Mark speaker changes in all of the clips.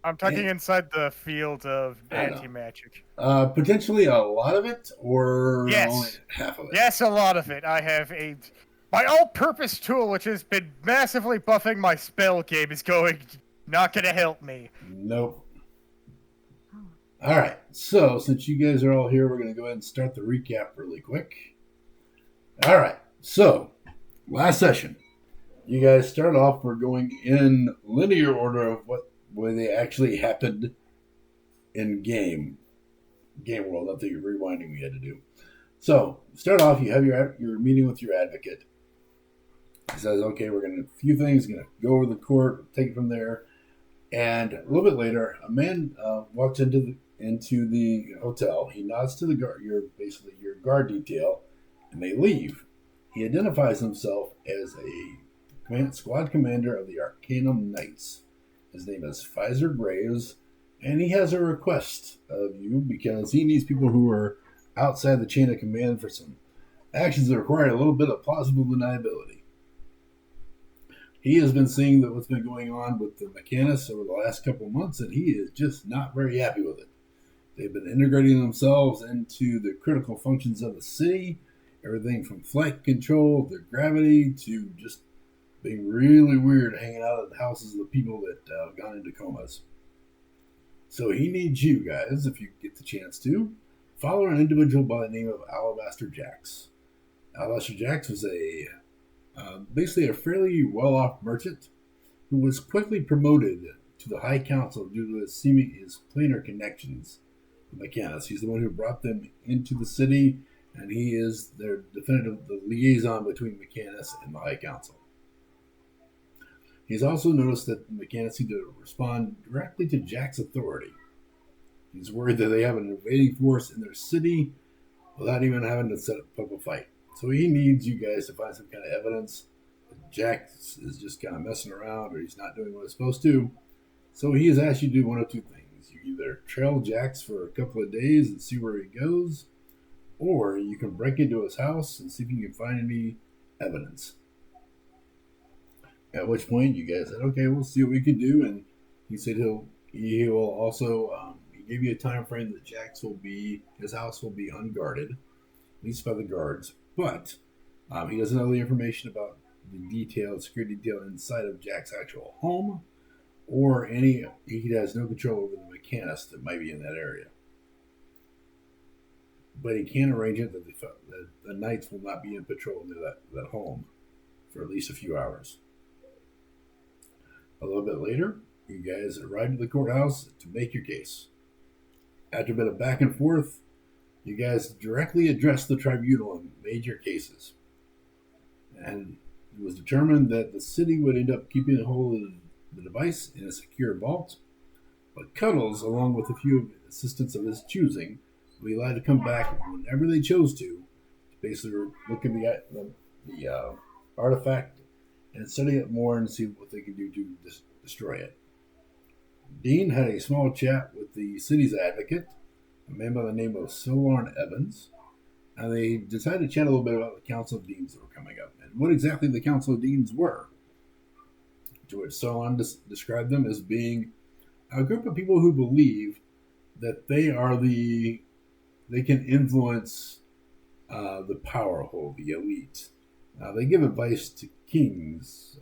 Speaker 1: I'm talking
Speaker 2: And,
Speaker 1: inside the field of
Speaker 2: I don't know.
Speaker 1: anti-magic.
Speaker 2: Potentially a lot of it or only
Speaker 1: Yes.
Speaker 2: half of it.
Speaker 1: Yes, a lot of it. I have my all-purpose tool, which has been massively buffing my spell game, is not gonna help me.
Speaker 2: Nope. All right. So, since you guys are all here, we're going to go ahead and start the recap really quick. All right. So, last session, you guys start off. We're going in linear order of what where they actually happened in game world. Not the rewinding we had to do. So, start off. You have your meeting with your advocate. He says, "Okay, we're going to a few things. Going to go over the court, take it from there." And a little bit later, a man walks into the hotel. He nods to the guard, your guard detail, and they leave. He identifies himself as a squad commander of the Arcanum Knights. His name is Haphazard Graves, and he has a request of you because he needs people who are outside the chain of command for some actions that require a little bit of plausible deniability. He has been seeing what's been going on with the mechanics over the last couple of months, and he is just not very happy with it. They've been integrating themselves into the critical functions of the city, everything from flight control to gravity to just being really weird hanging out at the houses of the people that have gone into comas. So he needs you guys, if you get the chance to, follow an individual by the name of Alabaster Jax. Alabaster Jax was basically a fairly well-off merchant who was quickly promoted to the High Council due to his planar connections with Mechanus. He's the one who brought them into the city, and he is the liaison between Mechanus and the High Council. He's also noticed that Mechanus need to respond directly to Jack's authority. He's worried that they have an invading force in their city without even having to set up a fight. So he needs you guys to find some kind of evidence that Jack is just kind of messing around or he's not doing what he's supposed to. So he has asked you to do one of two things. You either trail Jax for a couple of days and see where he goes, or you can break into his house and see if you can find any evidence. At which point you guys said, okay, we'll see what we can do. And he said he will also he gave you a time frame that his house will be unguarded, at least by the guards. But he doesn't know the information about the security detail inside of Jack's actual home, or he has no control over the mechanist that might be in that area. But he can arrange it that the knights will not be in patrol near that home for at least a few hours. A little bit later, you guys arrive at the courthouse to make your case. After a bit of back and forth, you guys directly addressed the tribunal and made your cases. And it was determined that the city would end up keeping a hold of the device in a secure vault, but Cuddles, along with a few assistants of his choosing, would be allowed to come back whenever they chose to basically look at the artifact and study it more and see what they can do to destroy it. Dean had a small chat with the city's advocate, a man by the name of Solon Evans, and they decided to chat a little bit about the Council of Deans that were coming up and what exactly the Council of Deans were. To which Solon described them as being a group of people who believe that they can influence the powerful, the elite. They give advice to kings,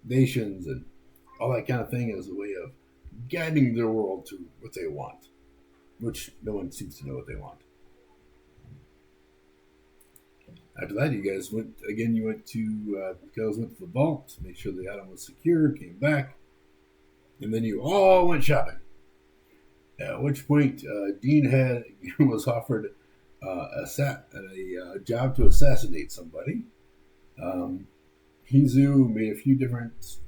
Speaker 2: nations, and all that kind of thing as a way of guiding their world to what they want, which no one seems to know what they want. After that, you guys went again. You went to the vault, made sure the item was secure, came back, and then you all went shopping. At which point, Dean was offered a job to assassinate somebody. Hizu made a few different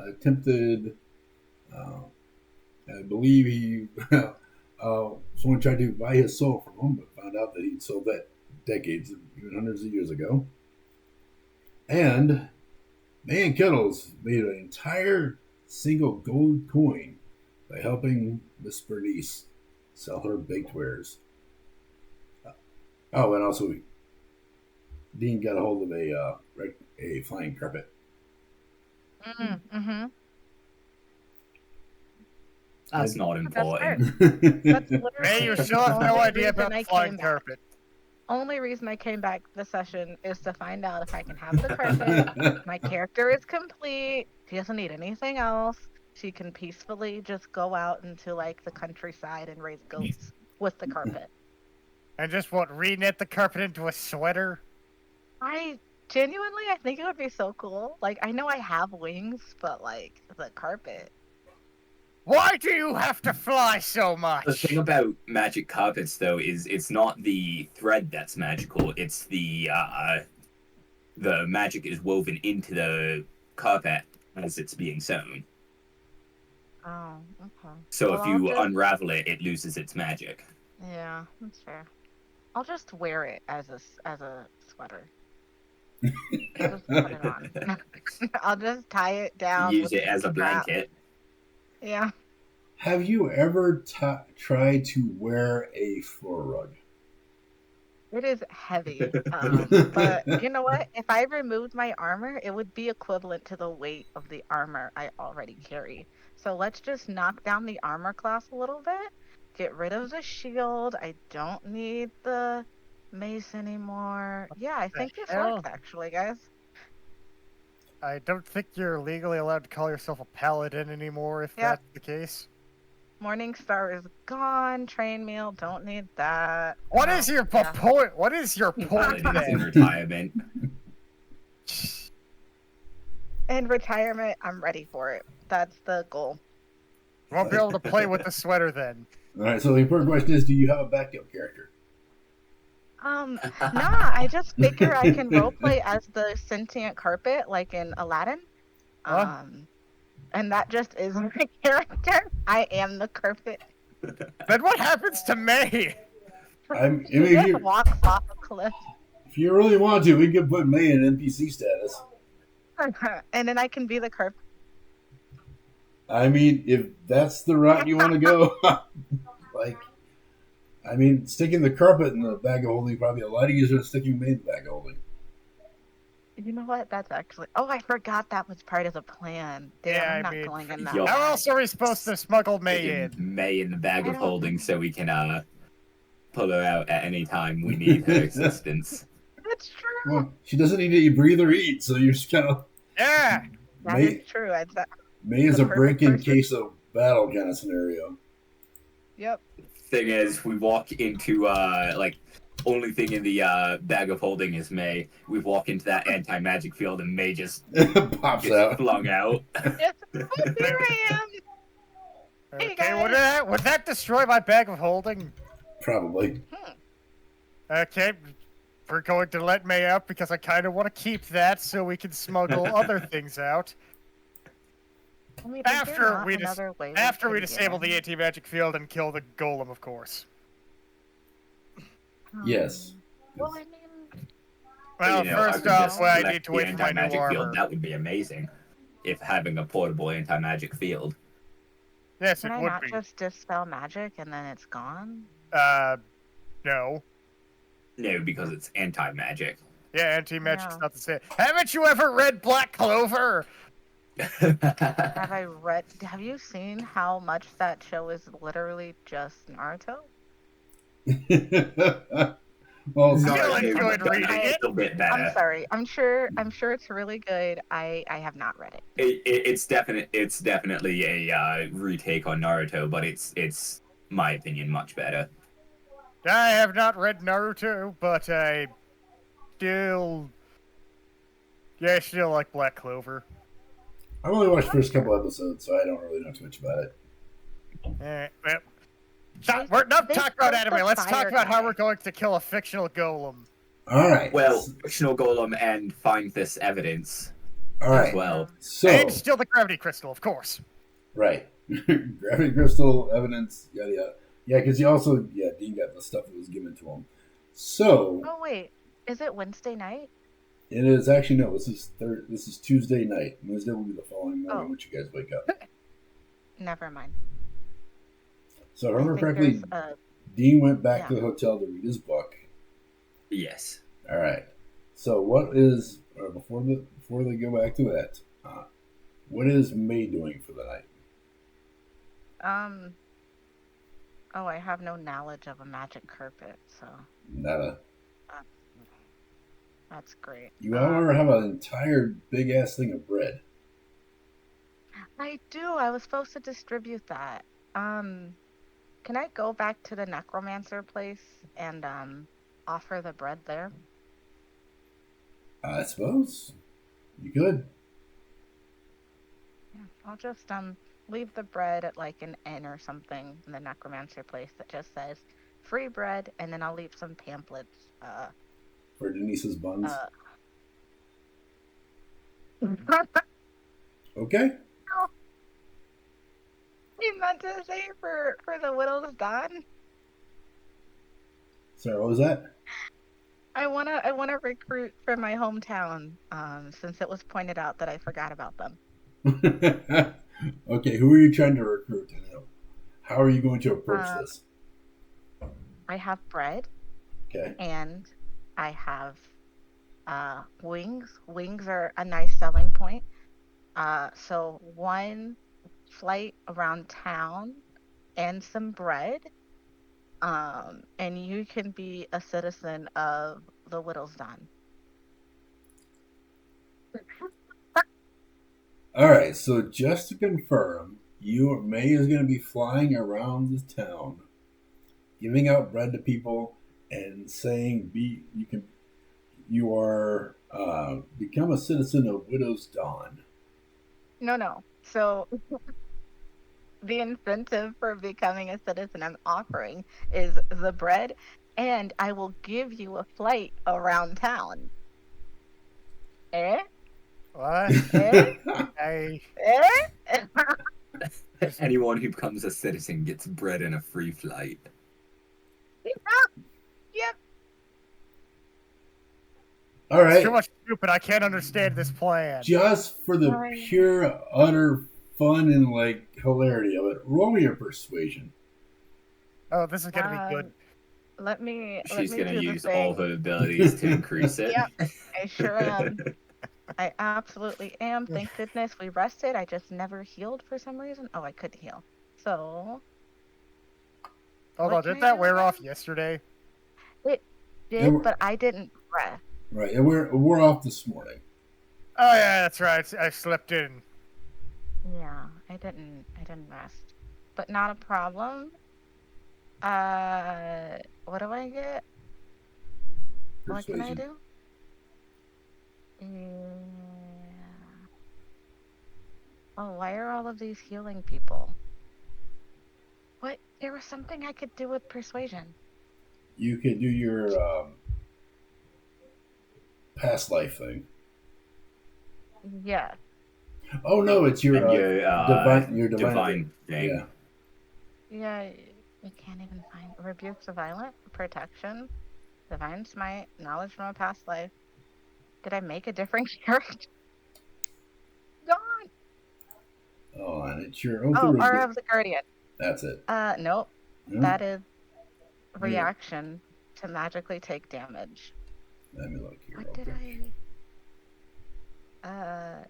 Speaker 2: attempted. I believe he someone tried to buy his soul from him, but found out that he'd sold that decades, even hundreds of years ago. And Man Kettles made an entire single gold coin by helping Miss Bernice sell her baked wares. Oh, and also Dean got a hold of a flying carpet.
Speaker 3: Mm-hmm. That's not important.
Speaker 4: That's
Speaker 1: Hey,
Speaker 4: literally
Speaker 1: you
Speaker 4: the
Speaker 1: still have no
Speaker 4: only
Speaker 1: idea
Speaker 4: reason
Speaker 1: about
Speaker 4: I
Speaker 1: the flying
Speaker 4: came back.
Speaker 1: carpet.
Speaker 4: Only reason I came back this session is to find out if I can have the carpet. My character is complete. She doesn't need anything else. She can peacefully just go out into like the countryside and raise goats with the carpet.
Speaker 1: And just reknit the carpet into a sweater?
Speaker 4: I think it would be so cool. Like I know I have wings, but like the carpet.
Speaker 1: Why do you have to fly so
Speaker 3: The
Speaker 1: much?
Speaker 3: thing about magic carpets, though, is it's not the thread that's magical. It's the magic is woven into the carpet as it's being sewn.
Speaker 4: Oh, okay.
Speaker 3: So
Speaker 4: Well,
Speaker 3: if
Speaker 4: I'll
Speaker 3: you
Speaker 4: just-
Speaker 3: unravel it, it loses its magic.
Speaker 4: Yeah, that's fair. I'll just wear it as a sweater. I'll just put it on. I'll just tie it down.
Speaker 3: Use
Speaker 4: with
Speaker 3: it as a
Speaker 4: strap.
Speaker 3: blanket.
Speaker 4: Yeah.
Speaker 2: Have you ever tried to wear a floor rug?
Speaker 4: It is heavy. But you know what? If I removed my armor, it would be equivalent to the weight of the armor I already carry. So let's just knock down the armor class a little bit. Get rid of the shield. I don't need the mace anymore. Yeah, I think this
Speaker 1: hell?
Speaker 4: works actually, guys.
Speaker 1: I don't think you're legally allowed to call yourself a paladin anymore if
Speaker 4: Yep.
Speaker 1: that's the case.
Speaker 4: Morning Star is gone. Train meal, don't need that.
Speaker 1: What is your
Speaker 4: yeah.
Speaker 1: point? What is your point
Speaker 3: Paladins in
Speaker 1: then?
Speaker 3: retirement.
Speaker 4: In retirement, I'm ready for it. That's the goal.
Speaker 1: You won't be able to play with the sweater then.
Speaker 2: All right. So the important question is, do you have a backup character?
Speaker 4: Nah, I just figure I can roleplay as the sentient carpet like in Aladdin.
Speaker 1: Huh?
Speaker 4: And that just is my character. I am the carpet.
Speaker 1: Then what happens to May?
Speaker 2: I mean,
Speaker 4: She
Speaker 2: if
Speaker 4: just walks off a cliff.
Speaker 2: you really want to, we could put May in NPC status.
Speaker 4: And then I can be the carpet.
Speaker 2: I mean, if that's the route you want to go, like, I mean, sticking the carpet in the bag of holding is probably a lot easier than sticking May in the bag of holding.
Speaker 4: You know what? That's actually. Oh, I forgot that was part of the plan. Damn,
Speaker 1: Yeah,
Speaker 4: I'm
Speaker 1: I
Speaker 4: not
Speaker 1: mean,
Speaker 4: going in that.
Speaker 3: yo-
Speaker 1: How
Speaker 4: bag.
Speaker 1: else are we supposed to smuggle May
Speaker 3: Sticking
Speaker 1: in?
Speaker 3: May in the bag
Speaker 4: I
Speaker 3: of
Speaker 4: don't-
Speaker 3: holding so we can pull her out at any time we need her assistance.
Speaker 4: That's true.
Speaker 2: Well, she doesn't need to breathe or eat, so you're just kind of
Speaker 1: Yeah!
Speaker 4: That
Speaker 2: May.
Speaker 4: is true.
Speaker 2: May is
Speaker 4: The
Speaker 2: a
Speaker 4: perfect
Speaker 2: break in
Speaker 4: person.
Speaker 2: case of battle kind of scenario.
Speaker 4: Yep.
Speaker 3: Thing is, we walk into only thing in the bag of holding is May. We walk into that anti-magic field and May just
Speaker 2: Pops
Speaker 3: gets
Speaker 2: out.
Speaker 3: flung out.
Speaker 4: Yes. Oh, here I am. Hey,
Speaker 1: Okay,
Speaker 4: guys.
Speaker 1: would that destroy my bag of holding?
Speaker 2: Probably.
Speaker 1: Okay, we're going to let May out because I kind of want to keep that so we can smuggle other things out.
Speaker 4: I mean, is there
Speaker 1: After
Speaker 4: not
Speaker 1: we
Speaker 4: another way
Speaker 1: After we
Speaker 4: can
Speaker 1: disable
Speaker 4: get
Speaker 1: the anti-magic field and kill the golem, of course.
Speaker 4: in?
Speaker 2: Yes.
Speaker 4: Well, I mean,
Speaker 1: Well,
Speaker 3: You know, I
Speaker 1: first
Speaker 3: could
Speaker 1: off,
Speaker 3: just
Speaker 1: I
Speaker 3: select
Speaker 1: need to
Speaker 3: the
Speaker 1: wait for my new
Speaker 3: anti-magic
Speaker 1: armor.
Speaker 3: field. That would be amazing. If having a portable anti-magic field.
Speaker 1: Yes,
Speaker 4: can
Speaker 1: it
Speaker 4: I
Speaker 1: would
Speaker 4: not
Speaker 1: be.
Speaker 4: just dispel magic and then it's gone?
Speaker 1: No.
Speaker 3: No, because it's anti-magic.
Speaker 1: Yeah, anti-magic's
Speaker 4: Yeah.
Speaker 1: not the same. Haven't you ever read Black Clover?
Speaker 4: Have you seen how much that show is literally just Naruto?
Speaker 2: Well,
Speaker 1: Still
Speaker 3: Naruto
Speaker 1: enjoyed
Speaker 3: done
Speaker 1: reading
Speaker 3: a
Speaker 1: it.
Speaker 3: little bit better.
Speaker 4: I'm sorry. I'm sure it's really good. I have not read it.
Speaker 3: It's definitely a retake on Naruto, but it's my opinion much better.
Speaker 1: I have not read Naruto, but I still like Black Clover.
Speaker 2: I've only watched the first couple episodes, so I don't really know too much about it.
Speaker 1: Well, we're not
Speaker 4: They
Speaker 1: talking about
Speaker 4: killed the
Speaker 1: anime. Let's talk
Speaker 4: fire
Speaker 1: about how
Speaker 4: guy.
Speaker 1: we're going to kill a fictional golem.
Speaker 2: All right.
Speaker 3: Well, fictional golem and find this evidence
Speaker 2: all
Speaker 3: as
Speaker 2: right.
Speaker 3: well.
Speaker 2: So,
Speaker 1: And steal the gravity crystal, of course.
Speaker 2: right. Gravity crystal evidence, yada yada. Yeah, because he also, Dean got the stuff that was given to him. So,
Speaker 4: Oh wait, is it Wednesday night?
Speaker 2: it is actually, no, this is Tuesday night. Wednesday will be the following morning
Speaker 4: Oh.
Speaker 2: once you guys wake up.
Speaker 4: Never mind.
Speaker 2: So, if I
Speaker 4: I
Speaker 2: remember
Speaker 4: think
Speaker 2: correctly,
Speaker 4: there's a-
Speaker 2: Dean went back
Speaker 4: Yeah.
Speaker 2: to the hotel to read his book.
Speaker 3: Yes.
Speaker 2: All right. So, what is before they go back to that? What is May doing for the night?
Speaker 4: Oh, I have no knowledge of a magic carpet, so
Speaker 2: Nada.
Speaker 4: uh, that's great.
Speaker 2: You however have an entire big ass thing of bread.
Speaker 4: I do. I was supposed to distribute that. Um, can I go back to the necromancer place and offer the bread there?
Speaker 2: I suppose you could.
Speaker 4: Yeah, I'll just leave the bread at like an inn or something in the necromancer place that just says free bread, and then I'll leave some pamphlets.
Speaker 2: For Denise's buns. Okay.
Speaker 4: You meant to say for the Whittles Dawn?
Speaker 2: Sorry, what was that?
Speaker 4: I wanna recruit from my hometown. Since it was pointed out that I forgot about them.
Speaker 2: Okay, who are you trying to recruit? How are you going to approach this?
Speaker 4: I have bread
Speaker 2: Okay.
Speaker 4: and I have wings. Wings are a nice selling point. So one flight around town and some bread. And you can be a citizen of the Whittlesdon.
Speaker 2: All right. So just to confirm, May is going to be flying around the town, giving out bread to people, and saying you are become a citizen of Widow's Dawn.
Speaker 4: No. So the incentive for becoming a citizen I'm offering is the bread, and I will give you a flight around town. Eh?
Speaker 1: What?
Speaker 4: Eh?
Speaker 1: I
Speaker 4: Eh?
Speaker 3: Anyone who becomes a citizen gets bread and a free flight.
Speaker 4: Yep.
Speaker 2: All right.
Speaker 1: It's too much stupid. I can't understand this plan.
Speaker 2: Just for the
Speaker 4: Sorry.
Speaker 2: pure, utter fun and like hilarity of it, roll me a persuasion.
Speaker 1: Oh, this is gonna be good.
Speaker 4: Let me
Speaker 3: She's
Speaker 4: do
Speaker 3: gonna
Speaker 4: the
Speaker 3: use
Speaker 4: thing.
Speaker 3: all of her abilities to increase it.
Speaker 4: Yep, I sure am. I absolutely am. Thank goodness we rested. I just never healed for some reason. Oh, I could heal. So
Speaker 1: Hold
Speaker 4: what
Speaker 1: on,
Speaker 4: can
Speaker 1: did
Speaker 4: I
Speaker 1: that
Speaker 4: do
Speaker 1: wear
Speaker 4: again?
Speaker 1: off yesterday?
Speaker 4: It
Speaker 2: It
Speaker 4: did,
Speaker 2: were-
Speaker 4: but I didn't rest.
Speaker 2: Right, and we're off this morning.
Speaker 1: Oh yeah, that's right. I slept in.
Speaker 4: Yeah, I didn't rest. But not a problem. What do I get? What can I
Speaker 2: Persuasion.
Speaker 4: do? Yeah. Oh, why are all of these healing people? What? There was something I could do with persuasion.
Speaker 2: You could do your past life thing.
Speaker 4: Yeah.
Speaker 2: Oh no, it's your
Speaker 3: And your
Speaker 2: divine
Speaker 3: thing.
Speaker 2: Yeah.
Speaker 4: Yeah, you can't even find rebukes of violent protection, divine smite, knowledge from a past life. Did I make a different character? Gone.
Speaker 2: Oh, and it's your oath
Speaker 4: Oh,
Speaker 2: of
Speaker 4: Aura of the Guardian.
Speaker 2: That's it.
Speaker 4: Nope.
Speaker 2: No?
Speaker 4: That is
Speaker 2: Yeah.
Speaker 4: reaction to magically take damage.
Speaker 2: Let me look here.
Speaker 4: What
Speaker 2: real
Speaker 4: did
Speaker 2: quick.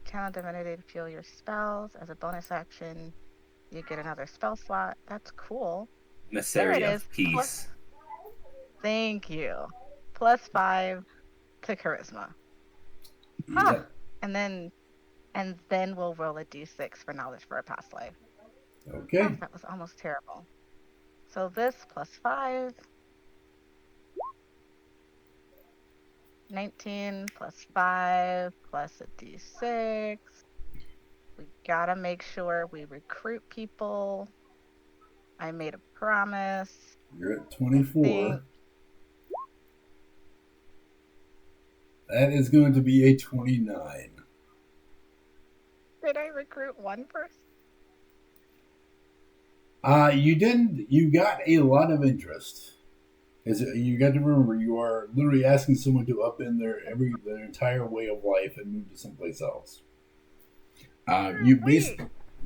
Speaker 4: channel divinity to fuel your spells as a bonus action. You get another spell slot. That's cool.
Speaker 3: Emissary
Speaker 4: There it
Speaker 3: of
Speaker 4: is.
Speaker 3: peace.
Speaker 4: Thank you. +5 to charisma.
Speaker 2: Yeah.
Speaker 4: Huh. And then we'll roll a d6 for knowledge for a past life.
Speaker 2: Okay.
Speaker 4: Oh, that was almost terrible. So this +5. 19 +5 plus a d6. We gotta make sure we recruit people. I made a promise.
Speaker 2: You're at 24. That is going to be a 29.
Speaker 4: Did I recruit one person?
Speaker 2: You didn't. You got a lot of interest. You got to remember, you are literally asking someone to upend their entire way of life and move to someplace else. You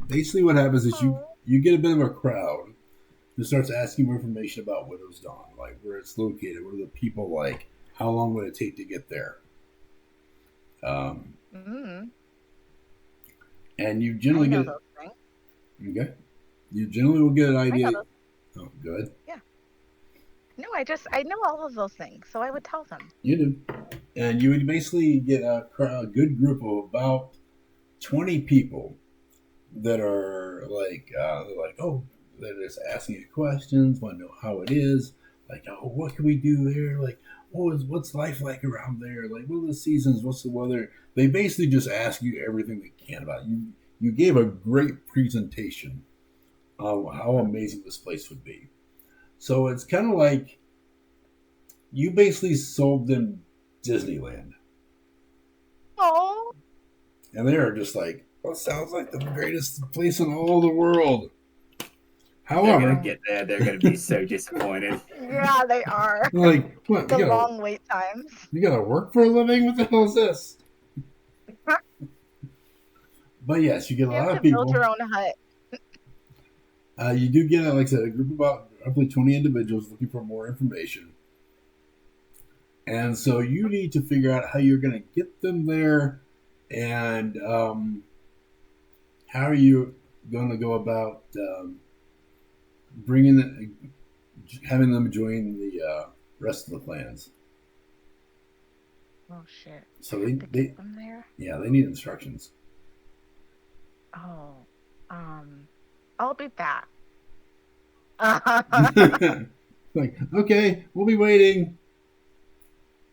Speaker 2: basically what happens is you get a bit of a crowd who starts asking more information about Widow's Dawn, like where it's located, what are the people like, how long would it take to get there. And you generally
Speaker 4: I know
Speaker 2: get
Speaker 4: those things.
Speaker 2: okay. You generally will get an
Speaker 4: I
Speaker 2: idea.
Speaker 4: know those.
Speaker 2: Oh, good.
Speaker 4: Yeah. No, I know all of those things, so I would tell them.
Speaker 2: You do. And you would basically get a good group of about 20 people that are oh, they're just asking you questions, want to know how it is. Like, oh, what can we do there? Like, what's life like around there? Like, what are the seasons? What's the weather? They basically just ask you everything they can about you. You gave a great presentation of how amazing this place would be. So it's kind of like you basically sold them Disneyland.
Speaker 4: Oh.
Speaker 2: And they are just like, well, it sounds like the greatest place in all the world.
Speaker 3: They're
Speaker 2: However,
Speaker 3: gonna get there. They're gonna be so disappointed.
Speaker 4: Yeah, they are.
Speaker 2: like, what?
Speaker 4: The long wait times.
Speaker 2: You gotta work for a living? What the hell is this? But yes, you get a
Speaker 4: You
Speaker 2: lot
Speaker 4: have
Speaker 2: of
Speaker 4: to build
Speaker 2: people.
Speaker 4: your own hut.
Speaker 2: You do get, like I said, a group of about roughly 20 individuals looking for more information. And so you need to figure out how you're going to get them there and how are you going to go about having them join the rest of the plans.
Speaker 4: Oh shit.
Speaker 2: So
Speaker 4: I have to
Speaker 2: they
Speaker 4: get them there.
Speaker 2: yeah, they need instructions.
Speaker 4: Oh. I'll be back.
Speaker 2: Like, okay, we'll be waiting.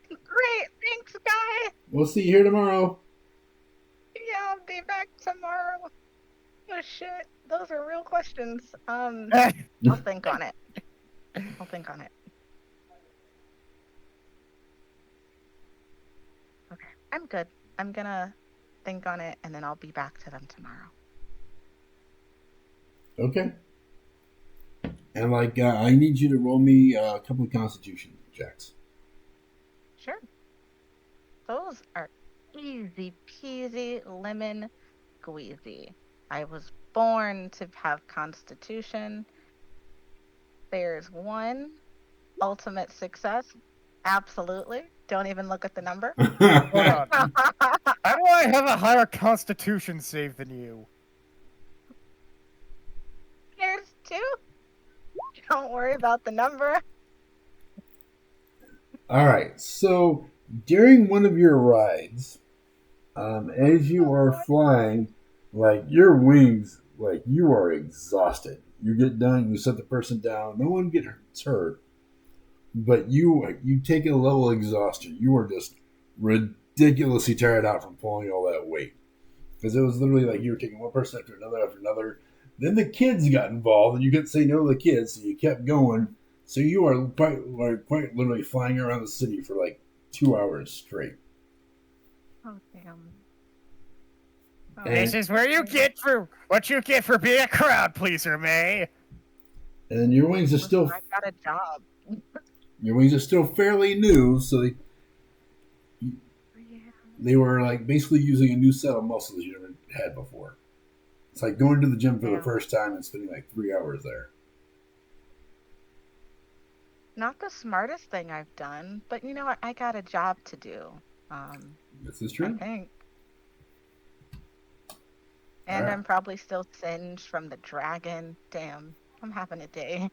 Speaker 4: Great, thanks, guy.
Speaker 2: We'll see you here tomorrow.
Speaker 4: Yeah, I'll be back tomorrow. Oh shit, those are real questions. I'll think on it. I'll think on it. Okay, I'm good. I'm gonna think on it, and then I'll be back to them tomorrow.
Speaker 2: Okay. And I need you to roll me a couple of Constitution checks.
Speaker 4: Sure. Those are easy peasy lemon squeezy. I was born to have Constitution. There's one. Ultimate success. Absolutely. Don't even look at the number.
Speaker 1: Hold on. How do I have a higher Constitution save than you?
Speaker 4: There's two. Don't worry about the number.
Speaker 2: All right. So during one of your rides, as you are flying, like your wings, like you are exhausted. You get done, you set the person down. No one gets hurt, but you take a level of exhaustion. You are just ridiculously tired out from pulling all that weight because it was literally like you were taking one person after another. Then the kids got involved, and you couldn't say no to the kids, so you kept going. So you are quite literally flying around the city for like 2 hours straight.
Speaker 4: Oh damn. Oh,
Speaker 2: And-
Speaker 1: This is where you get for what you get for being a crowd pleaser, May.
Speaker 2: And your wings are still
Speaker 4: I got a job.
Speaker 2: fairly new, so they were like basically using a new set of muscles you never had before. It's like going to the gym for the first time and spending like 3 hours there.
Speaker 4: Not the smartest thing I've done, but you know what? I got a job to do.
Speaker 2: This is
Speaker 4: I
Speaker 2: true.
Speaker 4: think. And
Speaker 2: Alright.
Speaker 4: I'm probably still singed from the dragon. Damn, I'm having a day.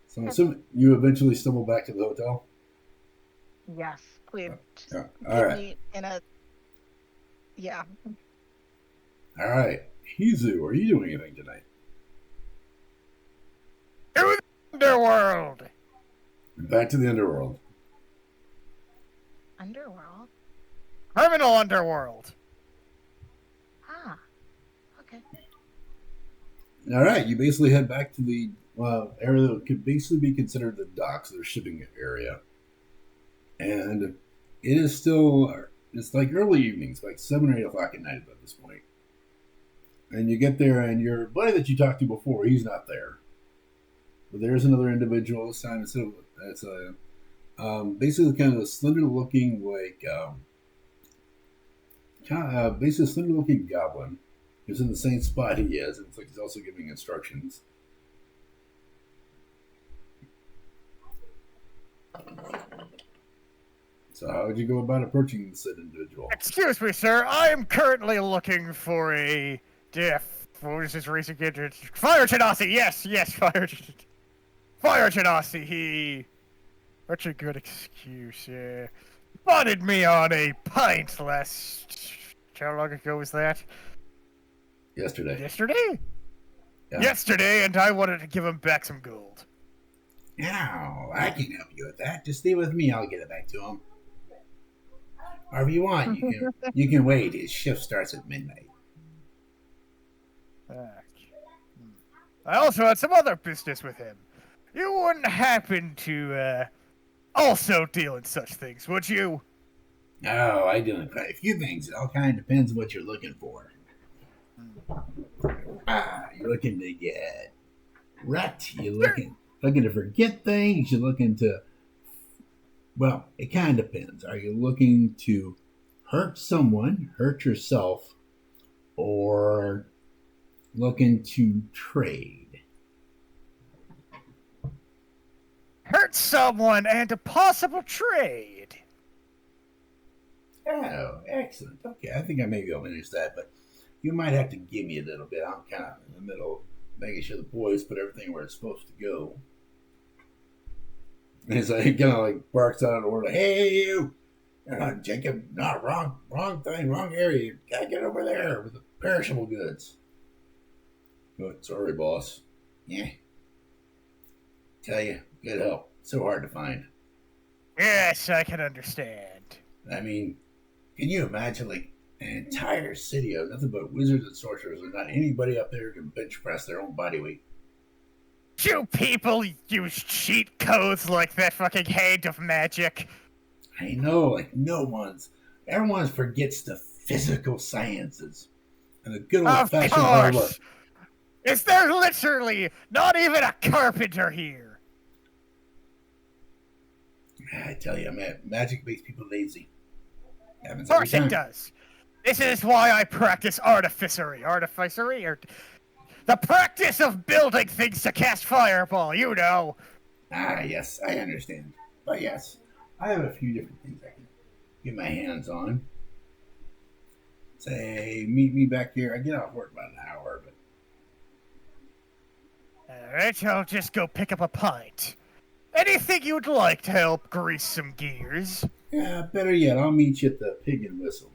Speaker 2: So I'm assuming you eventually stumble back to the hotel.
Speaker 4: Yes, please. Just
Speaker 2: All
Speaker 4: get
Speaker 2: right.
Speaker 4: me in a. Yeah.
Speaker 2: All right. Hizu, are you doing anything tonight?
Speaker 1: To the underworld.
Speaker 2: Back to the underworld.
Speaker 4: Underworld?
Speaker 1: Criminal underworld.
Speaker 4: Ah. Okay.
Speaker 2: All right. You basically head back to the area that could basically be considered the docks, their shipping area. And it is still, it's like early evenings, like 7 or 8 o'clock at night at this point. And you get there, and your buddy that you talked to before, he's not there. But there's another individual this time. It's basically kind of a slender-looking, basically a slender-looking goblin. He's in the same spot he is. It's like he's also giving instructions. So how would you go about approaching said individual?
Speaker 1: Excuse me, sir. I am currently looking for a what was his racing gadget? Fire Genasi. Yes, Fire Genasi. He. Such a good excuse. Yeah. Spotted me on a pint last. How long ago was that?
Speaker 2: Yesterday.
Speaker 1: Yesterday?
Speaker 2: Yeah.
Speaker 1: Yesterday, and I wanted to give him back some gold.
Speaker 2: Now, I can help you with that. Just stay with me. I'll get it back to him. Or if you want, you can wait. His shift starts at midnight.
Speaker 1: I also had some other business with him. You wouldn't happen to also deal in such things, would you?
Speaker 2: Oh, I do quite a few things. It all kind of depends what you're looking for. You're looking to get wrecked. You're looking to forget things. You're looking to... Well, it kind of depends. Are you looking to hurt someone, hurt yourself, or looking to trade?
Speaker 1: Hurt someone and a possible trade.
Speaker 2: Oh, excellent. Okay, I think I may be able to manage that, but you might have to give me a little bit. I'm kind of in the middle, making sure the boys put everything where it's supposed to go. And so he kind of like barks out an order, "Hey, you! Jacob, no, wrong thing, wrong area. You gotta get over there with the perishable goods." Good, sorry, boss. Yeah. Tell you, good help. So hard to find.
Speaker 1: Yes, I can understand.
Speaker 2: I mean, can you imagine like an entire city of nothing but wizards and sorcerers, and not anybody up there can bench press their own body weight?
Speaker 1: You people use cheat codes like that fucking Hand of Magic.
Speaker 2: I know, like everyone forgets the physical sciences and the good old-fashioned hard work.
Speaker 1: Is there literally not even a carpenter here?
Speaker 2: I tell you, man, magic makes people lazy.
Speaker 1: Of course it does. This is why I practice artificery. Artificery? Or the practice of building things to cast fireball, you know.
Speaker 2: Yes, I understand. But yes, I have a few different things I can get my hands on. Say, meet me back here. I get off work about an hour, but...
Speaker 1: Alright, I'll just go pick up a pint. Anything you'd like to help grease some gears?
Speaker 2: Yeah, better yet, I'll meet you at the Pig and Whistle.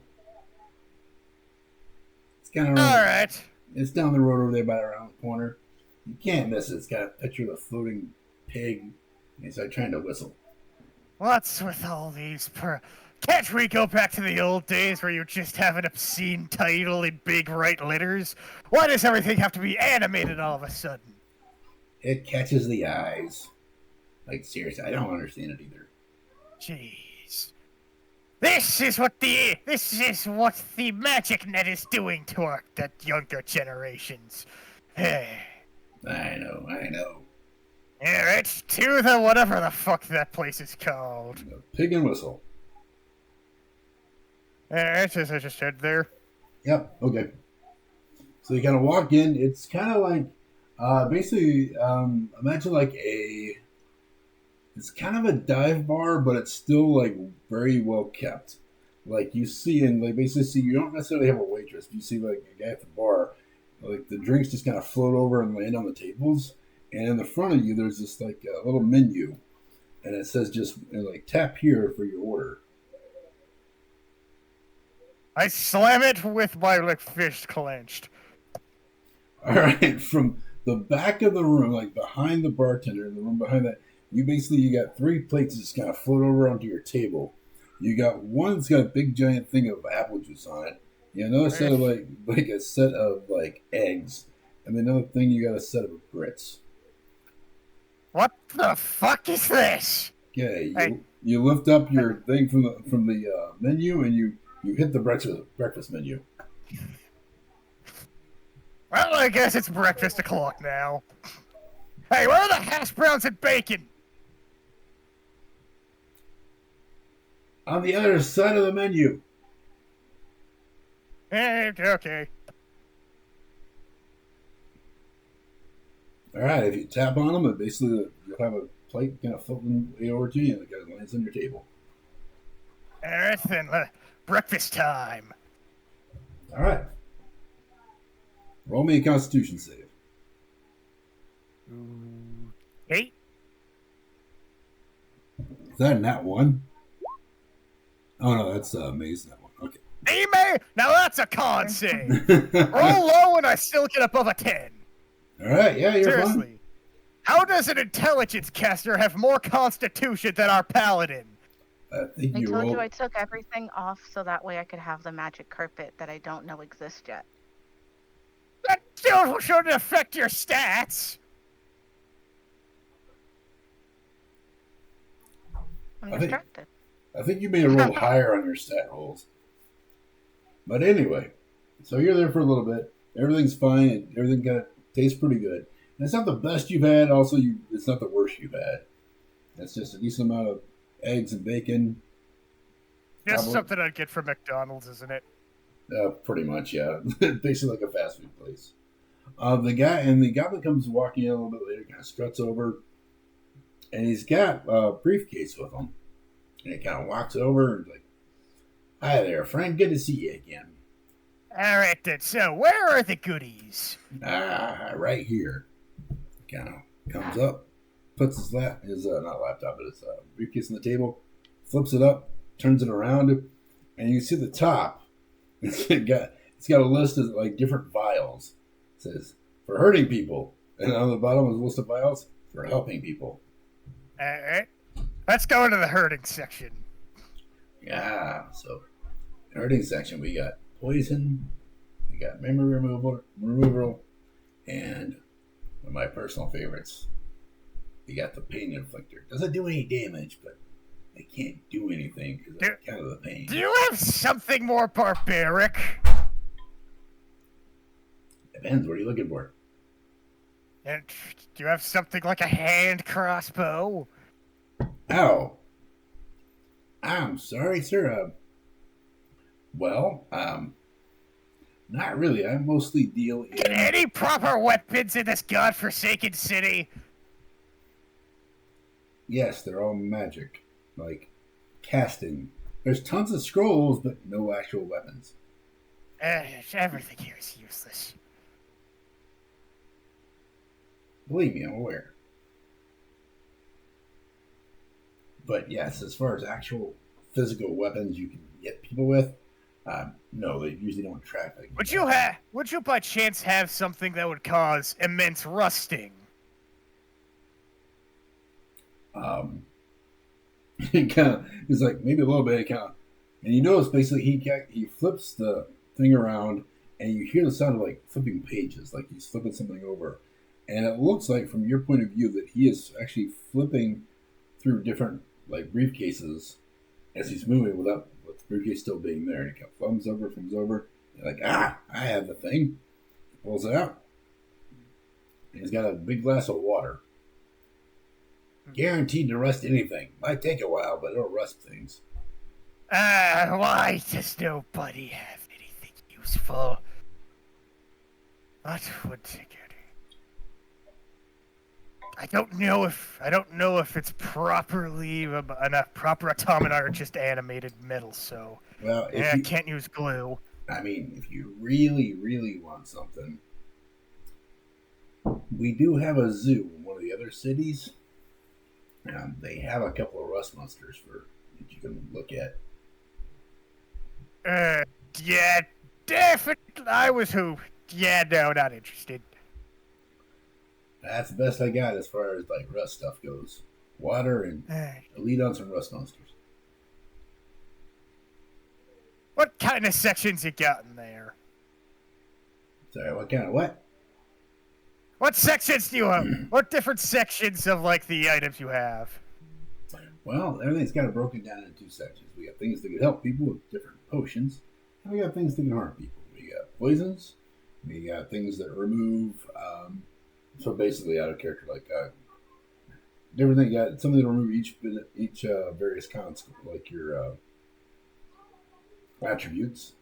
Speaker 2: It's kind of
Speaker 1: alright.
Speaker 2: It's down the road over there by around the corner. You can't miss it. It's got a picture of a floating pig. And he's like trying to whistle.
Speaker 1: What's with all these Can't we go back to the old days where you just have an obscene title in big right letters? Why does everything have to be animated all of a sudden?
Speaker 2: It catches the eyes. Like, seriously, I don't understand it either.
Speaker 1: Jeez. This is what the magic net is doing to the younger generations.
Speaker 2: I know.
Speaker 1: Alright, to the whatever the fuck that place is called.
Speaker 2: The Pig and Whistle.
Speaker 1: Alright, as I just said there.
Speaker 2: Yep, okay. So you kind of walk in. It's kind of like, basically, imagine like it's kind of a dive bar, but it's still like very well kept. Like you see, and like basically see, you don't necessarily have a waitress. You see like a guy at the bar, like the drinks just kind of float over and land on the tables. And in the front of you, there's this like a little menu, and it says just like tap here for your order.
Speaker 1: I slam it with my fist clenched.
Speaker 2: All right, from the back of the room, like behind the bartender, in the room behind that, you got 3 plates that just kind of float over onto your table. You got one that's got a big giant thing of apple juice on it. You got another set of like a set of like eggs, and then another thing you got a set of grits.
Speaker 1: What the fuck is this?
Speaker 2: Okay, you lift up your thing from the menu, and you hit the breakfast menu.
Speaker 1: Well, I guess it's breakfast o'clock now. Hey, where are the hash browns and bacon?
Speaker 2: On the other side of the menu.
Speaker 1: Okay.
Speaker 2: All right, if you tap on them, basically you'll have a plate kind of floating way over to you, and it kind of lands on your table.
Speaker 1: All right, then. Breakfast time.
Speaker 2: All right. Roll me a Constitution save.
Speaker 1: 8.
Speaker 2: Is that not one? Oh no, that's Maze. That one. Okay.
Speaker 1: Amy! Now that's a con save. Roll low and I still get above a 10.
Speaker 2: All right. Yeah, you're
Speaker 1: Seriously.
Speaker 2: fine.
Speaker 1: How does an intelligence caster have more constitution than our paladin?
Speaker 2: I think
Speaker 4: I
Speaker 2: you
Speaker 4: told
Speaker 2: rolled.
Speaker 4: you I took everything off so that way I could have the magic carpet that I don't know exists yet.
Speaker 1: That still shouldn't affect your stats.
Speaker 4: I'm
Speaker 2: I think-
Speaker 4: distracted.
Speaker 2: I think you may have rolled higher on your stat rolls. But anyway, so you're there for a little bit. Everything's fine. And everything kind of tastes pretty good. And it's not the best you've had. Also, it's not the worst you've had. It's just a decent amount of eggs and bacon.
Speaker 1: Just
Speaker 2: Probably.
Speaker 1: something I'd get from McDonald's, isn't it?
Speaker 2: Pretty much, yeah. Basically like a fast food place. The goblin comes walking in a little bit later, kind of struts over, and he's got a briefcase with him. And he kind of walks over and is like, "Hi there, friend. Good to see you again.
Speaker 1: All right, then. So, where are the goodies?
Speaker 2: Right here." Kind of comes up, puts his not laptop, but his briefcase on the table, flips it up, turns it around, and you see the top. It's got a list of like different vials. It says for hurting people, and on the bottom is a list of vials for helping people.
Speaker 1: All right. Let's go into the hurting section.
Speaker 2: Yeah, so in the hurting section we got poison, we got memory removal, and one of my personal favorites, we got the pain inflictor. Doesn't do any damage, but they can't do anything because of kind of the pain.
Speaker 1: Do you have something more barbaric?
Speaker 2: Depends. What are you looking for?
Speaker 1: And do you have something like a hand crossbow?
Speaker 2: Ow. I'm sorry, sir. Not really. I mostly deal
Speaker 1: Get
Speaker 2: in...
Speaker 1: any proper weapons in this godforsaken city?
Speaker 2: Yes, they're all magic. Like casting. There's tons of scrolls, but no actual weapons.
Speaker 1: Everything here is useless.
Speaker 2: Believe me, I'm aware. But yes, as far as actual physical weapons you can get people with, no, they usually don't track. Like,
Speaker 1: Would you by chance have something that would cause immense rusting?
Speaker 2: It's like maybe a little bit and you notice basically he flips the thing around and you hear the sound of like flipping pages, like he's flipping something over, and it looks like from your point of view that he is actually flipping through different like briefcases as he's moving with the briefcase still being there. And he kind of thumbs over. You're like, I have the thing. He pulls it out. And he's got a big glass of water. Guaranteed to rust anything. Might take a while, but it'll rust things.
Speaker 1: Why does nobody have anything useful? What would it? I don't know if it's properly enough proper automata or just animated metal. So
Speaker 2: Well,
Speaker 1: I can't use glue.
Speaker 2: I mean, if you really, really want something, we do have a zoo in one of the other cities. They have a couple of rust monsters that you can look at.
Speaker 1: Yeah, definitely. Yeah, no, not interested.
Speaker 2: That's the best I got as far as like rust stuff goes. Water and a lead on some rust monsters.
Speaker 1: What kind of sections you got in there?
Speaker 2: Sorry, what kind of what?
Speaker 1: What sections do you have? What different sections of like the items you have?
Speaker 2: Well, everything's kind of broken down into two sections. We got things that can help people with different potions, and we got things that can harm people. We got poisons. We got things that remove. So basically, out of character, like different thing. You got something to remove each various cons, like your attributes.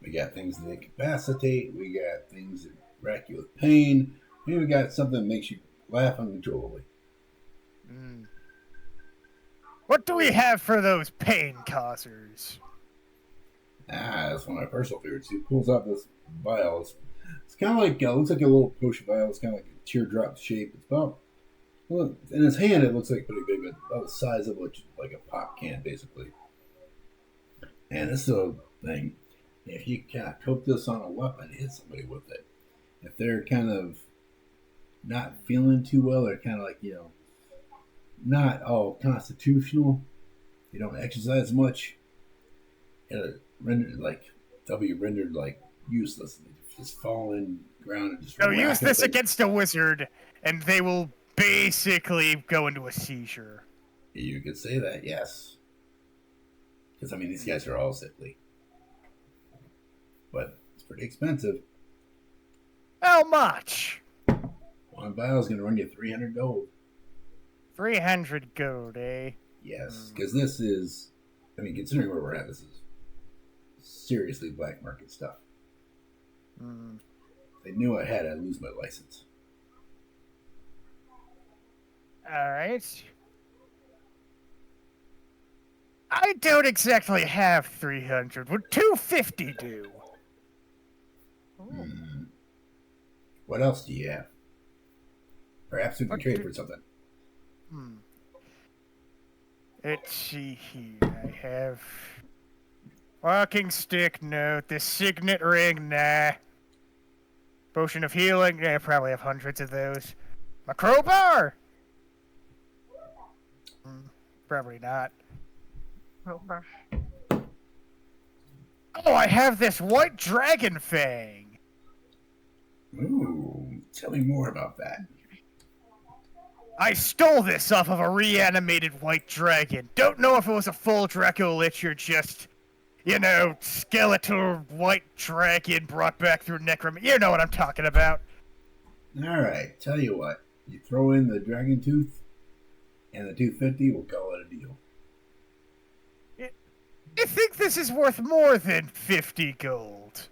Speaker 2: We got things that incapacitate. We got things that rack you with pain. And we got something that makes you laugh uncontrollably.
Speaker 1: What do we have for those pain causers?
Speaker 2: That's one of my personal favorites. He pulls out this vial. It's kind of like, looks like a little potion vial. It's kind of like a teardrop shape. It's about, well, in his hand, it looks like pretty big, but about the size of like a pop can, basically. And this is a thing. If you kind of coat this on a weapon, hit somebody with it. If they're kind of not feeling too well, they're kind of like, not all constitutional. They don't exercise much. It'll they'll be rendered like useless. They just fall in the ground and just.
Speaker 1: So use this against a wizard, and they will basically go into a seizure.
Speaker 2: You could say that, yes. Because these guys are all sickly, but it's pretty expensive.
Speaker 1: How much?
Speaker 2: One vial is going to run you 300 gold.
Speaker 1: 300 gold, eh?
Speaker 2: Yes, because this is, considering where we're at, this is seriously black market stuff.
Speaker 1: Mm.
Speaker 2: If they knew I had, I'd lose my license.
Speaker 1: Alright. I don't exactly have 300. Would 250 do?
Speaker 2: What else do you have? Perhaps we can trade for something.
Speaker 1: Let's see here. I have walking stick, no. The signet ring, nah. Potion of healing, yeah, I probably have hundreds of those. My crowbar? Probably not.
Speaker 4: Crowbar.
Speaker 1: Oh, I have this white dragon fang.
Speaker 2: Ooh, tell me more about that.
Speaker 1: I stole this off of a reanimated white dragon. Don't know if it was a full Draco Lich or just, skeletal white dragon brought back through necromancy. You know what I'm talking about.
Speaker 2: Alright, tell you what. You throw in the dragon tooth and the 250, we'll call it a deal.
Speaker 1: I think this is worth more than 50 gold.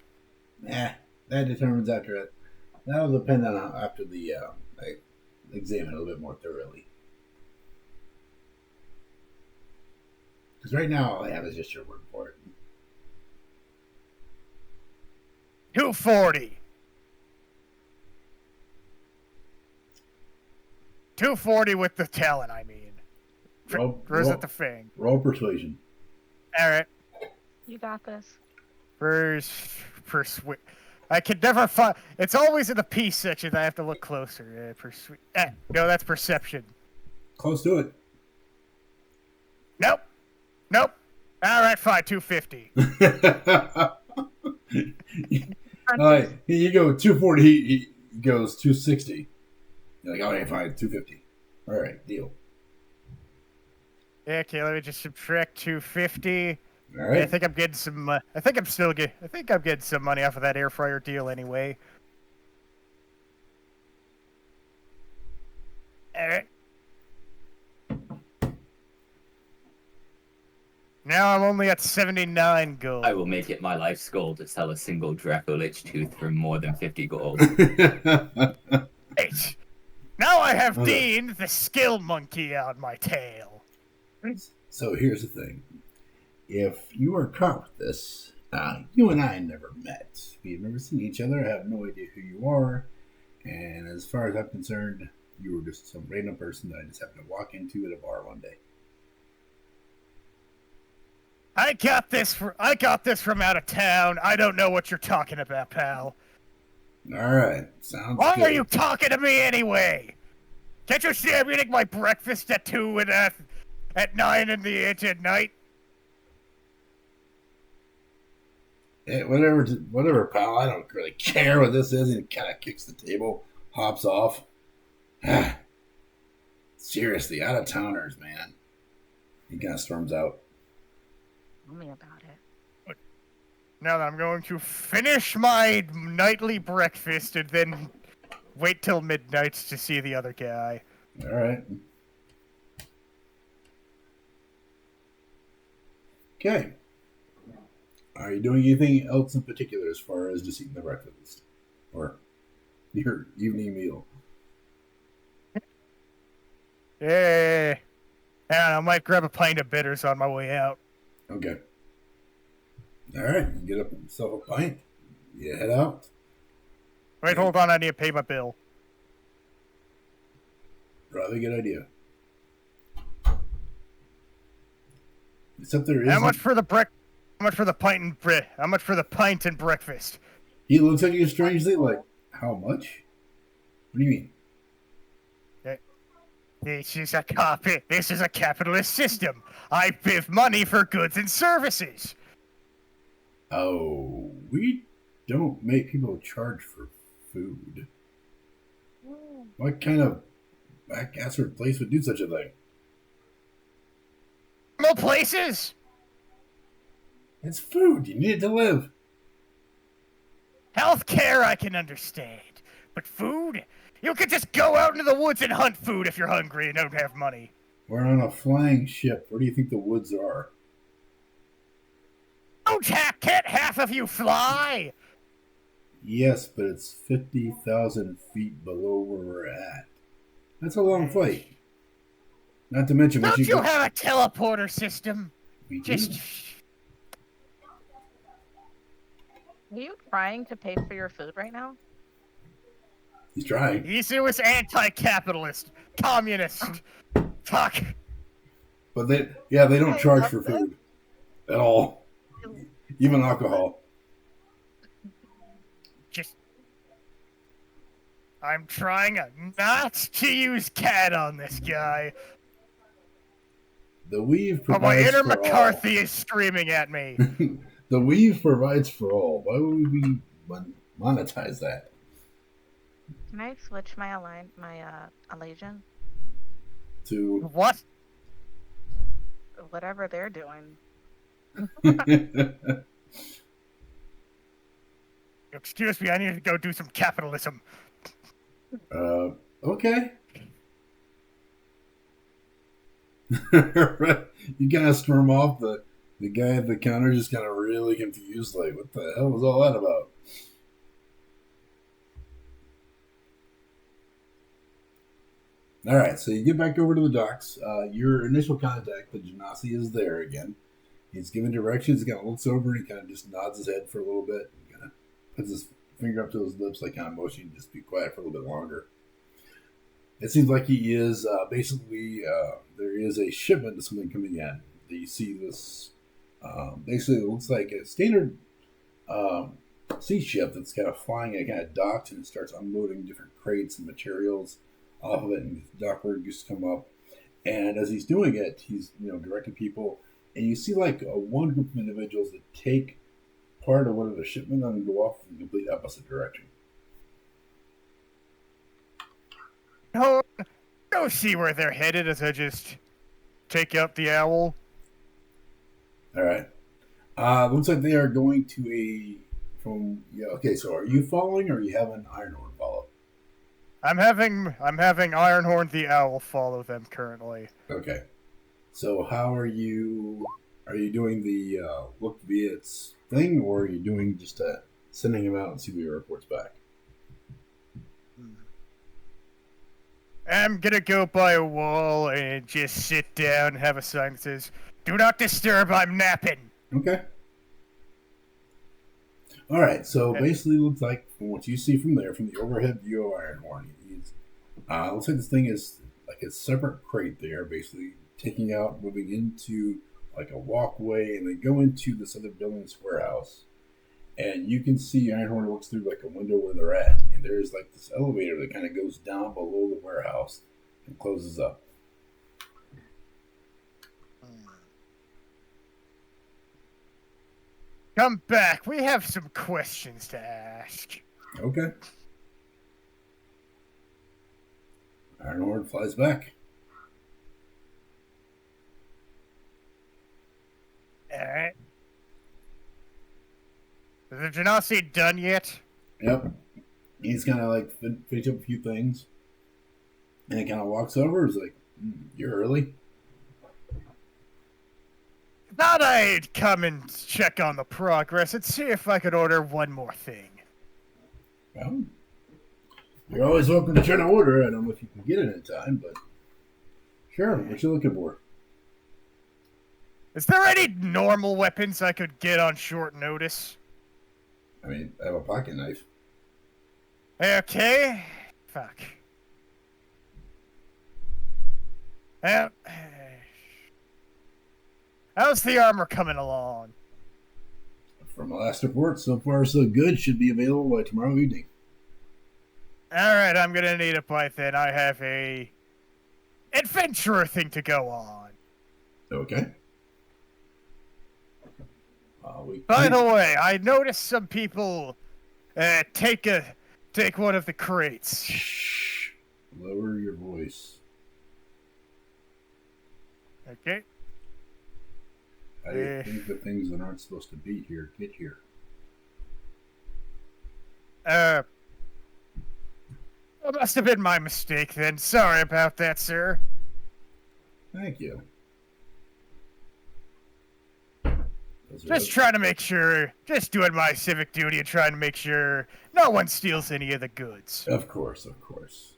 Speaker 2: That determines after it. That'll depend on after the I examine it a little bit more thoroughly. Because right now all I have is just your word for it.
Speaker 1: 240. 240 with the talent, I mean. Or is it the fang?
Speaker 2: Roll persuasion.
Speaker 1: Alright.
Speaker 4: You got this.
Speaker 1: Persuade. I can never find. It's always in the peace section that I have to look closer. No, that's perception.
Speaker 2: Close to it.
Speaker 1: Nope. Alright, fine, 250.
Speaker 2: Alright, you go 240, he goes 260. You're like, okay, fine, 250. Alright, deal.
Speaker 1: Okay, let me just subtract 250.
Speaker 2: All right.
Speaker 1: I think I'm getting some. I think I'm getting some money off of that air fryer deal anyway. All right. Now I'm only at 79 gold.
Speaker 3: I will make it my life's goal to sell a single Draco Lich tooth for more than 50 gold.
Speaker 1: Eight. Now I have Dean, the skill monkey, on my tail.
Speaker 2: So here's the thing. If you were caught with this, you and I never met. We've never seen each other, have no idea who you are, and as far as I'm concerned, you were just some random person that I just happened to walk into at a bar one day.
Speaker 1: I got this from out of town. I don't know what you're talking about, pal.
Speaker 2: Alright, sounds
Speaker 1: Why
Speaker 2: good.
Speaker 1: are you talking to me anyway? Can't you see I'm eating my breakfast at 2 and at 9 in the inch at night?
Speaker 2: Hey, whatever, pal. I don't really care what this is. And he kind of kicks the table, hops off. Seriously, out of towners, man. He kind of storms out.
Speaker 4: Tell me about it.
Speaker 1: Now that I'm going to finish my nightly breakfast and then wait till midnight to see the other guy.
Speaker 2: All right. Okay. Are you doing anything else in particular as far as just eating the breakfast? Or your evening meal?
Speaker 1: And I might grab a pint of bitters on my way out.
Speaker 2: Okay. All right. You get up yourself a pint. You head out.
Speaker 1: Wait, hold on. I need to pay my bill.
Speaker 2: Probably a good idea. Except there is.
Speaker 1: How much for the How much for the pint and How much for the pint and breakfast?
Speaker 2: He looks at you strangely, like, how much? What do you mean?
Speaker 1: This is a copy. This is a capitalist system. I give money for goods and services.
Speaker 2: Oh, we don't make people charge for food. What kind of back-assward place would do such a thing?
Speaker 1: No places.
Speaker 2: It's food. You need it to live.
Speaker 1: Healthcare I can understand. But food? You could just go out into the woods and hunt food if you're hungry and don't have money.
Speaker 2: We're on a flying ship. Where do you think the woods are?
Speaker 1: Oh, Jack, can't half of you fly?
Speaker 2: Yes, but it's 50,000 feet below where we're at. That's a long flight. Not to mention...
Speaker 1: Don't you have a teleporter system?
Speaker 2: We do.
Speaker 4: Are you trying to pay for your food right now?
Speaker 2: He's trying.
Speaker 1: He was anti-capitalist, communist. Fuck.
Speaker 2: But they don't charge for food at all. Even alcohol.
Speaker 1: I'm trying not to use cat on this guy.
Speaker 2: The weave
Speaker 1: But my
Speaker 2: provides
Speaker 1: inner
Speaker 2: for
Speaker 1: McCarthy
Speaker 2: all.
Speaker 1: is screaming at me.
Speaker 2: The weave provides for all. Why would we monetize that?
Speaker 4: Can I switch my Alasian?
Speaker 2: To
Speaker 1: What?
Speaker 4: Whatever they're doing.
Speaker 1: Excuse me, I need to go do some capitalism.
Speaker 2: Okay. You kind of storm off. The guy at the counter just kind of really confused, like, what the hell was all that about? All right, so you get back over to the docks. Your initial contact, the Genasi, is there again. He's giving directions. He kind of looks over and he kind of just nods his head for a little bit. And kind of puts his finger up to his lips, like kind of motioning to just be quiet for a little bit longer. It seems like he is basically there is a shipment of something coming in. You see this basically it looks like a standard sea ship that's kind of flying. It kind of docks and it starts unloading different crates and materials off of it, and dock workers come up. And as he's doing it, he's directing people, and you see like one group of individuals that take part of one of the shipment and go off in the complete opposite direction.
Speaker 1: No, go see where they're headed as I just take out the owl.
Speaker 2: All right. Looks like they are going to okay, so are you following or are you having Ironhorn follow?
Speaker 1: I'm having Ironhorn the owl follow them currently.
Speaker 2: Okay. So how are you doing the look via its thing, or are you doing just sending him out and see what he reports back?
Speaker 1: I'm gonna go by a wall and just sit down and have a sign that says, "Do not disturb, I'm napping."
Speaker 2: Okay. All right, so basically, looks like from what you see from there, from the overhead view of Ironhorn, looks like this thing is like a separate crate. They are basically taking out, moving into like a walkway, and they go into this other building's warehouse. And you can see Ironhorn looks through like a window where they're at, and there's like this elevator that kind of goes down below the warehouse and closes up.
Speaker 1: Come back. We have some questions to ask.
Speaker 2: Okay. Ironhorn flies back.
Speaker 1: Alright. Is the Genasi done yet?
Speaker 2: Yep. He's kind of like finish up a few things, and he kind of walks over. He's like, "You're early."
Speaker 1: Thought I'd come and check on the progress and see if I could order one more thing.
Speaker 2: Well, you're always welcome to try to order. I don't know if you can get it in time, but sure. What you looking for?
Speaker 1: Is there any normal weapons I could get on short notice?
Speaker 2: I mean, I have a pocket knife.
Speaker 1: Okay. Fuck. Uh, how's the armor coming along?
Speaker 2: From my last report, so far so good. Should be available by tomorrow evening.
Speaker 1: Alright, I'm gonna need a bite then. I have a adventurer thing to go on.
Speaker 2: Okay.
Speaker 1: By the way, I noticed some people take one of the crates.
Speaker 2: Shh. Lower your voice.
Speaker 1: Okay.
Speaker 2: I think the things that aren't supposed to be here get here.
Speaker 1: That must have been my mistake then. Sorry about that, sir.
Speaker 2: Thank you.
Speaker 1: Just trying to make sure, just doing my civic duty and trying to make sure no one steals any of the goods.
Speaker 2: Of course, of course.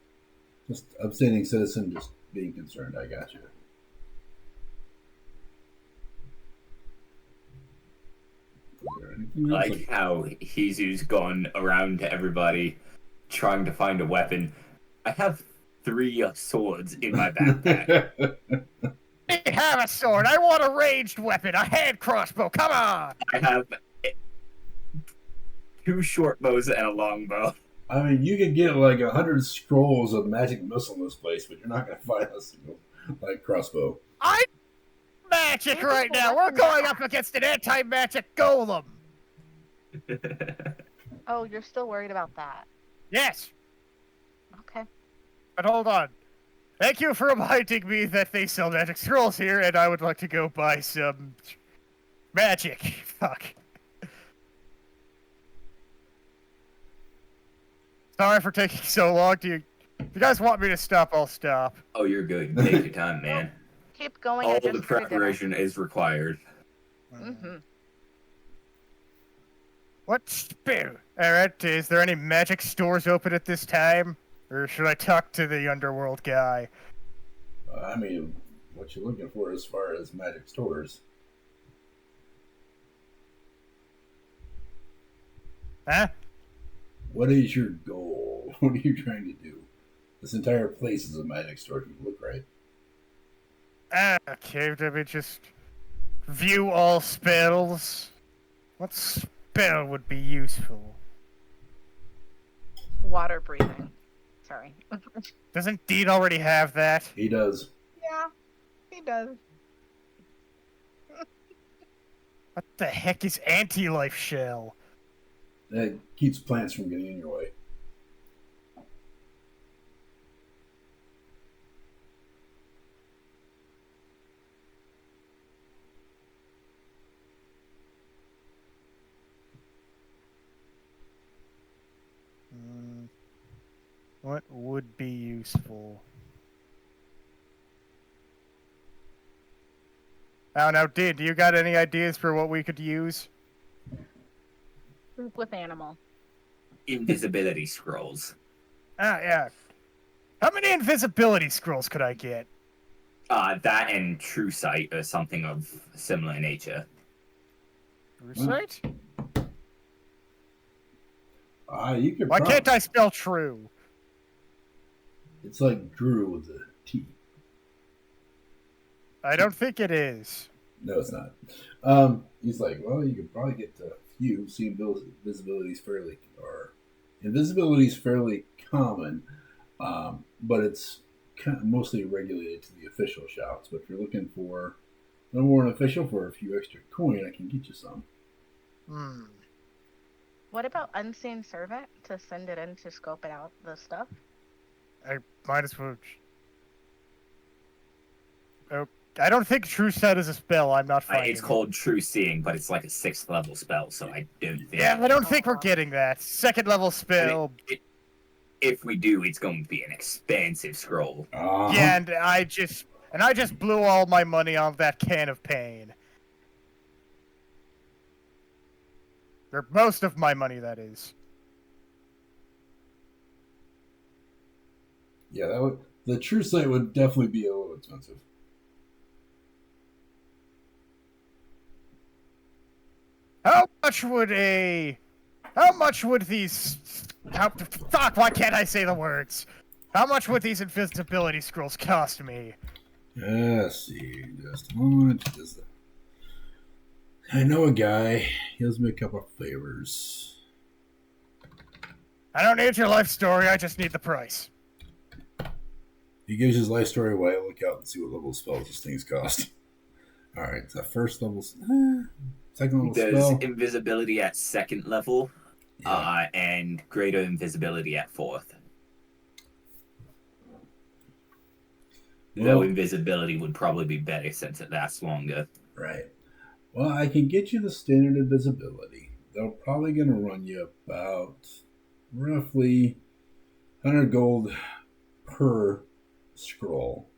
Speaker 2: Just upstanding citizen, just being concerned. I got you.
Speaker 3: Like how Jesus gone around to everybody trying to find a weapon. I have 3 swords in my backpack.
Speaker 1: I have a sword. I want a ranged weapon, a hand crossbow. Come on.
Speaker 3: I have 2 short bows and a long bow.
Speaker 2: I mean, you can get like 100 scrolls of magic missile in this place, but you're not going to find a single like crossbow.
Speaker 1: I'm magic right now. We're going up against an anti-magic golem.
Speaker 4: Oh, you're still worried about that?
Speaker 1: Yes,
Speaker 4: Okay.
Speaker 1: but hold on. Thank you for reminding me that they sell magic scrolls here, and I would like to go buy some magic. Fuck. Sorry for taking so long. If you guys want me to stop, I'll stop.
Speaker 3: Oh, you're good. Take your time, man.
Speaker 4: Keep going.
Speaker 3: All the preparation is required.
Speaker 4: Mm-hmm.
Speaker 1: What spear? Alright, is there any magic stores open at this time? Or should I talk to the underworld guy?
Speaker 2: I mean, what you looking for as far as magic stores?
Speaker 1: Huh?
Speaker 2: What is your goal? What are you trying to do? This entire place is a magic store if you look right.
Speaker 1: Okay, let me just view all spells. What spell would be useful?
Speaker 4: Water breathing. Sorry.
Speaker 1: Doesn't Dean already have that?
Speaker 2: He does.
Speaker 4: Yeah, he does.
Speaker 1: What the heck is anti-life shell?
Speaker 2: That keeps plants from getting in your way.
Speaker 1: What would be useful? Now, Dean, do you got any ideas for what we could use?
Speaker 4: With animal.
Speaker 3: Invisibility scrolls.
Speaker 1: Yeah. How many invisibility scrolls could I get?
Speaker 3: That and True Sight or something of similar nature.
Speaker 1: Sight?
Speaker 2: You could.
Speaker 1: Why can't I spell true?
Speaker 2: It's like Drew with a T.
Speaker 1: I don't think it is.
Speaker 2: No, it's not. He's like, well, you could probably get a few. See, invisibility's fairly common, but it's kind of mostly regulated to the official shops. But if you're looking for no more than official for a few extra coin, I can get you some.
Speaker 4: What about Unseen Servant to send it in to scope it out the stuff?
Speaker 1: I might as well. Oh, I don't think True Sight is a spell. I'm not finding
Speaker 3: It's called True Seeing, but it's like a 6th level spell, so I don't think.
Speaker 1: Yeah, I don't think we're getting that. 2nd level spell.
Speaker 3: If we do, it's going to be an expensive scroll.
Speaker 1: Yeah, and I just blew all my money on that can of pain. Or most of my money, that is.
Speaker 2: Yeah, the True Sight would definitely be a little expensive.
Speaker 1: How much would these... fuck, why can't I say the words? How much would these invisibility scrolls cost me?
Speaker 2: Let's see, just a moment. I know a guy. He owes me a couple of favors.
Speaker 1: I don't need your life story, I just need the price.
Speaker 2: He gives his life story away. Look out and see what level of spells these things cost. Alright, the first level... second level
Speaker 3: There's
Speaker 2: spell.
Speaker 3: invisibility at 2nd level,
Speaker 2: Yeah.
Speaker 3: and greater invisibility at 4th. Though
Speaker 2: Well,
Speaker 3: invisibility would probably be better since it lasts longer.
Speaker 2: right. Well, I can get you the standard invisibility. They're probably going to run you about roughly 100 gold per scroll.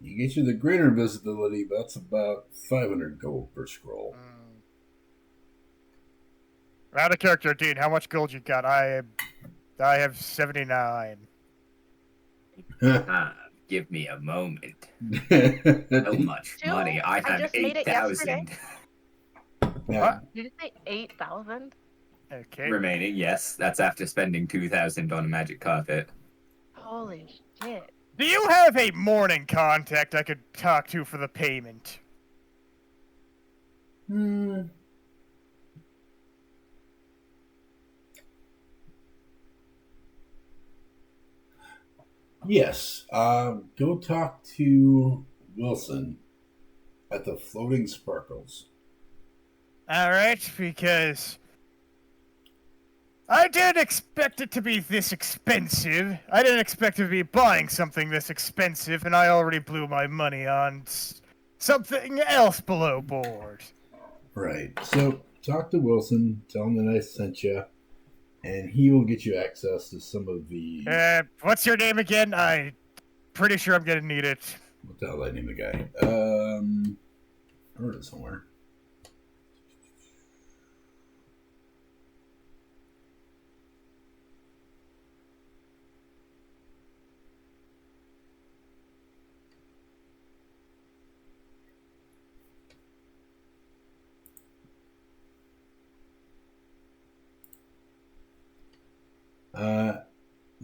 Speaker 2: You get you the greater invisibility, that's about 500 gold per scroll.
Speaker 1: Out of character, Dean, how much gold you got? I have 79.
Speaker 3: Give me a moment.
Speaker 2: So
Speaker 3: So much
Speaker 4: Two?
Speaker 3: money. I
Speaker 4: I
Speaker 3: have
Speaker 4: just made it
Speaker 3: 8,000
Speaker 1: What?
Speaker 4: Did you say 8,000?
Speaker 1: Okay.
Speaker 3: remaining. Yes, that's after spending 2,000 on a magic carpet.
Speaker 4: Holy shit.
Speaker 1: Do you have a morning contact I could talk to for the payment?
Speaker 2: Yes. Go talk to Wilson at the Floating Sparkles.
Speaker 1: Alright, because I didn't expect it to be this expensive. I didn't expect to be buying something this expensive, and I already blew my money on something else below board.
Speaker 2: Right. So talk to Wilson, tell him that I sent you, and he will get you access to some of the...
Speaker 1: What's your name again? I'm pretty sure I'm gonna need it.
Speaker 2: What the hell did I name the guy? I heard it somewhere.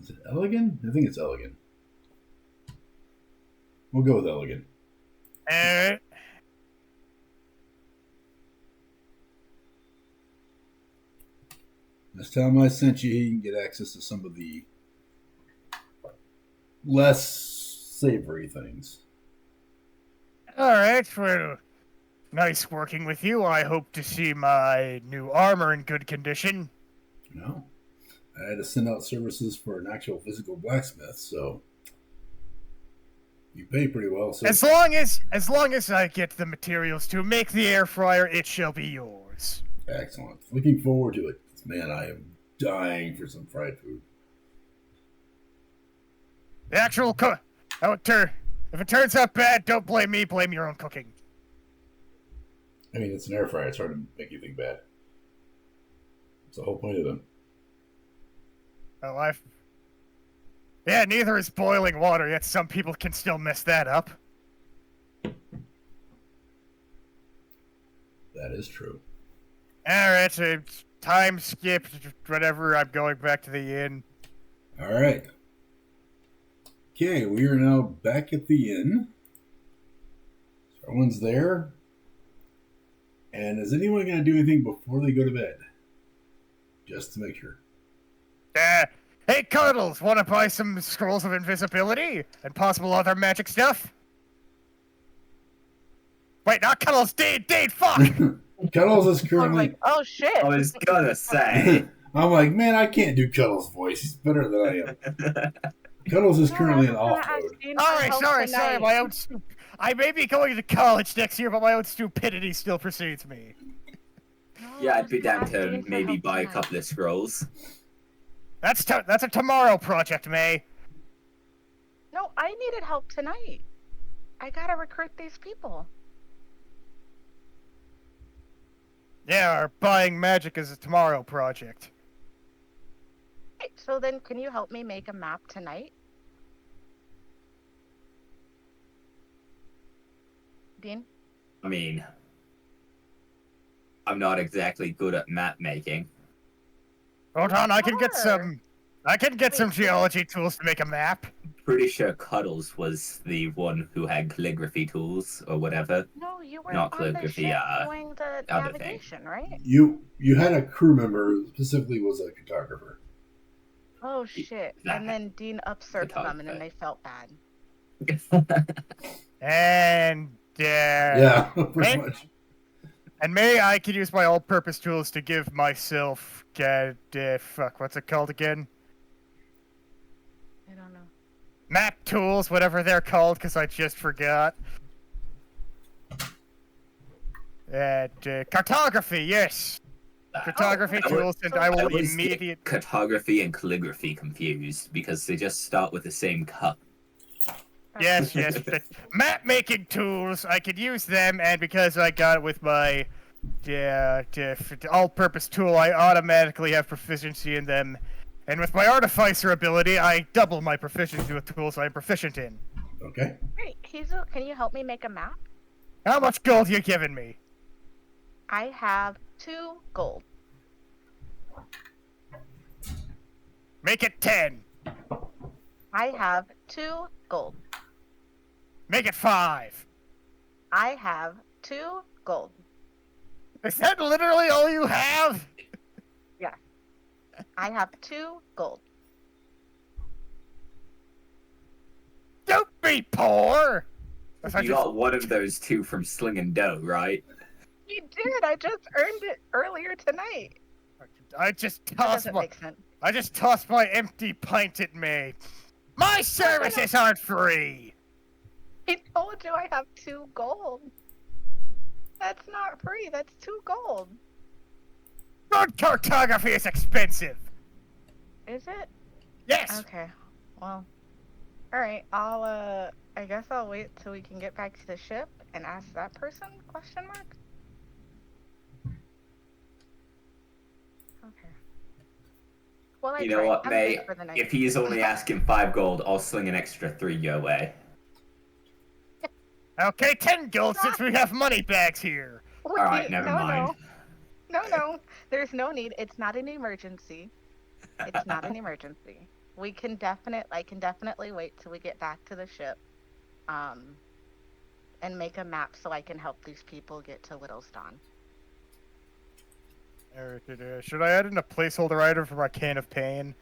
Speaker 2: Is it Elegant? I think it's Elegant. We'll go with Elegant.
Speaker 1: Alright.
Speaker 2: This time I sent you, he can get access to some of the less savory things.
Speaker 1: Alright, well, nice working with you. I hope to see my new armor in good condition.
Speaker 2: No. I had to send out services for an actual physical blacksmith, so you pay pretty well. So
Speaker 1: As long as I get the materials to make the air fryer, it shall be yours.
Speaker 2: excellent. Looking forward to it. Man, I am dying for some fried food.
Speaker 1: The actual if it turns out bad, don't blame me, blame your own cooking.
Speaker 2: I mean, it's an air fryer. It's hard to make anything bad. It's the whole point of them.
Speaker 1: Well, yeah, neither is boiling water, yet some people can still mess that up.
Speaker 2: That is true.
Speaker 1: Alright, so time skipped, whatever, I'm going back to the inn.
Speaker 2: All right. Okay, we are now back at the inn. Everyone's there. And is anyone going to do anything before they go to bed? Just to make sure.
Speaker 1: Hey, Cuddles, want to buy some scrolls of invisibility and possible other magic stuff? Wait, not Cuddles, Dade, fuck!
Speaker 2: Cuddles is
Speaker 4: I'm
Speaker 2: currently...
Speaker 4: like, oh shit.
Speaker 3: I was gonna say.
Speaker 2: I'm like, man, I can't do Cuddles' voice. He's better than I am. Cuddles is currently in off mode.
Speaker 1: Alright, sorry, my own I may be going to college next year, but my own stupidity still precedes me.
Speaker 3: Yeah, I'd be down to maybe buy a couple of scrolls.
Speaker 1: That's a tomorrow project, May.
Speaker 4: No, I needed help tonight. I gotta recruit these people.
Speaker 1: Yeah, our buying magic is a tomorrow project.
Speaker 4: Right, so then can you help me make a map tonight? Dean?
Speaker 3: I mean, I'm not exactly good at map making.
Speaker 1: Hold on, I can get
Speaker 4: Sure.
Speaker 1: some. I can get some
Speaker 4: Wait,
Speaker 1: geology tools to make a map.
Speaker 3: Pretty sure Cuddles was the one who had calligraphy tools or whatever.
Speaker 4: No, you were
Speaker 3: Not
Speaker 4: on the
Speaker 3: calligraphy,
Speaker 4: ship doing the
Speaker 3: other thing.
Speaker 4: navigation, right?
Speaker 2: You had a crew member who specifically was a cartographer.
Speaker 4: Oh shit! And then Dean upsurfed them, and then they felt bad.
Speaker 1: And
Speaker 2: Yeah, pretty much.
Speaker 1: And may I could use my all-purpose tools to give myself fuck, what's it called again?
Speaker 4: I don't know.
Speaker 1: Map tools, whatever they're called, because I just forgot. Cartography, yes. Cartography tools, and I will immediately.
Speaker 3: Cartography and calligraphy confused because they just start with the same cut.
Speaker 1: Yes. Map making tools, I could use them, and because I got it with my all-purpose tool, I automatically have proficiency in them. And with my artificer ability, I double my proficiency with tools I'm proficient in.
Speaker 2: Okay.
Speaker 4: Wait, Hazel, can you help me make a map?
Speaker 1: How much gold you giving me?
Speaker 4: I have 2 gold.
Speaker 1: Make it 10.
Speaker 4: I have 2 gold.
Speaker 1: Make it 5.
Speaker 4: I have 2 gold.
Speaker 1: Is that literally all you have?
Speaker 4: Yeah. I have 2 gold.
Speaker 1: Don't be poor!
Speaker 3: You got one of those 2 from slinging dough, right?
Speaker 4: You did. I just earned it earlier tonight.
Speaker 1: I just
Speaker 4: That
Speaker 1: tossed
Speaker 4: doesn't
Speaker 1: my
Speaker 4: make sense.
Speaker 1: I just tossed my empty pint at me. My services aren't free.
Speaker 4: I told you I have 2 gold. That's not free. That's 2 gold.
Speaker 1: Good cartography is expensive.
Speaker 4: Is it?
Speaker 1: Yes.
Speaker 4: Okay. Well. Alright, I guess I'll wait till we can get back to the ship and ask that person, question mark? Okay. Well,
Speaker 3: You know what, May? If he's only asking 5 gold, I'll sling an extra 3 your way.
Speaker 1: Okay, 10 gold since we have money bags here.
Speaker 3: Alright, never mind.
Speaker 4: No. There's no need. It's not an emergency. It's not an emergency. I can definitely wait till we get back to the ship, and make a map so I can help these people get to Whittleston.
Speaker 1: Should I add in a placeholder item for my can of pain?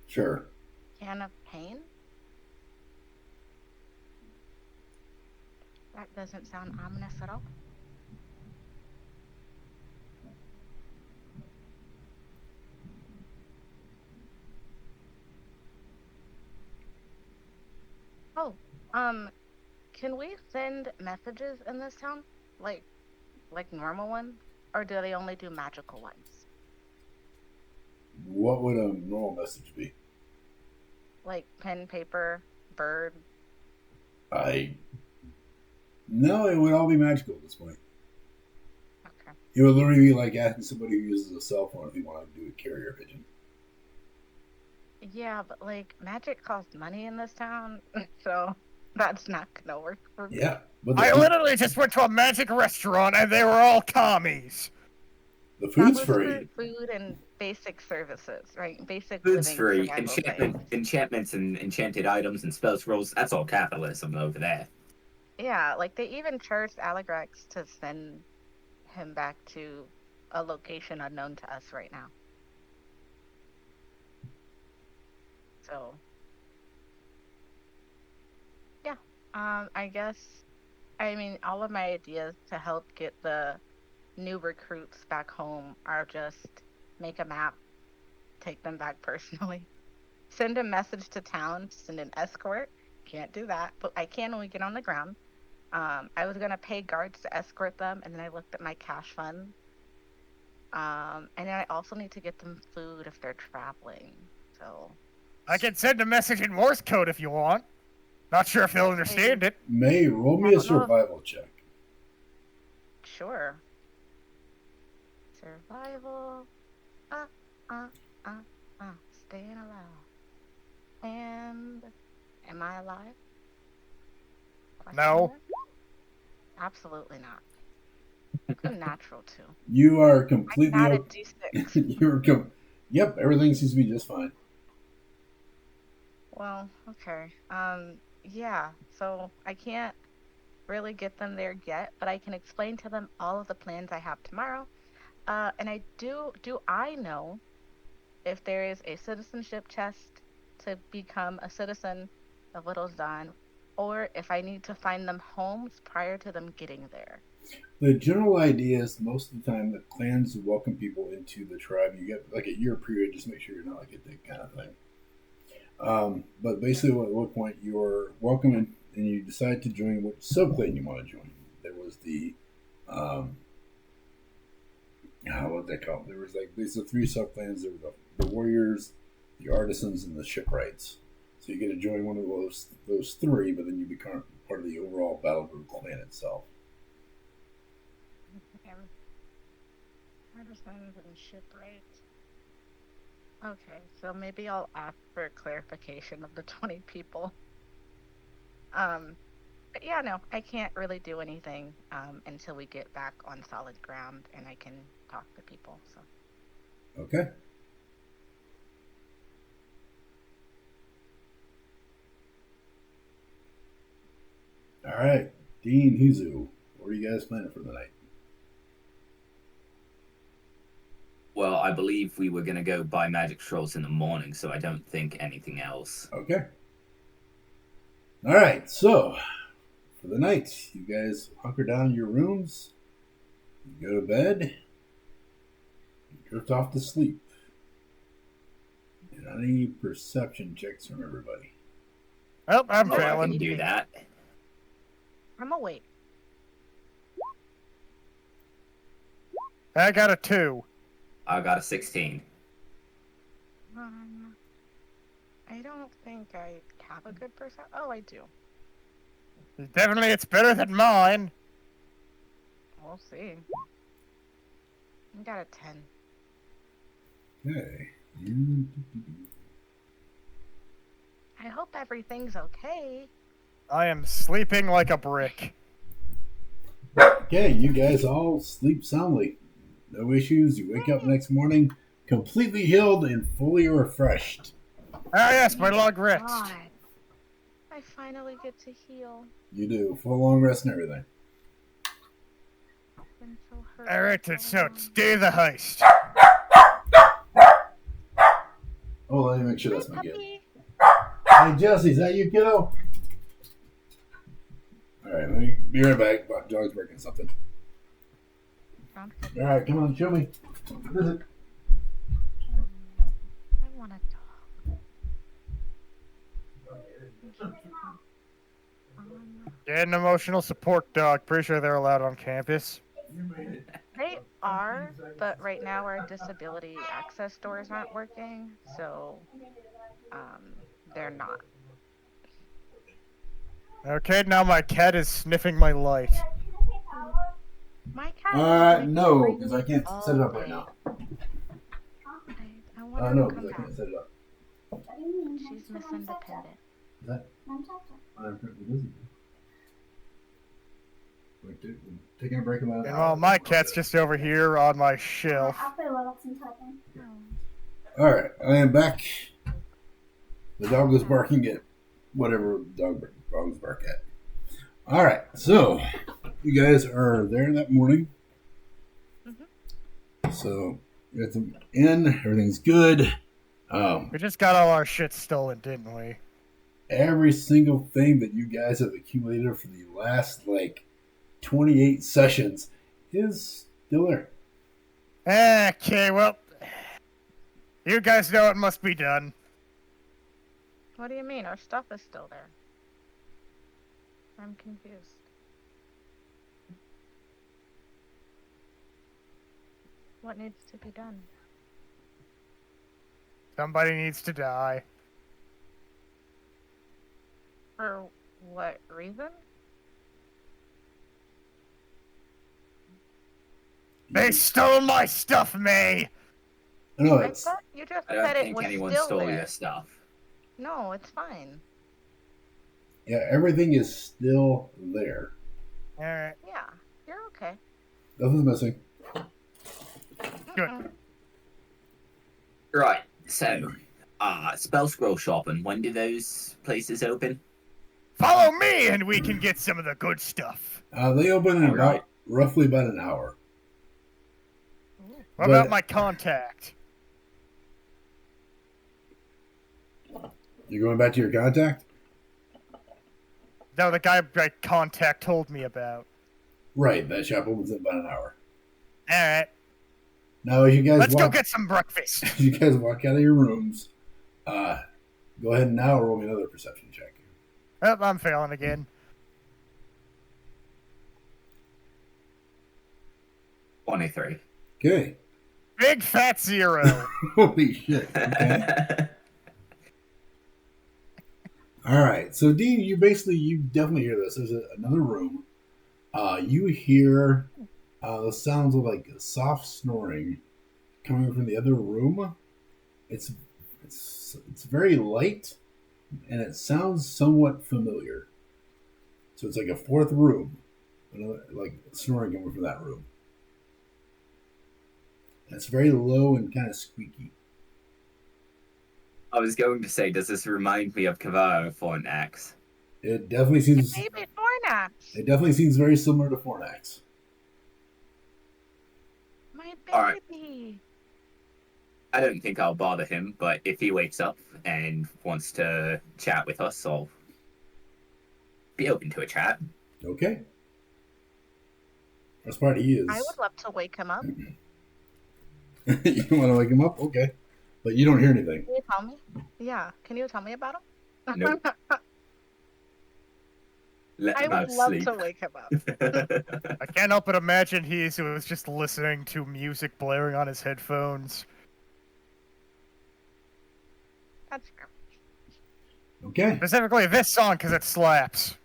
Speaker 2: Sure.
Speaker 4: Can of pain? That doesn't sound ominous at all. Oh, can we send messages in this town? Like normal ones? Or do they only do magical ones?
Speaker 2: What would a normal message be?
Speaker 4: Like pen, paper, bird?
Speaker 2: No, it would all be magical at this point.
Speaker 4: Okay.
Speaker 2: It would literally be like asking somebody who uses a cell phone if you wanted to do a carrier pigeon.
Speaker 4: Yeah, but like magic costs money in this town, so that's not gonna work for me.
Speaker 2: Yeah, but
Speaker 1: I literally just went to a magic restaurant and they were all commies.
Speaker 2: The food's
Speaker 4: That was
Speaker 2: free.
Speaker 4: for food and basic services, right? Basic
Speaker 3: Food's
Speaker 4: living
Speaker 3: free.
Speaker 4: survival things.
Speaker 3: Enchantments and enchanted items and spell scrolls, that's all capitalism over there.
Speaker 4: Yeah, like they even charged Allegrax to send him back to a location unknown to us right now. So, yeah, I guess, I mean, all of my ideas to help get the new recruits back home are just make a map, take them back personally, send a message to town, send an escort. Can't do that, but I can when we get on the ground. I was gonna pay guards to escort them, and then I looked at my cash fund. And then I also need to get them food if they're traveling. So
Speaker 1: I can send a message in Morse code if you want. Not sure if they'll understand it.
Speaker 2: May, roll me a survival check.
Speaker 4: Sure. Survival. Staying alive. And am I alive?
Speaker 1: No.
Speaker 4: Absolutely not. A natural 2.
Speaker 2: You are
Speaker 4: I
Speaker 2: completely
Speaker 4: got a
Speaker 2: okay.
Speaker 4: D6.
Speaker 2: Yep, everything seems to be just fine.
Speaker 4: Well, okay. Yeah. So I can't really get them there yet, but I can explain to them all of the plans I have tomorrow. And do I know if there is a citizenship test to become a citizen of Little's Dawn, or if I need to find them homes prior to them getting there?
Speaker 2: The general idea is most of the time the clans welcome people into the tribe. You get like a year period, just make sure you're not like a dick kind of thing. But basically, at what point you're welcome and you decide to join which subclan you want to join. There was the, what they call it? There was like these are 3 subclans. There were the warriors, the artisans, and the shipwrights. So you get to join one of those 3, but then you become part of the overall Battle Group clan itself.
Speaker 4: Artisans and shipwrights. Okay, so maybe I'll ask for clarification of the 20 people. But yeah, no, I can't really do anything until we get back on solid ground and I can talk to people. So
Speaker 2: Okay. All right, Dean, Hizu, what are you guys planning for the night?
Speaker 3: Well, I believe we were going to go buy magic scrolls in the morning, so I don't think anything else.
Speaker 2: Okay. All right, so for the night, you guys hunker down in your rooms, you go to bed, you drift off to sleep. And any perception checks from everybody.
Speaker 1: Well, I'm
Speaker 3: Oh, I
Speaker 1: failing.
Speaker 3: can do that.
Speaker 4: I'm awake.
Speaker 1: I got a 2.
Speaker 3: I got a 16.
Speaker 4: I don't think I have a good percent. Oh, I do.
Speaker 1: Definitely, it's better than mine.
Speaker 4: We'll see. I got a 10.
Speaker 2: Okay.
Speaker 4: I hope everything's okay.
Speaker 1: I am sleeping like a brick.
Speaker 2: Okay, you guys all sleep soundly. No issues. You wake up next morning completely healed and fully refreshed.
Speaker 1: Ah, yes, my long rest.
Speaker 4: God. I finally get to heal.
Speaker 2: You do. Full long rest and everything.
Speaker 4: I've been so hurt.
Speaker 1: Alright,
Speaker 4: for
Speaker 1: so
Speaker 4: long.
Speaker 1: do the heist.
Speaker 2: Oh, let me make sure that's
Speaker 4: Hi,
Speaker 2: my kid.
Speaker 4: puppy.
Speaker 2: Hey, Jesse, is that you, kiddo? Alright, let me be right back. Dog's breaking something.
Speaker 4: Sounds good.
Speaker 2: Alright, come on, show me. What is it?
Speaker 4: I want a dog.
Speaker 1: Get an emotional support dog. Pretty sure they're allowed on campus.
Speaker 4: They are, but right now our disability access doors aren't working, so they're not.
Speaker 1: Okay, now my cat is sniffing my light.
Speaker 4: My cat.
Speaker 2: No, because I can't set it up right now.
Speaker 4: I want her
Speaker 2: No,
Speaker 4: to come
Speaker 2: because I
Speaker 4: back.
Speaker 2: can't set it up.
Speaker 4: She's Miss Independent.
Speaker 2: Is that? I'm currently busy. Like, taking a break about
Speaker 1: And while my cat's just over here on my shelf.
Speaker 2: Alright, I am back. The dog was barking at whatever dogs bark at. Alright, so you guys are there that morning. So you're at the inn, everything's good.
Speaker 1: We just got all our shit stolen, didn't we?
Speaker 2: Every single thing that you guys have accumulated for the last 28 sessions is still there.
Speaker 1: Okay, well, you guys know it must be done.
Speaker 4: What do you mean? Our stuff is still there. I'm confused. What needs to be done?
Speaker 1: Somebody needs to die.
Speaker 4: For what reason?
Speaker 1: They stole my stuff, May!
Speaker 2: No,
Speaker 4: I
Speaker 2: it's
Speaker 4: thought you just
Speaker 3: I don't
Speaker 4: said it
Speaker 3: think
Speaker 4: was
Speaker 3: anyone
Speaker 4: still
Speaker 3: stole
Speaker 4: there.
Speaker 3: your stuff.
Speaker 4: No, it's fine.
Speaker 2: everything is still there.
Speaker 1: Alright.
Speaker 4: Yeah, you're okay.
Speaker 2: Nothing's missing.
Speaker 1: Good.
Speaker 3: Right. So, spell scroll shopping. When do those places open?
Speaker 1: Follow me, and we can get some of the good stuff.
Speaker 2: They open in
Speaker 3: Alright.
Speaker 2: roughly about an hour.
Speaker 1: What
Speaker 2: But-
Speaker 1: about my contact?
Speaker 2: You going back to your contact?
Speaker 1: No, the guy my contact told me about.
Speaker 2: Right, that shop opens in about an hour.
Speaker 1: Alright,
Speaker 2: Now, as you guys
Speaker 1: let's go
Speaker 2: walk,
Speaker 1: get some breakfast.
Speaker 2: as you guys walk out of your rooms, go ahead and now roll me another perception check.
Speaker 1: Oh, I'm failing again.
Speaker 3: 23.
Speaker 2: Okay.
Speaker 1: Big fat 0.
Speaker 2: Holy shit. Okay. All right. So, Dean, you definitely hear this. There's another room. You hear the sounds of like soft snoring coming from the other room. It's very light, and it sounds somewhat familiar. So it's like a fourth room, like snoring coming from that room. And it's very low and kind of squeaky.
Speaker 3: I was going to say, does this remind me of Cavaro Fornax?
Speaker 2: It definitely seems.
Speaker 4: Maybe Fornax.
Speaker 2: It definitely seems very similar to Fornax.
Speaker 4: My
Speaker 3: Alright.
Speaker 4: baby.
Speaker 3: I don't think I'll bother him, but if he wakes up and wants to chat with us, I'll be open to a chat.
Speaker 2: Okay. First part he is.
Speaker 4: I would love to wake him up.
Speaker 2: You want to wake him up? Okay. But you don't hear anything.
Speaker 4: Can you tell me? Yeah. Can you tell me about him?
Speaker 3: Nope. Let
Speaker 4: I
Speaker 3: him have
Speaker 4: would love
Speaker 3: sleep.
Speaker 4: to wake him up.
Speaker 1: I can't help but imagine he was just listening to music blaring on his headphones.
Speaker 4: That's fair.
Speaker 2: Okay.
Speaker 1: Specifically this song, because it slaps.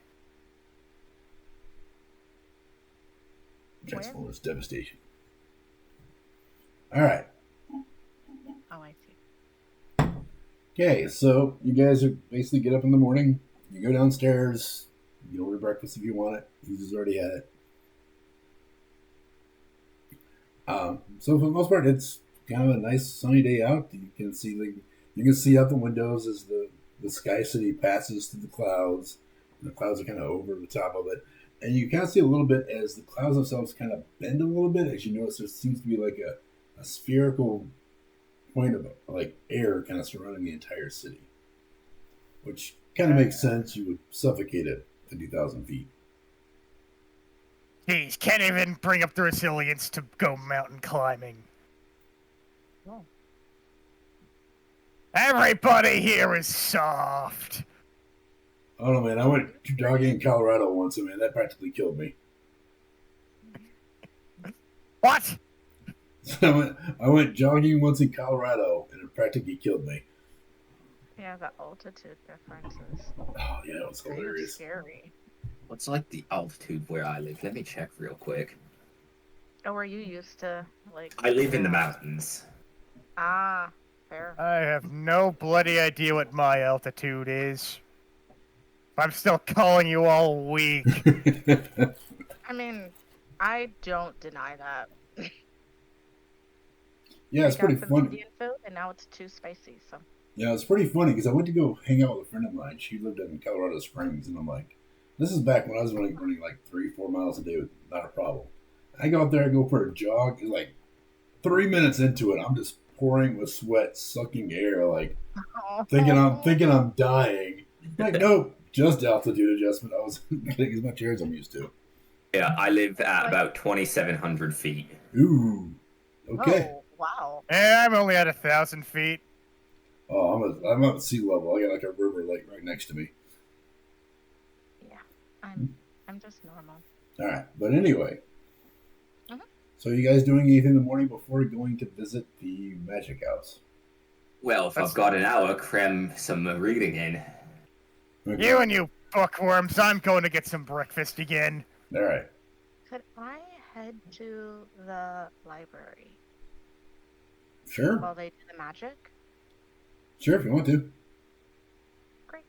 Speaker 2: Transformers Devastation. All right.
Speaker 4: Oh, I see.
Speaker 2: Okay, so you guys are basically get up in the morning. You go downstairs. You order breakfast if you want it. He's already had it. So for the most part, it's kind of a nice sunny day out. You can see out the windows as the Sky City passes through the clouds. And the clouds are kind of over the top of it, and you kind of see a little bit as the clouds themselves kind of bend a little bit. As you notice, there seems to be like a spherical point of like air kind of surrounding the entire city, which kind of makes sense. You would suffocate at 50,000 feet.
Speaker 1: Jeez, can't even bring up the resilience to go mountain climbing.
Speaker 4: Oh.
Speaker 1: Everybody here is soft.
Speaker 2: I don't know, man. I went jogging in Colorado once, and man, that practically killed me.
Speaker 1: What?
Speaker 2: I went jogging once in Colorado, and it practically killed me.
Speaker 4: Yeah, the altitude differences.
Speaker 2: Oh yeah, it was
Speaker 4: Very
Speaker 2: hilarious.
Speaker 4: scary.
Speaker 3: What's like the altitude where I live? Let me check real quick.
Speaker 4: Oh, were you used to like?
Speaker 3: I live in the mountains.
Speaker 4: Ah, fair.
Speaker 1: I have no bloody idea what my altitude is. I'm still calling you all weak.
Speaker 4: I mean, I don't deny that.
Speaker 2: Yeah, it's
Speaker 4: I got
Speaker 2: pretty
Speaker 4: some
Speaker 2: funny.
Speaker 4: Indian food, and now it's too spicy. So
Speaker 2: Yeah, it's pretty funny because I went to go hang out with a friend of mine. She lived in Colorado Springs, and I'm like, this is back when I was running like 3-4 miles a day with not a problem. I go out there, I go for a jog, and like 3 minutes into it, I'm just pouring with sweat, sucking air, like thinking I'm dying. Like, nope, just altitude adjustment. I was getting as much air as I'm used to.
Speaker 3: Yeah, I live at about 2,700 feet.
Speaker 2: Ooh, okay.
Speaker 4: Oh, wow.
Speaker 1: I'm only at 1,000 feet.
Speaker 2: Oh, I'm at sea level. I got like a river like right next to me.
Speaker 4: Yeah, I'm just normal.
Speaker 2: All right, but anyway.
Speaker 4: Mhm.
Speaker 2: So, you guys doing anything in the morning before going to visit the magic house?
Speaker 3: Well, if I've got an hour, cram some reading in.
Speaker 2: Okay.
Speaker 1: You and you bookworms, I'm going to get some breakfast again.
Speaker 2: All right.
Speaker 4: Could I head to the library
Speaker 2: Sure.
Speaker 4: while they do the magic?
Speaker 2: Sure, if you want to.
Speaker 4: Great.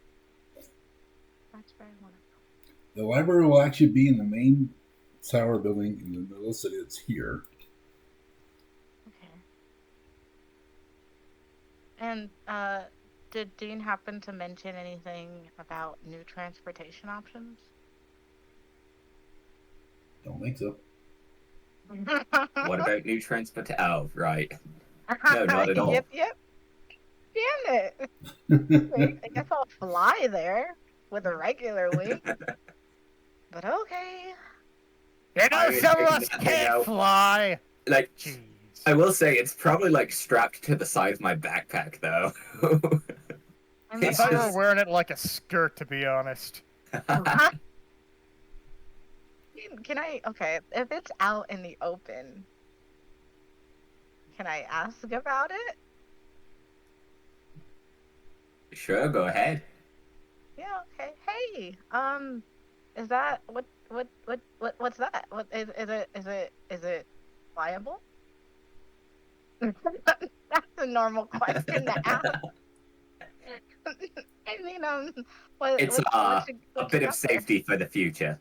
Speaker 4: That's where I want to go.
Speaker 2: The library will actually be in the main tower building in the middle of the city that's here.
Speaker 4: Okay. And did Dean happen to mention anything about new transportation options?
Speaker 2: Don't think so.
Speaker 3: What about new transport? Oh, right. No, not at all.
Speaker 4: Yep. Damn it. Wait, I guess I'll fly there with a regular wing. But okay.
Speaker 1: You know,
Speaker 3: I
Speaker 1: some of
Speaker 3: would
Speaker 1: us
Speaker 3: take that thing
Speaker 1: can't
Speaker 3: out.
Speaker 1: fly.
Speaker 3: Like,
Speaker 1: Jeez.
Speaker 3: I will say it's probably like strapped to the side of my backpack, though.
Speaker 4: I
Speaker 1: I
Speaker 4: mean,
Speaker 3: It's
Speaker 1: thought you were
Speaker 3: just-
Speaker 1: wearing it like a skirt, to be honest.
Speaker 4: can I? Okay, if it's out in the open, can I ask about it?
Speaker 3: Sure, go ahead.
Speaker 4: Yeah. Okay. Hey. Is that what's that? What is it viable? That's a normal question to ask. I mean,
Speaker 3: It's
Speaker 4: what
Speaker 3: a
Speaker 4: what
Speaker 3: bit
Speaker 4: you
Speaker 3: of
Speaker 4: got there?
Speaker 3: safety for the future.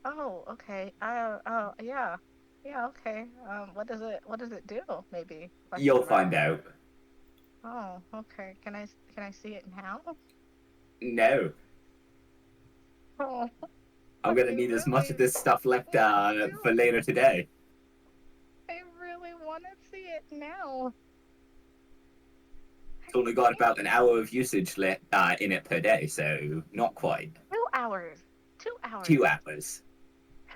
Speaker 4: Oh, okay. Yeah. Yeah, okay. What does it do? Maybe.
Speaker 3: You'll
Speaker 4: Question mark.
Speaker 3: find out.
Speaker 4: Oh, okay. Can I see it now?
Speaker 3: No,
Speaker 4: Oh,
Speaker 3: I'm
Speaker 4: but
Speaker 3: gonna need as much of this stuff left for later today.
Speaker 4: I really want to see it now.
Speaker 3: It's only got about an hour of usage in it per day, so not quite.
Speaker 4: 2 hours. 2 hours.
Speaker 3: 2 hours.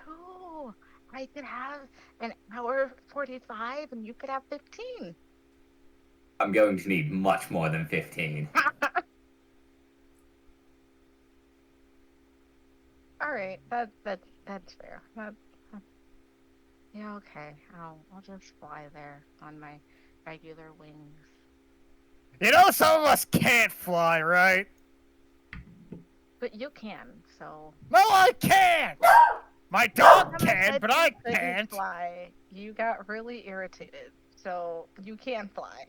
Speaker 4: Oh, I could have an hour 45 and you could have 15.
Speaker 3: I'm going to need much more than 15.
Speaker 4: All right, that's fair. Yeah, okay. I'll just fly there on my regular wings.
Speaker 1: You know, some of us can't fly, right?
Speaker 4: But you can, so.
Speaker 1: No, I can't! My dog
Speaker 4: Last time
Speaker 1: can,
Speaker 4: said
Speaker 1: but
Speaker 4: you
Speaker 1: I
Speaker 4: couldn't
Speaker 1: can't.
Speaker 4: fly. You got really irritated, so you can fly.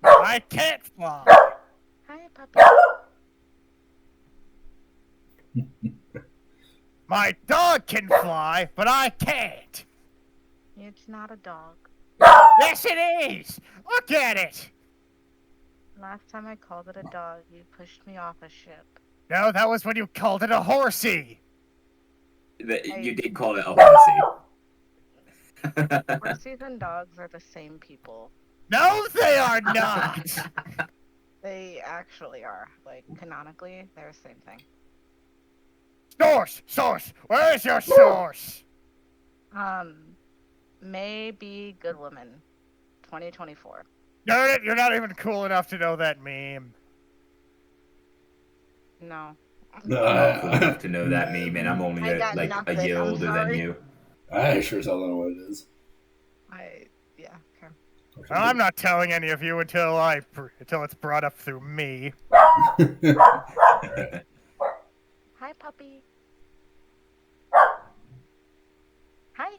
Speaker 1: I can't fly.
Speaker 4: Hi, puppy.
Speaker 1: My dog can fly, but I can't.
Speaker 4: It's not a dog.
Speaker 1: Yes, it is. Look at it.
Speaker 4: Last time I called it a dog, you pushed me off a ship.
Speaker 1: No, that was when you called it a horsey.
Speaker 3: You did call it a horsey.
Speaker 4: Horses and dogs are the same people.
Speaker 1: No, they are not.
Speaker 4: They actually are. Like, canonically, they're the same thing.
Speaker 1: Source. Where's your source?
Speaker 4: Maybe Good Woman, 2024.
Speaker 1: Darn it, you're not even cool enough to know that meme.
Speaker 4: No.
Speaker 3: I'm not cool enough to know that meme, and I'm only
Speaker 4: I got
Speaker 3: like
Speaker 4: nothing,
Speaker 3: a year
Speaker 4: I'm
Speaker 3: older than
Speaker 4: sorry.
Speaker 3: you.
Speaker 2: I sure as hell don't know what it is.
Speaker 4: Yeah, okay.
Speaker 1: Well, I'm not telling any of you until it's brought up through me.
Speaker 2: Alright.
Speaker 4: Hi, puppy. Hi.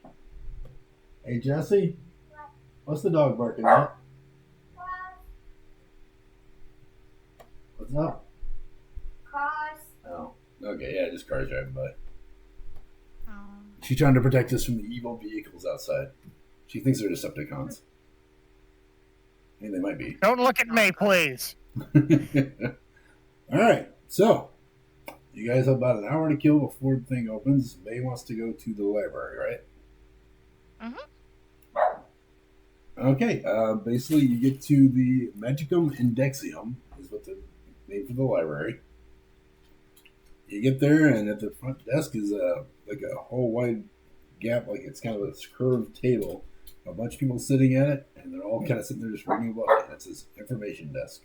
Speaker 2: Hey, Jesse. What's the dog barking at? What's up?
Speaker 5: Cars.
Speaker 2: Oh. Okay, yeah, just cars driving by.
Speaker 4: Oh.
Speaker 2: She's trying to protect us from the evil vehicles outside. She thinks they're Decepticons. I mean, they might be.
Speaker 1: Don't look at me, please.
Speaker 2: Alright, so you guys have about an hour to kill before the thing opens. May wants to go to the library, right? Okay, basically you get to the Magicum Indexium, is what the name for the library. You get there, and at the front desk is like a whole wide gap, like it's kind of a curved table. A bunch of people sitting at it, and they're all kind of sitting there just reading a book. And it says information desk.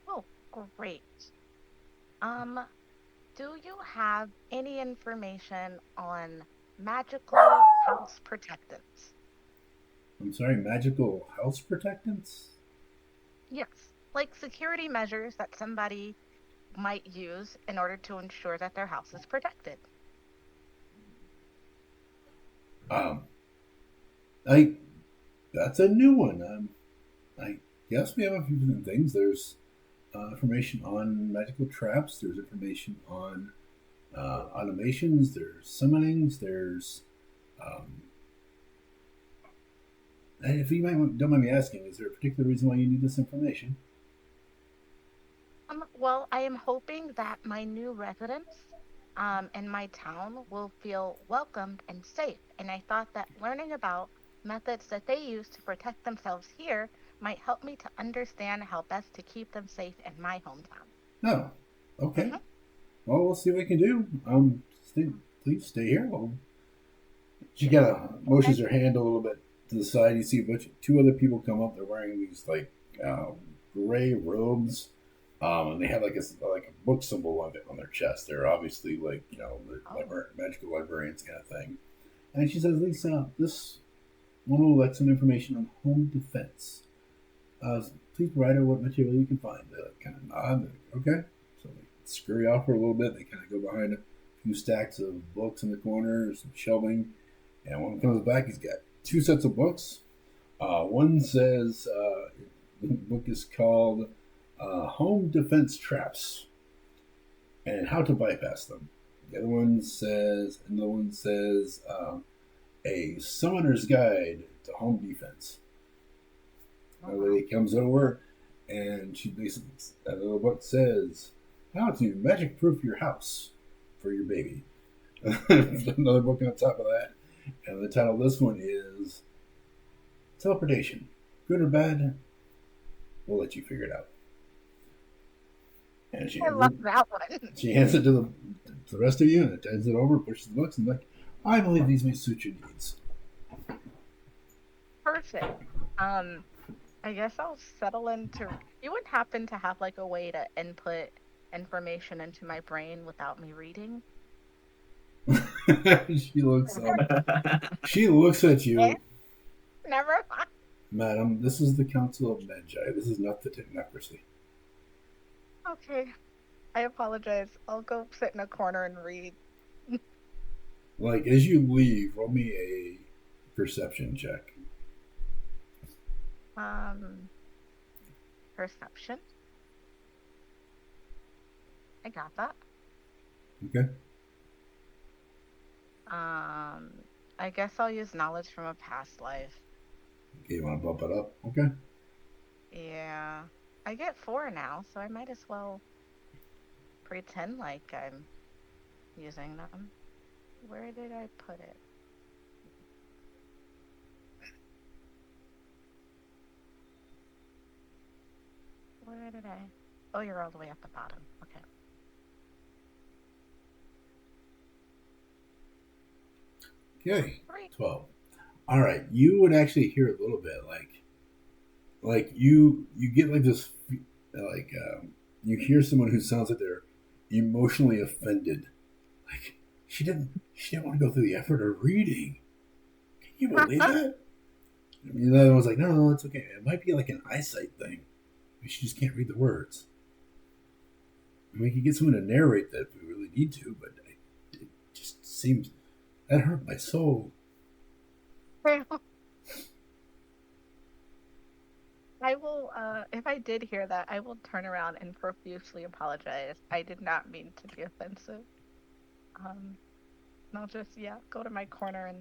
Speaker 4: Oh, great. Do you have any information on magical house protectants?
Speaker 2: I'm sorry, magical house protectants?
Speaker 4: Yes, like security measures that somebody might use in order to ensure that their house is protected.
Speaker 2: That's a new one. I guess we have a few different things. There's information on magical traps. There's information on automations, there's summonings, there's and if you don't mind me asking, is there a particular reason why you need this information?
Speaker 4: Well, I am hoping that my new residents in my town will feel welcomed and safe. And I thought that learning about methods that they use to protect themselves here might help me to understand how best to keep them safe in my hometown.
Speaker 2: No. Okay.
Speaker 4: Mm-hmm.
Speaker 2: Well, we'll see what we can do. Please stay here. She kind of motions her hand a little bit to the side. You see two other people come up. They're wearing these like gray robes, and they have like a book symbol on their chest. They're obviously like magical librarians kind of thing. And she says, "Lisa, this one will let some information on home defense. Please provide her what material you can find." They kind of nod. Okay. So they scurry off for a little bit. They kind of go behind a few stacks of books in the corner, some shelving. And when he comes back, he's got two sets of books. One says, the book is called Home Defense Traps and How to Bypass Them. The other one says, A Summoner's Guide to Home Defense. The lady comes over and she basically, that little book says, How to Magic Proof Your House for Your Baby. Another book on top of that. And the title of this one is Teleportation. Good or bad? We'll let you figure it out. And
Speaker 4: I love that one.
Speaker 2: She hands it to the rest of you and hands it over, pushes the books, and like, I believe these may suit your needs.
Speaker 4: Perfect. I guess I'll settle into. You would happen to have like a way to input information into my brain without me reading?
Speaker 2: She looks at you.
Speaker 4: Never mind.
Speaker 2: Madam, this is the Council of Magi. This is not the Technocracy.
Speaker 4: Okay. I apologize. I'll go sit in a corner and read.
Speaker 2: Like, as you leave, roll me a perception check.
Speaker 4: Perception? I got that.
Speaker 2: Okay.
Speaker 4: I guess I'll use knowledge from a past life.
Speaker 2: Okay, you want to bump it up? Okay.
Speaker 4: Yeah. I get 4 now, so I might as well pretend like I'm using them. Where did I put it? Where did I? Oh, you're all the way at the bottom. Okay.
Speaker 2: Okay. 12. All right. You would actually hear a little bit like you get like this, like you hear someone who sounds like they're emotionally offended. Like she didn't want to go through the effort of reading. Can you believe that? And the other one's like, no, it's okay. It might be like an eyesight thing. She just can't read the words. I mean, we could get someone to narrate that if we really need to, but it just seems that hurt my soul.
Speaker 4: I will, if I did hear that, I will turn around and profusely apologize. I did not mean to be offensive. And I'll just, go to my corner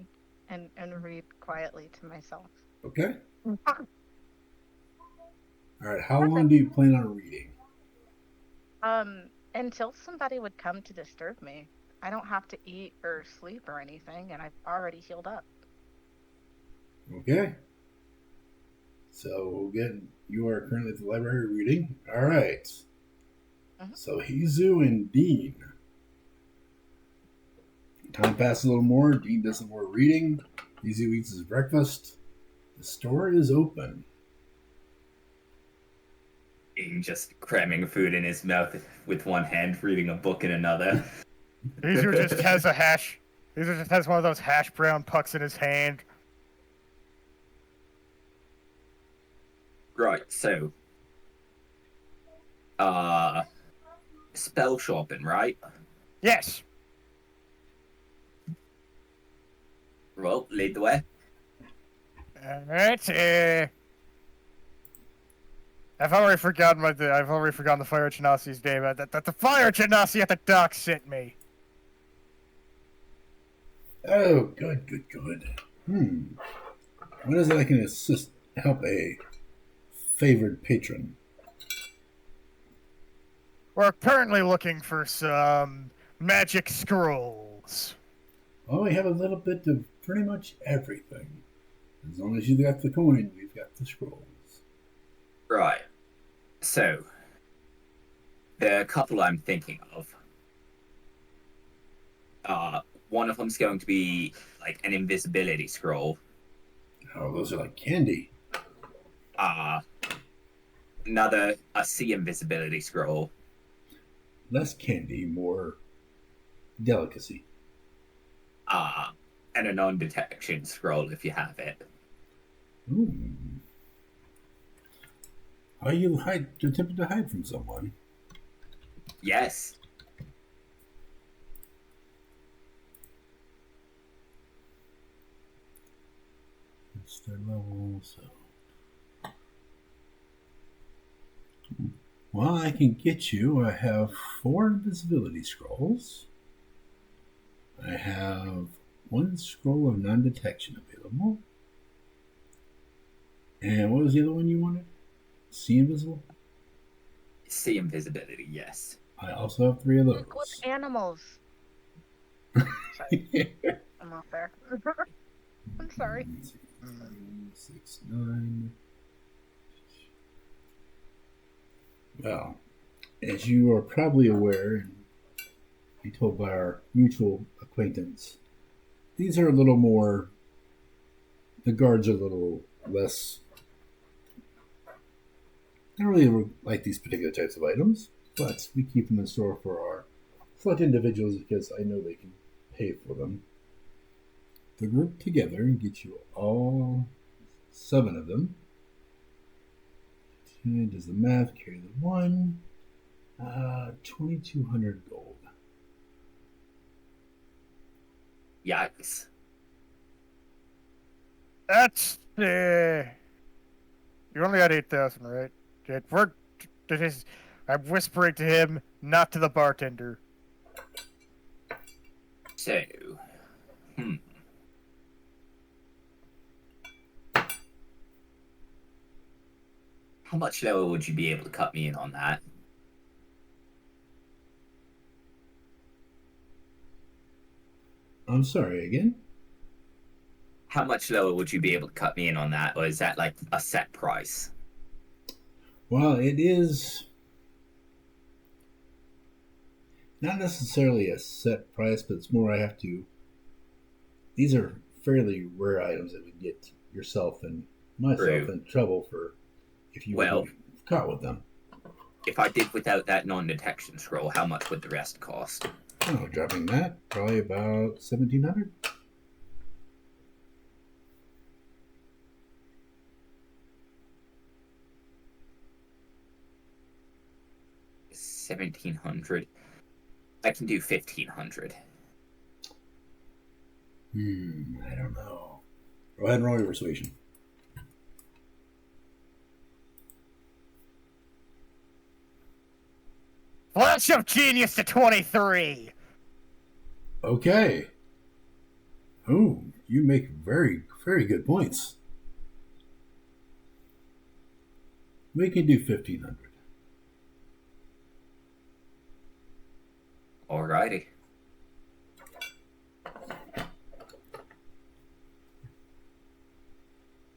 Speaker 4: and read quietly to myself.
Speaker 2: Okay. All right. How long do you plan on reading?
Speaker 4: Until somebody would come to disturb me. I don't have to eat or sleep or anything, and I've already healed up.
Speaker 2: Okay. So, again, you are currently at the library reading. All right. Mm-hmm. So, Hizu and Dean. Time passes a little more. Dean does some more reading. Hizu eats his breakfast. The store is open.
Speaker 3: Dean just cramming food in his mouth with one hand, reading a book in another.
Speaker 1: Hizu just has Hizu just has one of those hash brown pucks in his hand.
Speaker 3: Right, so spell shopping, right?
Speaker 1: Yes.
Speaker 3: Well, lead the way.
Speaker 1: Alright, I've already forgotten the Fire Genasi's name. The Fire Genasi at the dock sent me.
Speaker 2: Oh, good. What is it I can help a favored patron?
Speaker 1: We're currently looking for some magic scrolls.
Speaker 2: Well, we have a little bit of pretty much everything. As long as you got the coin, we've got the scrolls.
Speaker 3: Right. So, the couple I'm thinking of, one of them's going to be like an invisibility scroll.
Speaker 2: Oh, those are like candy.
Speaker 3: Another a sea invisibility scroll.
Speaker 2: Less candy, more delicacy.
Speaker 3: And a non-detection scroll if you have it.
Speaker 2: Ooh. Are you attempting to hide from someone?
Speaker 3: Yes.
Speaker 2: It's their level, so. Well, I can get you. I have 4 invisibility scrolls. I have 1 scroll of non-detection available. And what was the other one you wanted? See invisible?
Speaker 3: Sea invisibility, yes.
Speaker 2: I also have 3 of those.
Speaker 4: Work with animals. Sorry. I'm not there. I'm sorry.
Speaker 2: 6, 9. Well, as you are probably aware, and be told by our mutual acquaintance, these are a little more. The guards are a little less. I don't really like these particular types of items, but we keep them in store for our select individuals because I know they can pay for them. The group together and get you all 7 of them. Does the math carry the 1? 2,200 gold.
Speaker 3: Yikes.
Speaker 1: That's you only got 8,000, right? I'm whispering to him, not to the bartender.
Speaker 3: So, how much lower would you be able to cut me in on that?
Speaker 2: I'm sorry, again?
Speaker 3: How much lower would you be able to cut me in on that, or is that like a set price?
Speaker 2: Well, it is not necessarily a set price, but it's more I have to. These are fairly rare items that would get yourself and myself in trouble for if you were caught with them.
Speaker 3: If I did without that non-detection scroll, how much would the rest cost?
Speaker 2: Oh, dropping that, probably about 1,700.
Speaker 3: $1,700. I can do 1,500.
Speaker 2: I don't know. Go ahead and roll your persuasion.
Speaker 1: Flash of genius to 23.
Speaker 2: Okay. Oh, you make very, very good points. We can do 1,500.
Speaker 3: Alrighty.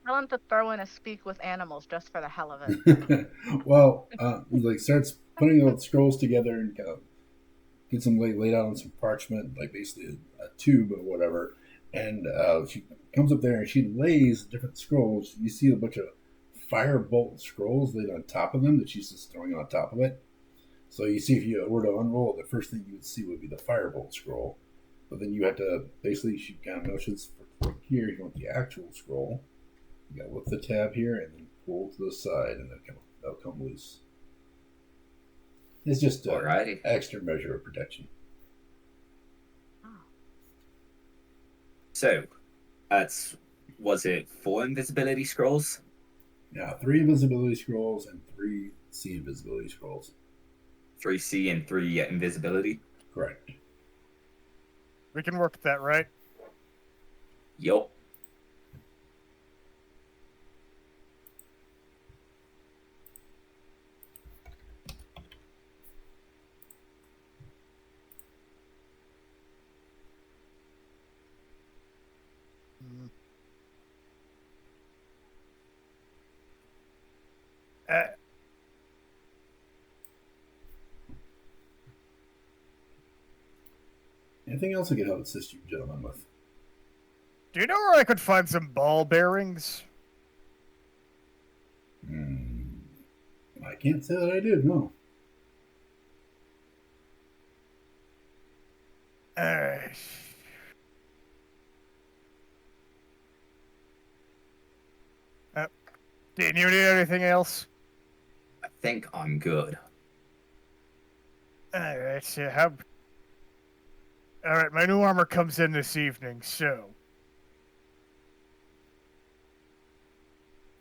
Speaker 4: Tell him to throw in a speak with animals just for the hell of it.
Speaker 2: Well, he like starts putting all the scrolls together and kind of gets them laid out on some parchment, like basically a tube or whatever. And she comes up there and she lays different scrolls. You see a bunch of firebolt scrolls laid on top of them that she's just throwing on top of it. So you see, if you were to unroll it, the first thing you would see would be the firebolt scroll. But then you have to basically, she kind of motions for click here. You want the actual scroll. You got to lift the tab here and then pull to the side, and they'll come loose. It's just an extra measure of protection.
Speaker 3: So, was it 4 invisibility scrolls?
Speaker 2: Yeah, 3 invisibility scrolls and 3 sea invisibility scrolls.
Speaker 3: 3 sea and 3 invisibility?
Speaker 2: Correct.
Speaker 1: We can work with that, right?
Speaker 3: Yup.
Speaker 1: Mm. Uh,
Speaker 2: Anything else I could help assist you gentlemen with?
Speaker 1: do you know where I could find some ball bearings?
Speaker 2: I can't say that I did, no.
Speaker 1: Alright. Do you need anything else?
Speaker 3: I think I'm good.
Speaker 1: Alright, so how... Alright, my new armor comes in this evening, so...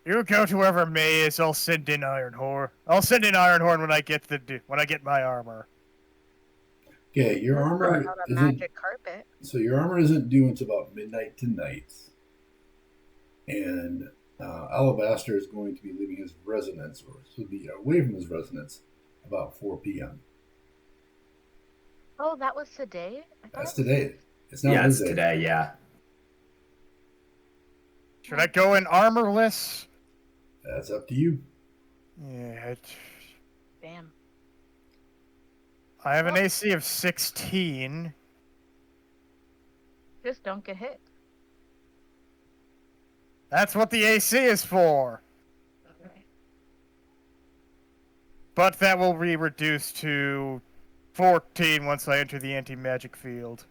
Speaker 1: You go to wherever May is, I'll send in Ironhorn. I'll send in Ironhorn when I get my armor.
Speaker 2: Okay, your
Speaker 4: We'll
Speaker 2: armor
Speaker 4: put out a
Speaker 2: isn't...
Speaker 4: magic carpet.
Speaker 2: So your armor isn't due until about midnight tonight. And Alabaster is going to be leaving his residence, or to be away from his residence, about 4 p.m.
Speaker 4: Oh, that was today?
Speaker 2: That's today. It's not
Speaker 3: Yeah, it's
Speaker 2: Wednesday.
Speaker 3: today, yeah.
Speaker 1: Should I go in armorless?
Speaker 2: That's up to you.
Speaker 1: Yeah,
Speaker 4: Damn.
Speaker 1: I have an AC of 16.
Speaker 4: Just don't get hit.
Speaker 1: That's what the AC is for.
Speaker 4: Okay.
Speaker 1: But that will be reduced to 14 once I enter the anti-magic field.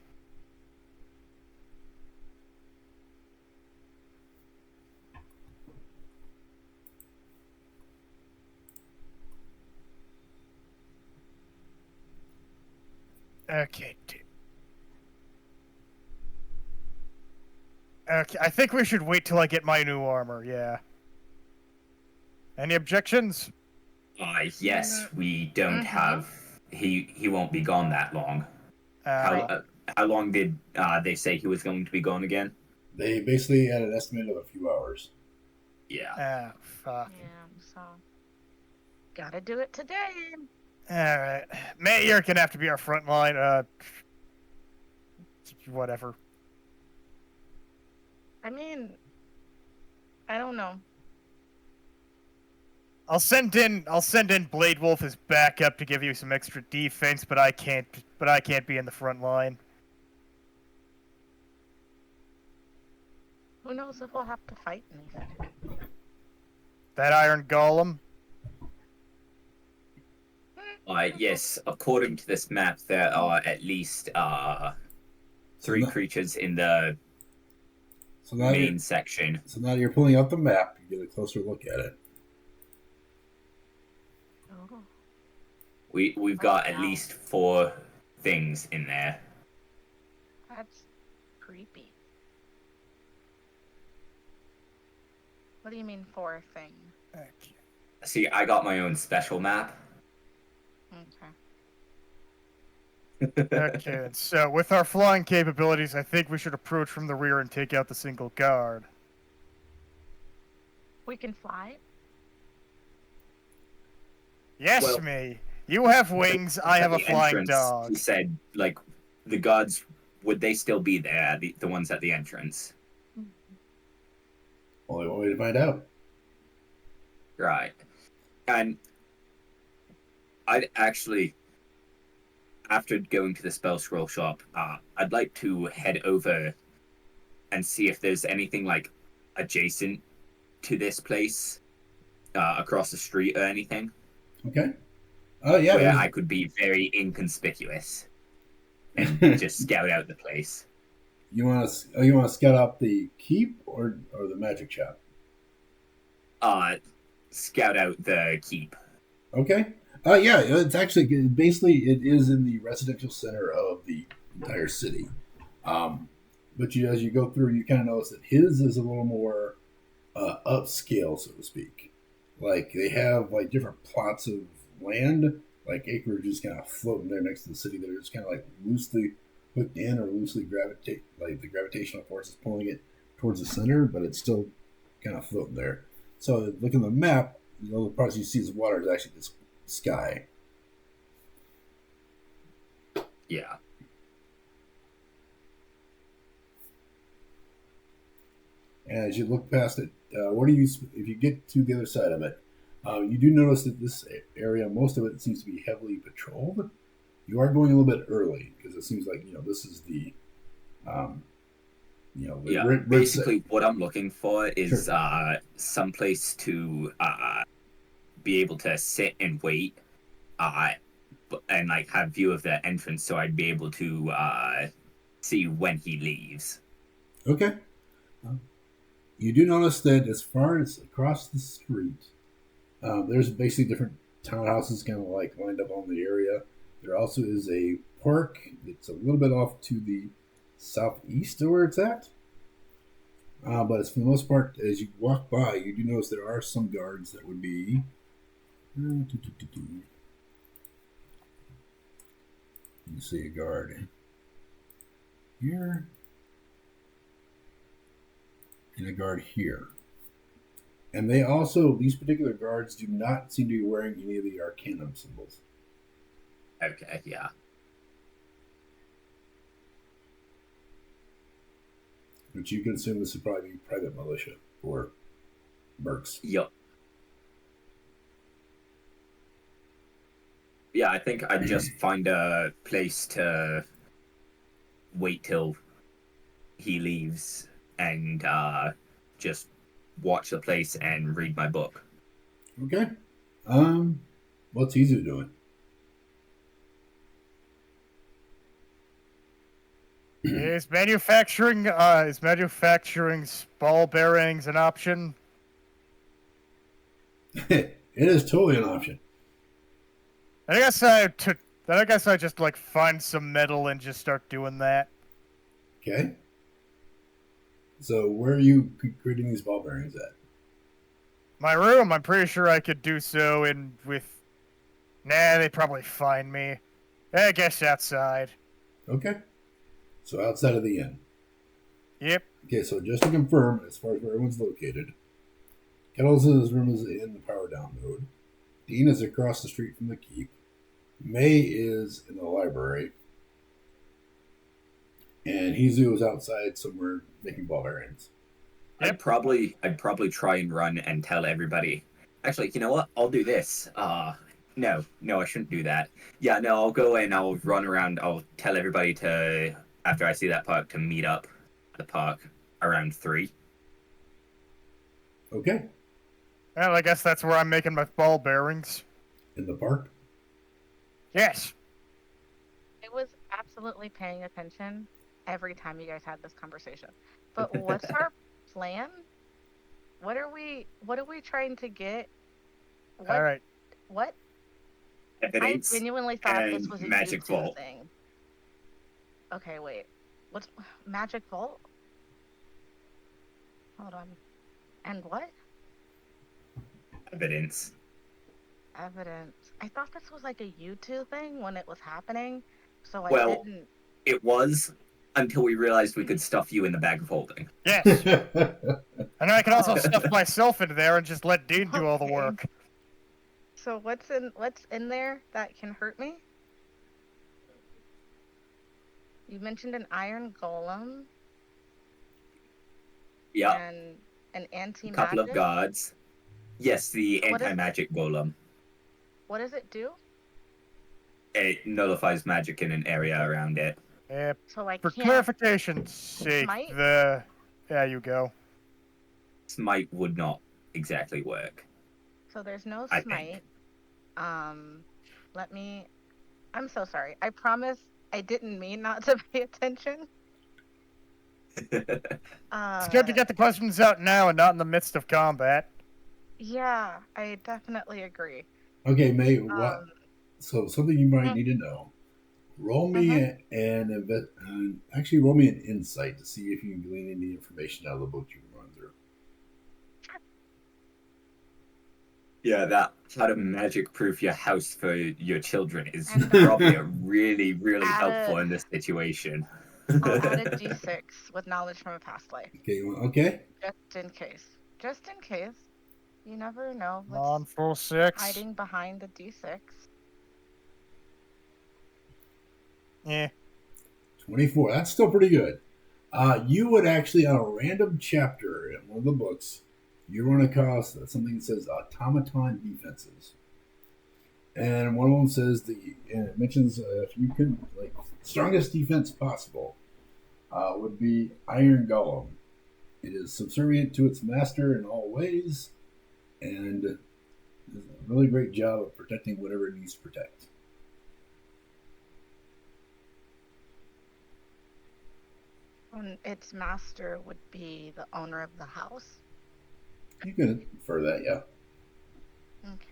Speaker 1: Okay. Okay, I think we should wait till I get my new armor, yeah. Any objections?
Speaker 3: Yes, we don't have... He won't be gone that long. How long did they say he was going to be gone again?
Speaker 2: They basically had an estimate of a few hours.
Speaker 3: Yeah.
Speaker 1: Fuck.
Speaker 4: Yeah, so... Gotta do it today.
Speaker 1: Alright. May, you're gonna have to be our front line, whatever.
Speaker 4: I mean... I don't know.
Speaker 1: I'll send in Blade Wolf as backup to give you some extra defense, but I can't be in the front line.
Speaker 4: Who knows if we'll have to fight anything.
Speaker 1: That Iron Golem?
Speaker 3: Yes, according to this map, there are at least 3 creatures in the main section.
Speaker 2: So now you're pulling out the map, you get a closer look at it.
Speaker 4: Oh.
Speaker 3: We've got at least 4 things in there.
Speaker 4: That's creepy. What do you mean for a thing?
Speaker 1: Okay.
Speaker 3: See, I got my own special map.
Speaker 4: Okay.
Speaker 1: Okay, so with our flying capabilities, I think we should approach from the rear and take out the single guard.
Speaker 4: We can fly?
Speaker 1: Yes,
Speaker 3: Well,
Speaker 1: me. You have wings, I have a
Speaker 3: At the
Speaker 1: flying
Speaker 3: entrance,
Speaker 1: dog.
Speaker 3: He said, like, the guards, would they still be there, the ones at the entrance?
Speaker 2: Only one way to find out.
Speaker 3: Right. And I'd actually, after going to the spell scroll shop, I'd like to head over and see if there's anything, like, adjacent to this place, across the street or anything.
Speaker 2: Okay. Oh, yeah.
Speaker 3: Where I could be very inconspicuous and just scout out the place.
Speaker 2: You want to scout out the keep or the magic shop?
Speaker 3: Scout out the keep.
Speaker 2: Okay. Yeah, it's actually basically it is in the residential center of the entire city. But as you go through, you kind of notice that his is a little more upscale, so to speak. Like they have like different plots of land, like acreage just kind of floating there next to the city. They're just kind of like loosely hooked in or loosely gravitate, like the gravitational force is pulling it towards the center, but it's still kind of floating there. So look at the map. The only parts you see is water is actually this sky.
Speaker 3: Yeah.
Speaker 2: And as you look past it, what do you? If you get to the other side of it, you do notice that this area, most of it seems to be heavily patrolled. You are going a little bit early because it seems like this is the, the
Speaker 3: basically what I'm looking for is
Speaker 2: Sure.
Speaker 3: Someplace to be able to sit and wait, and like have view of the entrance, so I'd be able to see when he leaves.
Speaker 2: Okay. You do notice that as far as across the street, there's basically different townhouses kind of like lined up on the area. There also is a park that's a little bit off to the southeast of where it's at. But for the most part, as you walk by, you do notice there are some guards that would be. You see a guard here and a guard here. And they also, these particular guards do not seem to be wearing any of the Arcanum symbols.
Speaker 3: Okay, yeah.
Speaker 2: Which you can assume this would probably be private militia or mercs.
Speaker 3: Yup. Yeah, I think I'd just find a place to wait till he leaves and just watch the place and read my book.
Speaker 2: Okay. What's Izu doing?
Speaker 1: Is manufacturing ball bearings an option?
Speaker 2: It is totally an option.
Speaker 1: I guess I just like find some metal and just start doing that.
Speaker 2: Okay. So where are you creating these ball bearings at?
Speaker 1: My room. I'm pretty sure I could do so Nah, they'd probably find me. I guess outside.
Speaker 2: Okay. So outside of the inn.
Speaker 1: Yep.
Speaker 2: Okay, so just to confirm, as far as where everyone's located, Kettles' room is in the power down mode. Dean is across the street from the keep. May is in the library. And Hizu is outside somewhere making ball bearings.
Speaker 3: Yep. I'd probably try and run and tell everybody. Actually, you know what? I'll do this. No, I shouldn't do that. Yeah, no, I'll go and I'll run around. I'll tell everybody to, after I see that park, to meet up at the park around 3.
Speaker 2: Okay.
Speaker 1: Well, I guess that's where I'm making my ball bearings.
Speaker 2: In the park?
Speaker 1: Yes.
Speaker 4: I was absolutely paying attention every time you guys had this conversation. But what's our plan? What are we trying to get?
Speaker 1: All right.
Speaker 4: What?
Speaker 3: Evidence
Speaker 4: I genuinely thought this
Speaker 3: and
Speaker 4: was a
Speaker 3: magic
Speaker 4: YouTube
Speaker 3: vault.
Speaker 4: thing. Okay, wait. What's magic vault? Hold on. And what?
Speaker 3: Evidence.
Speaker 4: Evidence. I thought this was like a YouTube thing when it was happening, so I
Speaker 3: Well,
Speaker 4: didn't.
Speaker 3: It was until we realized we could stuff you in the bag of holding.
Speaker 1: Yes. And I can also stuff myself into there and just let Dean do all the
Speaker 4: Okay.
Speaker 1: work.
Speaker 4: So what's in there that can hurt me? You mentioned an iron golem
Speaker 3: Yeah,
Speaker 4: and an
Speaker 3: a
Speaker 4: anti-magic.
Speaker 3: couple of guards. Yes, the
Speaker 4: What is it?
Speaker 3: anti-magic golem.
Speaker 4: What does it do?
Speaker 3: It nullifies magic in an area around it.
Speaker 4: So I
Speaker 1: For
Speaker 4: can't.
Speaker 1: clarification's sake,
Speaker 4: Smite?
Speaker 1: there you go.
Speaker 3: Smite would not exactly work.
Speaker 4: So there's no
Speaker 3: I
Speaker 4: smite. Let me. I'm so sorry. I promise I didn't mean not to pay attention.
Speaker 1: It's good to get the questions out now and not in the midst of combat.
Speaker 4: Yeah, I definitely agree.
Speaker 2: Okay, May, what? So something you might
Speaker 4: Mhm.
Speaker 2: need to know. Roll me roll me an insight to see if you can glean any information out of the book you've run through.
Speaker 3: Yeah, that how to magic proof your house for your children is
Speaker 4: And,
Speaker 3: probably a really, really
Speaker 4: add
Speaker 3: helpful
Speaker 4: a-
Speaker 3: in this situation.
Speaker 4: I'll add a d6 with knowledge from a past life.
Speaker 2: Okay, okay.
Speaker 4: Just in case. Just in case. You never know what's
Speaker 1: Non-full 6.
Speaker 4: hiding behind the d6.
Speaker 1: Yeah.
Speaker 2: 24. That's still pretty good. You would actually, on a random chapter in one of the books, you run across something that says automaton defenses. And one of them says and it mentions if you can, like, strongest defense possible would be Iron Golem. It is subservient to its master in all ways, and does a really great job of protecting whatever it needs to protect.
Speaker 4: And its master would be the owner of the house.
Speaker 2: You can infer that, yeah.
Speaker 4: Okay.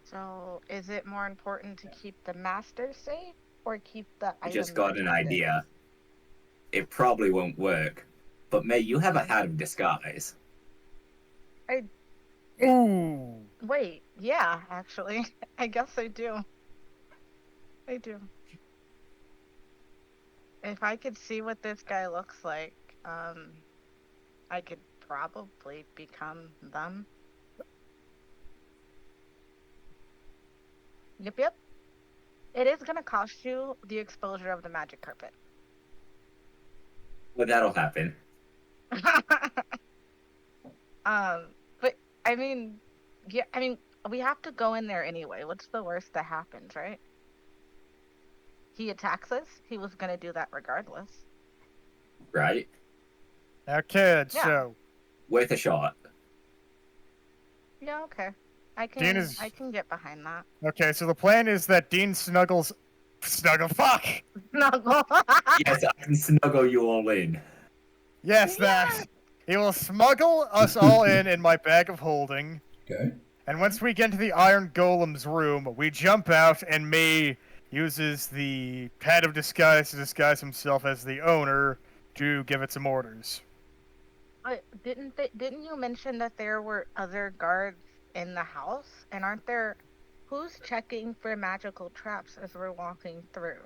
Speaker 4: So, is it more important to keep the master safe or keep the
Speaker 3: I
Speaker 4: item
Speaker 3: just got an
Speaker 4: protected?
Speaker 3: idea. It probably won't work. But May, you have a hat of disguise.
Speaker 1: Ooh.
Speaker 4: Wait, yeah, actually. I guess I do. I do. If I could see what this guy looks like, I could probably become them. Yep. It is gonna cost you the exposure of the magic carpet.
Speaker 3: But that'll happen.
Speaker 4: But I mean, yeah, we have to go in there anyway. What's the worst that happens, right? He attacks us. He was gonna do that regardless.
Speaker 3: Right?
Speaker 1: Now, kids,
Speaker 4: Yeah.
Speaker 1: so
Speaker 3: Worth a shot.
Speaker 4: Yeah, okay. I
Speaker 1: Dean is-
Speaker 4: can get behind that.
Speaker 1: okay. So the plan is that Dean snuggle. Fuck.
Speaker 4: Snuggle.
Speaker 3: Yes, I can snuggle you all in.
Speaker 1: Yes, that. He will smuggle us all in my bag of holding.
Speaker 2: Okay.
Speaker 1: And once we get into the Iron Golem's room, we jump out, and May uses the hat of disguise to disguise himself as the owner to give it some orders.
Speaker 4: Didn't you mention that there were other guards in the house? And aren't there? Who's checking for magical traps as we're walking through?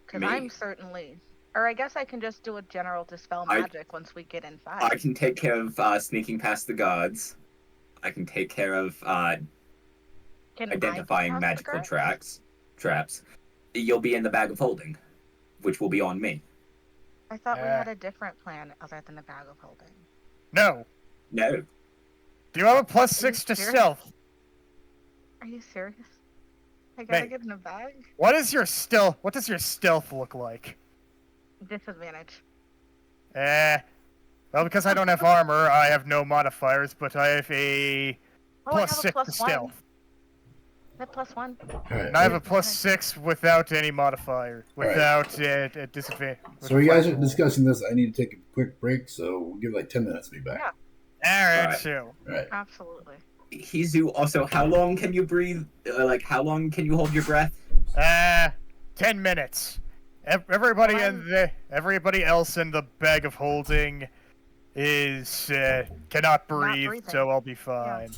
Speaker 4: Because
Speaker 3: Me.
Speaker 4: I'm certainly. Or I guess I can just do a general dispel magic once we get inside.
Speaker 3: I can take care of sneaking past the guards. I can take care of
Speaker 4: Can
Speaker 3: identifying
Speaker 4: I get past the
Speaker 3: magical
Speaker 4: guards?
Speaker 3: traps. You'll be in the bag of holding, which will be on me.
Speaker 4: I thought we had a different plan other than the bag of holding.
Speaker 1: No.
Speaker 3: No.
Speaker 1: Do you have a +6 to
Speaker 4: serious?
Speaker 1: stealth?
Speaker 4: Are you serious? I gotta
Speaker 1: Mate.
Speaker 4: get in a bag?
Speaker 1: What does your stealth look like?
Speaker 4: Disadvantage.
Speaker 1: Well, because I don't have armor, I have no modifiers, but I have a
Speaker 4: Oh, I have a
Speaker 1: +6 to
Speaker 4: +1.
Speaker 1: stealth.
Speaker 4: I have +1.
Speaker 2: All right.
Speaker 1: And I have a +6 without any modifier, without a disadvantage.
Speaker 2: So you guys are discussing this. I need to take a quick break, so we'll give like 10 minutes to be back.
Speaker 4: Yeah.
Speaker 1: Alright,
Speaker 3: Alright.
Speaker 1: so.
Speaker 2: All right.
Speaker 4: Absolutely.
Speaker 3: Hizu, also, how long can you breathe? How long can you hold your breath?
Speaker 1: 10 minutes. Everybody everybody else in the bag of holding is cannot breathe,
Speaker 4: breathing.
Speaker 1: so I'll be fine.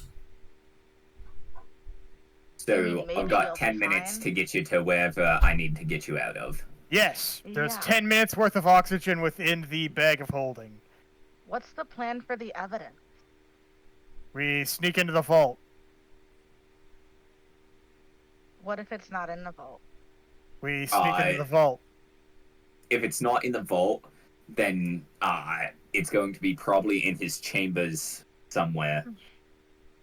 Speaker 3: So
Speaker 4: maybe
Speaker 3: I've got
Speaker 4: you'll
Speaker 3: 10
Speaker 4: be
Speaker 3: minutes
Speaker 4: fine.
Speaker 3: to get you to wherever I need to get you out of.
Speaker 1: Yes, there's
Speaker 4: Yeah.
Speaker 1: 10 minutes worth of oxygen within the bag of holding.
Speaker 4: What's the plan for the evidence?
Speaker 1: We sneak into the vault.
Speaker 4: What if it's not in the vault?
Speaker 1: We sneak into the vault.
Speaker 3: If it's not in the vault, then it's going to be probably in his chambers somewhere.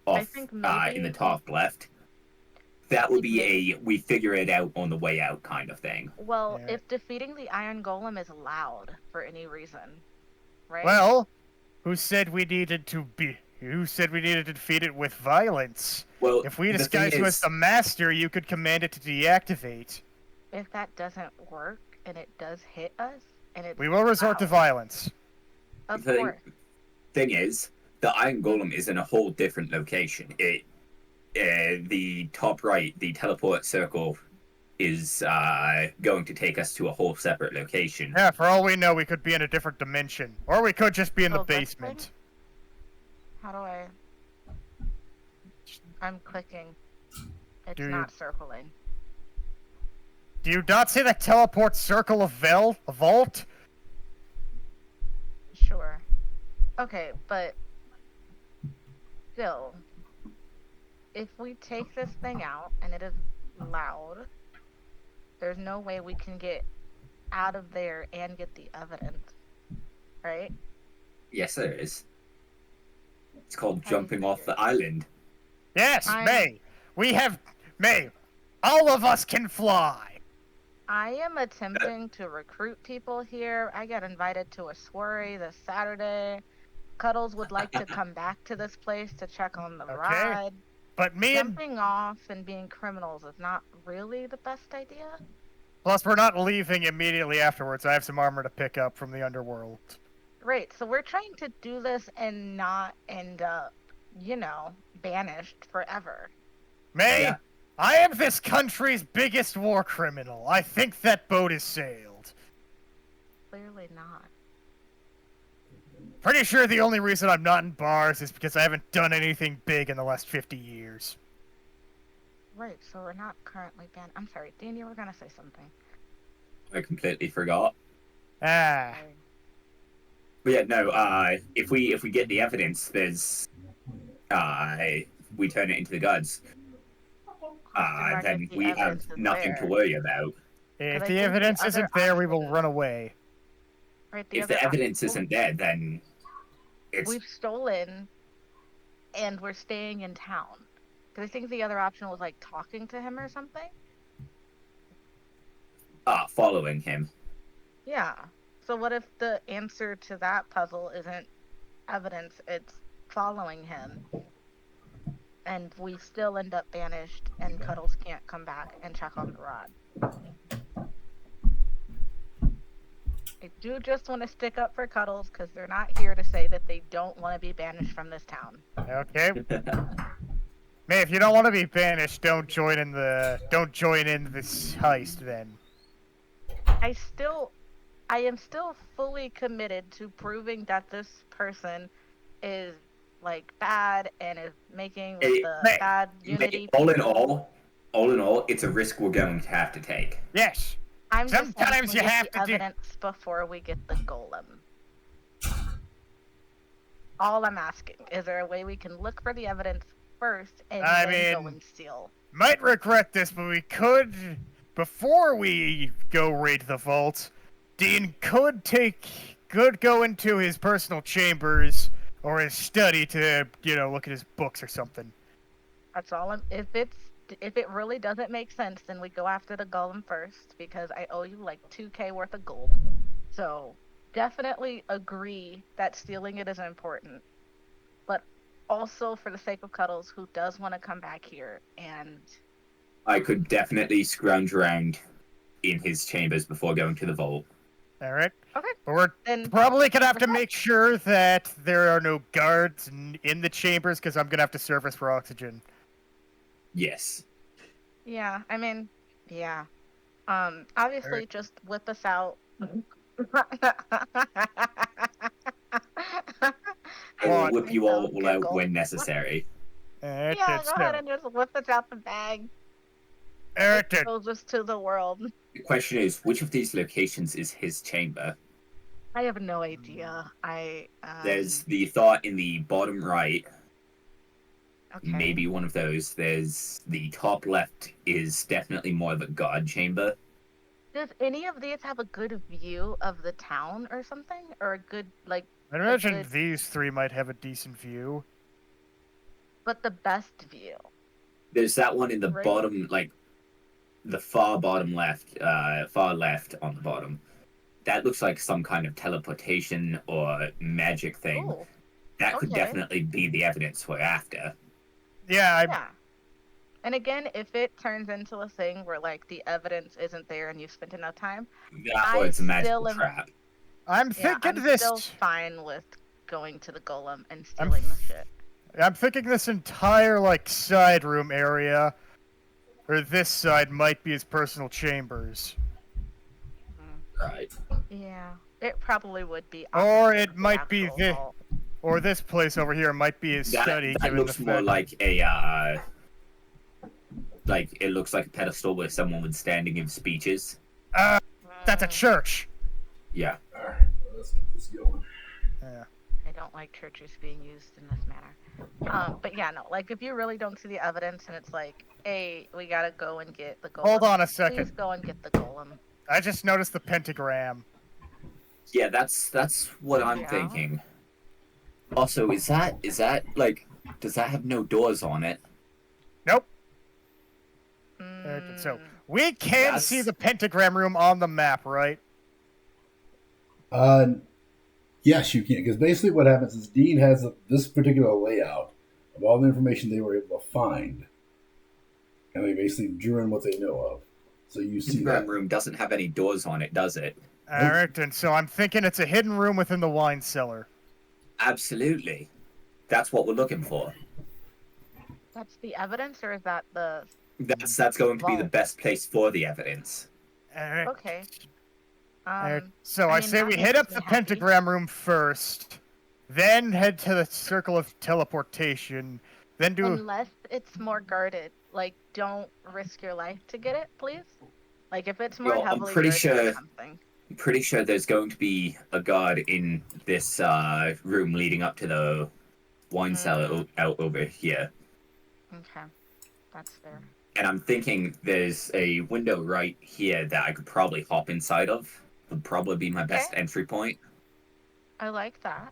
Speaker 4: I
Speaker 3: Off
Speaker 4: think
Speaker 3: in
Speaker 4: maybe-
Speaker 3: the top left. That would be we figure it out on the way out kind of thing.
Speaker 4: Well,
Speaker 1: Yeah.
Speaker 4: if defeating the Iron Golem is allowed for any reason, right?
Speaker 1: Well, who said we needed to defeat it with violence?
Speaker 3: Well,
Speaker 1: If we
Speaker 3: the
Speaker 1: disguise
Speaker 3: thing
Speaker 1: you
Speaker 3: is-
Speaker 1: as the master, you could command it to deactivate.
Speaker 4: If that doesn't work and it does hit us, and it's
Speaker 1: We will resort to
Speaker 4: loud,
Speaker 1: violence.
Speaker 4: Of
Speaker 3: the
Speaker 4: course.
Speaker 3: thing is, the Iron Golem is in a whole different location. The top right, the teleport circle, is going to take us to a whole separate location.
Speaker 1: Yeah, for all we know, we could be in a different dimension. Or we could just be in the
Speaker 4: Oh, this
Speaker 1: basement.
Speaker 4: thing? How do I? I'm clicking. It's
Speaker 1: Do you-
Speaker 4: not circling.
Speaker 1: Do you not see the teleport circle of vault?
Speaker 4: Sure. Okay, but still, if we take this thing out and it is loud, there's no way we can get out of there and get the evidence, right?
Speaker 3: Yes, there is. It's called
Speaker 4: How do you
Speaker 3: jumping off
Speaker 4: figure?
Speaker 3: the island.
Speaker 1: Yes,
Speaker 4: I'm-
Speaker 1: May. We have May. All of us can fly.
Speaker 4: I am attempting to recruit people here. I got invited to a soiree this Saturday. Cuddles would like to come back to this place to check on the
Speaker 1: Okay.
Speaker 4: ride.
Speaker 1: But me and
Speaker 4: Jumping off and being criminals is not really the best idea.
Speaker 1: plus we're not leaving immediately afterwards. I have some armor to pick up from the underworld.
Speaker 4: Right, so we're trying to do this and not end up, banished forever.
Speaker 1: May,
Speaker 3: Yeah.
Speaker 1: I am this country's biggest war criminal. I think that boat is sailed.
Speaker 4: Clearly not.
Speaker 1: Pretty sure the only reason I'm not in bars is because I haven't done anything big in the last 50 years.
Speaker 4: Right, so we're not currently banned. I'm sorry, Dean, you were gonna say something.
Speaker 3: I completely forgot.
Speaker 1: Ah.
Speaker 4: Sorry.
Speaker 3: But yeah, no. If we get the evidence, there's we turn it into the gods.
Speaker 4: Right,
Speaker 3: Then
Speaker 4: if the
Speaker 3: we have
Speaker 4: evidence is
Speaker 3: nothing to
Speaker 4: there.
Speaker 3: worry about.
Speaker 1: If
Speaker 4: I
Speaker 1: the
Speaker 4: think
Speaker 1: evidence
Speaker 4: the other
Speaker 1: isn't there, we will
Speaker 4: option-
Speaker 1: run away.
Speaker 4: Right,
Speaker 3: If the
Speaker 4: other
Speaker 3: evidence
Speaker 4: option-
Speaker 3: isn't there, then it's
Speaker 4: We've stolen, and we're staying in town. Because I think the other option was like talking to him or something.
Speaker 3: following him.
Speaker 4: Yeah. So what if the answer to that puzzle isn't evidence, it's following him? And we still end up banished, and Cuddles can't come back and check on the rod. I do just want to stick up for Cuddles, because they're not here to say that they don't want to be banished from this town.
Speaker 1: Okay. May, if you don't want to be banished, don't join in this heist then.
Speaker 4: I am still fully committed to proving that this person is like bad and is making with
Speaker 3: Hey,
Speaker 4: the
Speaker 1: May-
Speaker 4: bad unity.
Speaker 3: all in
Speaker 4: people.
Speaker 3: all, it's a risk we're going to have to take.
Speaker 1: Yes.
Speaker 4: I'm just
Speaker 1: sometimes
Speaker 4: saying we
Speaker 1: you
Speaker 4: get
Speaker 1: have
Speaker 4: the
Speaker 1: to do-
Speaker 4: evidence before we get the golem. All I'm asking is there a way we can look for the evidence first and
Speaker 1: I
Speaker 4: then go
Speaker 1: mean-
Speaker 4: and steal?
Speaker 1: Might regret this, but we could, before we go raid the vault, Dean could go into his personal chambers or his study to, look at his books or something.
Speaker 4: That's all. If it really doesn't make sense, then we go after the golem first because I owe you like 2K worth of gold. So definitely agree that stealing it is important, but also for the sake of Cuddles, who does want to come back here, and
Speaker 3: I could definitely scrounge around in his chambers before going to the vault.
Speaker 1: All right?
Speaker 4: Okay.
Speaker 1: But we're
Speaker 4: then
Speaker 1: probably going to have to make sure that there are no guards in the chambers because I'm going to have to service for oxygen.
Speaker 3: Yes.
Speaker 4: yeah, I mean, yeah. Obviously,
Speaker 1: Alright.
Speaker 4: just whip us out.
Speaker 3: I will
Speaker 1: Well,
Speaker 3: whip you all
Speaker 4: Sounds
Speaker 3: out
Speaker 4: good,
Speaker 3: when
Speaker 4: Gold.
Speaker 3: necessary.
Speaker 1: Alright,
Speaker 4: Yeah,
Speaker 1: then,
Speaker 4: go ahead and just whip us out the bag.
Speaker 1: Alright, then.
Speaker 4: Expose us to the world.
Speaker 3: The question is, which of these locations is his chamber?
Speaker 4: I have no idea.
Speaker 3: There's the thought in the bottom right,
Speaker 4: okay.
Speaker 3: maybe one of those. There's the top left is definitely more of a god chamber.
Speaker 4: Does any of these have a good view of the town or something, or a good
Speaker 1: I imagine
Speaker 4: good-
Speaker 1: these three might have a decent view.
Speaker 4: but the best view?
Speaker 3: There's that one in the
Speaker 4: Right.
Speaker 3: bottom, like the far bottom left, far left on the bottom. That looks like some kind of teleportation or magic thing.
Speaker 4: Oh,
Speaker 3: That could
Speaker 4: okay.
Speaker 3: definitely be the evidence we're after.
Speaker 1: Yeah,
Speaker 4: yeah. And again, if it turns into a thing where like the evidence isn't there and you've spent enough time,
Speaker 3: That or
Speaker 4: I
Speaker 3: it's a magical
Speaker 4: still am-
Speaker 3: trap.
Speaker 1: I'm
Speaker 4: yeah,
Speaker 1: thinking
Speaker 4: I'm
Speaker 1: this.
Speaker 4: still fine with going to the golem and stealing the shit.
Speaker 1: I'm thinking this entire side room area, or this side, might be his personal chambers,
Speaker 3: Right.
Speaker 4: Yeah, it probably would be.
Speaker 1: Or
Speaker 4: opposite
Speaker 1: it
Speaker 4: of
Speaker 1: might be
Speaker 4: actual
Speaker 1: the-
Speaker 4: vault.
Speaker 1: or this place over here might be his study.
Speaker 3: That
Speaker 1: given the
Speaker 3: looks more
Speaker 1: fact-
Speaker 3: like a like it looks like a pedestal where someone would stand and give speeches.
Speaker 1: That's a church.
Speaker 3: Yeah.
Speaker 2: All right, well, let's get this going.
Speaker 1: Yeah.
Speaker 4: I don't like churches being used in this manner. But yeah, no, like if you really don't see the evidence and it's like, hey, we gotta go and get the golem.
Speaker 1: Hold on a
Speaker 4: Please
Speaker 1: second.
Speaker 4: go and get the golem.
Speaker 1: I just noticed the pentagram.
Speaker 3: Yeah, that's what I'm
Speaker 4: Yeah.
Speaker 3: thinking. Also, is that like, does that have no doors on it?
Speaker 1: Nope.
Speaker 4: Mm,
Speaker 1: So we can
Speaker 3: Yes.
Speaker 1: see the pentagram room on the map, right?
Speaker 2: Yes, you can, because basically what happens is Dean has this particular layout of all the information they were able to find, and they basically drew in what they know of. So you see
Speaker 3: Pentagram
Speaker 2: that.
Speaker 3: room doesn't have any doors on it, does it?
Speaker 1: All right, and so I'm thinking it's a hidden room within the wine cellar.
Speaker 3: Absolutely. That's what we're looking for.
Speaker 4: that's the evidence, or is that the
Speaker 3: That's going to be the
Speaker 4: Vault.
Speaker 3: best place for the evidence.
Speaker 1: All right.
Speaker 4: okay?
Speaker 1: All right. So
Speaker 4: I
Speaker 1: I
Speaker 4: mean,
Speaker 1: say
Speaker 4: that
Speaker 1: we
Speaker 4: makes
Speaker 1: hit up
Speaker 4: me
Speaker 1: the
Speaker 4: happy.
Speaker 1: pentagram room first, then head to the circle of teleportation, then do.
Speaker 4: Unless it's more guarded, like don't risk your life to get it, please. Like if it's more
Speaker 3: Well, I'm
Speaker 4: heavily
Speaker 3: pretty
Speaker 4: guarded
Speaker 3: sure-
Speaker 4: or something.
Speaker 3: I'm pretty sure there's going to be a guard in this room leading up to the wine cellar out over here.
Speaker 4: Okay, that's fair.
Speaker 3: And I'm thinking there's a window right here that I could probably hop inside of. Would probably be my best entry point.
Speaker 4: I like that.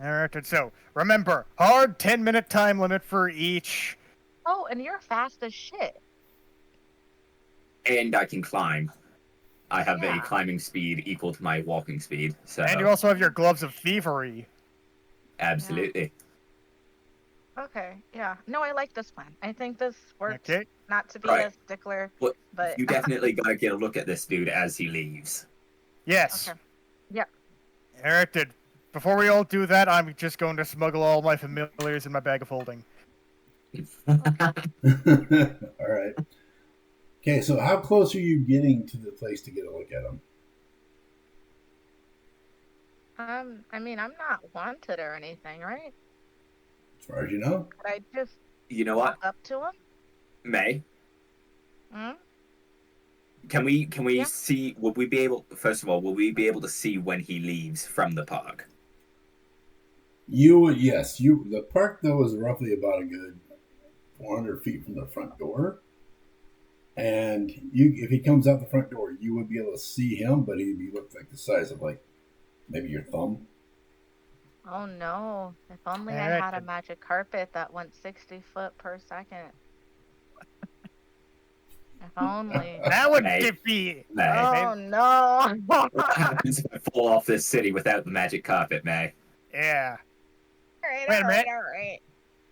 Speaker 1: All right, and so remember, hard 10-minute time limit for each.
Speaker 4: Oh, and you're fast as shit.
Speaker 3: And I can climb. I have
Speaker 4: Yeah.
Speaker 3: a climbing speed equal to my walking speed. So
Speaker 1: And you also have your gloves of thievery.
Speaker 3: absolutely.
Speaker 4: Okay, yeah. No, I like this plan. I think this works.
Speaker 1: Okay.
Speaker 4: Not to be
Speaker 3: Right.
Speaker 4: a stickler,
Speaker 3: Well,
Speaker 4: but
Speaker 3: You definitely gotta get a look at this dude as he leaves.
Speaker 1: Yes.
Speaker 4: Okay. Yeah.
Speaker 1: All right, then. Before we all do that, I'm just going to smuggle all my familiars in my bag of holding.
Speaker 2: All right. Okay, so how close are you getting to the place to get a look at them?
Speaker 4: I mean, I'm not wanted or anything, right?
Speaker 2: As far as you know?
Speaker 4: Could I just
Speaker 3: You know what,
Speaker 4: walk up to him?
Speaker 3: May?
Speaker 4: Hmm?
Speaker 3: Can we
Speaker 4: Yeah.
Speaker 3: see? Will we be able? First of all, will we be able to see when he leaves from the park?
Speaker 2: Yes. The park, though, is roughly about a good 400 feet from the front door. And if he comes out the front door, you would be able to see him, but he'd be look like the size of, like, maybe your thumb.
Speaker 4: Oh no! If only I
Speaker 1: Alright,
Speaker 4: had a
Speaker 1: then.
Speaker 4: magic carpet that went 60 foot per second. If only.
Speaker 1: That would
Speaker 3: May.
Speaker 1: be.
Speaker 3: May.
Speaker 4: Oh no!
Speaker 3: What happens if I fall off this city without the magic carpet, May?
Speaker 1: Yeah.
Speaker 4: Alright,
Speaker 1: Wait a minute.
Speaker 4: alright.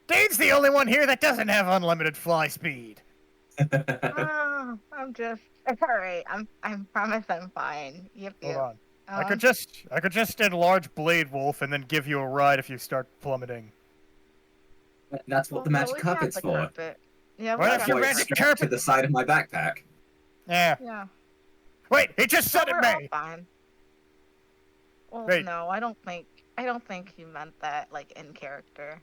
Speaker 1: Dave's the only one here that doesn't have unlimited fly speed.
Speaker 4: Oh, I'm just alright. I promise I'm fine. Yep,
Speaker 1: Hold
Speaker 4: yep.
Speaker 1: on. I could just enlarge Blade Wolf and then give you a ride if you start plummeting.
Speaker 3: That's what the magic
Speaker 4: we got
Speaker 3: carpet's
Speaker 4: the
Speaker 3: for.
Speaker 4: carpet. Yeah, we
Speaker 1: What if
Speaker 3: That's
Speaker 1: your
Speaker 3: why
Speaker 4: got
Speaker 3: it's
Speaker 1: magic
Speaker 3: strapped to
Speaker 1: carpet-
Speaker 3: the side of my backpack.
Speaker 1: Yeah.
Speaker 4: Yeah.
Speaker 1: Wait, he just said
Speaker 4: We're
Speaker 1: it,
Speaker 4: all
Speaker 1: May.
Speaker 4: fine. Well,
Speaker 1: Wait.
Speaker 4: no, I don't think he meant that like in character.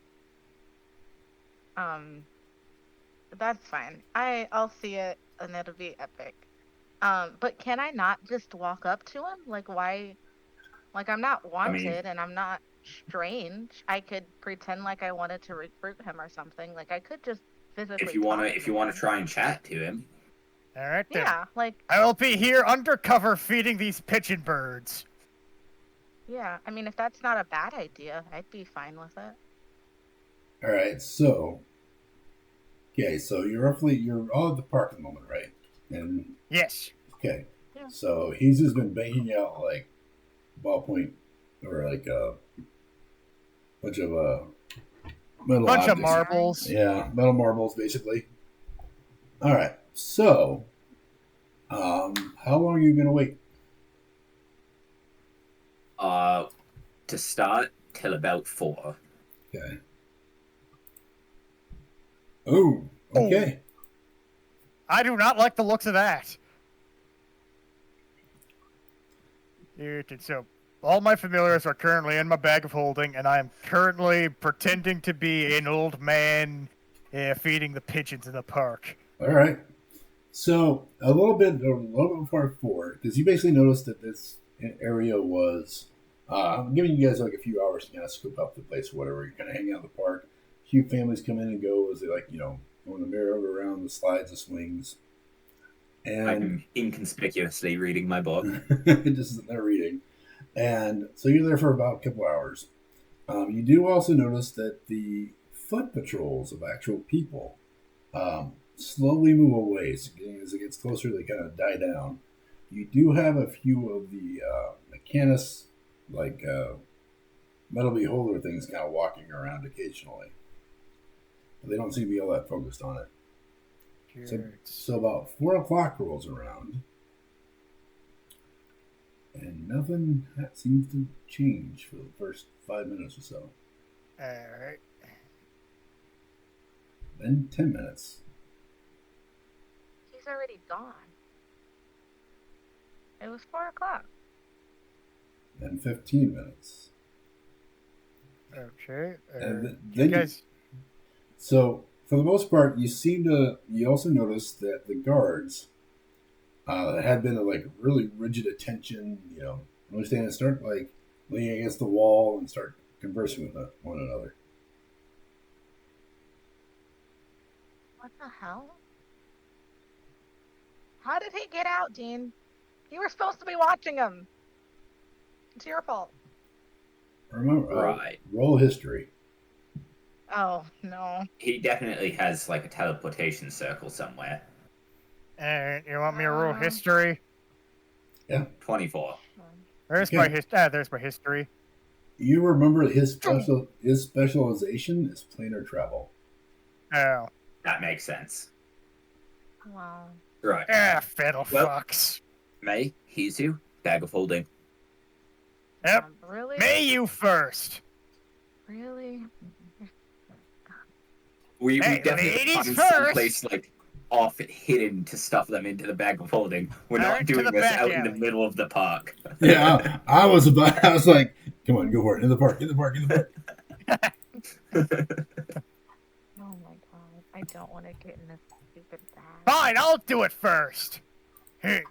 Speaker 4: But that's fine. I'll see it and it'll be epic. But can I not just walk up to him? Like why? Like I'm not wanted and I'm not strange. I could pretend like I wanted to recruit him or something. Like I could just physically.
Speaker 3: If you wanna try and chat to him.
Speaker 1: All right, then.
Speaker 4: Yeah, like
Speaker 1: I will be here undercover feeding these pigeon birds.
Speaker 4: yeah. I mean, if that's not a bad idea, I'd be fine with it.
Speaker 2: All right, so... Okay, so you're all at the park at the moment, right? And
Speaker 1: Yes.
Speaker 2: okay,
Speaker 4: Yeah.
Speaker 2: so he's just been banging out like ballpoint or like a bunch of metal
Speaker 1: Bunch of
Speaker 2: objects.
Speaker 1: marbles.
Speaker 2: Yeah, metal marbles, basically. All right, so how long are you gonna wait?
Speaker 3: To start till about 4.
Speaker 2: Okay. Oh, okay.
Speaker 1: I do not like the looks of that. Dude, so, all my familiars are currently in my bag of holding, and I am currently pretending to be an old man feeding the pigeons in the park.
Speaker 2: All right. So a little bit before 4, because you basically noticed that this area was. I'm giving you guys like a few hours to kind of scoop up the place, or whatever. You kind of hang out in the park. A few families come in and go as they go in the mirror around the slides, the swings, and
Speaker 3: I'm inconspicuously reading my book.
Speaker 2: just sitting there reading. And so you're there for about a couple hours. You do also notice that the foot patrols of actual people slowly move away. So as it gets closer, they kind of die down. You do have a few of the mechanics, like metal beholder things, kind of walking around occasionally. But they don't seem to be all that focused on it. So about 4 o'clock rolls around, and nothing seems to change for the first 5 minutes or so.
Speaker 1: Alright.
Speaker 2: Then 10 minutes.
Speaker 4: He's already gone. It was 4 o'clock.
Speaker 2: Then 15 minutes.
Speaker 1: Okay.
Speaker 2: And
Speaker 1: you guys.
Speaker 2: So, for the most part, you also notice that the guards had been like really rigid attention, understand, and start like leaning against the wall and start conversing with one another.
Speaker 4: What the hell? How did he get out, Dean? You were supposed to be watching him. It's your fault.
Speaker 2: Remember,
Speaker 3: Right.
Speaker 2: Roll history.
Speaker 4: Oh, no.
Speaker 3: He definitely has like a teleportation circle somewhere.
Speaker 1: Alright, you want me to roll history?
Speaker 3: 24.
Speaker 1: There's
Speaker 2: Okay.
Speaker 1: there's my history.
Speaker 2: You remember his specialization is planar travel.
Speaker 1: Oh.
Speaker 3: That makes sense.
Speaker 4: Wow.
Speaker 3: Right.
Speaker 1: Fiddle
Speaker 3: Well-
Speaker 1: fucks.
Speaker 3: May, Hizu, bag of holding.
Speaker 1: Yep.
Speaker 4: Really?
Speaker 1: Me, you first.
Speaker 4: Really?
Speaker 3: We
Speaker 1: Hey,
Speaker 3: definitely
Speaker 1: ladies
Speaker 3: find
Speaker 1: first.
Speaker 3: someplace like off hidden to stuff them into the bag of holding. We're not
Speaker 1: Alright, to
Speaker 3: doing
Speaker 1: the
Speaker 3: this
Speaker 1: back
Speaker 3: out in the
Speaker 1: alley.
Speaker 3: middle of the park.
Speaker 2: Yeah, I was like, come on, go for it. In the park.
Speaker 4: Oh my god. I don't want to get in this stupid bag.
Speaker 1: Fine, I'll do it first. Hey,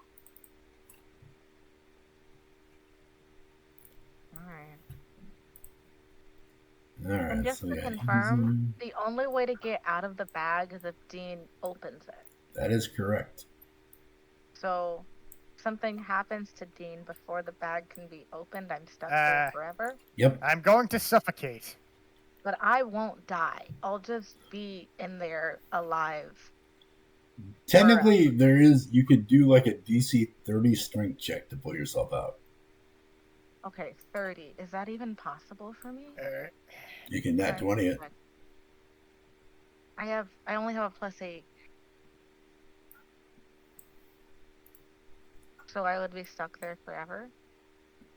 Speaker 4: Alright.
Speaker 2: All right.
Speaker 4: And just
Speaker 2: So
Speaker 4: to
Speaker 2: yeah,
Speaker 4: confirm, the only way to get out of the bag is if Dean opens it.
Speaker 2: that is correct.
Speaker 4: So, something happens to Dean before the bag can be opened, I'm stuck
Speaker 1: Uh.
Speaker 4: there forever.
Speaker 2: Yep.
Speaker 1: I'm going to suffocate.
Speaker 4: But I won't die. I'll just be in there alive.
Speaker 2: Technically, you could do like a DC 30 strength check to pull yourself out.
Speaker 4: Okay, 30. Is that even possible for me?
Speaker 1: Alright.
Speaker 2: You can nat 20 it.
Speaker 4: I only have a +8. So I would be stuck there forever?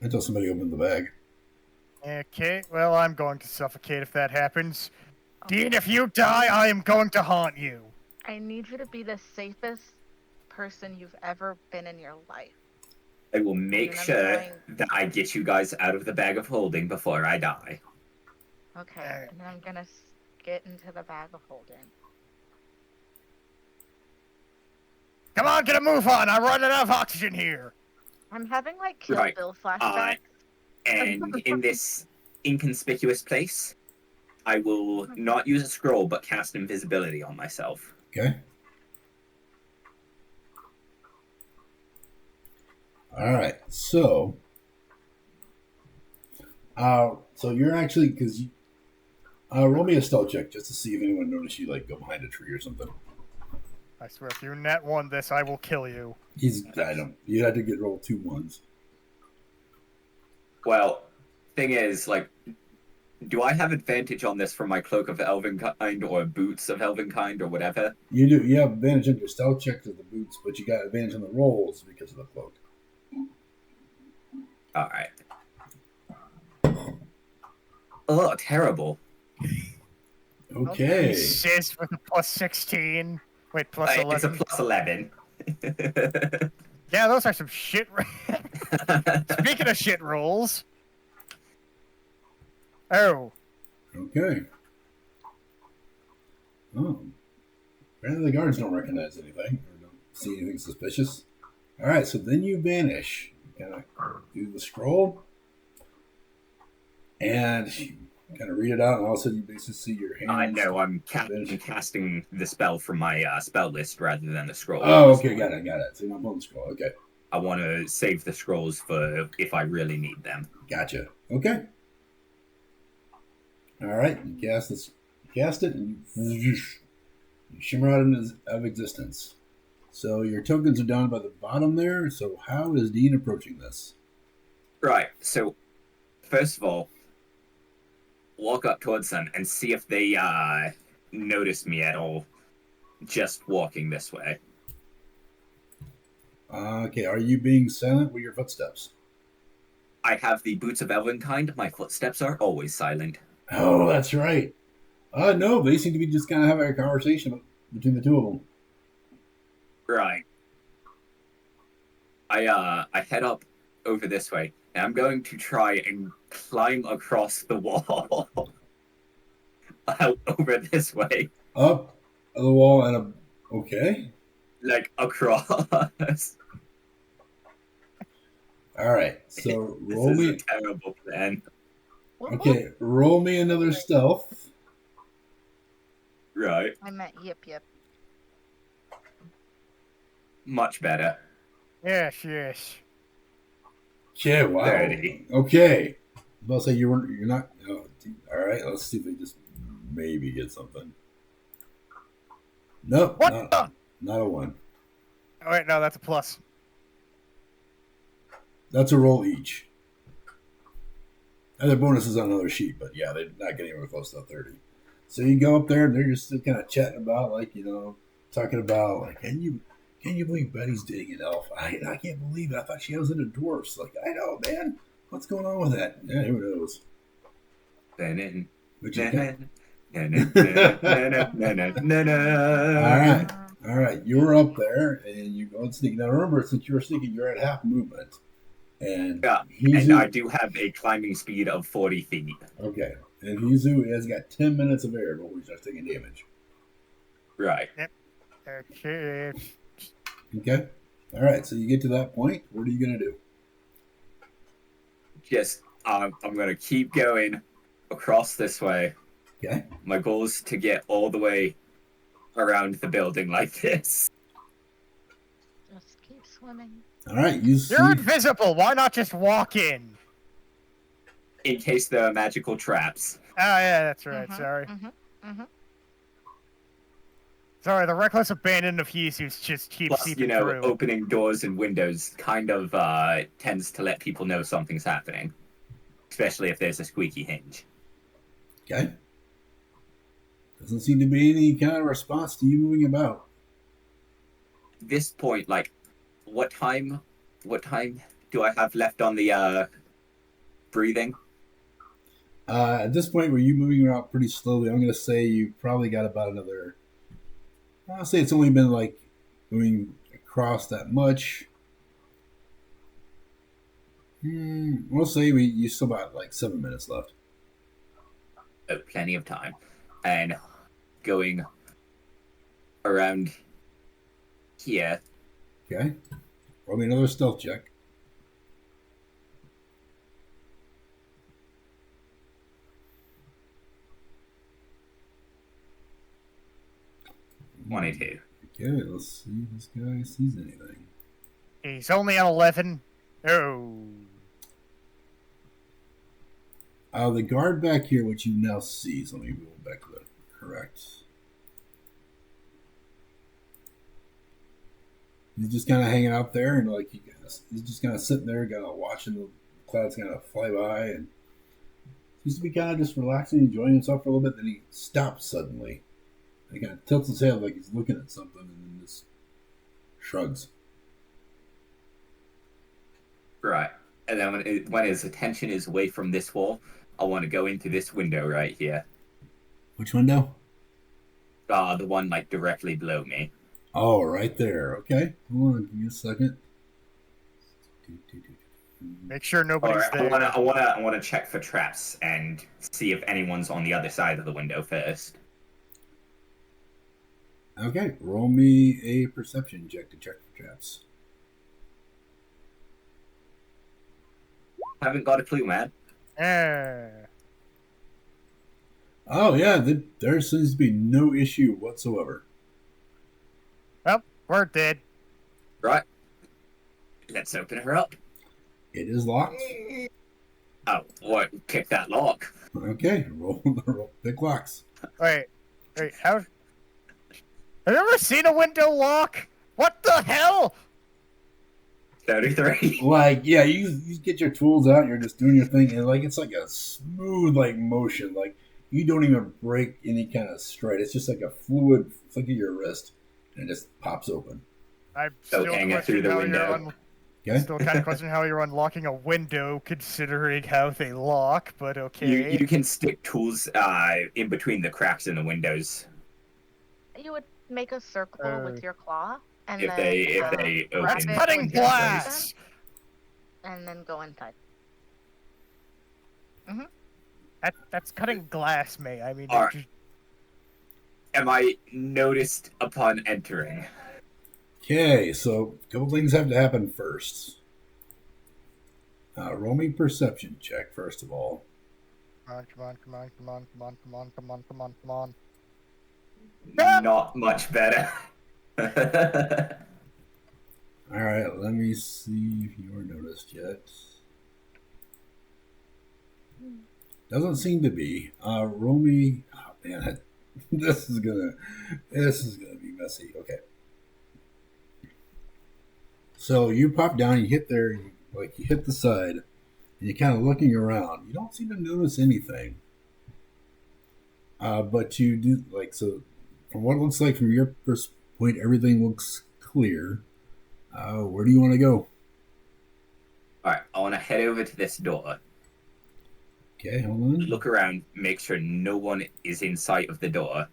Speaker 2: Until somebody opened the bag.
Speaker 1: Okay, well, I'm going to suffocate if that happens. Dean, if you die, I am going to haunt you.
Speaker 4: I need you to be the safest person you've ever been in your life.
Speaker 3: I will make
Speaker 4: And I'm
Speaker 3: sure
Speaker 4: going-
Speaker 3: that I get you guys out of the bag of holding before I die.
Speaker 4: Okay,
Speaker 1: Alright.
Speaker 4: and then I'm gonna get into the bag of holding.
Speaker 1: Come on, get a move on. I'm running out of oxygen here.
Speaker 4: I'm having like Kill
Speaker 3: Right.
Speaker 4: Bill flashbacks.
Speaker 3: And in this inconspicuous place, I will not use a scroll but cast invisibility on myself.
Speaker 2: Okay. All right. So you're actually because you roll me a stealth check just to see if anyone noticed you like go behind a tree or something.
Speaker 1: I swear, if you net one this, I will kill you.
Speaker 2: You had to get roll 2 ones.
Speaker 3: Well, thing is, like, do I have advantage on this from my cloak of Elvenkind or boots of Elvenkind or whatever?
Speaker 2: You do. You have advantage on your stealth checks of the boots, but you got advantage on the rolls because of the cloak.
Speaker 3: Alright. Oh, terrible.
Speaker 2: Okay.
Speaker 1: Sis with a +16. Wait, plus
Speaker 3: It's a
Speaker 1: 11.
Speaker 3: plus 11.
Speaker 1: Yeah, those are some shit. Speaking of shit rolls. Oh,
Speaker 2: Okay. Oh. Apparently the guards don't recognize anything or don't see anything suspicious. All right, so then you vanish. You kind of do the scroll, and you kind of read it out, and all of a sudden you basically see your hands.
Speaker 3: I know, I'm casting the spell from my spell list rather than the scroll.
Speaker 2: Oh, okay, got it. So you're not pulling the scroll. Okay.
Speaker 3: I want to save the scrolls for if I really need them.
Speaker 2: Gotcha. Okay. All right, you cast it, and you shimmer out of existence. So your tokens are down by the bottom there. So how is Dean approaching this?
Speaker 3: Right. So first of all, walk up towards them and see if they notice me at all. Just walking this way.
Speaker 2: Okay, are you being silent with your footsteps?
Speaker 3: I have the boots of Elvenkind. My footsteps are always silent.
Speaker 2: Oh, that's right. No, they seem to be just kind of having a conversation between the two of them.
Speaker 3: Right. I head up over this way, and I'm going to try and climb across the wall out over this way.
Speaker 2: Up the wall and okay.
Speaker 3: Like across.
Speaker 2: All right, so roll
Speaker 3: This is
Speaker 2: me.
Speaker 3: a terrible plan.
Speaker 2: Okay, roll me another stealth.
Speaker 3: Right.
Speaker 4: I meant yip.
Speaker 3: Much better.
Speaker 1: Yes.
Speaker 2: Okay, wow.
Speaker 3: 30.
Speaker 2: Okay. I'll say you're not. Oh, all right, let's see if we just maybe get something. Nope,
Speaker 1: What?
Speaker 2: not a one.
Speaker 1: Oh, wait, no, that's a plus.
Speaker 2: That's a roll each. Other bonuses on another sheet, but yeah, they're not getting anywhere close to 30. So you go up there, and they're just still kind of chatting about, like, talking about, like, can you believe Betty's dating an elf? I can't believe it. I thought she was into dwarfs. Like, I know, man. What's going on with that? Yeah, who knows? All right. You're up there, and you go and sneak. Now, remember, since you're sneaking, you're at half movement. And
Speaker 3: I do have a climbing speed of 40 feet.
Speaker 2: Okay. And Hizu has got 10 minutes of air before he starts taking damage.
Speaker 3: Right.
Speaker 1: Okay.
Speaker 2: Okay. All right. So you get to that point. What are you going to do?
Speaker 3: Just, I'm going to keep going across this way.
Speaker 2: Okay.
Speaker 3: My goal is to get all the way around the building like this.
Speaker 4: Just keep swimming.
Speaker 2: All right.
Speaker 1: You're invisible. Why not just walk in?
Speaker 3: In case there are magical traps.
Speaker 1: Oh, yeah, that's right. Sorry. Sorry, the reckless abandon of Hisu just keeps
Speaker 3: Plus,
Speaker 1: seeping through.
Speaker 3: opening doors and windows kind of tends to let people know something's happening. Especially if there's a squeaky hinge.
Speaker 2: Okay. Doesn't seem to be any kind of response to you moving about.
Speaker 3: At this point, like, what time do I have left on the breathing?
Speaker 2: At this point, where you moving around pretty slowly, I'm going to say you probably got about another. I'll say it's only been like moving across that much. We'll say you still got like 7 minutes left.
Speaker 3: Oh, plenty of time. And going around here.
Speaker 2: Okay. Roll me another stealth check.
Speaker 3: Okay,
Speaker 2: let's see if this guy sees anything.
Speaker 1: He's only on 11. Oh.
Speaker 2: The guard back here, which you now see, so let me go back to the correct. He's just kind of hanging out there, and like he's just kind of sitting there, kind of watching the clouds kind of fly by, and seems to be kind of just relaxing, enjoying himself for a little bit. Then he stops suddenly. He kind of tilts his head like he's looking at something, and then just shrugs.
Speaker 3: Right. And then when his attention is away from this wall, I want to go into this window right here.
Speaker 2: Which window?
Speaker 3: The one like directly below me.
Speaker 2: Oh, right there. Okay. Hold on, give me a second.
Speaker 1: Make sure nobody's there.
Speaker 3: I want to check for traps and see if anyone's on the other side of the window first.
Speaker 2: Okay, roll me a perception check to check for traps.
Speaker 3: Haven't got a clue, man.
Speaker 2: Oh yeah, there seems to be no issue whatsoever.
Speaker 1: Well, we're dead.
Speaker 3: Right. Let's open her up.
Speaker 2: It is locked.
Speaker 3: Oh, what? Pick that lock.
Speaker 2: Okay, roll pick locks.
Speaker 1: Wait, how? Have you ever seen a window lock? What the hell?
Speaker 3: 33.
Speaker 2: Like, yeah, you get your tools out, you're just doing your thing, and like it's like a smooth like motion. Like you don't even break any kind of stride. It's just like a fluid flick of your wrist, and it just pops open.
Speaker 1: I'm
Speaker 3: So
Speaker 1: still
Speaker 3: hang it through
Speaker 1: questioning
Speaker 3: the
Speaker 1: how
Speaker 3: window.
Speaker 1: you're
Speaker 2: Okay.
Speaker 1: still kind of questioning how you're unlocking a window, considering how they lock. But okay.
Speaker 3: You can stick tools in between the cracks in the windows
Speaker 4: You would make a circle with your claw, and
Speaker 3: if
Speaker 4: then
Speaker 3: they
Speaker 4: wrap
Speaker 3: open.
Speaker 4: it
Speaker 1: Cutting
Speaker 4: with your
Speaker 1: glass.
Speaker 4: poison, and then go inside.
Speaker 1: That's cutting glass, May. I mean,
Speaker 3: All right.
Speaker 1: just-
Speaker 3: Am I noticed upon entering?
Speaker 2: Okay, so a couple things have to happen first. Roll me perception check first of all.
Speaker 1: come on.
Speaker 3: Not much better.
Speaker 2: All right, let me see if you are noticed yet. Doesn't seem to be. Roll me. Oh man, this is gonna be messy. Okay. So you pop down, you hit there, you hit the side, and you're kind of looking around. You don't seem to notice anything. But you do so. From what it looks like from your point, everything looks clear. Where do you want to go?
Speaker 3: Alright, I want to head over to this door,
Speaker 2: Okay, hold on.
Speaker 3: look around, make sure no one is in sight of the door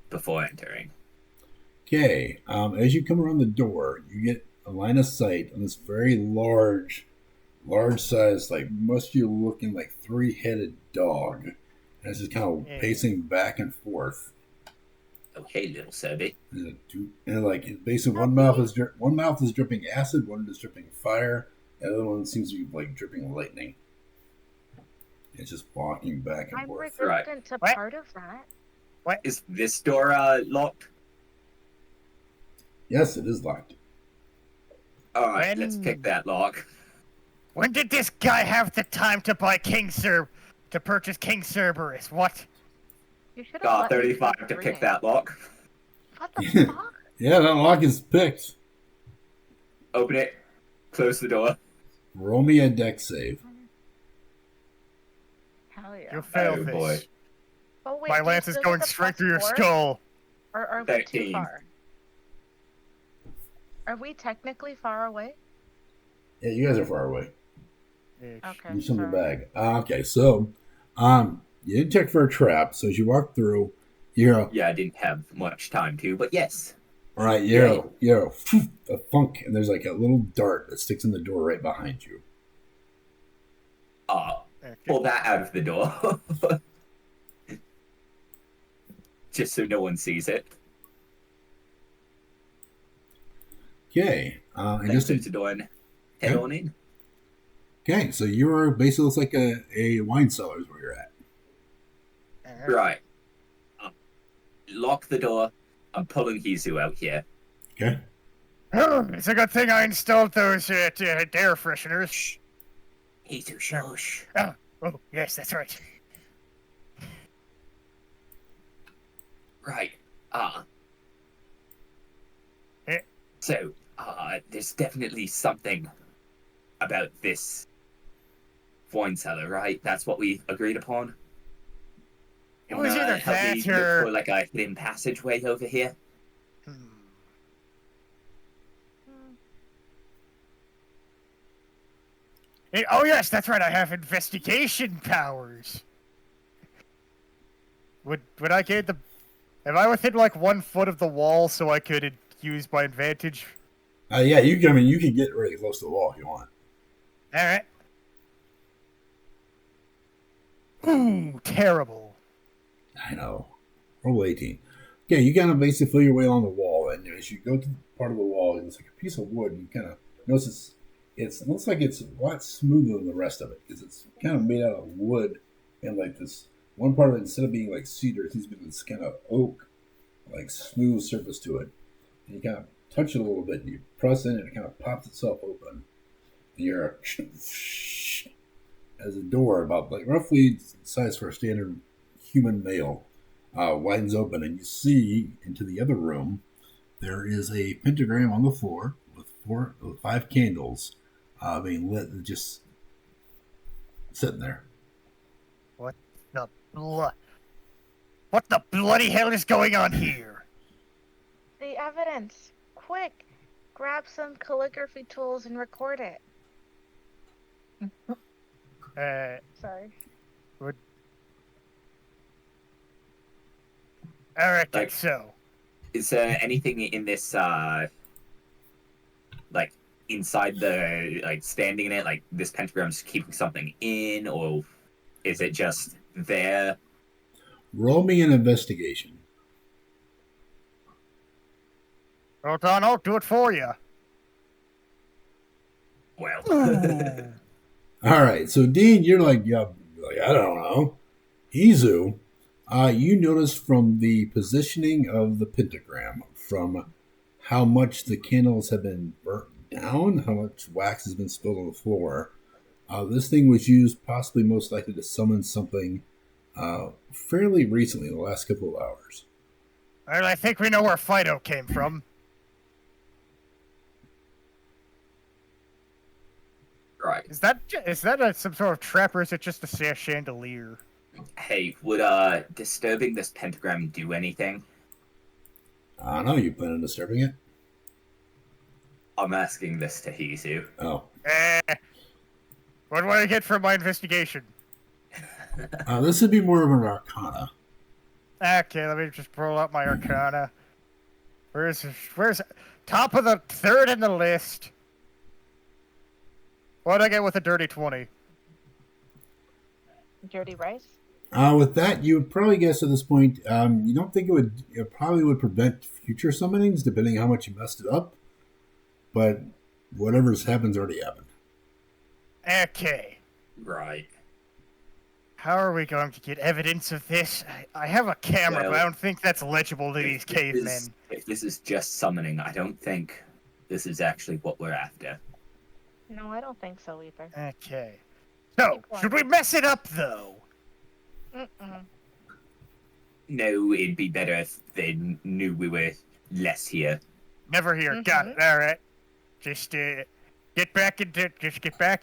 Speaker 3: before entering.
Speaker 2: Okay, as you come around the door, you get a line of sight on this very large size, like muscular looking, like 3-headed dog. And it's just kind of pacing back and forth.
Speaker 3: Oh, hey, little Serby.
Speaker 2: And like basically one mouth is dripping acid, one is dripping fire, the other one seems to be like dripping lightning. It's just walking back and
Speaker 4: I'm
Speaker 2: forth.
Speaker 4: resistant to
Speaker 1: What?
Speaker 4: part of that.
Speaker 3: Is this door locked?
Speaker 2: Yes, it is locked.
Speaker 3: Alright, let's pick that lock.
Speaker 1: When did this guy have the time to buy to purchase King Cerberus? What?
Speaker 4: You should have
Speaker 3: Got
Speaker 4: let me
Speaker 3: 35
Speaker 4: keep
Speaker 3: to pick
Speaker 4: reading.
Speaker 3: that lock.
Speaker 4: What the fuck?
Speaker 2: Yeah, that lock is picked.
Speaker 3: Open it. Close the door.
Speaker 2: Roll me a deck save.
Speaker 4: Hell yeah.
Speaker 1: You failed
Speaker 3: Oh,
Speaker 1: this.
Speaker 3: boy.
Speaker 4: Oh, wait,
Speaker 1: My
Speaker 4: do you
Speaker 1: lance is
Speaker 4: still
Speaker 1: going
Speaker 4: get the
Speaker 1: straight through your
Speaker 4: +4?
Speaker 1: skull.
Speaker 4: Or are we too
Speaker 3: 13.
Speaker 4: far? Are we technically far away?
Speaker 2: Yeah, you guys are far away.
Speaker 4: Okay.
Speaker 2: You from the
Speaker 4: sorry.
Speaker 2: bag. Okay, so you didn't check for a trap, so as you walk through, you're
Speaker 3: Yeah, I didn't have much time to, but yes.
Speaker 2: all right, you're a funk, and there's like a little dart that sticks in the door right behind you.
Speaker 3: Pull that out of the door. Just so no one sees it.
Speaker 2: Okay, and
Speaker 3: Then
Speaker 2: just
Speaker 3: close the door and head
Speaker 2: Okay.
Speaker 3: on in.
Speaker 2: okay, so you're basically looks like a wine cellar is where you're at.
Speaker 3: Right. Lock the door. I'm pulling Hizu out here.
Speaker 2: Okay,
Speaker 1: It's a good thing I installed those air fresheners.
Speaker 3: Hizu, shush.
Speaker 1: Oh, yes, that's right.
Speaker 3: Right.
Speaker 1: Eh.
Speaker 3: So, there's definitely something about this wine cellar, right? That's what we agreed upon. You
Speaker 1: It was
Speaker 3: wanna
Speaker 1: either
Speaker 3: help me
Speaker 1: that
Speaker 3: look
Speaker 1: or-
Speaker 3: for like a hidden passageway over here?
Speaker 1: Oh yes, that's right. I have investigation powers. Would I get the? Am I within like 1 foot of the wall so I could use my advantage?
Speaker 2: yeah, you can. I mean, you can get really close to the wall if you want.
Speaker 1: All right. Ooh, terrible.
Speaker 2: I know. Roll 18. Yeah, you kind of basically feel your way along the wall, and as you go to the part of the wall, it's like a piece of wood. You kind of notice it looks like it's a lot smoother than the rest of it because it's kind of made out of wood, and like this one part of it, instead of being like cedar, it seems to be this kind of oak, like smooth surface to it. And you kind of touch it a little bit, and you press in, and it kind of pops itself open. And you're as a door about like roughly the size for a standard human male widens open, and you see into the other room. There is a pentagram on the floor with 5 candles being lit, just sitting there.
Speaker 1: What the blood? What the bloody hell is going on here?
Speaker 4: The evidence. Quick, grab some calligraphy tools and record it. Sorry.
Speaker 1: Alright,
Speaker 3: Like-
Speaker 1: so.
Speaker 3: Is there anything in this, like, inside the, like, standing in it, like, this pentagram's keeping something in, or is it just there?
Speaker 2: Roll me an investigation.
Speaker 1: Hold on, I'll do it for you.
Speaker 3: Well,
Speaker 2: All right, so Dean, you're like, yeah, I don't know. Izu, you notice from the positioning of the pentagram, from how much the candles have been burnt down, how much wax has been spilled on the floor. This thing was used possibly most likely to summon something fairly recently, in the last couple of hours.
Speaker 1: Well, I think we know where Fido came from.
Speaker 3: right.
Speaker 1: Is that some sort of trap, or is it just a chandelier?
Speaker 3: Hey, would, disturbing this pentagram do anything?
Speaker 2: I don't know, you plan on disturbing it?
Speaker 3: I'm asking this to Hizu.
Speaker 2: Oh.
Speaker 1: What do I get for my investigation?
Speaker 2: This would be more of an arcana.
Speaker 1: Okay, let me just roll out my arcana. Where's top of the third in the list? What'd I get with a dirty 20?
Speaker 4: Dirty rice?
Speaker 2: With that, you would probably guess at this point, you don't think it probably would prevent future summonings, depending how much you messed it up. But whatever's happened's already happened.
Speaker 1: Okay.
Speaker 3: Right.
Speaker 1: How are we going to get evidence of this? I have a camera, but I don't think that's legible to these cavemen.
Speaker 3: If this is just summoning, I don't think this is actually what we're after.
Speaker 4: No, I don't think so either.
Speaker 1: Okay. So, should we mess it up, though?
Speaker 4: Mm-mm.
Speaker 3: No, it'd be better if they knew we were less here.
Speaker 1: Never here. Got it. All right. Just get back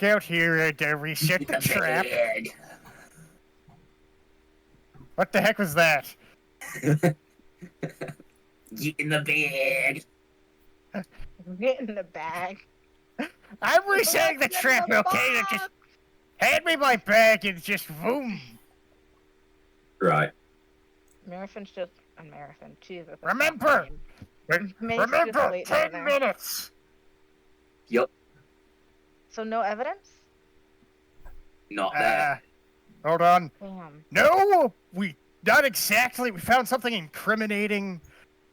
Speaker 1: out here and reset the trap. What the heck was that?
Speaker 3: Get in the bag.
Speaker 4: Get in the bag.
Speaker 1: I'm resetting the trap, okay? Just hand me my bag and just boom.
Speaker 3: Right.
Speaker 4: Marathon's just a marathon. Jesus.
Speaker 1: Remember! Remember, 10 minutes!
Speaker 3: Yup.
Speaker 4: So no evidence?
Speaker 3: Not there.
Speaker 1: Hold on.
Speaker 4: Damn.
Speaker 1: No, not exactly. We found something incriminating,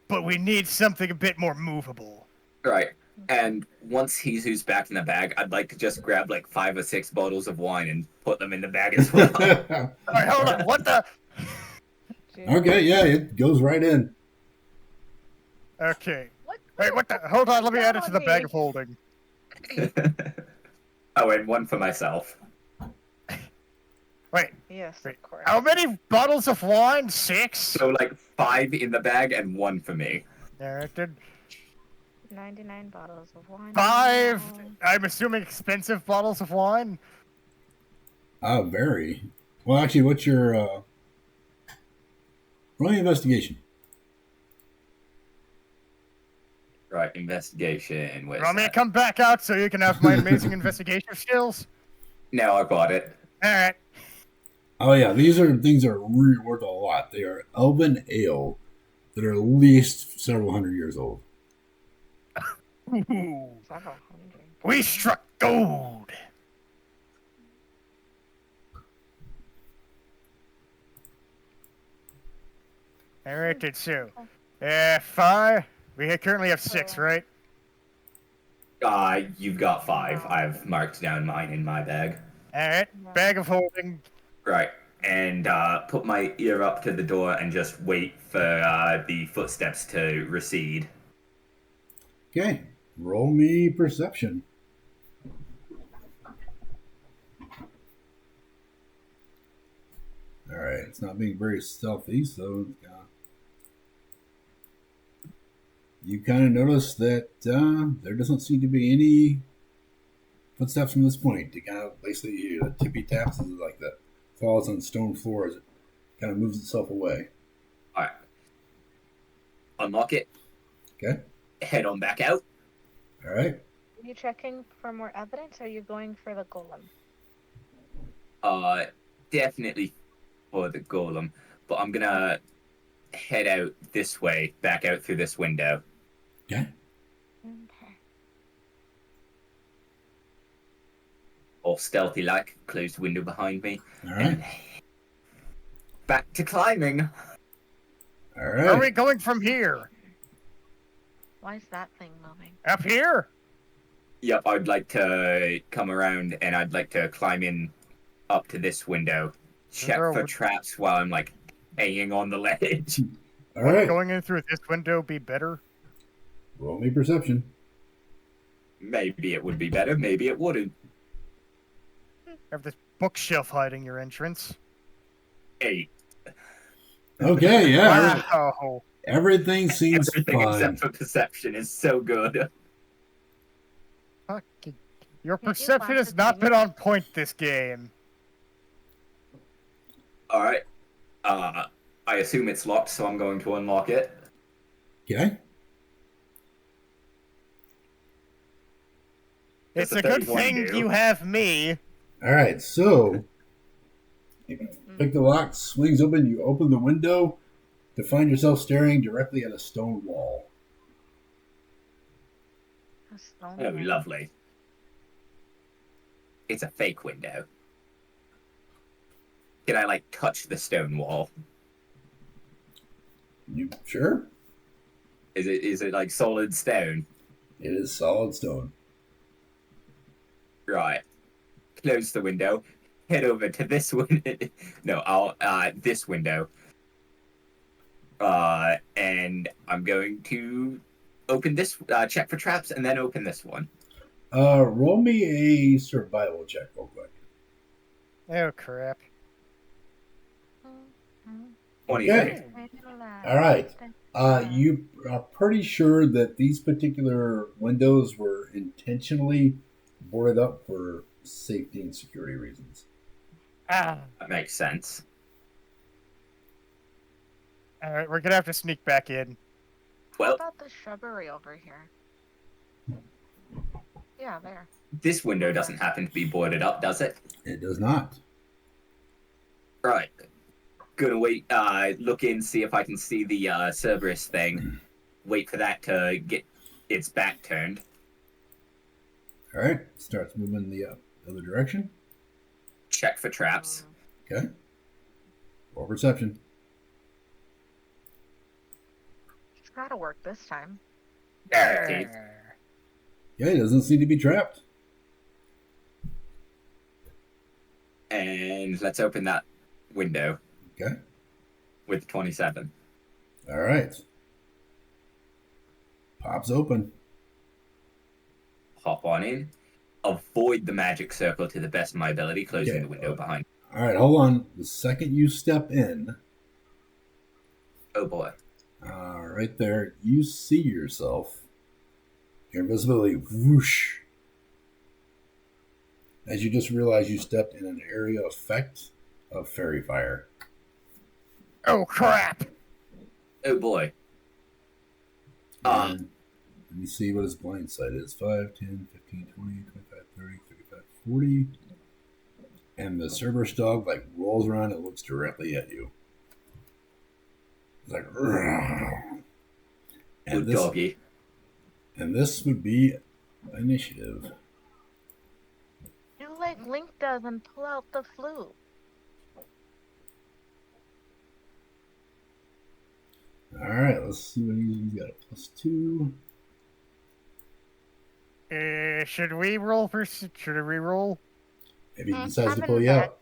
Speaker 1: but we need something a bit more movable.
Speaker 3: Right. And once Hizu's back in the bag, I'd like to just grab like 5 or 6 bottles of wine and put them in the bag as well.
Speaker 1: Alright, hold on. What the?
Speaker 2: Okay, yeah, it goes right in.
Speaker 1: Okay.
Speaker 4: What?
Speaker 1: Wait, what the? Hold on, let me add it to the bag of holding.
Speaker 3: Oh, and one for myself.
Speaker 1: Wait,
Speaker 4: Yes, of course.
Speaker 1: how many bottles of wine? 6?
Speaker 3: So like 5 in the bag and 1 for me.
Speaker 1: Alright, then
Speaker 4: 99 bottles of wine.
Speaker 1: 5, I'm assuming expensive bottles of wine?
Speaker 2: Very. Well, actually, what's your, roll your investigation.
Speaker 3: Right, investigation. Where's
Speaker 1: Want me to
Speaker 3: that?
Speaker 1: come back out so you can have my amazing investigation skills?
Speaker 3: No, I got it.
Speaker 1: Alright.
Speaker 2: Oh, yeah, these are things that are really worth a lot. They are elven ale that are at least several hundred years old.
Speaker 1: Ooh,
Speaker 4: Several hundred.
Speaker 1: we struck gold! Alright, then, so 5. We currently have 6, right?
Speaker 3: You've got 5.
Speaker 4: No.
Speaker 3: I've marked down mine in my bag.
Speaker 1: Alright.
Speaker 4: No.
Speaker 1: Bag of holding.
Speaker 3: Right. And put my ear up to the door and just wait for the footsteps to recede.
Speaker 2: Okay. Roll me perception. All right. It's not being very stealthy, so you kind of notice that there doesn't seem to be any footsteps from this point. It kind of basically hear the tippy taps as it like that falls on stone floor as it kind of moves itself away.
Speaker 3: All right. Unlock it.
Speaker 2: Okay.
Speaker 3: Head on back out.
Speaker 2: All right.
Speaker 4: Are you checking for more evidence, or are you going for the golem?
Speaker 3: Definitely for the golem, but I'm gonna head out this way, back out through this window.
Speaker 2: Okay.
Speaker 4: Okay.
Speaker 3: All stealthy like, closed window behind me.
Speaker 2: All right.
Speaker 3: Back to climbing.
Speaker 2: All
Speaker 1: Where are we
Speaker 2: right.
Speaker 1: going from here?
Speaker 4: Why is that thing moving?
Speaker 1: Up here?
Speaker 3: Yep, I'd like to come around and I'd like to climb in up to this window. Check
Speaker 1: Sure,
Speaker 3: for
Speaker 1: we're-
Speaker 3: traps while I'm like hanging on the ledge.
Speaker 2: All
Speaker 1: Would
Speaker 2: right.
Speaker 1: going in through this window be better?
Speaker 2: Roll me perception.
Speaker 3: Maybe it would be better, maybe it wouldn't.
Speaker 1: Have this bookshelf hiding your entrance.
Speaker 3: 8.
Speaker 2: Okay. Yeah.
Speaker 1: Wow.
Speaker 2: Everything seems
Speaker 3: Everything
Speaker 2: fine.
Speaker 3: except for perception is so good.
Speaker 1: Fucking. Your
Speaker 4: Can't you
Speaker 1: perception
Speaker 4: flash
Speaker 1: has
Speaker 4: the
Speaker 1: not been
Speaker 4: timer?
Speaker 1: on point this game.
Speaker 3: Alright. I assume it's locked, so I'm going to unlock it.
Speaker 2: Okay.
Speaker 1: It's
Speaker 3: That's
Speaker 1: a
Speaker 3: a
Speaker 1: good
Speaker 3: 31
Speaker 1: thing
Speaker 3: do.
Speaker 1: you have me.
Speaker 2: All right. So you pick the lock, swings open. You open the window to find yourself staring directly at a stone wall.
Speaker 4: A stone
Speaker 3: Oh,
Speaker 4: wall.
Speaker 3: lovely. It's a fake window. Can I, like, touch the stone wall?
Speaker 2: You sure?
Speaker 3: Is it like solid stone?
Speaker 2: It is solid stone.
Speaker 3: Right. Close the window. Head over to this window. No, I'll this window. And I'm going to open this. Check for traps, and then open this one.
Speaker 2: Roll me a survival check real quick.
Speaker 1: Oh crap.
Speaker 3: 23.
Speaker 2: Okay. All right. You are pretty sure that these particular windows were intentionally boarded up for safety and security reasons.
Speaker 1: Ah.
Speaker 3: That makes sense.
Speaker 1: Alright, we're gonna have to sneak back in.
Speaker 4: How
Speaker 3: Well,
Speaker 4: about the shrubbery over here? Yeah, there.
Speaker 3: this window doesn't happen to be boarded up, does it?
Speaker 2: It does not.
Speaker 3: Right. Gonna wait, look in, see if I can see the Cerberus thing. Wait for that to get its back turned.
Speaker 2: All right. Starts moving the other direction.
Speaker 3: Check for traps.
Speaker 2: Okay. Roll perception.
Speaker 4: It's gotta work this time.
Speaker 3: Okay.
Speaker 2: Yeah, it doesn't seem to be trapped.
Speaker 3: And let's open that window
Speaker 2: Okay.
Speaker 3: with 27.
Speaker 2: All right. Pops open.
Speaker 3: Hop on in. Avoid the magic circle to the best of my ability, closing
Speaker 2: Okay.
Speaker 3: the window behind.
Speaker 2: All right, hold on. The second you step in,
Speaker 3: Oh boy.
Speaker 2: right there, you see yourself. Your invisibility whoosh. As you just realize you stepped in an area effect of fairy fire.
Speaker 1: Oh crap!
Speaker 3: Oh boy.
Speaker 2: And let me see what his blind sight is. 5, 10, 15, 20, 25, 30, 35, 40. And the Cerberus dog like rolls around and looks directly at you. It's like, "Rrrr."
Speaker 3: Good doggy.
Speaker 2: And this would be initiative.
Speaker 4: Do like Link does and pull out the flute.
Speaker 2: All right, let's see what he's got. A +2.
Speaker 1: Should we roll for? Should we roll?
Speaker 2: If he
Speaker 4: I'm
Speaker 2: decides to
Speaker 4: in
Speaker 2: pull you
Speaker 4: bed.
Speaker 2: out.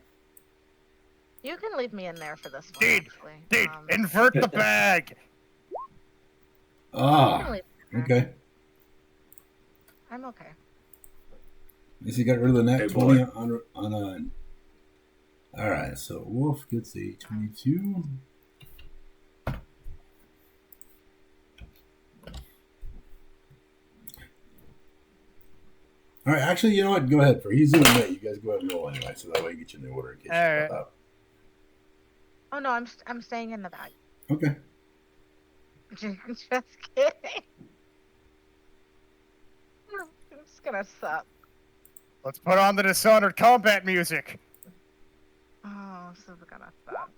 Speaker 4: You can leave me in there for this one,
Speaker 1: Deed,
Speaker 4: actually.
Speaker 1: Deed, invert the bag.
Speaker 4: You can
Speaker 2: Ah,
Speaker 4: leave me in there.
Speaker 2: okay.
Speaker 4: I'm okay.
Speaker 2: At least he got rid of the nat
Speaker 3: Hey,
Speaker 2: 20 on a. All right, so Wolf gets a 22. All right, actually, you know what? Go ahead. For he's doing that, you guys go ahead and roll anyway, so that way you get you in the order in case you
Speaker 1: All right.
Speaker 2: pop out.
Speaker 4: Oh no, I'm staying in the bag.
Speaker 2: Okay.
Speaker 4: Just kidding. It's gonna suck.
Speaker 1: Let's put on the Dishonored combat music.
Speaker 4: Oh, this is gonna suck.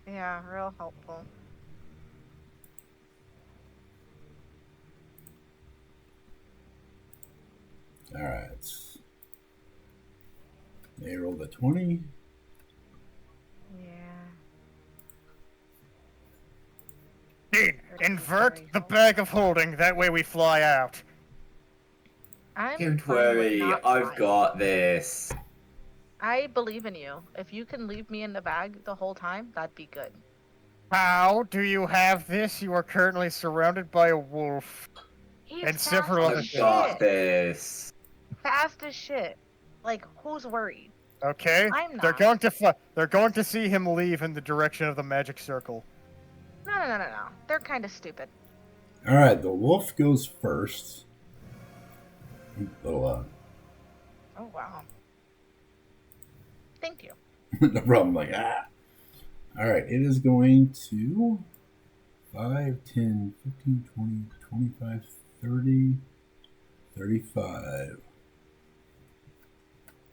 Speaker 4: Yeah, real helpful.
Speaker 2: All right. They rolled a 20.
Speaker 4: Yeah.
Speaker 1: Dean, invert the bag of holding. That way we fly out.
Speaker 4: I'm
Speaker 3: Don't
Speaker 4: fine with
Speaker 3: worry,
Speaker 4: not
Speaker 3: I've
Speaker 4: flying.
Speaker 3: got this.
Speaker 4: I believe in you. If you can leave me in the bag the whole time, that'd be good.
Speaker 1: How do you have this? You are currently surrounded by a wolf.
Speaker 4: He's
Speaker 1: And
Speaker 4: fast
Speaker 1: several
Speaker 4: as
Speaker 1: other
Speaker 3: I've got
Speaker 4: shit.
Speaker 3: this.
Speaker 4: Fast as shit. Like, who's worried?
Speaker 1: Okay?
Speaker 4: I'm
Speaker 1: They're
Speaker 4: not.
Speaker 1: going to they're going to see him leave in the direction of the magic circle.
Speaker 4: No. They're kind of stupid.
Speaker 2: All right, the wolf goes first. Little,
Speaker 4: Oh wow. Thank you.
Speaker 2: no problem. Like, ah. All right, it is going to 5, 10, 15, 20, 25, 30, 35.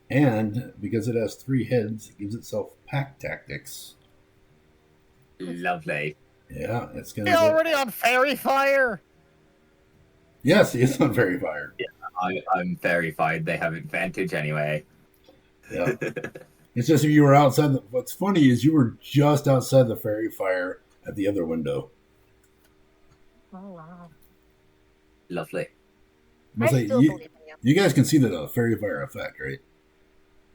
Speaker 2: And because it has 3 heads, it gives itself pack tactics.
Speaker 3: Lovely.
Speaker 2: Yeah, it's going to
Speaker 1: He
Speaker 2: go.
Speaker 1: already on fairy fire.
Speaker 2: Yes, he is on Fairy Fire.
Speaker 3: I'm verified. They have advantage anyway.
Speaker 2: Yeah. It's just if you were outside. What's funny is you were just outside the Fairy Fire at the other window.
Speaker 4: Oh wow.
Speaker 3: Lovely.
Speaker 2: I
Speaker 4: I
Speaker 2: say,
Speaker 4: still believe in you.
Speaker 2: you guys can see the Fairy Fire effect, right?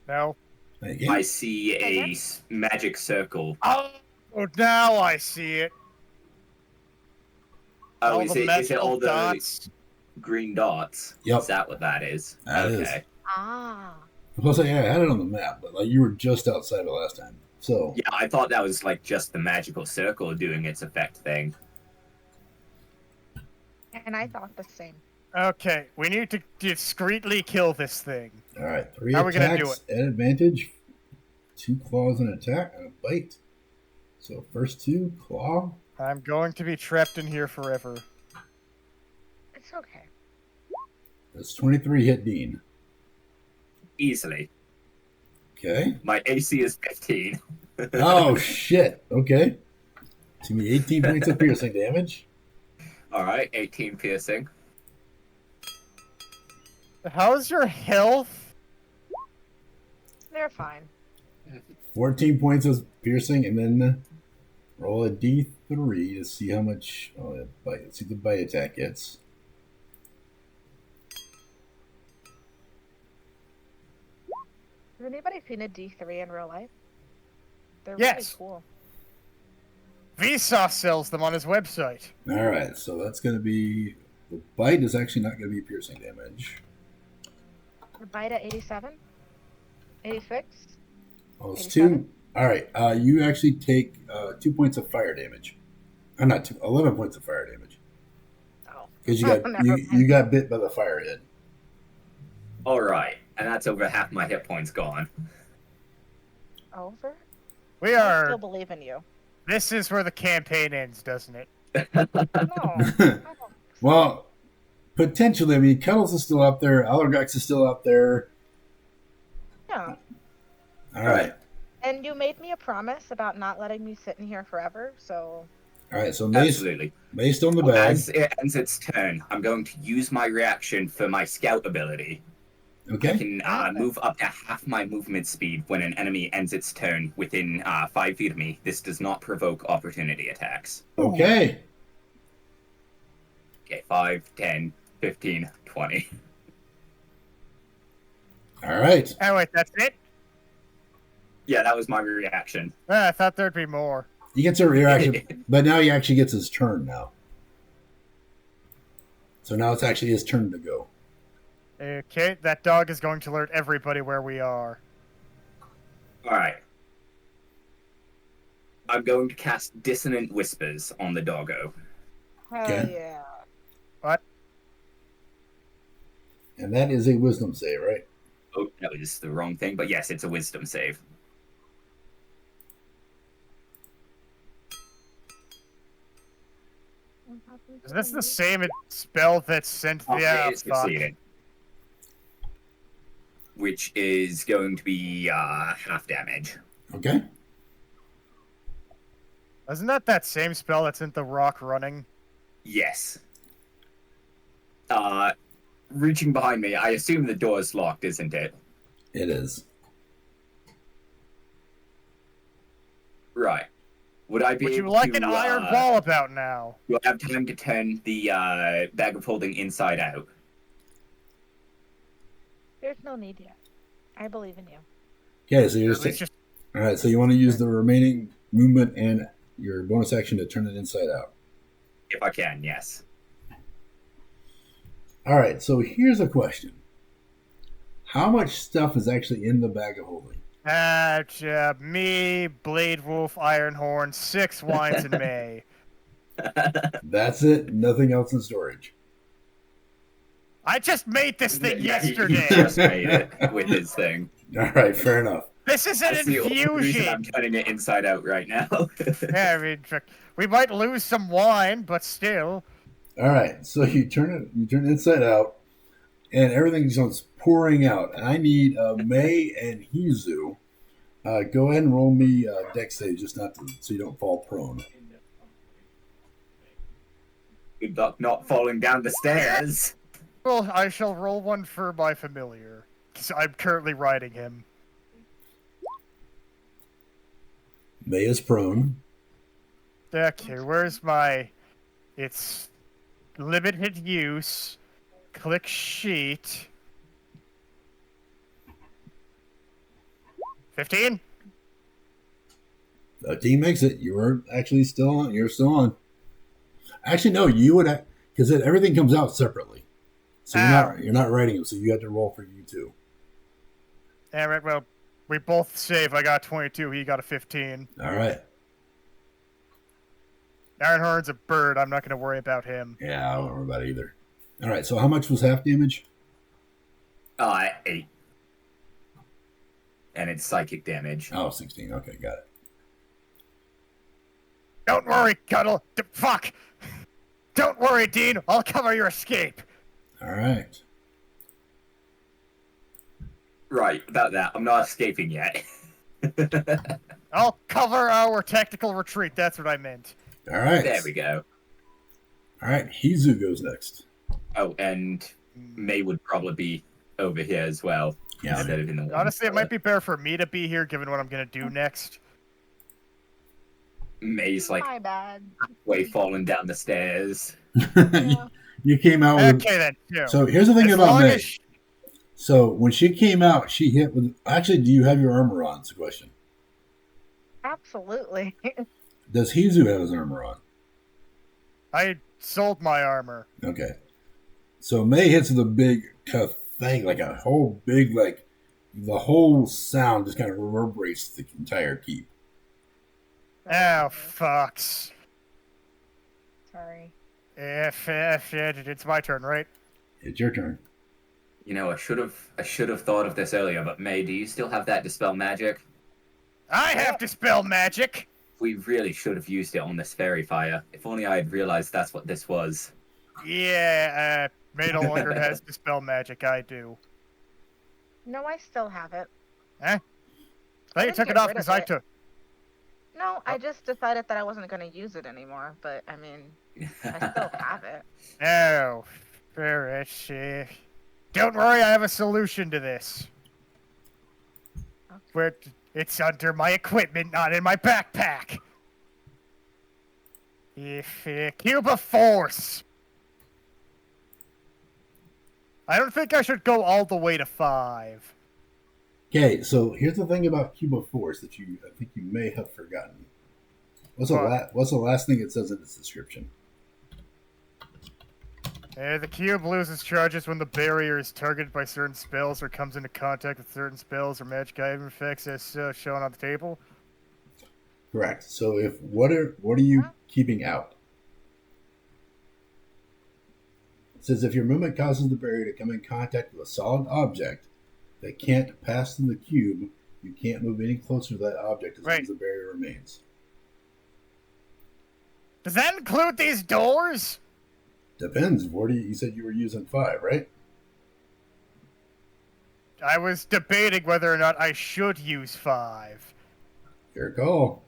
Speaker 1: No.
Speaker 2: Like,
Speaker 3: I see a magic circle.
Speaker 1: Oh, now I see it.
Speaker 3: Oh,
Speaker 1: all
Speaker 3: is
Speaker 1: the
Speaker 3: it
Speaker 1: magical
Speaker 3: all the
Speaker 1: dots.
Speaker 3: green dots?
Speaker 2: Yep.
Speaker 3: Is that what that is?
Speaker 2: That is.
Speaker 3: Okay.
Speaker 4: Ah.
Speaker 2: Plus, yeah, I had it on the map, but like you were just outside it last time. So
Speaker 3: Yeah, I thought that was like just the magical circle doing its effect thing.
Speaker 4: And I thought the same.
Speaker 1: Okay, we need to discreetly kill this thing.
Speaker 2: all right, 3
Speaker 1: How are we gonna do
Speaker 2: attacks at advantage, 2 claws and attack and a bite. So first 2 claw.
Speaker 1: I'm going to be trapped in here forever.
Speaker 4: It's okay.
Speaker 2: That's 23 hit Dean.
Speaker 3: Easily.
Speaker 2: Okay.
Speaker 3: My AC is 15.
Speaker 2: Oh shit. Okay. To me, 18 points of piercing damage.
Speaker 3: Alright, 18 piercing.
Speaker 1: How's your health?
Speaker 4: They're fine.
Speaker 2: 14 points of piercing, and then roll a d3 to see how much. Oh, yeah, bite. Let's see the bite attack hits.
Speaker 4: Has anybody seen a D3 in real life? They're
Speaker 1: Yes.
Speaker 4: really cool.
Speaker 1: Vsauce sells them on his website.
Speaker 2: All right, so that's going to be. The bite is actually not going to be piercing damage.
Speaker 4: The bite at 87? 86?
Speaker 2: Oh, it's
Speaker 4: 87?
Speaker 2: 2. All right, you actually take 2 points of fire damage. Not 2, 11 points of fire damage.
Speaker 4: Oh.
Speaker 2: Because you got
Speaker 4: Never
Speaker 2: you,
Speaker 4: mind.
Speaker 2: you got bit by the fire head.
Speaker 3: Alright, and that's over half my hit points gone.
Speaker 4: Over?
Speaker 1: We
Speaker 4: I
Speaker 1: are.
Speaker 4: still believe in you.
Speaker 1: This is where the campaign ends, doesn't it?
Speaker 4: No. I don't.
Speaker 2: Well, potentially. I mean, Kettles is still out there. Allergax is still out there.
Speaker 4: Yeah.
Speaker 2: All right.
Speaker 4: And you made me a promise about not letting me sit in here forever, so
Speaker 2: All right, so
Speaker 3: Absolutely.
Speaker 2: based on the bag.
Speaker 3: As it ends its turn, I'm going to use my reaction for my scout ability. I
Speaker 2: Okay.
Speaker 3: can move up to half my movement speed when an enemy ends its turn within 5 feet of me. This does not provoke opportunity attacks.
Speaker 2: Okay.
Speaker 3: Okay, 5, 10, 15, 20.
Speaker 2: All right.
Speaker 1: Oh, wait, that's it?
Speaker 3: Yeah, that was my reaction.
Speaker 1: I thought there'd be more.
Speaker 2: He gets a reaction, but now he actually gets his turn now. So now it's actually his turn to go.
Speaker 1: Okay, that dog is going to alert everybody where we are.
Speaker 3: Alright. I'm going to cast Dissonant Whispers on the doggo.
Speaker 4: Hell
Speaker 2: Okay.
Speaker 4: yeah.
Speaker 1: What?
Speaker 2: And that is a wisdom save, right?
Speaker 3: Oh, that was the wrong thing, but yes, it's a wisdom save.
Speaker 1: Is this the same spell that sent the...
Speaker 3: Okay,
Speaker 1: Oh,
Speaker 3: it's
Speaker 1: fuck.
Speaker 3: succeeded. Which is going to be half damage.
Speaker 2: Okay.
Speaker 1: Isn't that same spell that sent the rock running?
Speaker 3: Yes. Reaching behind me, I assume the door's locked, isn't it?
Speaker 2: It is.
Speaker 3: Right. Would I be
Speaker 1: Would you
Speaker 3: able
Speaker 1: like
Speaker 3: to,
Speaker 1: an iron ball about now?
Speaker 3: Do I have time to turn the bag of holding inside out?
Speaker 4: There's no need yet. I believe in you.
Speaker 2: Okay, so you're
Speaker 1: At least
Speaker 2: just...
Speaker 1: just
Speaker 2: All right, so you want to use the remaining movement and your bonus action to turn it inside out.
Speaker 3: If I can, yes.
Speaker 2: All right, so here's a question. How much stuff is actually in the bag of holding?
Speaker 1: me, Blade Wolf, Ironhorn, 6 wines in May.
Speaker 2: That's it? Nothing else in storage?
Speaker 1: I just made this thing
Speaker 3: Yeah, he
Speaker 1: yesterday.
Speaker 3: just made it with his thing.
Speaker 2: All right, fair enough.
Speaker 1: This is an
Speaker 3: That's the only reason I'm
Speaker 1: infusion.
Speaker 3: turning it inside out right now.
Speaker 1: Yeah, I mean, we might lose some wine, but still.
Speaker 2: All right, so you turn it inside out, and everything starts pouring out. And I need May and Hizu. Go ahead and roll me dex save, just not to, so you don't fall prone.
Speaker 3: Good luck not falling down the stairs.
Speaker 1: Well, I shall roll one for my familiar, because I'm currently riding him.
Speaker 2: May is prone.
Speaker 1: Okay, where's my... It's limited use. Click sheet. 15?
Speaker 2: The team makes it. You were actually still on. You're still on. Actually, no, you would, because everything comes out separately. So you're not writing them. So you had to roll for you too.
Speaker 1: Alright, well, we both save. I got 22, he got a 15.
Speaker 2: All right.
Speaker 1: Ironhorn's a bird, I'm not going to worry about him.
Speaker 2: Yeah, I don't worry about it either. All right. So how much was half damage?
Speaker 3: 8. And it's psychic damage.
Speaker 2: Oh, 16. Okay, got it.
Speaker 1: Don't worry, Cuddle. Fuck! Don't worry, Dean. I'll cover your escape.
Speaker 2: All right.
Speaker 3: Right, about that. I'm not escaping yet.
Speaker 1: I'll cover our tactical retreat. That's what I meant.
Speaker 2: All right.
Speaker 3: There we go.
Speaker 2: All right. Hizu goes next.
Speaker 3: Oh, and May would probably be over here as well.
Speaker 2: Yeah.
Speaker 3: Instead of in the one
Speaker 1: Honestly, it
Speaker 3: cellar.
Speaker 1: might be better for me to be here, given what I'm going to do next.
Speaker 3: May's like
Speaker 4: My bad.
Speaker 3: way falling down the stairs.
Speaker 2: You came out with.
Speaker 1: Okay, then. Yeah.
Speaker 2: So here's the thing
Speaker 1: As
Speaker 2: about
Speaker 1: long
Speaker 2: May.
Speaker 1: as
Speaker 2: So when she came out, she hit with. Actually, do you have your armor on? It's a question.
Speaker 4: Absolutely.
Speaker 2: Does Hizu have his armor on?
Speaker 1: I sold my armor.
Speaker 2: Okay. So May hits with a big thing, like a whole big, like the whole sound just kind of reverberates the entire keep.
Speaker 1: Oh, fucks.
Speaker 4: Sorry.
Speaker 1: It's my turn, right?
Speaker 2: It's your turn.
Speaker 3: You know, I should have thought of this earlier, but May, do you still have that dispel magic?
Speaker 1: I have dispel magic.
Speaker 3: We really should have used it on this fairy fire. If only I had realized that's what this was.
Speaker 1: Yeah, May no longer has dispel magic. I do.
Speaker 4: No, I still have it.
Speaker 1: I
Speaker 4: I
Speaker 1: you
Speaker 4: didn't
Speaker 1: took
Speaker 4: get
Speaker 1: it off
Speaker 4: rid of
Speaker 1: because I
Speaker 4: it.
Speaker 1: took.
Speaker 4: No, I just decided that I wasn't going to use it anymore. But I mean, I still have it.
Speaker 1: Oh, fair shit. Don't worry, I have a solution to this.
Speaker 4: Okay.
Speaker 1: Where it's under my equipment, not in my backpack. If cube of force. I don't think I should go all the way to 5.
Speaker 2: Okay, so here's the thing about Cube of Force that I think you may have forgotten. What's the last thing it says in its description?
Speaker 1: The cube loses charges when the barrier is targeted by certain spells or comes into contact with certain spells or magic item effects as shown on the table.
Speaker 2: Correct. So what are you keeping out? It says if your movement causes the barrier to come in contact with a solid object that can't pass through the cube, you can't move any closer to that object as long as the barrier remains.
Speaker 1: Does that include these doors?
Speaker 2: Depends. You said you were using 5, right?
Speaker 1: I was debating whether or not I should use 5.
Speaker 2: Your call.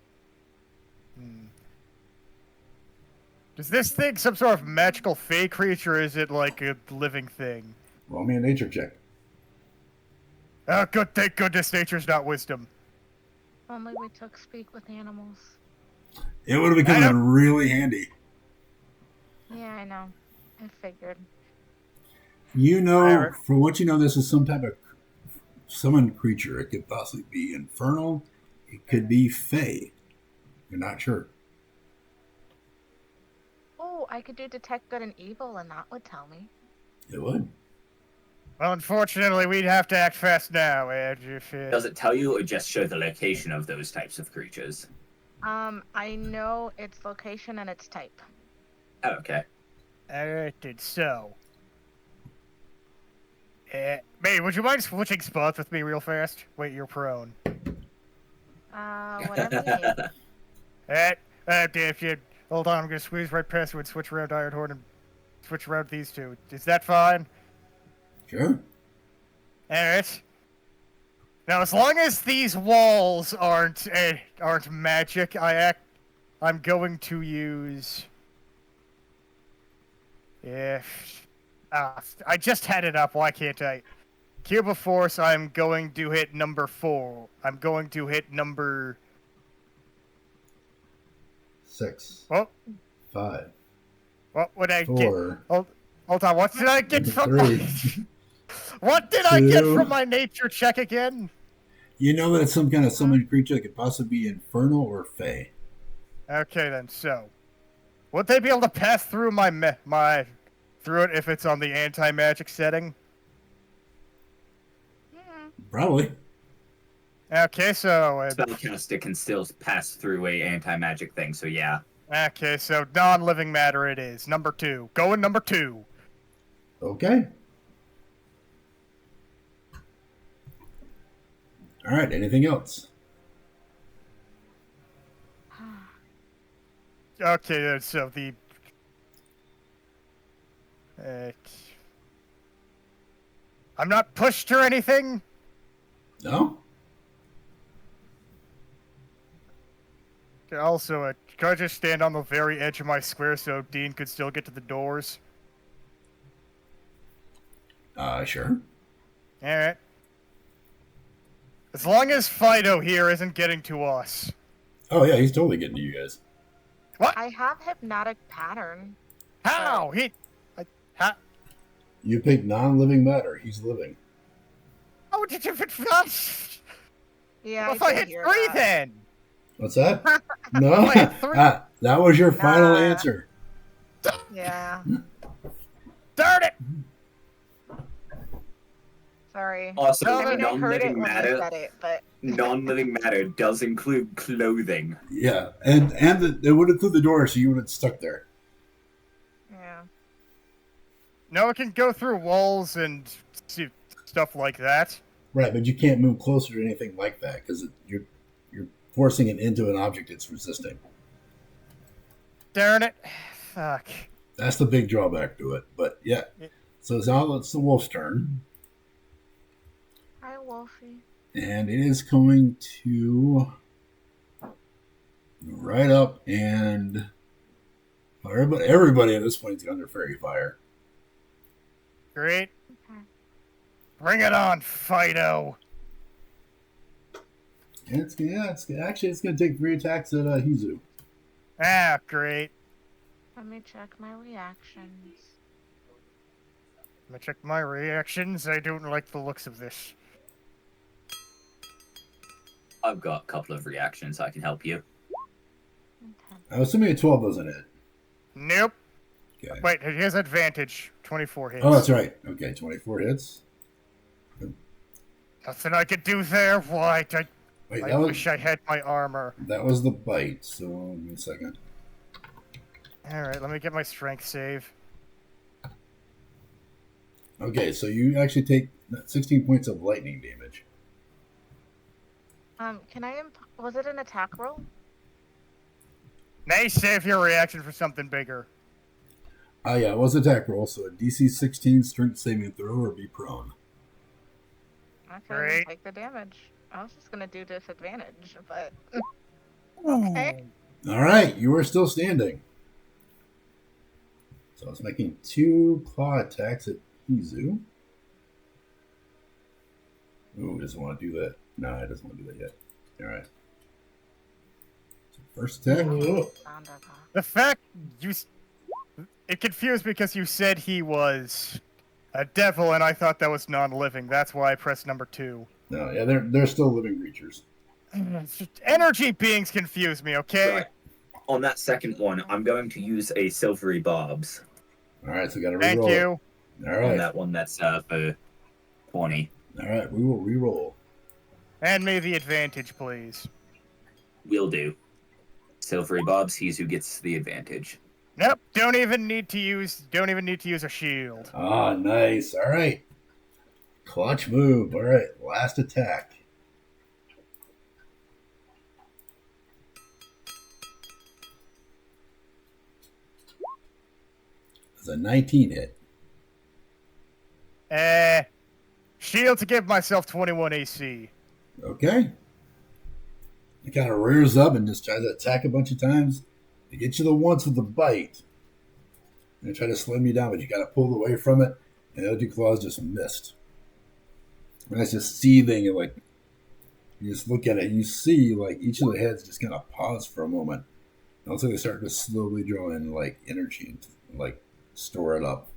Speaker 1: Is this thing some sort of magical fey creature, or is it like a living thing?
Speaker 2: Roll me a nature check.
Speaker 1: Oh, good. Thank goodness nature's not wisdom.
Speaker 4: Only we took speak with animals.
Speaker 2: It would have become really handy.
Speaker 4: Yeah, I know. I figured.
Speaker 2: You know, for what you know, this is some type of summoned creature. It could possibly be infernal. It could be fey. You're not sure.
Speaker 4: Oh, I could do detect good and evil, and that would tell me.
Speaker 2: It would.
Speaker 1: Well, unfortunately, we'd have to act fast now.
Speaker 3: Does it tell you or just show the location of those types of creatures?
Speaker 4: I know its location and its type.
Speaker 3: Oh, okay.
Speaker 1: Alright, so. May, would you mind switching spots with me real fast? Wait, you're prone.
Speaker 4: Whatever you need.
Speaker 1: If you hold on, I'm gonna squeeze right past you and switch around Ironhorn and switch around these two. Is that fine?
Speaker 2: Sure.
Speaker 1: Alright. Now, as long as these walls aren't magic, I'm going to use. I just had it up. Why can't I? Cube of Force. I'm going to hit number 4. I'm going to hit number
Speaker 2: 6.
Speaker 1: Well,
Speaker 2: 5.
Speaker 1: What would I
Speaker 2: 4.
Speaker 1: get? Hold on. What did I get from
Speaker 2: 3.
Speaker 1: my? What did I get from my nature check again?
Speaker 2: You know that it's some kind of summoned creature that could possibly be infernal or fey.
Speaker 1: Okay then. So, would they be able to pass through through it if it's on the anti-magic setting?
Speaker 2: Probably.
Speaker 1: Okay, so
Speaker 3: Spellcaster can still pass through a anti-magic thing, so yeah.
Speaker 1: Okay, so non-living matter it is. Number 2. Going number 2.
Speaker 2: Okay. All right. Anything else?
Speaker 1: Okay, then, so the. I'm not pushed or anything.
Speaker 2: No.
Speaker 1: Also, could I just stand on the very edge of my square so Dean could still get to the doors?
Speaker 2: Sure.
Speaker 1: Alright. As long as Fido here isn't getting to us.
Speaker 2: Oh, yeah, he's totally getting to you guys.
Speaker 1: What?
Speaker 4: I have hypnotic pattern.
Speaker 1: How? How?
Speaker 2: You picked non-living matter. He's living.
Speaker 1: Oh, did you...
Speaker 4: Yeah,
Speaker 1: Well, if I hit 3 then?
Speaker 2: What's that? No.
Speaker 1: I hit 3.
Speaker 2: That was your final answer.
Speaker 4: Yeah.
Speaker 1: Darn it!
Speaker 4: Sorry.
Speaker 3: Also,
Speaker 1: I
Speaker 4: mean, I heard it
Speaker 3: non-living
Speaker 4: when
Speaker 3: matter.
Speaker 4: I said it, but
Speaker 3: Non-living matter does include clothing.
Speaker 2: Yeah, and it would include the door, so you would have stuck there.
Speaker 4: yeah.
Speaker 1: No, it can go through walls and stuff like that.
Speaker 2: Right, but you can't move closer to anything like that because you're forcing it into an object it's resisting.
Speaker 1: Darn it. Fuck.
Speaker 2: That's the big drawback to it. But yeah, so now it's the wolf's turn,
Speaker 4: Hi, Wolfie.
Speaker 2: and it is going to right up and everybody at this point is under fairy fire.
Speaker 1: Great.
Speaker 4: Okay.
Speaker 1: Bring it on, Fido.
Speaker 2: It's going to take 3 attacks at Hizu.
Speaker 1: Ah, great.
Speaker 4: Let me check my reactions.
Speaker 1: Let me check my reactions. I don't like the looks of this.
Speaker 3: I've got a couple of reactions I can help you.
Speaker 4: Okay.
Speaker 2: I'm assuming a 12 doesn't hit.
Speaker 1: Nope.
Speaker 2: Okay.
Speaker 1: Wait, he has advantage. 24 hits.
Speaker 2: Oh, that's right. Okay, 24 hits.
Speaker 1: Nothing I could do there. Why?
Speaker 2: Wait,
Speaker 1: I wish I had my armor.
Speaker 2: that was the bite. So give me a second.
Speaker 1: All right, let me get my strength save.
Speaker 2: Okay, so you actually take 16 points of lightning damage.
Speaker 4: Can I? Was it an attack roll?
Speaker 1: May save your reaction for something bigger.
Speaker 2: Yeah, it was attack roll, so a DC 16 strength saving throw or be prone.
Speaker 4: Okay,
Speaker 1: Great.
Speaker 4: take the damage. I was just gonna do disadvantage, but
Speaker 1: Okay.
Speaker 2: All right, you are still standing. So it's making 2 claw attacks at Hizu. Ooh, doesn't want to do that. No, it doesn't want to do that yet. All right. So first attack.
Speaker 1: The fact it confused me because you said he was a devil, and I thought that was non-living. That's why I pressed number 2.
Speaker 2: No, yeah, they're still living creatures.
Speaker 1: Energy beings confuse me. Okay.
Speaker 3: Right. On that second one, I'm going to use a silvery barbs.
Speaker 2: All right, so got to reroll.
Speaker 1: Thank you.
Speaker 2: All
Speaker 3: On
Speaker 2: right.
Speaker 3: that one, that's for 20.
Speaker 2: All right, we will reroll.
Speaker 1: And me the advantage, please.
Speaker 3: Will do. Silvery barbs, he's who gets the advantage.
Speaker 1: Nope. Don't even need to use a shield.
Speaker 2: Ah, nice. All right. Clutch move. All right, last attack. It's a 19 hit.
Speaker 1: Shield to give myself 21 AC.
Speaker 2: Okay. It kind of rears up and just tries to attack a bunch of times. They get you the once with the bite. And they try to slam you down, but you got to pull away from it. And the other 2 claws just missed. And it's just seething. And like, you just look at it, and you see like each of the heads just kind of pause for a moment. And also they start to slowly draw in like energy and like store it up.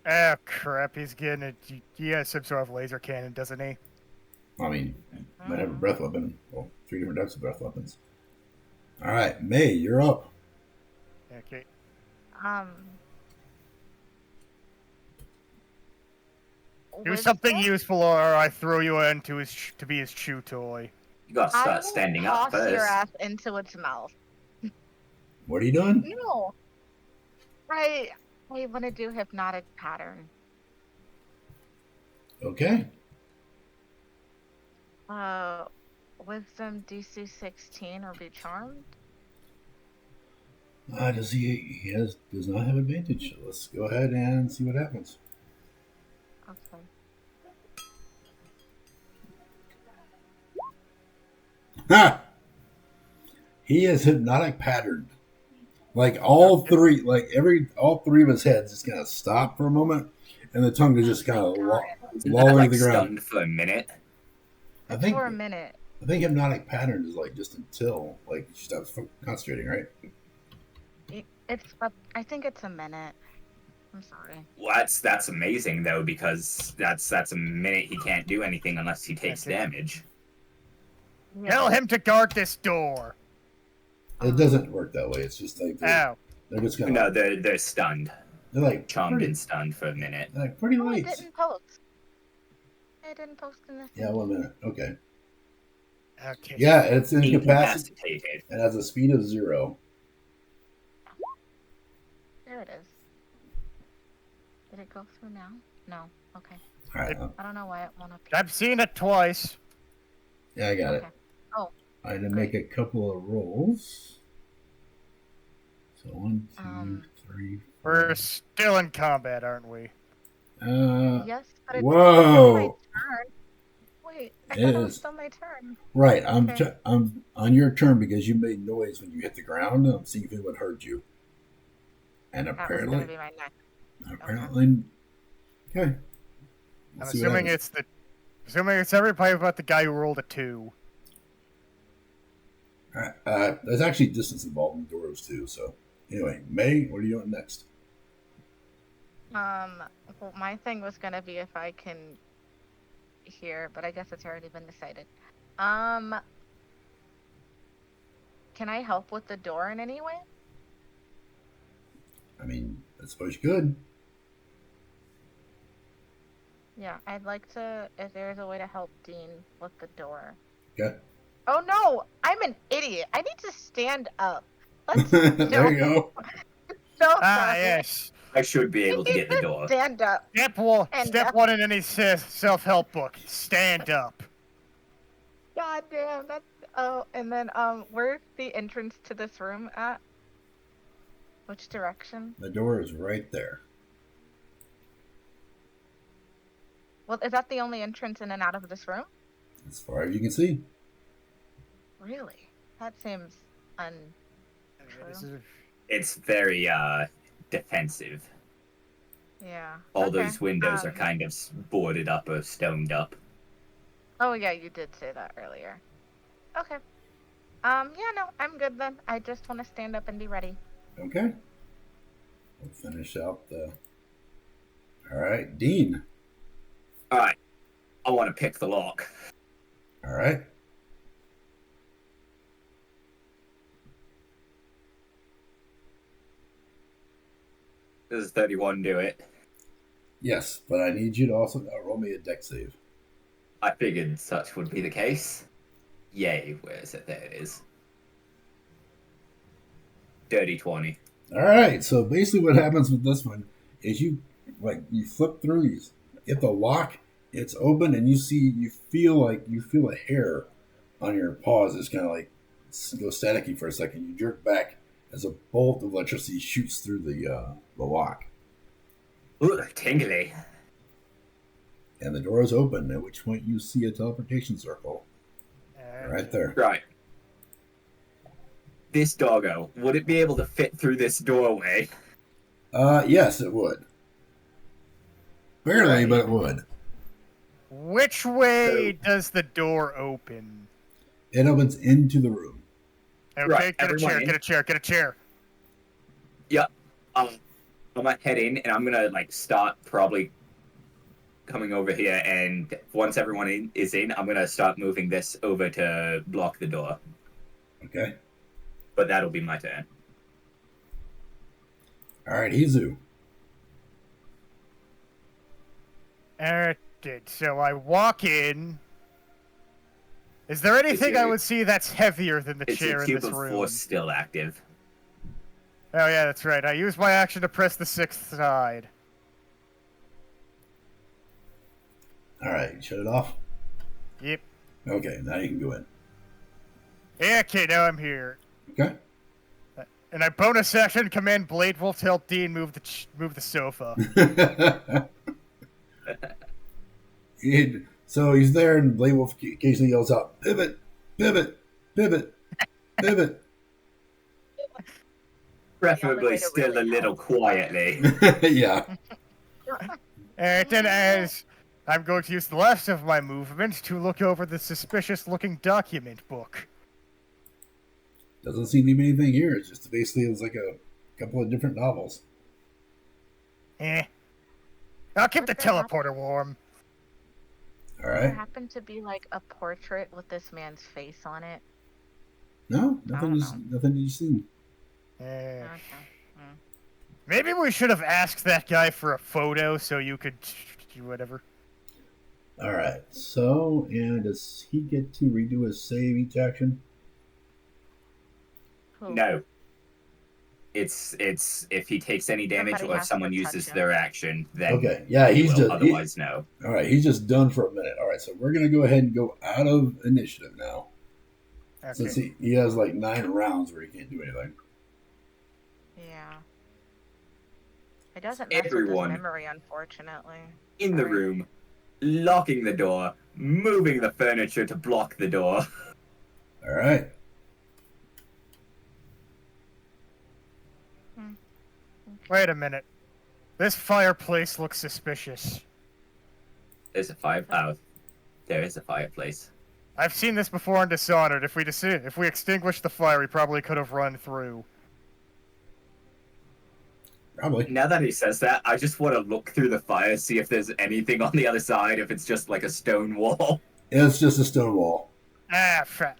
Speaker 1: Ah, crap. He's getting it. He has some sort of laser cannon, doesn't he?
Speaker 2: I mean, might have a breath weapon. Well, 3 different types of breath weapons. All right, May, you're up.
Speaker 1: Okay. Do something useful, or I throw you into to be his chew toy.
Speaker 3: You gotta
Speaker 4: I
Speaker 3: start
Speaker 4: will
Speaker 3: standing up
Speaker 4: toss your
Speaker 3: first.
Speaker 4: ass into its mouth.
Speaker 2: What are you doing?
Speaker 4: No. I want to do hypnotic pattern.
Speaker 2: Okay.
Speaker 4: Wisdom DC 16 or be charmed.
Speaker 2: Does not have advantage. So let's go ahead and see what happens.
Speaker 4: Okay.
Speaker 2: Ha! He is hypnotic patterned. Like all 3 of his heads just kind of stop for a moment, and the tongue is just kind of lolling to the ground.
Speaker 3: Stunned for a minute.
Speaker 2: I think
Speaker 4: For a minute.
Speaker 2: I think hypnotic pattern is like just until like she stops concentrating, right?
Speaker 4: I think it's a minute. I'm sorry.
Speaker 3: Well, that's amazing though, because that's a minute he can't do anything unless he takes damage.
Speaker 4: Yeah.
Speaker 1: Tell him to guard this door.
Speaker 2: It doesn't work that way. It's just like they're just gonna.
Speaker 3: No, they're stunned.
Speaker 2: They're like
Speaker 3: Charmed and stunned for a minute.
Speaker 2: like pretty
Speaker 4: Oh, I
Speaker 2: light.
Speaker 4: didn't post. I didn't post in this.
Speaker 2: Yeah, 1 minute. Okay.
Speaker 1: Okay.
Speaker 2: Yeah, it's incapacitated.
Speaker 3: Incapacitated.
Speaker 2: It has a speed of 0.
Speaker 4: There it is. Did it go through now? No. Okay.
Speaker 2: All right.
Speaker 4: I don't know why it won't appear.
Speaker 1: I've seen it twice.
Speaker 2: Yeah, I got it.
Speaker 4: Okay. Oh.
Speaker 2: I had to make a couple of rolls. So 1, 2, 3, 4.
Speaker 1: We're still in combat, aren't we?
Speaker 4: Yes, but it's
Speaker 2: Whoa!
Speaker 4: my turn. Wait, I
Speaker 2: It
Speaker 4: thought it was
Speaker 2: is.
Speaker 4: still my turn.
Speaker 2: Right,
Speaker 4: Okay.
Speaker 2: I'm on your turn because you made noise when you hit the ground. I'm seeing if it would hurt you. And
Speaker 4: That was
Speaker 2: apparently,
Speaker 4: gonna be my next.
Speaker 2: apparently, okay. Let's
Speaker 1: I'm
Speaker 2: see what
Speaker 1: assuming
Speaker 2: happens.
Speaker 1: assuming it's everybody but the guy who rolled a 2.
Speaker 2: All right. There's actually distance involved in the doors too. So anyway, May, what are you doing next?
Speaker 4: Well, my thing was gonna be if I can hear, but I guess it's already been decided. Um, can I help with the door in any way?
Speaker 2: I mean, I suppose you could.
Speaker 4: Yeah, I'd like to, if there's a way to help Dean with the door.
Speaker 2: Okay.
Speaker 4: Oh no, I'm an idiot. I need to stand up. Let's
Speaker 2: There you go.
Speaker 4: so
Speaker 1: Ah,
Speaker 4: sorry.
Speaker 1: yes.
Speaker 3: I should be
Speaker 4: I
Speaker 3: able to
Speaker 4: need
Speaker 3: get the door.
Speaker 4: stand up.
Speaker 1: Step one in any self-help book. Stand up.
Speaker 4: God damn, that's and then where's the entrance to this room at? Which direction?
Speaker 2: The door is right there.
Speaker 4: Well, is that the only entrance in and out of this room?
Speaker 2: As far as you can see.
Speaker 4: Really? That seems
Speaker 1: This
Speaker 4: untrue.
Speaker 1: is-
Speaker 3: It's very defensive.
Speaker 4: Yeah.
Speaker 3: All
Speaker 4: Okay.
Speaker 3: those windows are kind of boarded up or stoned up.
Speaker 4: Oh yeah, you did say that earlier. Okay. Yeah, no, I'm good then. I just want to stand up and be ready.
Speaker 2: Okay. We'll finish out the. All right, Dean.
Speaker 3: All right, I want to pick the lock.
Speaker 2: All right.
Speaker 3: Does 31 do it?
Speaker 2: Yes, but I need you to also roll me a deck save.
Speaker 3: I figured such would be the case. Yay, where is it? There it is. Dirty 20.
Speaker 2: All right. So basically, what happens with this one is you flip through, you hit the lock, it's open, and you feel a hair on your paws. It's kind of like go staticky for a second. You jerk back as a bolt of electricity shoots through the lock,
Speaker 3: Ooh, tingly.
Speaker 2: and the door is open. At which point you see a teleportation circle right there.
Speaker 3: Right. This doggo, would it be able to fit through this doorway?
Speaker 2: Yes, it would. Barely,
Speaker 3: Right.
Speaker 2: but it would.
Speaker 1: Which way does the door open?
Speaker 2: It opens into the room.
Speaker 1: Okay,
Speaker 3: Right,
Speaker 1: get a
Speaker 3: everyone
Speaker 1: chair,
Speaker 3: in.
Speaker 1: get a chair, get a chair.
Speaker 3: Yep. I'm gonna head in and I'm gonna start probably coming over here, and once everyone is in, I'm gonna start moving this over to block the door.
Speaker 2: Okay.
Speaker 3: But that'll be my turn.
Speaker 2: All right, Hizu.
Speaker 1: Alright, so I walk in. Is there anything I would see that's heavier than the
Speaker 3: Is
Speaker 1: chair
Speaker 3: the
Speaker 1: in
Speaker 3: cube
Speaker 1: this
Speaker 3: of
Speaker 1: room?
Speaker 3: force still active?
Speaker 1: Oh yeah, that's right. I used my action to press the 6th side.
Speaker 2: All right, shut it off.
Speaker 1: Yep.
Speaker 2: Okay, now you can go in.
Speaker 1: Yeah, okay, now I'm here.
Speaker 2: Okay.
Speaker 1: And I bonus action command Blade Wolf to help Dean move the sofa.
Speaker 2: So he's there, and Blade Wolf occasionally yells out, "Pivot, pivot, pivot, pivot."
Speaker 3: Preferably
Speaker 4: to
Speaker 3: still
Speaker 4: really
Speaker 3: a little
Speaker 4: help.
Speaker 3: quietly.
Speaker 2: Yeah.
Speaker 1: And then as I'm going to use the last of my movement to look over the suspicious-looking document book.
Speaker 2: Doesn't seem to be anything here. It's just basically it's like a couple of different novels.
Speaker 1: I'll keep the teleporter warm.
Speaker 2: All
Speaker 4: There
Speaker 2: right.
Speaker 4: happened to be like a portrait with this man's face on it.
Speaker 2: No,
Speaker 4: I don't
Speaker 2: nothing you've seen.
Speaker 4: Okay.
Speaker 1: Maybe we should have asked that guy for a photo so you could do whatever.
Speaker 2: All right. So, and does he get to redo his save each action?
Speaker 4: Who?
Speaker 3: No. It's if he takes any damage
Speaker 4: Somebody
Speaker 3: or if
Speaker 4: has to
Speaker 3: someone
Speaker 4: touch
Speaker 3: uses
Speaker 4: him.
Speaker 3: their action, then
Speaker 2: Okay. Yeah,
Speaker 3: he
Speaker 2: he's
Speaker 3: will.
Speaker 2: just
Speaker 3: Otherwise, no.
Speaker 2: all right. He's just done for a minute. All right. So we're gonna go ahead and go out of initiative now.
Speaker 1: Okay.
Speaker 2: Since he has like 9 rounds where he can't do anything.
Speaker 4: Yeah. It doesn't mess with
Speaker 3: Everyone.
Speaker 4: his memory, unfortunately.
Speaker 3: In the
Speaker 4: Sorry.
Speaker 3: room, locking the door, moving the furniture to block the door.
Speaker 2: All right.
Speaker 1: Wait a minute. This fireplace looks suspicious.
Speaker 3: There's a fire. Oh, there is a fireplace.
Speaker 1: I've seen this before in Dishonored. If we extinguished the fire, we probably could have run through.
Speaker 2: Probably.
Speaker 3: Now that he says that, I just want to look through the fire, see if there's anything on the other side, if it's just like a stone wall.
Speaker 2: It's just a stone wall.
Speaker 1: Ah, crap.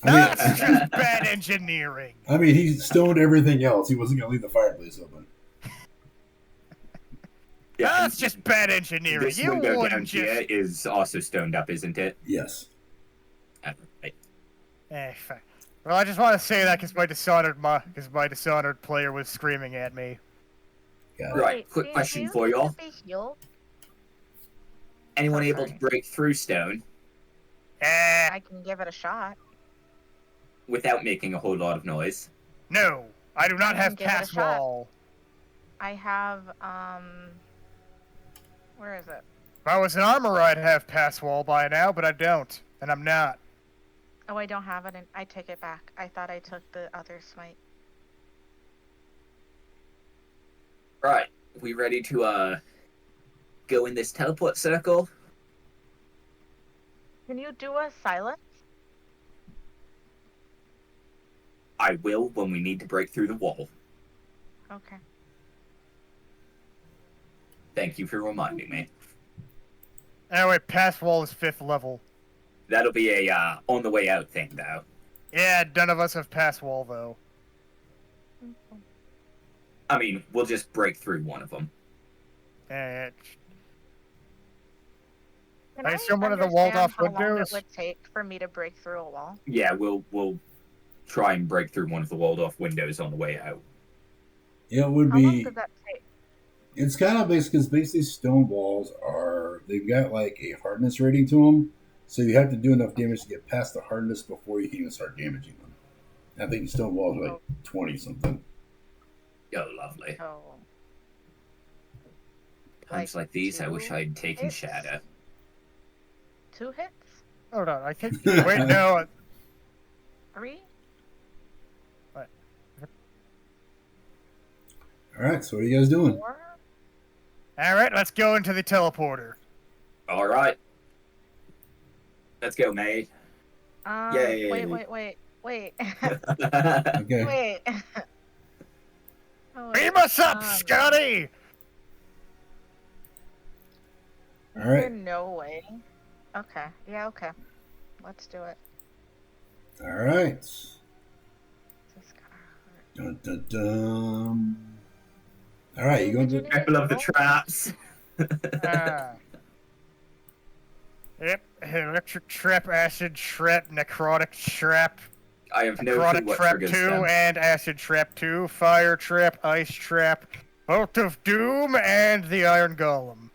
Speaker 2: I mean,
Speaker 1: That's just bad engineering.
Speaker 2: I mean, he stoned everything else. He wasn't going to leave the fireplace open.
Speaker 3: Yeah,
Speaker 1: That's just bad engineering.
Speaker 3: this
Speaker 1: You
Speaker 3: window
Speaker 1: wouldn't
Speaker 3: down
Speaker 1: just...
Speaker 3: here is also stoned up, isn't it?
Speaker 2: Yes.
Speaker 3: Right.
Speaker 1: Fine. Well, I just want to say that because my Dishonored player was screaming at me.
Speaker 2: Got it.
Speaker 3: Right,
Speaker 4: Wait,
Speaker 3: quick
Speaker 4: do
Speaker 3: question
Speaker 4: you
Speaker 3: for
Speaker 4: need
Speaker 3: y'all.
Speaker 4: to be healed?
Speaker 3: Anyone
Speaker 4: Oh,
Speaker 3: able to
Speaker 4: sorry.
Speaker 3: break through stone
Speaker 1: Ah,
Speaker 4: I can give it a shot.
Speaker 3: without making a whole lot of noise?
Speaker 1: no. I do not
Speaker 4: I
Speaker 1: have
Speaker 4: can give it a
Speaker 1: pass
Speaker 4: shot.
Speaker 1: wall.
Speaker 4: I have, where is it?
Speaker 1: If I was an armorer, I'd have pass wall by now, but I don't. And I'm not.
Speaker 4: Oh, I don't have it. I take it back. I thought I took the other smite.
Speaker 3: Right, we ready to go in this teleport circle?
Speaker 4: Can you do a silence?
Speaker 3: I will when we need to break through the wall.
Speaker 4: Okay.
Speaker 3: Thank you for reminding me.
Speaker 1: Anyway, pass wall is 5th level.
Speaker 3: That'll be a on the way out thing, though.
Speaker 1: Yeah, none of us have pass wall, though.
Speaker 3: I mean, we'll just break through one of them.
Speaker 1: Eh,
Speaker 4: Can
Speaker 1: I assume one of the walled-off
Speaker 4: understand how long
Speaker 1: windows?
Speaker 4: it would take for me to break through a wall?
Speaker 3: Yeah, we'll try and break through one of the walled-off windows on the way out.
Speaker 2: It would
Speaker 4: How long
Speaker 2: be.
Speaker 4: does that take?
Speaker 2: It's kind of based because basically stone walls they've got like a hardness rating to them, so you have to do enough damage to get past the hardness before you can even start damaging them. I think stone walls are like 20 something.
Speaker 3: Oh, lovely.
Speaker 4: Oh.
Speaker 3: Times like these, I wish I'd taken
Speaker 4: hits?
Speaker 3: Shadow.
Speaker 4: 2 hits?
Speaker 1: hold on, I think... Wait, no.
Speaker 4: 3?
Speaker 2: All right, so what are you guys doing?
Speaker 4: 4?
Speaker 1: Alright, let's go into the teleporter.
Speaker 3: All right. Let's go, May. Yay.
Speaker 4: Wait.
Speaker 2: Okay.
Speaker 4: Wait. Oh,
Speaker 1: Beam us up, Scotty!
Speaker 2: All
Speaker 4: There's
Speaker 2: right.
Speaker 4: no way. Okay. Yeah, okay. Let's do it.
Speaker 2: All right.
Speaker 4: This is gonna hurt.
Speaker 2: Dun, dun, dun. All right, you going to?
Speaker 3: I love the traps.
Speaker 1: Ah. Yep, electric trap, acid trap, necrotic trap,
Speaker 3: I have no clue
Speaker 1: necrotic
Speaker 3: what
Speaker 1: trap
Speaker 3: triggers
Speaker 1: 2,
Speaker 3: them.
Speaker 1: and acid trap 2, fire trap, ice trap, bolt of doom, and the iron golem.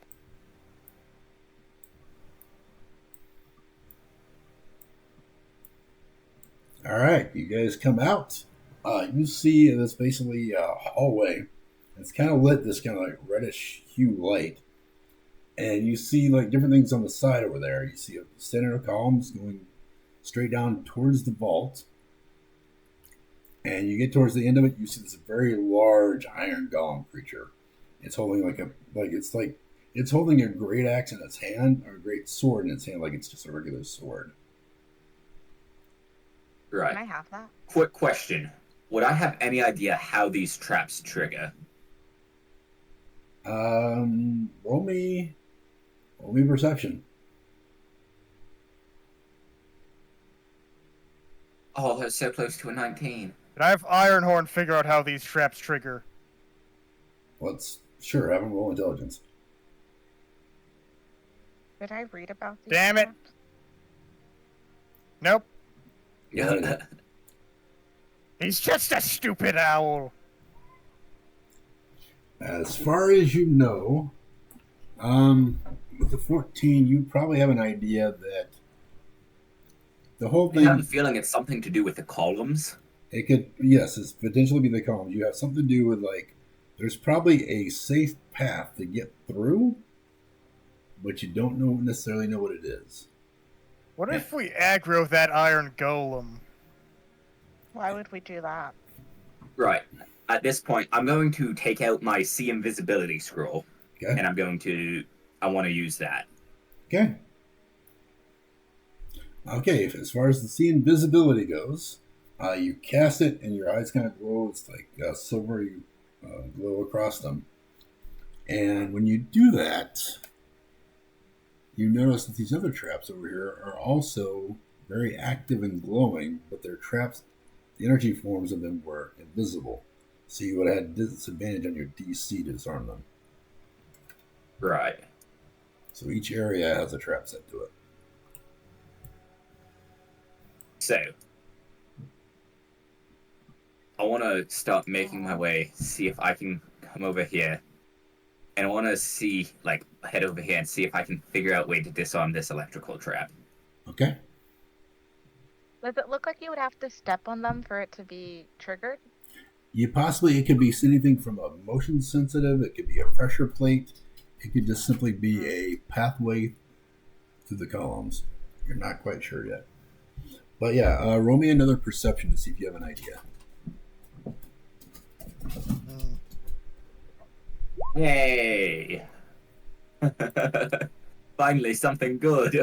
Speaker 2: All right, you guys come out. You see this basically a hallway. It's kind of lit this kind of like reddish hue light, and you see like different things on the side over there. You see a center of columns going straight down towards the vault, and you get towards the end of it. You see this very large iron golem creature. It's holding it's holding a great axe in its hand, or a great sword in its hand, like it's just a regular sword.
Speaker 3: Right.
Speaker 4: Can I have that?
Speaker 3: Quick question. Would I have any idea how these traps trigger?
Speaker 2: Roll me perception.
Speaker 3: Oh, that's so close to a 19.
Speaker 1: Can I have Ironhorn figure out how these traps trigger?
Speaker 2: Let's have him roll intelligence.
Speaker 4: Did I read about these?
Speaker 1: Damn it.
Speaker 4: traps?
Speaker 1: Nope.
Speaker 2: Yeah.
Speaker 1: He's just a stupid owl.
Speaker 2: As far as you know, with the 14, you probably have an idea that the whole
Speaker 3: I have a
Speaker 2: thing,
Speaker 3: feeling it's something to do with the columns.
Speaker 2: it could, yes, it's potentially be the columns. You have something to do with, like, there's probably a safe path to get through, but you don't necessarily know what it is.
Speaker 1: What if we aggro that iron golem?
Speaker 4: Why would we do that?
Speaker 3: Right. At this point, I'm going to take out my see invisibility scroll,
Speaker 2: Okay?
Speaker 3: and I want to use that.
Speaker 2: Okay. Okay, as far as the sea invisibility goes, you cast it and your eyes kind of glow. It's like silvery glow across them. And when you do that, you notice that these other traps over here are also very active and glowing, but their traps, the energy forms of them were invisible. So you would have had disadvantage on your DC to disarm them.
Speaker 3: Right.
Speaker 2: So each area has a trap set to it.
Speaker 3: So, I want to start making my way, see if I can come over here. And I want to head over here and see if I can figure out a way to disarm this electrical trap.
Speaker 2: Okay.
Speaker 4: Does it look like you would have to step on them for it to be triggered?
Speaker 2: It could be anything from a motion sensitive, it could be a pressure plate, it could just simply be a pathway through the columns. You're not quite sure yet. But yeah, roll me another perception to see if you have an idea.
Speaker 3: Yay! Finally, something good.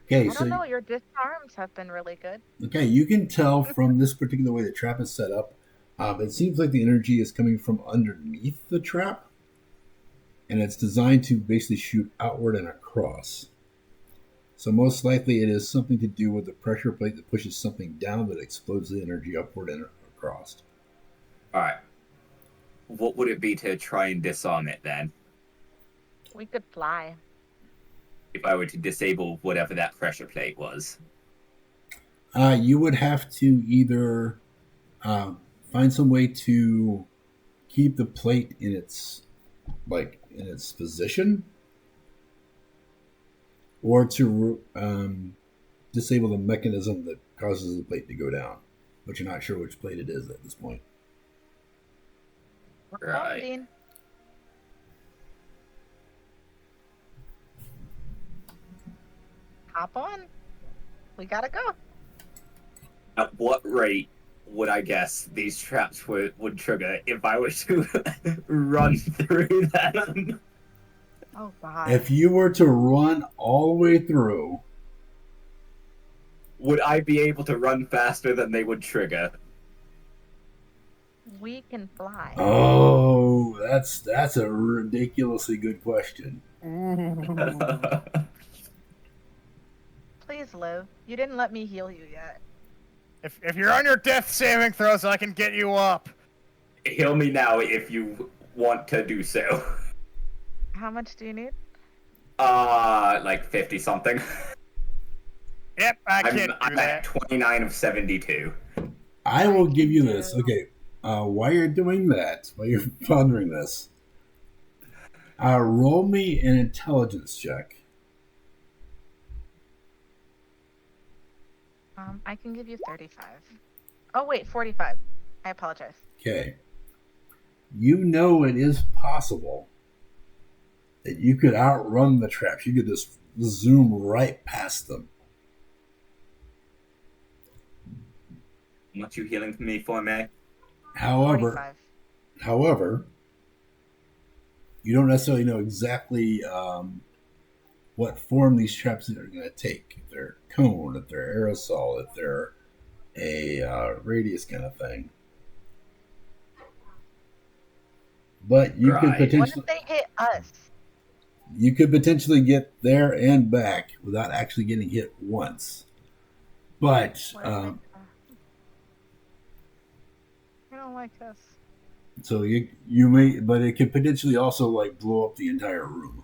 Speaker 2: Okay,
Speaker 4: I don't know. Your disarms have been really good.
Speaker 2: Okay, you can tell from this particular way the trap is set up. It seems like the energy is coming from underneath the trap, and it's designed to basically shoot outward and across. So most likely it is something to do with the pressure plate that pushes something down that explodes the energy upward and across.
Speaker 3: Alright. What would it be to try and disarm it then?
Speaker 4: We could fly.
Speaker 3: If I were to disable whatever that pressure plate was.
Speaker 2: You would have to either find some way to keep the plate in its position, or to disable the mechanism that causes the plate to go down. But you're not sure which plate it is at this point.
Speaker 3: Right.
Speaker 4: Hop on. We gotta go.
Speaker 3: At what rate would I guess these traps would trigger if I were to run through them?
Speaker 4: Oh, God.
Speaker 2: If you were to run all the way through,
Speaker 3: would I be able to run faster than they would trigger?
Speaker 4: We can fly.
Speaker 2: Oh, that's a ridiculously good question.
Speaker 4: Please live. You didn't let me heal you yet.
Speaker 1: If you're on your death saving throws, I can get you up.
Speaker 3: Heal me now if you want to do so.
Speaker 4: How much do you need?
Speaker 3: Like 50 something.
Speaker 1: Yep, I'm
Speaker 3: at
Speaker 1: that.
Speaker 3: 29 of 72.
Speaker 2: I will give you this. Okay, while you're doing that, while you're pondering this, roll me an intelligence check.
Speaker 4: I can give you 35. Oh, wait, 45. I apologize.
Speaker 2: Okay. You know it is possible that you could outrun the traps. You could just zoom right past them.
Speaker 3: What you healing me for, May?
Speaker 2: However, you don't necessarily know exactly what form these traps are going to take. If they're cone, if they're aerosol, if they're a radius kind of thing. But you could potentially.
Speaker 4: What if they hit us?
Speaker 2: You could potentially get there and back without actually getting hit once. But
Speaker 4: I don't like us.
Speaker 2: So you may, but it could potentially also like blow up the entire room.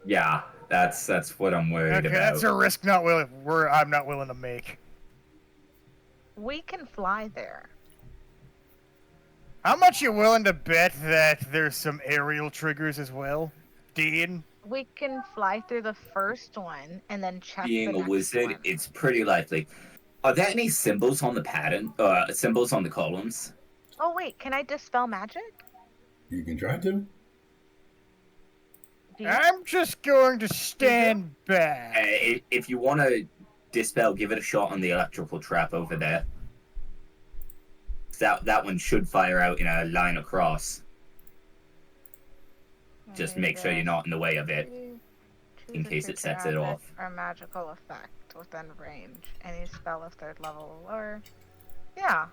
Speaker 3: Yeah, that's what I'm worried about.
Speaker 1: That's a risk I'm not willing to make.
Speaker 4: We can fly there.
Speaker 1: How much you willing to bet that there's some aerial triggers as well, Dean?
Speaker 4: We can fly through the first one and then check
Speaker 3: Being
Speaker 4: the
Speaker 3: a
Speaker 4: next
Speaker 3: wizard,
Speaker 4: one.
Speaker 3: it's pretty likely. Are there any symbols on the pattern? Symbols on the columns?
Speaker 4: Oh wait, can I dispel magic?
Speaker 2: You can try to.
Speaker 1: I'm just going to stand back.
Speaker 3: If you want to dispel, give it a shot on the electrical trap over there. That one should fire out in a line across. Just make sure you're not in the way of it in case it sets it off.
Speaker 4: Or magical effect within range. Any spell of 3rd level or lower. Yeah.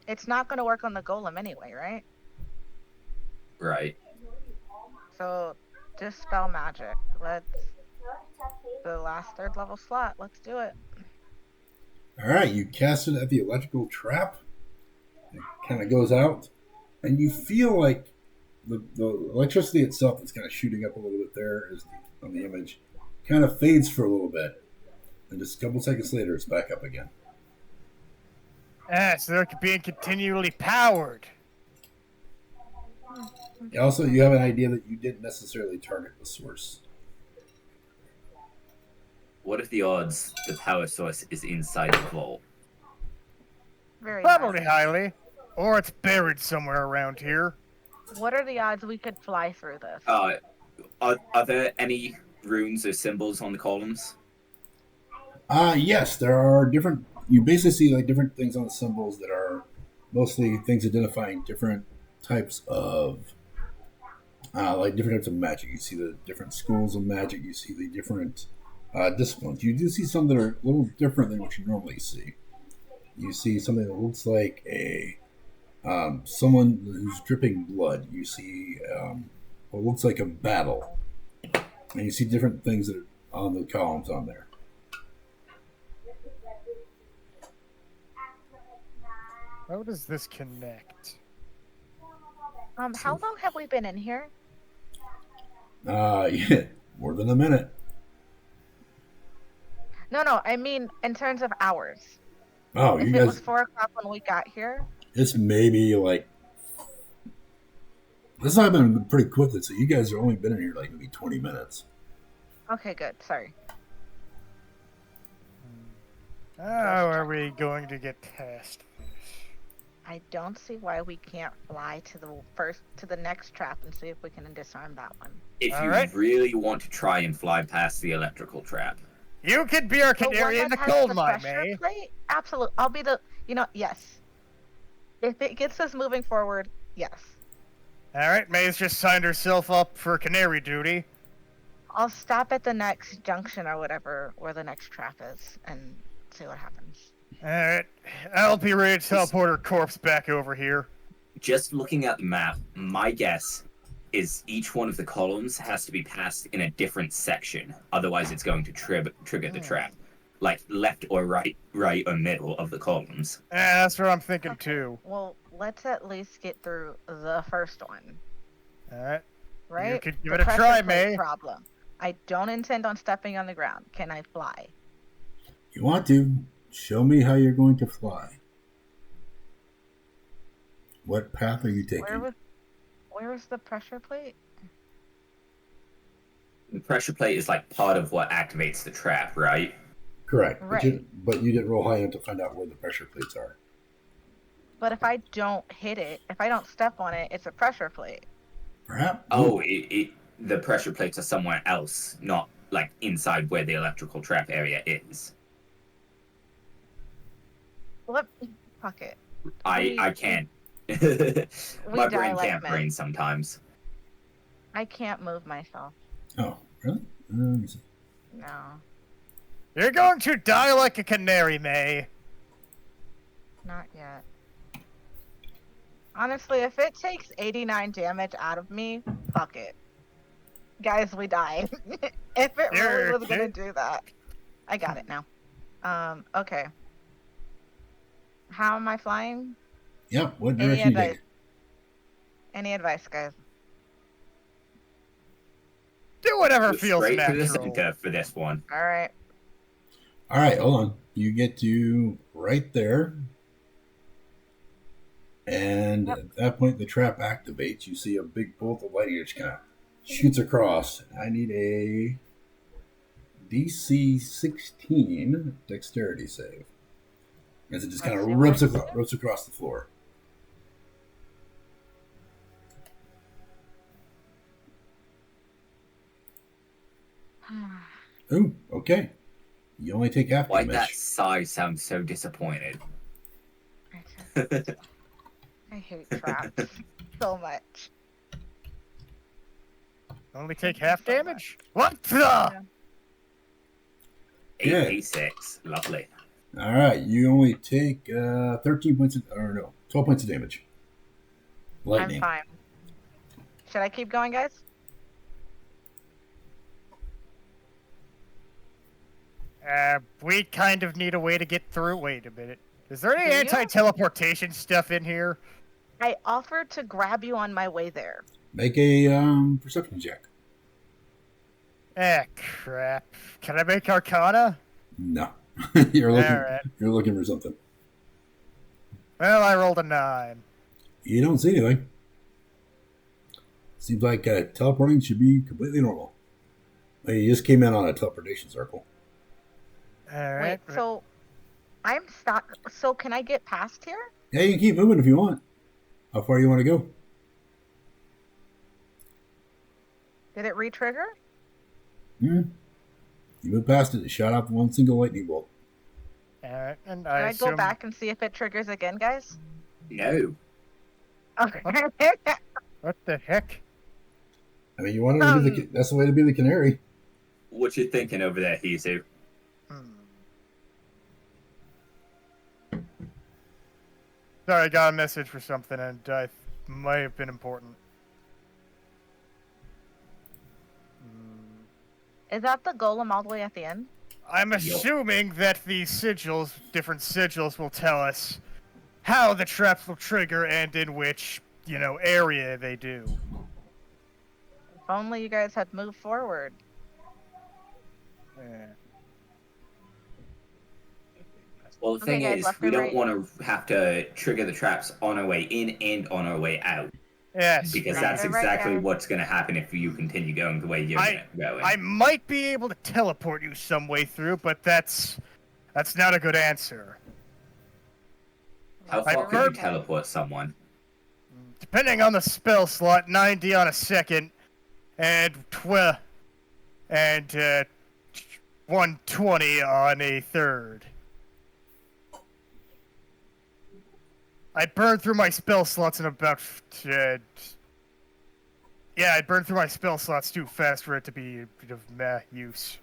Speaker 4: It's not going to work on the golem anyway, right?
Speaker 3: Right.
Speaker 4: So, dispel magic. The last 3rd level slot. Let's do it.
Speaker 2: All right, you cast it at the electrical trap. It kind of goes out, and you feel like the electricity itself that's kind of shooting up a little bit there is on the image, kind of fades for a little bit, and just a couple seconds later, it's back up again.
Speaker 1: So they're being continually powered.
Speaker 2: Also, you have an idea that you didn't necessarily target the source.
Speaker 3: What if the odds the power source is inside the vault?
Speaker 4: Very
Speaker 1: Probably
Speaker 4: high.
Speaker 1: highly. Or it's buried somewhere around here.
Speaker 4: What are the odds we could fly through this?
Speaker 3: Are there any runes or symbols on the columns?
Speaker 2: Yes, there are different. You basically see like different things on the symbols that are mostly things identifying different types of, like different types of magic. You see the different schools of magic. You see the different disciplines. You do see some that are a little different than what you normally see. You see something that looks like a someone who's dripping blood. You see what looks like a battle, and you see different things that are on the columns on there.
Speaker 1: How does this connect?
Speaker 4: How long have we been in here?
Speaker 2: Yeah, more than a minute.
Speaker 4: No, I mean in terms of hours.
Speaker 2: Oh,
Speaker 4: If
Speaker 2: you
Speaker 4: it
Speaker 2: guys,
Speaker 4: was 4 o'clock when we got here,
Speaker 2: it's maybe like this has been pretty quickly. So you guys have only been in here like maybe 20 minutes.
Speaker 4: okay, good. Sorry.
Speaker 1: How are we going to get past this?
Speaker 4: I don't see why we can't fly to the next trap and see if we can disarm that one.
Speaker 3: If
Speaker 1: All
Speaker 3: you
Speaker 1: right.
Speaker 3: really want to try and fly past the electrical trap.
Speaker 1: You could be our canary in the coal mine,
Speaker 4: pressure
Speaker 1: May.
Speaker 4: plate? Absolutely. I'll be the. Yes. If it gets us moving forward, yes.
Speaker 1: Alright, May's just signed herself up for canary duty.
Speaker 4: I'll stop at the next junction or whatever where the next trap is and see what happens.
Speaker 1: Alright, I'll be ready to teleport her corpse back over here.
Speaker 3: Just looking at the map, my guess is each one of the columns has to be passed in a different section. Otherwise, it's going to trigger the trap. Like left or right or middle of the columns.
Speaker 1: That's what I'm thinking too.
Speaker 4: Well, let's at least get through the first one.
Speaker 1: Alright.
Speaker 4: Right?
Speaker 1: You could give
Speaker 4: The
Speaker 1: it a try,
Speaker 4: pressure plate
Speaker 1: May.
Speaker 4: problem. I don't intend on stepping on the ground. Can I fly?
Speaker 2: You want to show me how you're going to fly? What path are you taking?
Speaker 4: Where was the pressure plate?
Speaker 3: The pressure plate is like part of what activates the trap, right?
Speaker 2: Correct.
Speaker 4: Right.
Speaker 2: But you didn't roll high enough to find out where the pressure plates are.
Speaker 4: But if I don't hit it, if I don't step on it, it's a pressure plate.
Speaker 2: Perhaps.
Speaker 3: Oh, the pressure plates are somewhere else, not like inside where the electrical trap area is.
Speaker 4: Fuck it.
Speaker 3: I can't. My brain can't brain sometimes.
Speaker 4: I can't move myself.
Speaker 2: Oh, really?
Speaker 4: No.
Speaker 1: You're going to die like a canary, May.
Speaker 4: Not yet. Honestly, if it takes 89 damage out of me, fuck it. Guys, we died. If it really was gonna do that. I got it now. Okay. How am I flying?
Speaker 2: Yep. What direction you take?
Speaker 4: Any advice, guys?
Speaker 1: Do whatever
Speaker 3: Go
Speaker 1: feels
Speaker 3: straight to the
Speaker 1: natural.
Speaker 3: center for this one.
Speaker 4: Alright.
Speaker 2: All right, hold on. You get to right there. And at that point, the trap activates. You see a big bolt of lightning just kind of shoots across. I need a DC 16 dexterity save. As it just kind of rips across the floor. Ooh, okay. You only take half
Speaker 3: Why
Speaker 2: damage.
Speaker 3: that sigh sounds so disappointed?
Speaker 4: I hate traps so much.
Speaker 1: Only take half damage? What the?
Speaker 3: 8d6. Lovely.
Speaker 2: All right, you only take 13 points, 12 points of damage. Lightning.
Speaker 4: I'm fine. Should I keep going, guys?
Speaker 1: We kind of need a way to get through. Wait a minute. Is there any
Speaker 4: Do you?
Speaker 1: anti-teleportation stuff in here?
Speaker 4: I offered to grab you on my way there.
Speaker 2: Make a perception check.
Speaker 1: Ah, crap. Can I make Arcana?
Speaker 2: No. you're looking.
Speaker 1: Alright.
Speaker 2: You're looking for something.
Speaker 1: Well, I rolled a 9.
Speaker 2: You don't see anything. Seems like teleporting should be completely normal. I mean, you just came in on a teleportation circle.
Speaker 1: Alright.
Speaker 4: Wait, so I'm stuck. So can I get past here?
Speaker 2: Yeah, you can keep moving if you want. How far you want to go?
Speaker 4: Did it re-trigger?
Speaker 2: You move past it. It shot out one single lightning bolt.
Speaker 1: Alright, and
Speaker 4: Can
Speaker 1: I
Speaker 4: I
Speaker 1: assume...
Speaker 4: go back and see if it triggers again, guys?
Speaker 3: No.
Speaker 4: Okay.
Speaker 1: What the heck?
Speaker 2: I mean, you want to be the, that's the way to be the canary.
Speaker 3: What you thinking over there, Hizu?
Speaker 1: Sorry, I got a message for something, and I might have been important.
Speaker 4: Is that the golem all the way at the end?
Speaker 1: I'm assuming that the sigils, different sigils, will tell us how the traps will trigger and in which, area they do.
Speaker 4: If only you guys had moved forward.
Speaker 1: Yeah.
Speaker 3: Well, the
Speaker 4: Okay,
Speaker 3: thing
Speaker 4: guys,
Speaker 3: is,
Speaker 4: left
Speaker 3: we
Speaker 4: or
Speaker 3: don't
Speaker 4: right?
Speaker 3: want to have to trigger the traps on our way in and on our way out.
Speaker 1: Yes.
Speaker 3: Because
Speaker 4: Right.
Speaker 3: that's
Speaker 4: They're right
Speaker 3: exactly
Speaker 4: there.
Speaker 3: what's going to happen if you continue going the way you're going.
Speaker 1: I might be able to teleport you some way through, but that's not a good answer.
Speaker 3: How
Speaker 1: I
Speaker 3: far could you
Speaker 1: heard-
Speaker 3: teleport someone?
Speaker 1: Depending on the spell slot, 90 on a second, and 120 on a third. I burned through my spell slots in about... I burned through my spell slots too fast for it to be of use.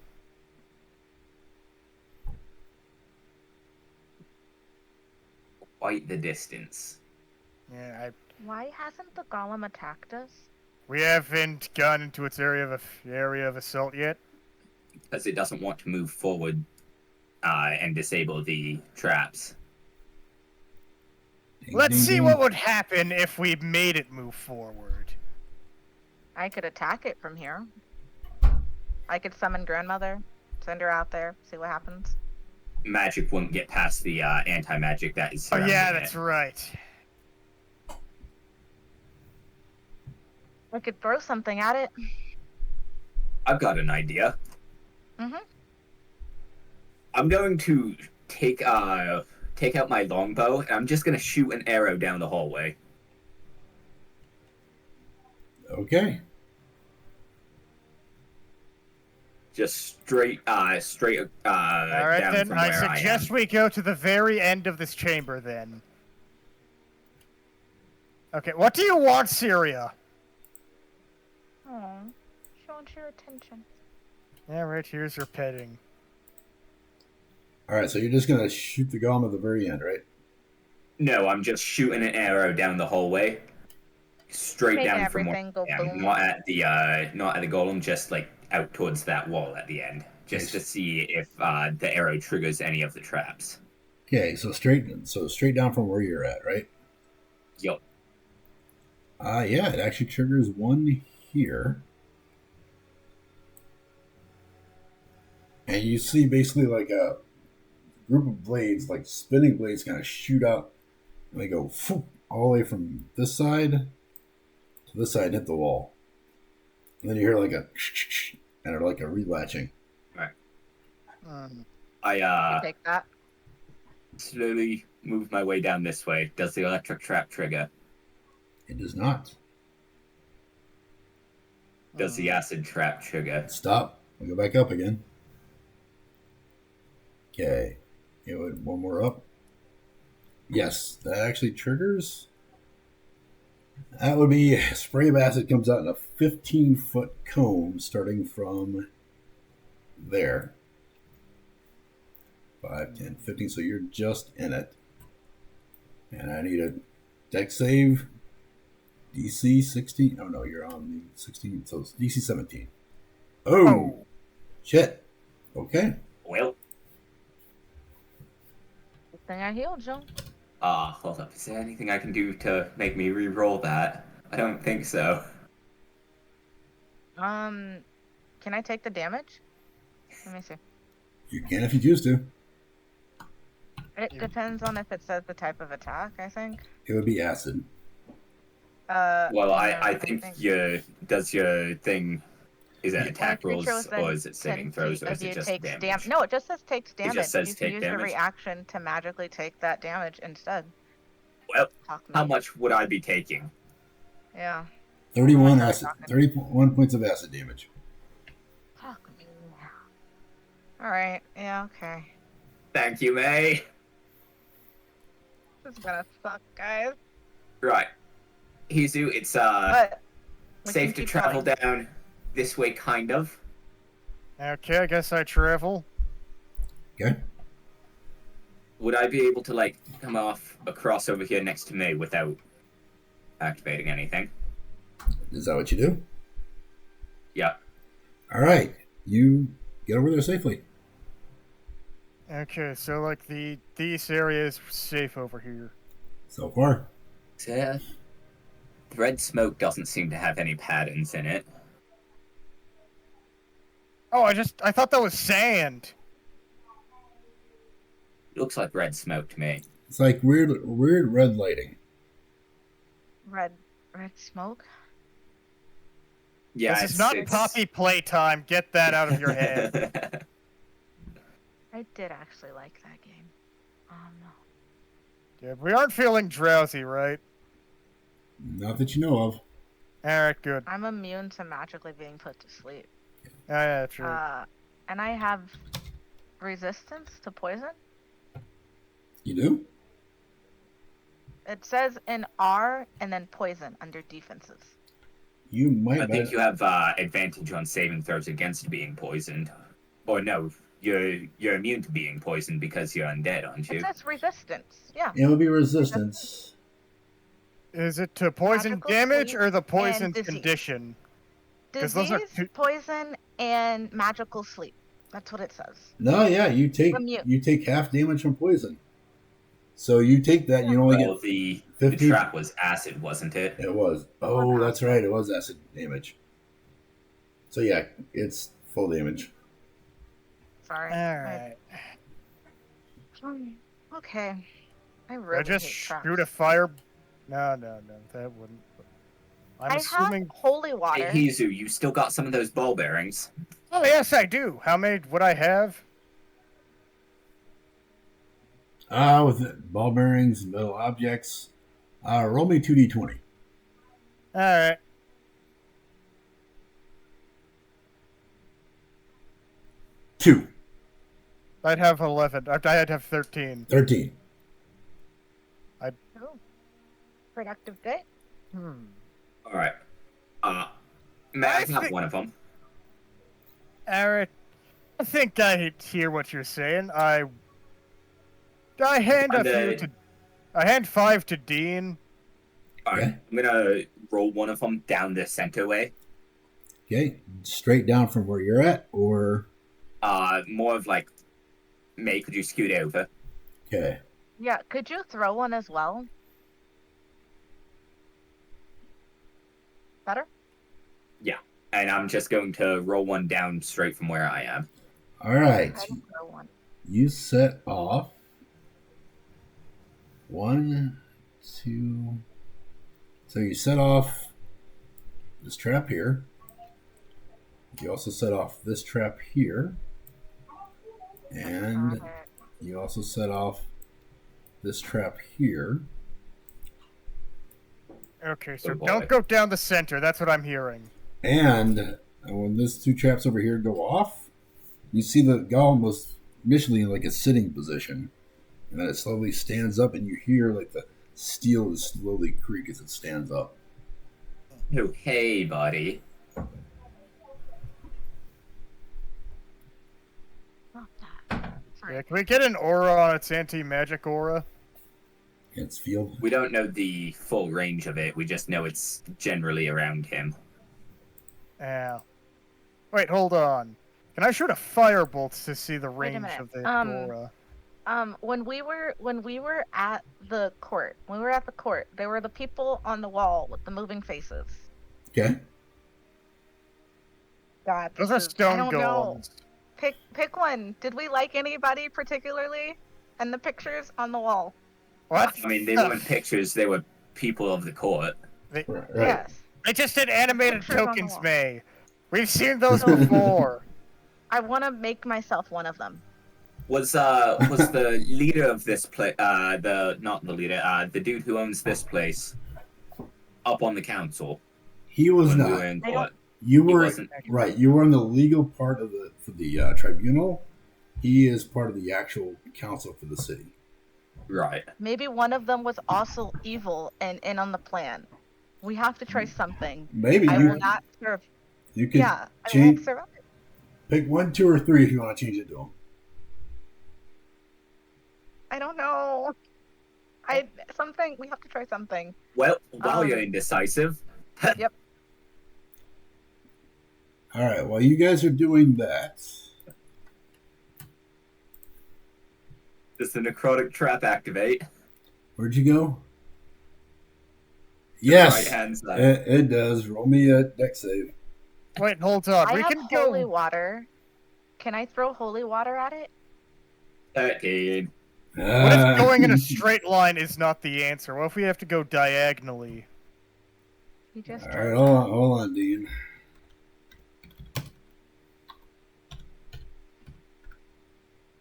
Speaker 3: Quite the distance.
Speaker 1: Yeah,
Speaker 4: Why hasn't the golem attacked us?
Speaker 1: we haven't gone into its area of assault yet.
Speaker 3: Because it doesn't want to move forward and disable the traps.
Speaker 1: Let's see what would happen if we made it move forward.
Speaker 4: I could attack it from here. I could summon grandmother, send her out there, see what happens.
Speaker 3: Magic wouldn't get past the anti-magic that is
Speaker 1: Oh
Speaker 3: surrounding
Speaker 1: yeah,
Speaker 3: it.
Speaker 1: that's right.
Speaker 4: I could throw something at it.
Speaker 3: I've got an idea.
Speaker 4: Mhm.
Speaker 3: I'm going to take out my longbow, and I'm just going to shoot an arrow down the hallway.
Speaker 2: Okay.
Speaker 3: Just straight
Speaker 1: All right,
Speaker 3: down
Speaker 1: then
Speaker 3: from
Speaker 1: I
Speaker 3: where
Speaker 1: suggest we go to the very end of this chamber. Then. Okay, what do you want, Syria?
Speaker 4: Oh, she wants your attention.
Speaker 1: Yeah, right here's her petting.
Speaker 2: All right, so you're just going to shoot the golem at the very end, right?
Speaker 3: No, I'm just shooting an arrow down the hallway, straight
Speaker 4: Making
Speaker 3: down from
Speaker 4: everything go
Speaker 3: where I am.
Speaker 4: boom.
Speaker 3: Not at the golem, just like out towards that wall at the end, just to see if the arrow triggers any of the traps.
Speaker 2: Okay, so straight down from where you're at, right?
Speaker 3: Yup.
Speaker 2: Yeah, it actually triggers one here. And you see basically like a group of blades, like spinning blades, kind of shoot out. And they go all the way from this side to this side and hit the wall. And then you hear like a and like a relatching.
Speaker 3: I
Speaker 4: Take that.
Speaker 3: slowly move my way down this way. Does the electric trap trigger?
Speaker 2: It does not.
Speaker 3: Does the acid trap trigger?
Speaker 2: Stop. We go back up again. Okay. One more up. Yes, that actually triggers. That would be spray of acid comes out in a 15-foot cone starting from there. 5, 10, 15. So you're just in it. And I need a deck save. DC 16. Oh, no, you're on the 16. So it's DC 17. Oh. Shit. Okay.
Speaker 3: Well,
Speaker 4: Good thing I healed you.
Speaker 3: hold up. Is there anything I can do to make me re-roll that? I don't think so.
Speaker 4: Can I take the damage? Let me see.
Speaker 2: You can if you choose to.
Speaker 4: It depends on if it says the type of attack, I think.
Speaker 2: It would be acid.
Speaker 3: Well, I
Speaker 4: no,
Speaker 3: think does your thing, is it attack
Speaker 4: When a
Speaker 3: rolls
Speaker 4: creature within
Speaker 3: or is it
Speaker 4: 10
Speaker 3: saving throws
Speaker 4: feet
Speaker 3: or
Speaker 4: of
Speaker 3: is it
Speaker 4: you
Speaker 3: just
Speaker 4: takes
Speaker 3: damage?
Speaker 4: No, it just says takes damage.
Speaker 3: just says
Speaker 4: you can
Speaker 3: take
Speaker 4: use
Speaker 3: damage?
Speaker 4: your reaction to magically take that damage instead.
Speaker 3: Well,
Speaker 4: Talk
Speaker 3: how
Speaker 4: me.
Speaker 3: much would I be taking?
Speaker 4: Yeah.
Speaker 2: 31
Speaker 4: Oh,
Speaker 2: acid. 31 points of acid damage.
Speaker 4: Talk me. Alright, yeah, okay.
Speaker 3: Thank you, May.
Speaker 4: This is gonna suck, guys.
Speaker 3: Right. Hizu, it's
Speaker 4: But we
Speaker 3: safe
Speaker 4: can
Speaker 3: to
Speaker 4: keep
Speaker 3: travel
Speaker 4: going.
Speaker 3: down this way, kind of.
Speaker 1: Okay, I guess I travel.
Speaker 2: Okay.
Speaker 3: Would I be able to, like, come off across over here next to me without activating anything?
Speaker 2: Is that what you do?
Speaker 3: Yeah.
Speaker 2: All right. You get over there safely.
Speaker 1: Okay, so like this area is safe over here.
Speaker 2: So far.
Speaker 3: The red smoke doesn't seem to have any patterns in it.
Speaker 1: Oh, I thought that was sand.
Speaker 3: Looks like red smoke to me.
Speaker 2: It's like weird red lighting.
Speaker 4: Red smoke?
Speaker 3: Yeah,
Speaker 1: This is not poppy playtime. Get that out of your head.
Speaker 4: I did actually like that game.
Speaker 1: Yeah, we aren't feeling drowsy, right?
Speaker 2: Not that you know of.
Speaker 1: Alright, good.
Speaker 4: I'm immune to magically being put to sleep.
Speaker 1: Yeah, true.
Speaker 4: And I have resistance to poison.
Speaker 2: You do?
Speaker 4: It says in R and then poison under defenses.
Speaker 2: You might.
Speaker 3: I think you have advantage on saving throws against being poisoned. Or no, you're immune to being poisoned because you're undead, aren't you?
Speaker 4: It says resistance. Yeah.
Speaker 2: It would be resistance.
Speaker 1: Is it to poison
Speaker 4: Magical
Speaker 1: damage
Speaker 4: sleep
Speaker 1: or the
Speaker 4: and
Speaker 1: poison
Speaker 4: disease.
Speaker 1: condition? 'Cause
Speaker 4: Disease,
Speaker 1: those are two-
Speaker 4: poison, and magical sleep. That's what it says.
Speaker 2: No, yeah, you take half damage from poison. So you take that, you only
Speaker 3: Well,
Speaker 2: get
Speaker 3: the
Speaker 2: 15.
Speaker 3: trap was acid, wasn't it?
Speaker 2: It was. Oh, that's right. It was acid damage. So yeah, it's full damage.
Speaker 4: Sorry.
Speaker 1: Alright.
Speaker 4: Okay. I really
Speaker 1: I just
Speaker 4: hate traps.
Speaker 1: shoot a fire. No, that wouldn't. I'm assuming.
Speaker 4: have holy water.
Speaker 3: Hey, Hizu, you still got some of those ball bearings.
Speaker 1: Oh yes, I do. How many would I have?
Speaker 2: With ball bearings, metal objects. Roll me 2d20.
Speaker 1: Alright.
Speaker 2: Two.
Speaker 1: I'd have 11. I'd have 13.
Speaker 2: 13.
Speaker 4: Oh. Productive day.
Speaker 3: All right. May I have one of them?
Speaker 1: Alright. I think I hear what you're saying. I hand a few to. I hand 5 to Dean.
Speaker 3: All right. I'm gonna roll one of them down the center way.
Speaker 2: Okay. Straight down from where you're at, or.
Speaker 3: More of like, May, could you scoot over?
Speaker 2: Okay.
Speaker 4: Yeah, could you throw one as well? Better?
Speaker 3: Yeah. And I'm just going to roll one down straight from where I am.
Speaker 2: All right.
Speaker 4: I can throw one.
Speaker 2: You set off 1, 2. So you set off this trap here. You also set off this trap here. And you also set off this trap here.
Speaker 1: Okay, so
Speaker 3: Oh, boy.
Speaker 1: don't go down the center. That's what I'm hearing.
Speaker 2: And when these two traps over here go off, you see the golem was initially in like a sitting position. And then it slowly stands up, and you hear like the steel is slowly creak as it stands up.
Speaker 3: Oh, hey, buddy.
Speaker 4: Not that. Sorry.
Speaker 1: Yeah, can we get an aura on its anti-magic aura?
Speaker 2: It's field.
Speaker 3: We don't know the full range of it. We just know it's generally around him.
Speaker 1: Yeah. Wait, hold on. Can I shoot a firebolt to see the
Speaker 4: Wait a
Speaker 1: range
Speaker 4: minute.
Speaker 1: of the aura?
Speaker 4: When we were at the court, there were the people on the wall with the moving faces.
Speaker 2: Okay.
Speaker 4: God,
Speaker 1: Those are
Speaker 4: I
Speaker 1: stone
Speaker 4: don't know.
Speaker 1: golems.
Speaker 4: Pick one. Did we like anybody particularly? And the pictures on the wall.
Speaker 1: What?
Speaker 3: I mean, they weren't pictures, they were people of the court.
Speaker 2: Right.
Speaker 4: Yes.
Speaker 1: They just did animated
Speaker 4: Pictures on the
Speaker 1: tokens,
Speaker 4: wall.
Speaker 1: May. We've seen those before.
Speaker 4: I want to make myself one of them.
Speaker 3: Was the leader of this place, the dude who owns this place, up on the council
Speaker 2: He was
Speaker 3: when
Speaker 2: not.
Speaker 3: we were in court?
Speaker 2: You
Speaker 3: He
Speaker 2: were
Speaker 3: wasn't.
Speaker 2: right. You were in the legal part of the tribunal. He is part of the actual council for the city.
Speaker 3: Right.
Speaker 4: Maybe one of them was also evil and in on the plan. We have to try something.
Speaker 2: Maybe
Speaker 4: I
Speaker 2: you
Speaker 4: will not serve.
Speaker 2: you can
Speaker 4: Yeah, I
Speaker 2: change.
Speaker 4: won't survive.
Speaker 2: Pick 1, 2, or 3 if you want to change it to him.
Speaker 4: I don't know. We have to try something.
Speaker 3: Well, while you're
Speaker 4: Um,
Speaker 3: indecisive,
Speaker 2: All right. While you guys are doing that,
Speaker 3: does the necrotic trap activate?
Speaker 2: where'd you go? Yes,
Speaker 3: Right hand side.
Speaker 2: it does. Roll me a deck save.
Speaker 1: Wait, hold on.
Speaker 4: I
Speaker 1: We
Speaker 4: have
Speaker 1: can
Speaker 4: holy
Speaker 1: go.
Speaker 4: water. Can I throw holy water at it?
Speaker 3: 13.
Speaker 1: What if going in a straight line is not the answer? What if we have to go diagonally?
Speaker 4: You just
Speaker 2: All
Speaker 4: tried
Speaker 2: right,
Speaker 4: that.
Speaker 2: hold on, Dean.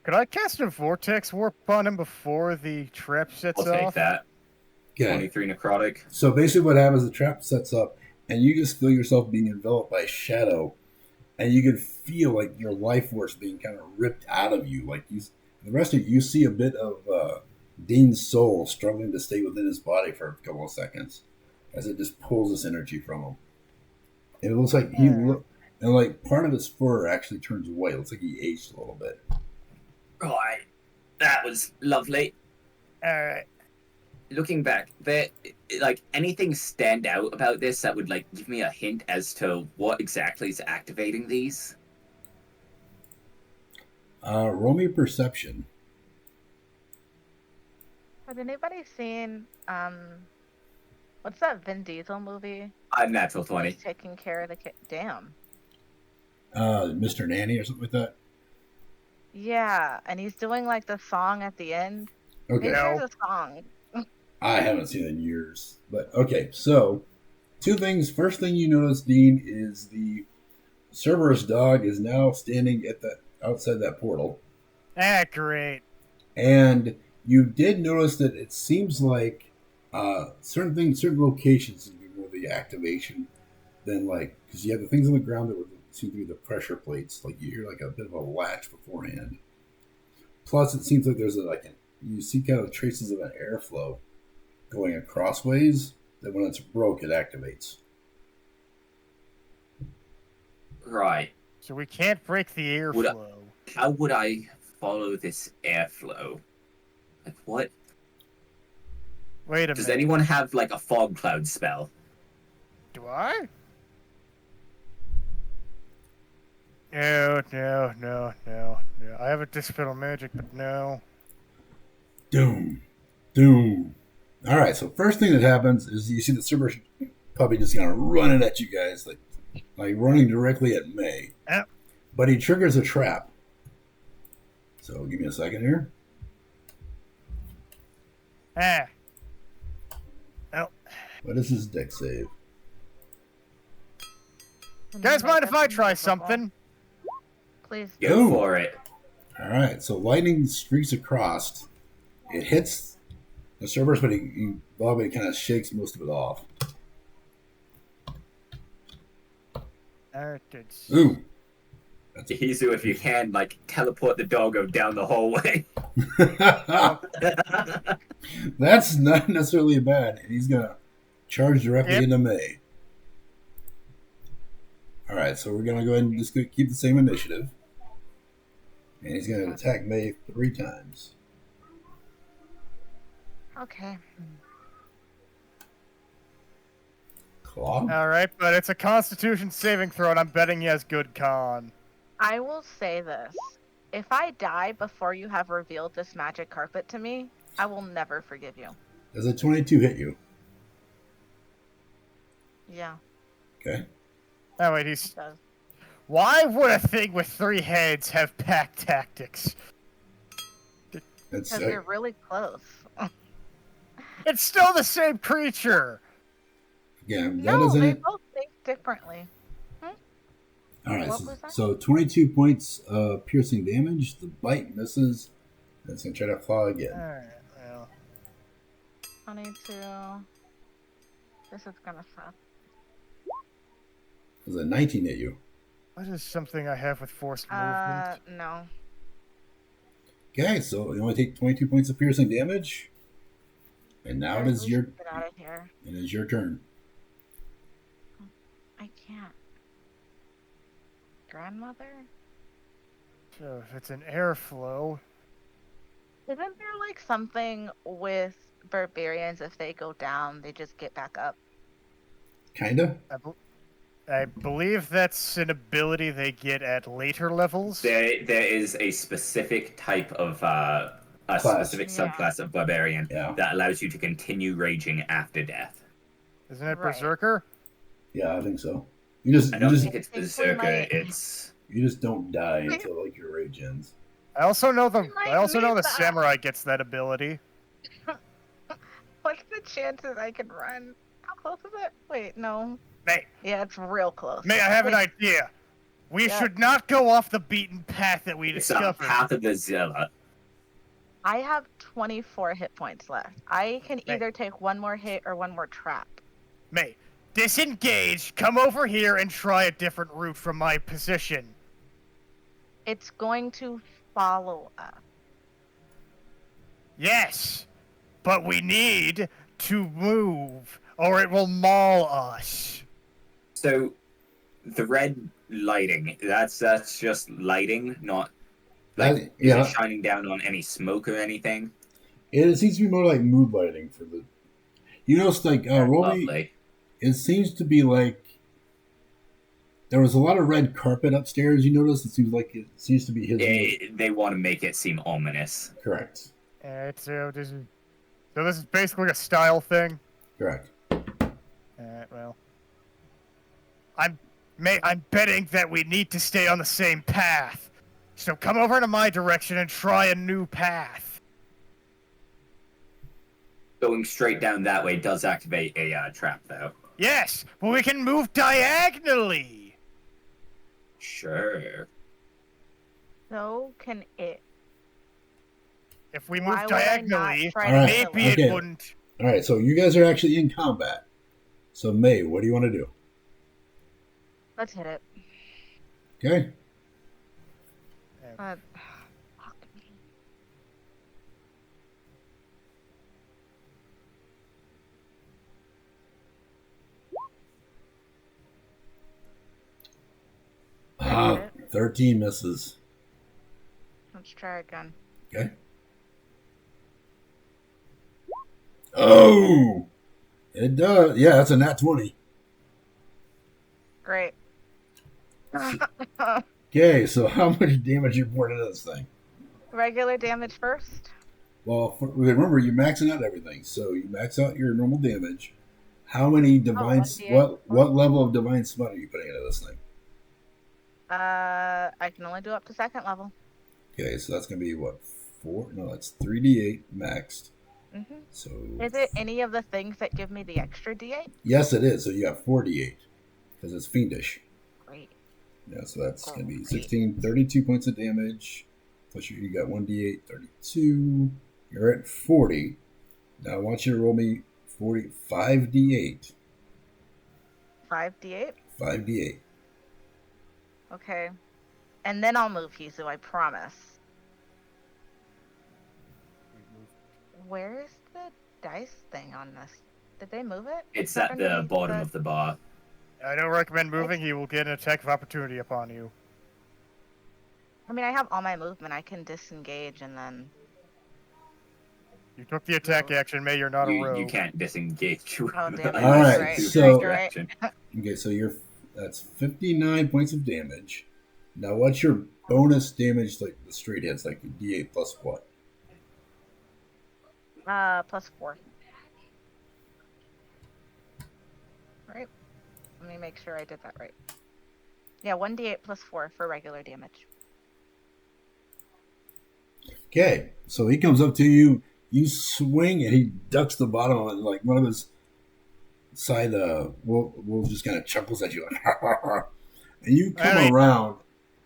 Speaker 1: Could I cast a vortex warp on him before the trap sets
Speaker 3: I'll take
Speaker 1: off?
Speaker 3: that.
Speaker 2: Okay.
Speaker 3: 23 necrotic.
Speaker 2: So basically, what happens? The trap sets up, and you just feel yourself being enveloped by a shadow, and you can feel like your life force being kind of ripped out of you. Like the rest of you see a bit of Dean's soul struggling to stay within his body for a couple of seconds, as it just pulls this energy from him. And it looks like and like part of his fur actually turns white. It looks like he aged a little bit.
Speaker 3: Right. That was lovely.
Speaker 1: Alright.
Speaker 3: Looking back, there, like, anything stand out about this that would, like, give me a hint as to what exactly is activating these?
Speaker 2: Roll me perception.
Speaker 4: Has anybody seen what's that Vin Diesel movie?
Speaker 3: I'm natural 20.
Speaker 4: He's taking care of the kid. Damn.
Speaker 2: Mr. Nanny or something like that.
Speaker 4: Yeah, and he's doing like the song at the end.
Speaker 2: Okay.
Speaker 4: Maybe
Speaker 1: No.
Speaker 4: there's a song.
Speaker 2: I haven't seen it in years. But okay, so 2 things. First thing you notice, Dean, is the Cerberus dog is now standing at the outside that portal.
Speaker 1: Ah, great.
Speaker 2: And you did notice that it seems like certain locations seem to be more the activation than like, because you have the things on the ground that would seem to be the pressure plates. Like you hear like a bit of a latch beforehand. Plus, it seems like there's you see kind of traces of an airflow going across ways that when it's broke, it activates.
Speaker 3: Right.
Speaker 1: So we can't break the
Speaker 3: Would I-
Speaker 1: airflow.
Speaker 3: How would I follow this airflow? Like, what?
Speaker 1: Wait a
Speaker 3: Does
Speaker 1: minute.
Speaker 3: anyone have, like, a fog cloud spell?
Speaker 1: Do I? No. I have a dispel magic, but no.
Speaker 2: Doom. All right, so first thing that happens is you see the Cerberus puppy just kind of running at you guys, like running directly at May.
Speaker 1: Yep.
Speaker 2: But he triggers a trap. So give me a second here.
Speaker 1: Ah.
Speaker 2: What is his deck save?
Speaker 1: Guys, mind if I try something?
Speaker 4: Please.
Speaker 3: Go
Speaker 2: Ooh.
Speaker 3: for it.
Speaker 2: All right, so lightning streaks across. It hits the Cerberus, but Bobby kind of shakes most of it off. Ooh.
Speaker 3: Izu, if you can, like, teleport the doggo down the hallway.
Speaker 2: That's not necessarily bad, and he's gonna charge directly
Speaker 1: Yep.
Speaker 2: into May. All right, so we're gonna go ahead and just keep the same initiative, and he's gonna attack May 3 times.
Speaker 4: Okay.
Speaker 2: Claw.
Speaker 1: All right, but it's a Constitution saving throw, and I'm betting he has good con.
Speaker 4: I will say this. If I die before you have revealed this magic carpet to me, I will never forgive you.
Speaker 2: Does a 22 hit you?
Speaker 4: Yeah,
Speaker 2: Okay.
Speaker 1: Oh wait,
Speaker 4: it does.
Speaker 1: Why would a thing with 3 heads have pack tactics?
Speaker 2: That's
Speaker 4: Because they're really close.
Speaker 1: It's still the same creature.
Speaker 2: yeah. That
Speaker 4: No,
Speaker 2: doesn't.
Speaker 4: they both think differently.
Speaker 2: All right.
Speaker 4: What was that?
Speaker 2: So 22 points piercing damage. The bite misses. It's gonna try to claw again.
Speaker 1: Alright, well.
Speaker 4: 22. This is gonna suck.
Speaker 2: Does a 19 hit you?
Speaker 1: What is something I have with forced movement?
Speaker 4: No.
Speaker 2: Okay, so you only take 22 points of piercing damage. And now it is
Speaker 4: We
Speaker 2: your
Speaker 4: should get out of here.
Speaker 2: it is your turn.
Speaker 4: I can't. Grandmother?
Speaker 1: So if it's an airflow,
Speaker 4: Isn't there like something with barbarians, if they go down, they just get back up?
Speaker 2: Kinda.
Speaker 1: I believe that's an ability they get at later levels.
Speaker 3: There is a specific type of specific
Speaker 4: Yeah.
Speaker 3: subclass of barbarian
Speaker 2: Yeah.
Speaker 3: that allows you to continue raging after death.
Speaker 1: Isn't it
Speaker 4: Right.
Speaker 1: Berserker?
Speaker 2: Yeah, I think so. You just
Speaker 3: I
Speaker 2: you
Speaker 3: don't
Speaker 2: just
Speaker 3: think it's
Speaker 4: think we
Speaker 3: Berserker.
Speaker 4: might-
Speaker 3: It's
Speaker 2: you just don't die until like your rage ends.
Speaker 1: I also know the
Speaker 4: might
Speaker 1: the
Speaker 4: need that.
Speaker 1: samurai gets that ability.
Speaker 4: What's the chances I can run? How close is it? Wait, no.
Speaker 1: May,
Speaker 4: Yeah, it's real close.
Speaker 1: May, I have an
Speaker 4: Wait,
Speaker 1: idea. We
Speaker 4: Yeah.
Speaker 1: should not go off the beaten path that we
Speaker 3: it's
Speaker 1: discovered.
Speaker 3: Path of the Zilla.
Speaker 4: I have 24 hit points left. I can
Speaker 1: Right.
Speaker 4: either take one more hit or one more trap.
Speaker 1: May, disengage, come over here and try a different route from my position.
Speaker 4: It's going to follow us.
Speaker 1: Yes, but we need to move, or it will maul us.
Speaker 3: So the red lighting, that's just lighting, not like is
Speaker 2: Yeah.
Speaker 3: it shining down on any smoke or anything?
Speaker 2: It seems to be more like mood lighting for the. You notice like roll me.
Speaker 3: Lovely.
Speaker 2: It seems to be like there was a lot of red carpet upstairs. You notice it seems to be his.
Speaker 3: They want to make it seem ominous.
Speaker 2: Correct.
Speaker 1: Alright, so this is basically a style thing.
Speaker 2: Correct.
Speaker 1: Alright, well. I'm betting that we need to stay on the same path. So come over to my direction and try a new path.
Speaker 3: Going straight down that way does activate a trap, though.
Speaker 1: Yes, but we can move diagonally.
Speaker 3: Sure.
Speaker 4: So can it.
Speaker 1: If we move
Speaker 4: Why would I not
Speaker 1: diagonally,
Speaker 4: try
Speaker 2: All
Speaker 4: to
Speaker 2: right,
Speaker 4: kill
Speaker 1: maybe
Speaker 4: it?
Speaker 1: it
Speaker 2: okay.
Speaker 1: wouldn't.
Speaker 2: All right. So you guys are actually in combat. So May, what do you want to do?
Speaker 4: Let's hit it.
Speaker 2: Okay.
Speaker 4: Fuck me.
Speaker 2: Ah, 13 misses.
Speaker 4: Let's try again.
Speaker 2: Okay. Oh, it does. Yeah, that's a nat 20.
Speaker 4: Great.
Speaker 2: Okay, so how much damage you poured into this thing?
Speaker 4: Regular damage first.
Speaker 2: Well, remember you're maxing out everything, so you max out your normal damage. How many divine?
Speaker 4: 1d8.
Speaker 2: What level of divine smite are you putting into this thing?
Speaker 4: I can only do up to second level.
Speaker 2: Okay, so that's gonna be what 4? No, that's 3d8 maxed.
Speaker 4: Mm-hmm.
Speaker 2: So
Speaker 4: Is it any of the things that give me the extra D8?
Speaker 2: yes, it is. So you got 4d8 because it's fiendish.
Speaker 4: Great.
Speaker 2: Yeah, so that's gonna be
Speaker 4: Great.
Speaker 2: 16, 32 points of damage. Plus you got 1d8, 32. You're at 40. Now I want you to roll me 5d8.
Speaker 4: 5d8?
Speaker 2: 5d8.
Speaker 4: Okay. And then I'll move Hizu, I promise. Where's the dice thing on this? Did they move it?
Speaker 3: It's
Speaker 4: not
Speaker 3: at the
Speaker 4: underneath
Speaker 3: bottom of the bar.
Speaker 1: I don't recommend moving. He will get an attack of opportunity upon you.
Speaker 4: I mean, I have all my movement. I can disengage and then.
Speaker 1: You took the attack action. May you're not a rogue.
Speaker 3: You can't disengage.
Speaker 4: Oh, damn it.
Speaker 2: All
Speaker 3: unless
Speaker 2: right,
Speaker 3: you do
Speaker 2: so-
Speaker 3: your action.
Speaker 2: Okay, so that's 59 points of damage. Now, what's your bonus damage, like the straight hits, like the D8 plus what?
Speaker 4: +4. Right. Let me make sure I did that right. Yeah, 1d8 +4 for regular damage.
Speaker 2: Okay, so he comes up to you, you swing, and he ducks the bottom of it, like one of his side, will just kind of chuckles at you, like, and you come around,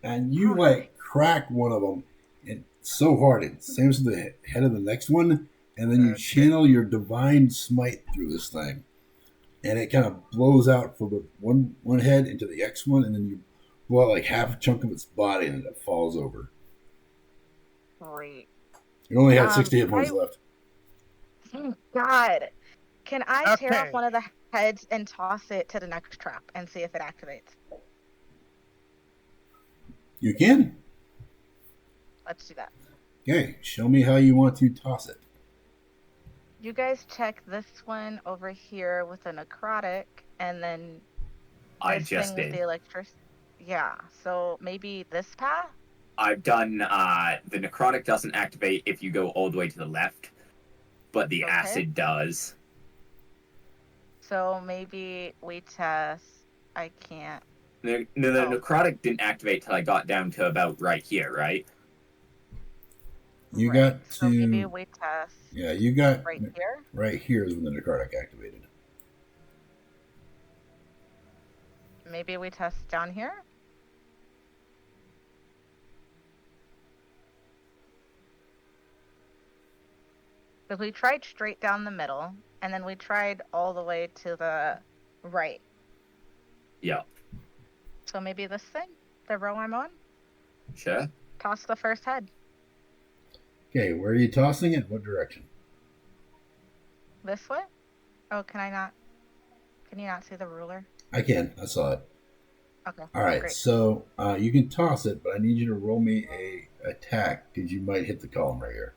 Speaker 2: and you, like, crack one of them, and so hard, it slams to the head of the next one, and then you channel your divine smite through this thing, and it kind of blows out from the one head into the next one, and then you blow out, like, half a chunk of its body, and it falls over.
Speaker 4: Great.
Speaker 2: You only had 60 hit points left.
Speaker 4: Thank God. Can I tear off
Speaker 1: Okay.
Speaker 4: one of the heads and toss it to the next trap and see if it activates?
Speaker 2: You can.
Speaker 4: Let's do that.
Speaker 2: Okay, show me how you want to toss it.
Speaker 4: You guys check this one over here with a necrotic, and then
Speaker 3: I
Speaker 4: this
Speaker 3: just
Speaker 4: thing with
Speaker 3: did.
Speaker 4: the electricity. Yeah, so maybe this path?
Speaker 3: I've done, the necrotic doesn't activate if you go all the way to the left, but the
Speaker 4: Okay.
Speaker 3: acid does.
Speaker 4: So maybe we test. I can't.
Speaker 3: The
Speaker 4: Oh.
Speaker 3: necrotic didn't activate till I got down to about right here, right?
Speaker 2: You
Speaker 4: Right.
Speaker 2: got to.
Speaker 4: So maybe we test
Speaker 2: Yeah, you got.
Speaker 4: right here.
Speaker 2: Right here is when the necrotic activated.
Speaker 4: Maybe we test down here. Because we tried straight down the middle, and then we tried all the way to the right.
Speaker 3: Yeah.
Speaker 4: So maybe this thing, the row I'm on,
Speaker 3: Sure.
Speaker 4: toss the first head.
Speaker 2: Okay, where are you tossing it? What direction?
Speaker 4: This way? Oh, can I not? Can you not see the ruler?
Speaker 2: I can. I saw it.
Speaker 4: Okay.
Speaker 2: All right,
Speaker 4: Great.
Speaker 2: so you can toss it, but I need you to roll me a attack because you might hit the column right here.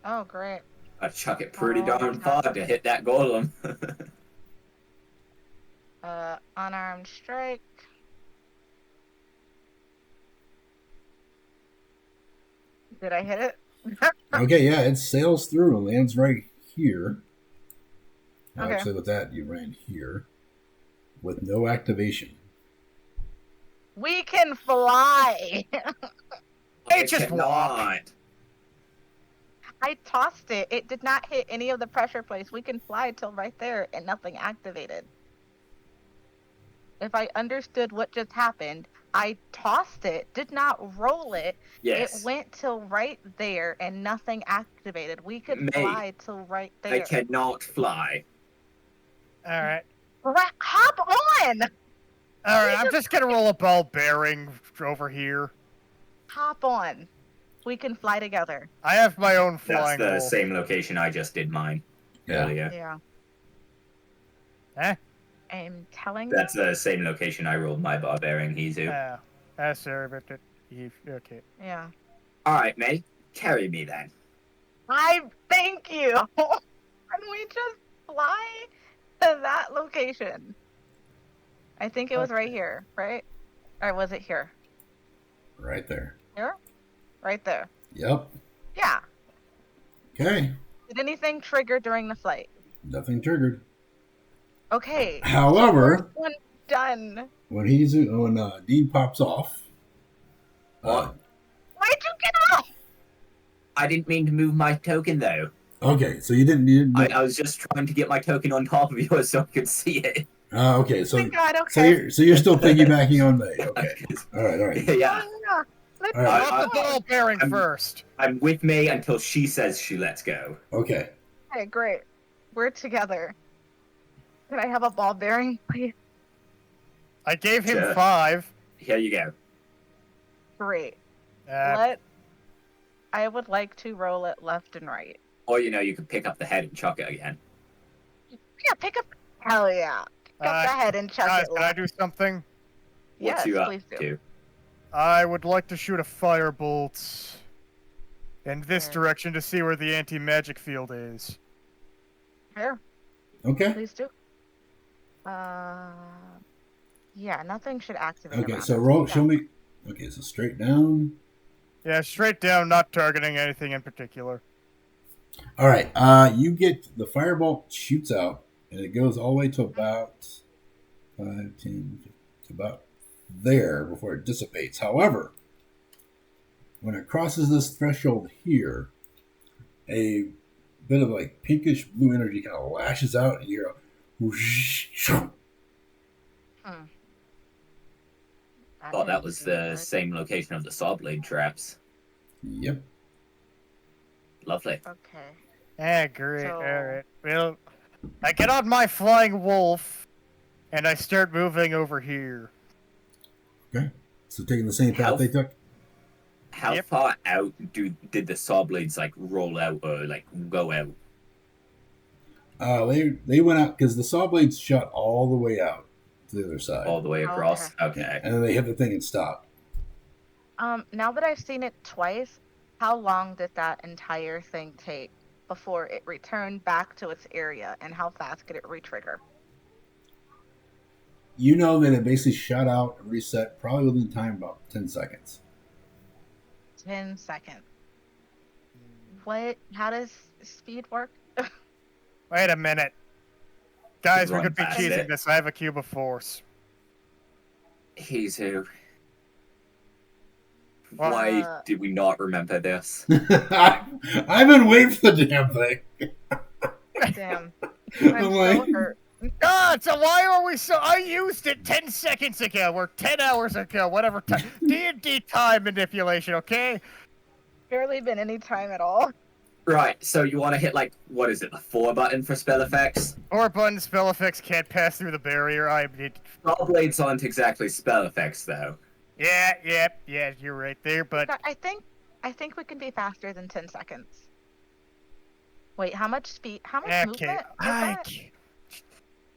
Speaker 4: Oh, great.
Speaker 3: I chuck it pretty
Speaker 4: Oh,
Speaker 3: darn far to hit that golem.
Speaker 4: Unarmed strike. Did I hit it?
Speaker 2: Okay, yeah, it sails through and lands right here.
Speaker 4: Okay.
Speaker 2: Actually, with that, you ran here with no activation.
Speaker 4: We can fly.
Speaker 3: I
Speaker 1: just
Speaker 3: cannot.
Speaker 4: I tossed it. It did not hit any of the pressure plates. We can fly till right there and nothing activated. If I understood what just happened, I tossed it, did not roll it.
Speaker 3: Yes.
Speaker 4: It went till right there and nothing activated. We could
Speaker 3: May.
Speaker 4: fly till right there.
Speaker 3: I cannot fly.
Speaker 1: All right.
Speaker 4: Hop on!
Speaker 1: All right. I'm just gonna roll a ball bearing over here.
Speaker 4: Hop on. We can fly together.
Speaker 1: I have my own
Speaker 3: That's
Speaker 1: flying
Speaker 3: the
Speaker 1: roll.
Speaker 3: same location I just did mine earlier.
Speaker 4: Yeah.
Speaker 1: Eh?
Speaker 4: I'm telling
Speaker 3: That's
Speaker 4: you.
Speaker 3: the same location I rolled my barbarian Hizu.
Speaker 1: Sorry, but okay.
Speaker 4: Yeah.
Speaker 3: Alright, May. Carry me then.
Speaker 4: I thank you. Can we just fly to that location? I think it was right here, right? Or was it here?
Speaker 2: Right there.
Speaker 4: Here? Right there.
Speaker 2: Yep.
Speaker 4: Yeah.
Speaker 2: Okay.
Speaker 4: Did anything trigger during the flight?
Speaker 2: Nothing triggered.
Speaker 4: Okay.
Speaker 2: However,
Speaker 4: One done.
Speaker 2: when Dean pops off,
Speaker 3: What?
Speaker 4: Why'd you get off?
Speaker 3: I didn't mean to move my token though.
Speaker 2: okay, so you didn't.
Speaker 3: I was just trying to get my token on top of yours so I could see it.
Speaker 2: Okay, so
Speaker 4: Oh my God, okay.
Speaker 2: so you're still piggybacking on May. Okay. All right.
Speaker 3: Yeah.
Speaker 4: Yeah. Let's
Speaker 2: All right.
Speaker 1: Drop the
Speaker 4: go.
Speaker 1: ball bearing
Speaker 3: I'm-
Speaker 1: first.
Speaker 3: I'm with May until she says she lets go.
Speaker 2: Okay.
Speaker 4: Okay, great. We're together. Can I have a ball bearing, please?
Speaker 1: I gave him
Speaker 3: Sure.
Speaker 1: 5.
Speaker 3: Here you go.
Speaker 4: Great.
Speaker 1: Uh,
Speaker 4: I would like to roll it left and right.
Speaker 3: Or you could pick up the head and chuck it again.
Speaker 4: Yeah, pick up. Hell yeah. Go ahead and chuck
Speaker 1: guys,
Speaker 4: it,
Speaker 1: can I
Speaker 4: lad.
Speaker 1: do something?
Speaker 3: What
Speaker 4: Yes,
Speaker 3: you up
Speaker 4: please do.
Speaker 3: to?
Speaker 1: I would like to shoot a firebolt in this
Speaker 4: Sure.
Speaker 1: direction to see where the anti-magic field is.
Speaker 4: Here,
Speaker 2: Okay.
Speaker 4: please do. Yeah, nothing should activate
Speaker 2: Okay,
Speaker 4: around
Speaker 2: so
Speaker 4: us.
Speaker 2: roll.
Speaker 4: Yeah.
Speaker 2: Show me. Okay, so straight down.
Speaker 1: Yeah, straight down, not targeting anything in particular.
Speaker 2: All right. You get the firebolt shoots out, and it goes all the way to about 5, 10, to about there before it dissipates. However, when it crosses this threshold here, a bit of like pinkish blue energy kind of lashes out, and you're whoosh, shoo.
Speaker 3: Thought that
Speaker 4: didn't
Speaker 3: was
Speaker 4: seem
Speaker 3: the
Speaker 4: good.
Speaker 3: same location of the saw blade traps.
Speaker 2: Yep.
Speaker 3: Lovely.
Speaker 4: Okay.
Speaker 1: Ah, great.
Speaker 4: So-
Speaker 1: Alright. Well, I get on my flying wolf, and I start moving over here.
Speaker 2: Okay. So taking the same
Speaker 3: How-
Speaker 2: path they took.
Speaker 3: How
Speaker 1: Yep.
Speaker 3: far out did the saw blades like roll out or like go out?
Speaker 2: They went out because the saw blades shot all the way out to the other side.
Speaker 3: All the way across? Okay.
Speaker 2: And then they hit the thing and stopped.
Speaker 4: Now that I've seen it twice, how long did that entire thing take before it returned back to its area, and how fast could it retrigger?
Speaker 2: You know that it basically shot out and reset probably within time about 10 seconds.
Speaker 4: 10 seconds. How does speed work?
Speaker 1: Wait a minute. Guys, we
Speaker 3: Run
Speaker 1: could be
Speaker 3: past
Speaker 1: cheating
Speaker 3: it.
Speaker 1: this. I have a cube of force.
Speaker 3: He's who?
Speaker 1: Well,
Speaker 3: Why did we not remember this?
Speaker 2: I've been waiting for the damn thing.
Speaker 4: Damn.
Speaker 2: I'm
Speaker 4: I'm so
Speaker 2: like,
Speaker 4: hurt.
Speaker 1: God, so why are we so... I used it 10 seconds ago, or 10 hours ago, whatever time. D&D time manipulation, okay?
Speaker 4: Barely been any time at all.
Speaker 3: Right, so you want to hit like, what is it, the 4 button for spell effects?
Speaker 1: Or button spell effects can't pass through the barrier.
Speaker 3: Saw blades aren't exactly spell effects though.
Speaker 1: Yeah, you're right there, but...
Speaker 4: I think we can be faster than 10 seconds. Wait, how much speed? How much movement is that?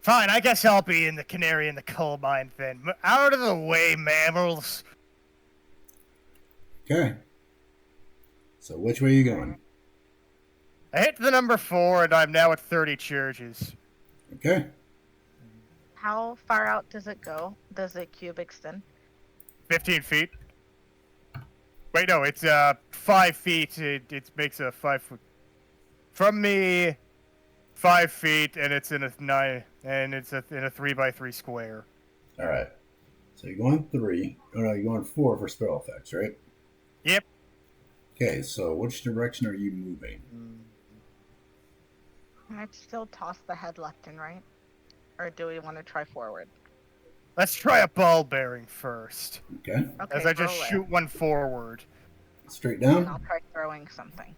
Speaker 1: Fine, I guess I'll be in the canary in the coal mine then. Out of the way, mammals.
Speaker 2: okay. So which way are you going?
Speaker 1: I hit the number 4, and I'm now at 30 charges.
Speaker 2: Okay.
Speaker 4: How far out does it go? Does the cube extend?
Speaker 1: 15 feet. Wait, no, it's 5 feet. It makes a 5 foot. From me, 5 feet, and it's in a 9, and it's in a 3x3 square.
Speaker 2: All right. So you're going 3. Oh no, you're going 4 for spell effects, right?
Speaker 1: Yep.
Speaker 2: Okay. So which direction are you moving?
Speaker 4: Can I still toss the head left and right? Or do we want to try forward?
Speaker 1: Let's try a ball bearing first,
Speaker 2: Okay.
Speaker 4: Okay,
Speaker 1: as I just
Speaker 4: roll it,
Speaker 1: shoot one forward.
Speaker 2: Straight
Speaker 4: and I'll
Speaker 2: down.
Speaker 4: try throwing something.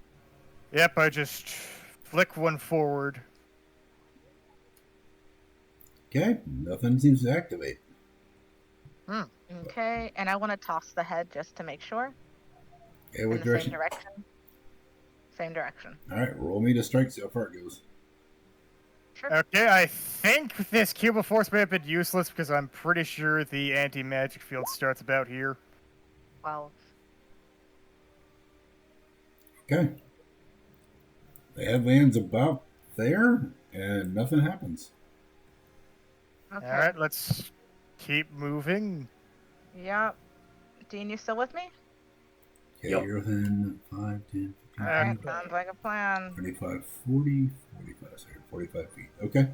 Speaker 1: Yep, I just flick one forward.
Speaker 2: Okay. Nothing seems to activate.
Speaker 4: Okay, and I want to toss the head just to make sure.
Speaker 2: Okay.
Speaker 4: In
Speaker 2: What
Speaker 4: the
Speaker 2: direction?
Speaker 4: same direction. Same direction.
Speaker 2: All right. Roll me to strike. See how far it goes.
Speaker 4: Sure.
Speaker 1: Okay, I think this cube of force may have been useless because I'm pretty sure the anti-magic field starts about here.
Speaker 4: 12.
Speaker 2: Okay. The head lands about there, and nothing happens.
Speaker 4: Okay.
Speaker 1: Alright, let's keep moving.
Speaker 4: Yep. Dean, you still with me?
Speaker 2: Okay,
Speaker 3: Yep.
Speaker 2: you're within 5, 10, 15,
Speaker 4: Alright,
Speaker 2: 20,
Speaker 4: sounds like a plan.
Speaker 2: 35, 40, 45, sorry, 45 feet. Okay.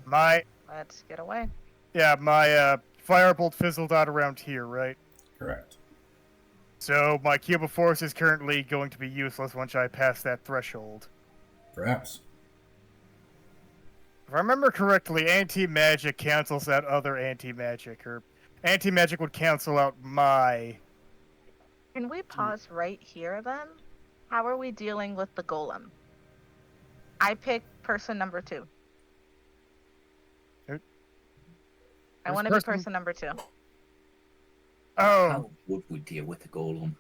Speaker 4: Let's get away.
Speaker 1: My firebolt fizzled out around here, right?
Speaker 2: Correct.
Speaker 1: So my cube of force is currently going to be useless once I pass that threshold.
Speaker 2: Perhaps.
Speaker 1: If I remember correctly, anti-magic cancels out other anti-magic, or anti-magic would cancel out my...
Speaker 4: Can we pause right here then? How are we dealing with the golem? I pick person number 2.
Speaker 1: Who-
Speaker 4: I
Speaker 1: who's
Speaker 4: want to be
Speaker 1: person-
Speaker 4: person number 2.
Speaker 1: Oh,
Speaker 3: How would we deal with the golem?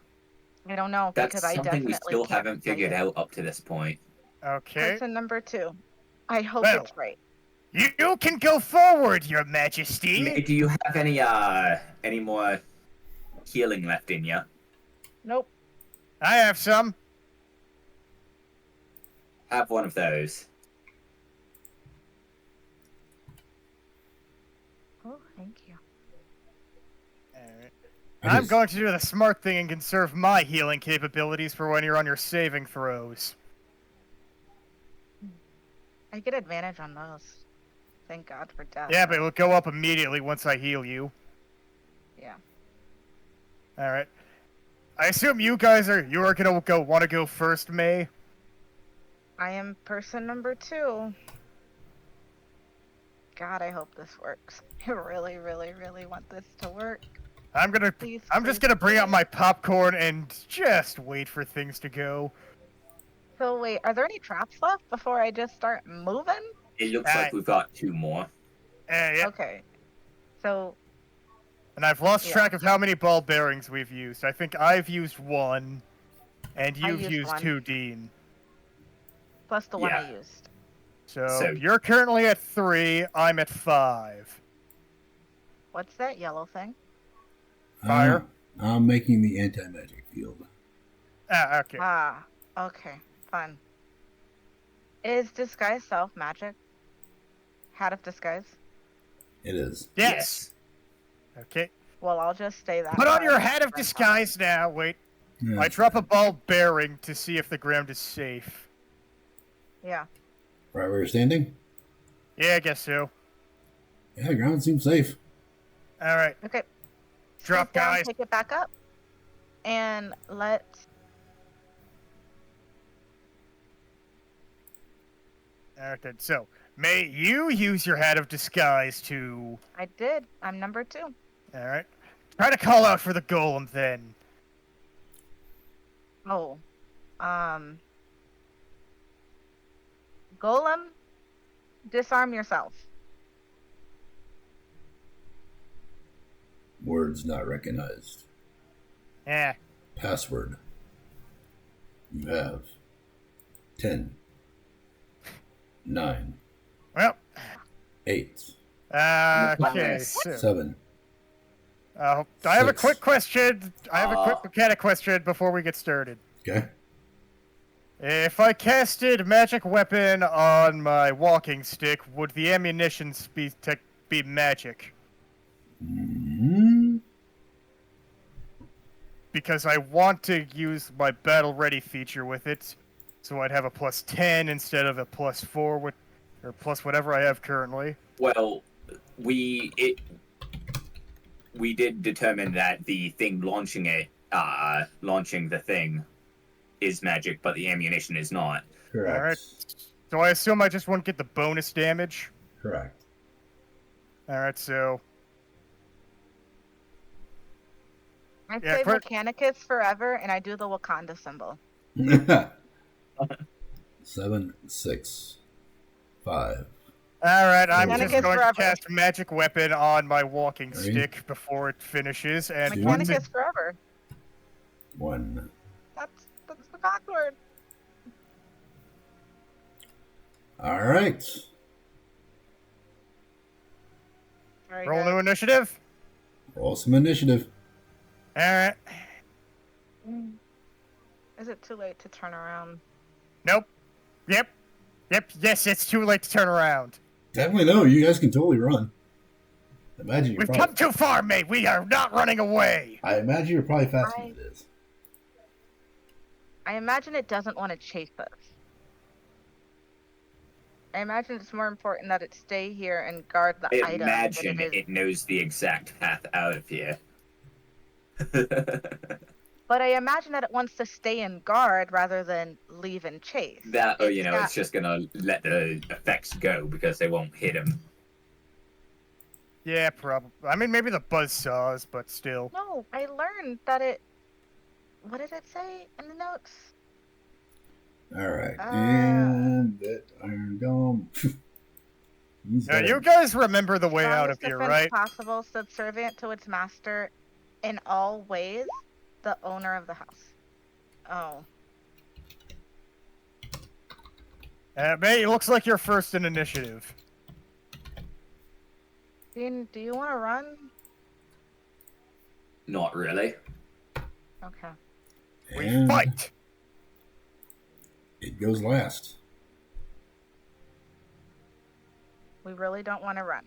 Speaker 4: I don't know
Speaker 3: That's
Speaker 4: because I
Speaker 3: something
Speaker 4: definitely
Speaker 3: we still
Speaker 4: can't
Speaker 3: haven't
Speaker 4: say
Speaker 3: figured
Speaker 4: it.
Speaker 3: out up to this point.
Speaker 1: okay.
Speaker 4: Person number 2. I hope
Speaker 1: Well.
Speaker 4: it's right.
Speaker 1: You can go forward, Your Majesty.
Speaker 3: May, do you have any more healing left in you?
Speaker 4: Nope.
Speaker 1: I have some.
Speaker 3: Have one of those.
Speaker 4: Oh, thank you.
Speaker 1: Alright.
Speaker 2: I
Speaker 1: I'm
Speaker 2: just-
Speaker 1: going to do the smart thing and conserve my healing capabilities for when you're on your saving throws.
Speaker 4: I get advantage on those. Thank God for death.
Speaker 1: Yeah, but it'll go up immediately once I heal you.
Speaker 4: Yeah.
Speaker 1: Alright. I assume you are gonna want to go first, May?
Speaker 4: I am person number 2. God, I hope this works. I really, really, really want this to work.
Speaker 1: I'm
Speaker 4: Please,
Speaker 1: just
Speaker 4: please,
Speaker 1: gonna bring out
Speaker 4: please.
Speaker 1: my popcorn and just wait for things to go.
Speaker 4: So wait, are there any traps left before I just start moving?
Speaker 3: It looks like we've got 2 more.
Speaker 1: Yeah.
Speaker 4: Okay. So,
Speaker 1: And I've lost
Speaker 4: Yeah.
Speaker 1: track of how many ball bearings we've used. I think I've used 1, and
Speaker 4: I
Speaker 1: you've
Speaker 4: used
Speaker 1: used
Speaker 4: 1.
Speaker 1: 2, Dean.
Speaker 4: plus the one
Speaker 3: Yeah.
Speaker 4: I used.
Speaker 1: So you're currently at 3, I'm at 5.
Speaker 4: What's that yellow thing?
Speaker 1: Fire?
Speaker 2: I'm making the anti-magic field.
Speaker 1: Ah, okay.
Speaker 4: Ah, okay. Fun. Is disguise self magic? Hat of disguise?
Speaker 2: It is.
Speaker 1: Yes. Okay.
Speaker 4: Well, I'll just say that.
Speaker 1: Put on
Speaker 4: part
Speaker 1: your hat of
Speaker 4: right now.
Speaker 1: disguise now. Wait.
Speaker 2: Yeah,
Speaker 1: I drop a ball bearing to see if the ground is safe.
Speaker 4: Yeah.
Speaker 2: Right where you're standing?
Speaker 1: Yeah, I guess so.
Speaker 2: Yeah, the ground seems safe.
Speaker 1: Alright.
Speaker 4: Okay.
Speaker 1: Drop,
Speaker 4: Sit down,
Speaker 1: guys.
Speaker 4: Pick it back up. And let's.
Speaker 1: Alright then. So, may you use your hat of disguise to...
Speaker 4: I did. I'm number 2.
Speaker 1: Alright. Try to call out for the golem then.
Speaker 4: Oh. Golem, disarm yourself.
Speaker 2: Words not recognized.
Speaker 1: Yeah.
Speaker 2: Password. You have 10, 9,
Speaker 1: Well,
Speaker 2: 8,
Speaker 1: okay, so...
Speaker 2: 7.
Speaker 1: I have a
Speaker 2: 6.
Speaker 1: quick question. I have a quick mechanic question before we get started.
Speaker 2: Okay.
Speaker 1: If I casted magic weapon on my walking stick, would the ammunition be magic?
Speaker 2: Mm-hmm.
Speaker 1: Because I want to use my battle ready feature with it, so I'd have a plus 10 instead of a plus 4 or plus whatever I have currently.
Speaker 3: Well, we did determine that the thing launching the thing is magic, but the ammunition is not.
Speaker 2: Correct.
Speaker 1: Alright. So I assume I just won't get the bonus damage.
Speaker 2: Correct.
Speaker 1: Alright, so...
Speaker 4: I
Speaker 1: Yeah,
Speaker 4: say
Speaker 1: quick.
Speaker 4: Mechanicus forever, and I do the Wakanda symbol.
Speaker 2: 7, 6, 5.
Speaker 1: Alright, I'm
Speaker 4: Mechanicus
Speaker 1: just going
Speaker 4: forever.
Speaker 1: to cast magic weapon on my walking
Speaker 2: 3.
Speaker 1: stick before it finishes, and
Speaker 2: Two.
Speaker 1: once it...
Speaker 4: Mechanicus forever.
Speaker 2: 1.
Speaker 4: That's the backward.
Speaker 2: All right.
Speaker 4: Very
Speaker 1: Roll
Speaker 4: good.
Speaker 1: new initiative?
Speaker 2: Roll some initiative.
Speaker 1: Alright.
Speaker 4: Is it too late to turn around?
Speaker 1: Nope. Yep. Yes, it's too late to turn around.
Speaker 2: Definitely no. You guys can totally run. Imagine you're
Speaker 1: We've
Speaker 2: probably.
Speaker 1: come too far, mate. We are not running away.
Speaker 2: I imagine you're probably faster than it is.
Speaker 4: I imagine it doesn't want to chase us. I imagine it's more important that it stay here and guard the
Speaker 3: I
Speaker 4: item.
Speaker 3: imagine
Speaker 4: than it is.
Speaker 3: it knows the exact path out of here.
Speaker 4: But I imagine that it wants to stay in guard rather than leave and chase.
Speaker 3: That, or
Speaker 4: It's
Speaker 3: it's
Speaker 4: got-
Speaker 3: just gonna let the effects go because they won't hit him.
Speaker 1: Yeah, probably. I mean, maybe the buzz saws, but still.
Speaker 4: No, I learned that it. What did it say in the notes?
Speaker 2: All right. And that Iron Dome. He's
Speaker 1: Now,
Speaker 2: got
Speaker 1: you
Speaker 2: it.
Speaker 1: guys remember the way out of
Speaker 4: Strongest
Speaker 1: here,
Speaker 4: defense
Speaker 1: right?
Speaker 4: Possible, subservient to its master, in all ways, the owner of the house. Oh,
Speaker 1: May, it looks like you're first in initiative.
Speaker 4: Dean, do you want to run?
Speaker 3: Not really.
Speaker 4: Okay.
Speaker 1: We
Speaker 2: And
Speaker 1: fight!
Speaker 2: it goes last.
Speaker 4: We really don't want to run.